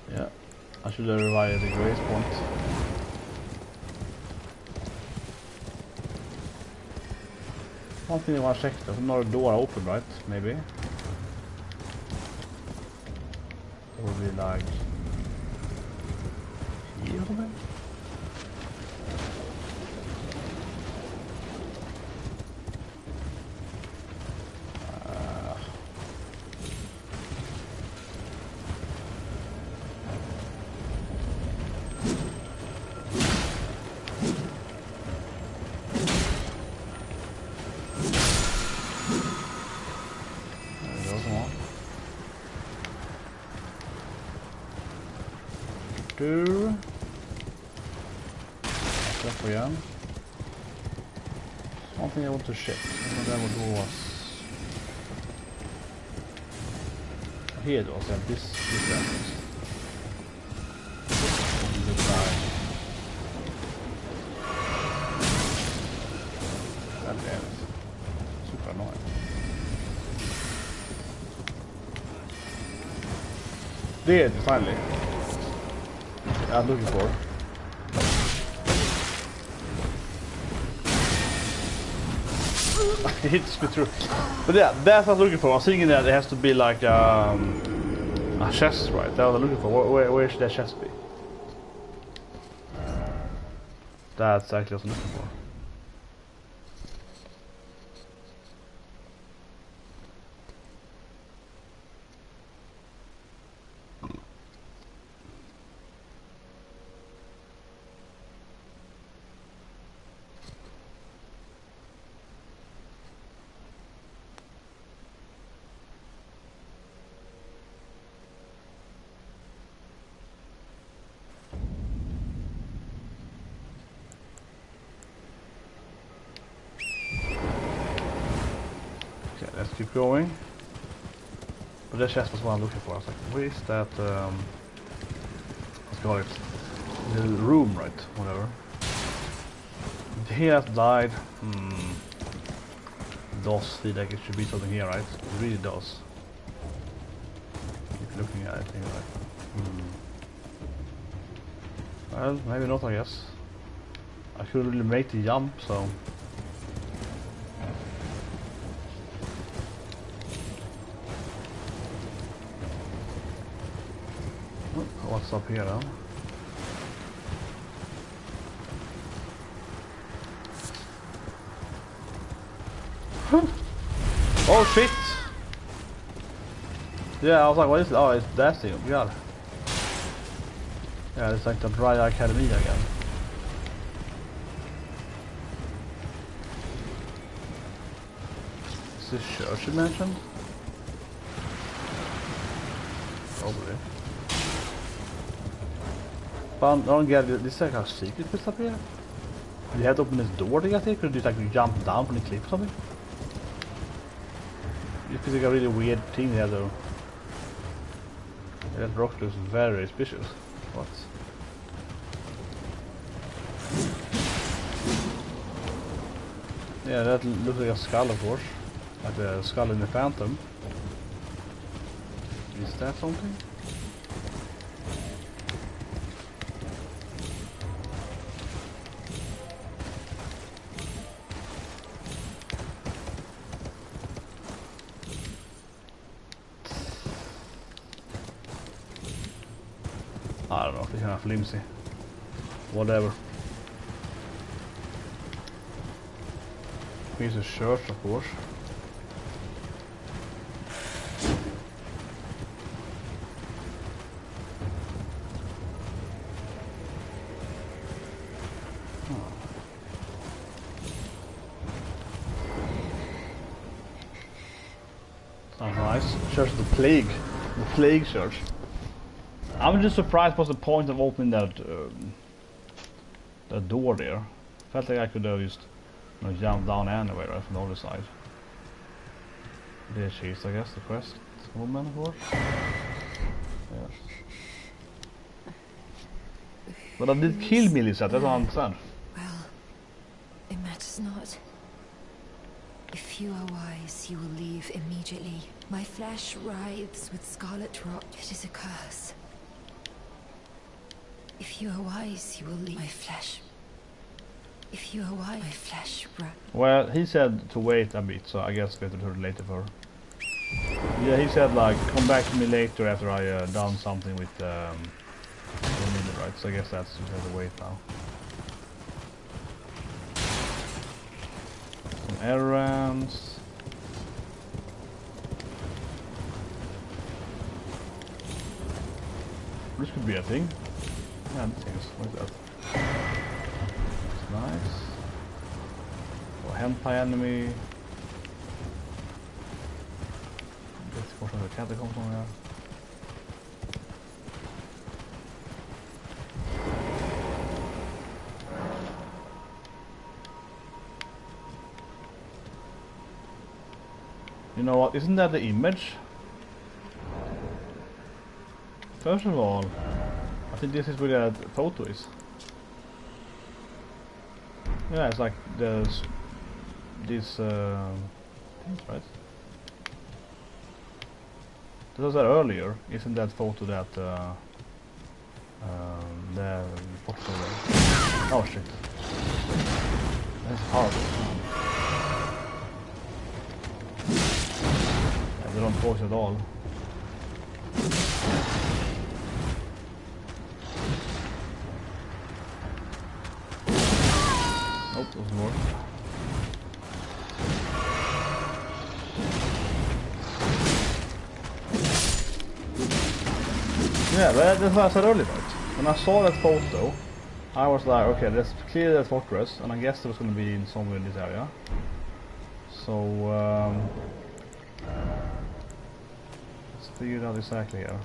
Yeah, I should have revived the grace point. One thing I want to check, there's another door open, right? Maybe. It would be like here or something. That's again. One thing I want to check. That would was here it was this happens. God damn it. Super annoying. There, finally. I'm looking for. Hits me through. But yeah, that's what I was looking for. I was thinking that it has to be like a chest, right? That's what I was looking for. Where should that chest be? That's exactly what I was looking for. Okay, let's keep going. But that chest was what I'm looking for. I was like, where is that, let's call it, the room, right? Whatever. He has died. It does feel like it should be something here, right? It really does. Keep looking at it, you're like, well, maybe not, I guess. I couldn't really make the jump, so... What's up here now? Oh shit! Yeah, I was like, what is it? Oh, it's that thing. Oh god. Yeah, it's like the Dry Academy again. Is this church you mentioned? Probably. But I don't get it. This is like a secret place up here. You had to open this door to get here? Could you just like jump down from the cliff or something? It feels like a really weird thing there though. That rock looks very suspicious. What? Yeah, that looks like a skull of course. Like the skull in the Phantom. Is that something? I don't know, it's kind of flimsy. Whatever. Here's a church, of course. Sounds nice. Church of the Plague. The Plague Church. I'm just surprised what's the point of opening that that door there. Felt like I could have just jumped down anyway, right, from the other side. There she is, I guess, the quest woman, of course. Yeah. But I did kill Millicent, that's what I understand. Well, it matters not. If you are wise, you will leave immediately. My flesh writhes with scarlet rot. It is a curse. If you are wise, you will leave my flesh. If you are wise, my flesh Well, he said to wait a bit, so I guess better to later for her. Yeah, he said like, come back to me later after I done something with right? So I guess that's you have to wait now. Some errands. This could be a thing. Yeah, things like that. That's nice. Oh, hentai enemy. Let's go to the catacombs on there. You know what? Isn't that the image? First of all, I think this is where that photo is. Yeah, it's like there's this things, right? This was that earlier. Isn't that photo that the photo there? Oh shit! That's horrible. Yeah, they don't focus at all. Nope, doesn't work. Yeah, but that's what I said earlier, right? When I saw that photo, I was like, okay, let's clear that fortress, and I guess it was going to be in somewhere in this area. So, let's figure it out exactly here.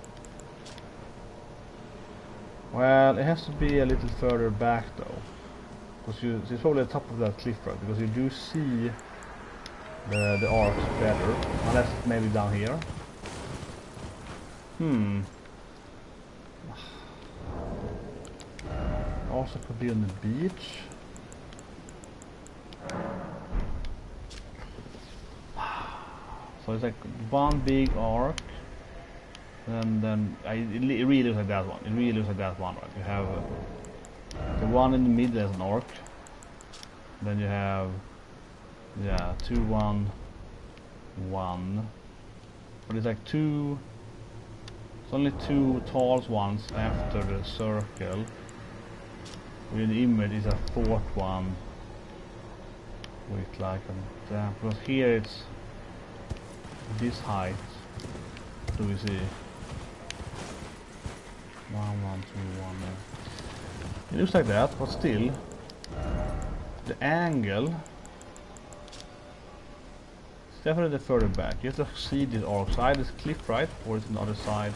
Well, it has to be a little further back though. Because it's probably at the top of that cliff, right? Because you do see the arcs better. Unless it's maybe down here. Also could be on the beach. So it's like one big arc. And then it really looks like that one. It really looks like that one, right? You have the one in the middle as an arc. Then you have, yeah, 2, 1, 1. But it's like two. It's only 2 tall ones after the circle. In the image is a 4th one with like a damn. Because here it's this height. So we see 1, 1, 2, 1. It looks like that, but still, the angle is definitely further back. You have to see this arc side, this cliff, right? Or it's on the other side.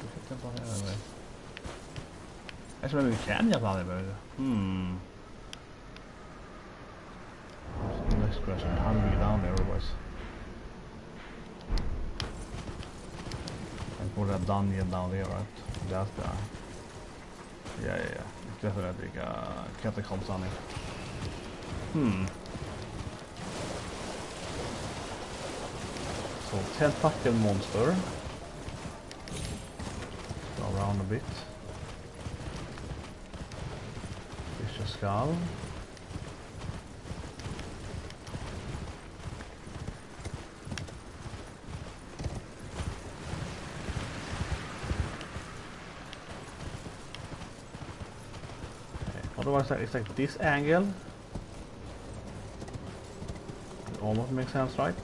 Actually, maybe we can jump on it, maybe. Next question: how do we get down there, otherwise? And for that dungeon down there, right? That's the. Yeah. It's definitely catacombs on it. So tentacle monster. Go around a bit. Fish skull. Otherwise, it's like this angle. It almost makes sense, right?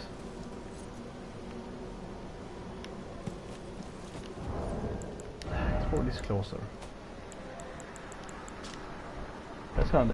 Let's put this closer. That's kind of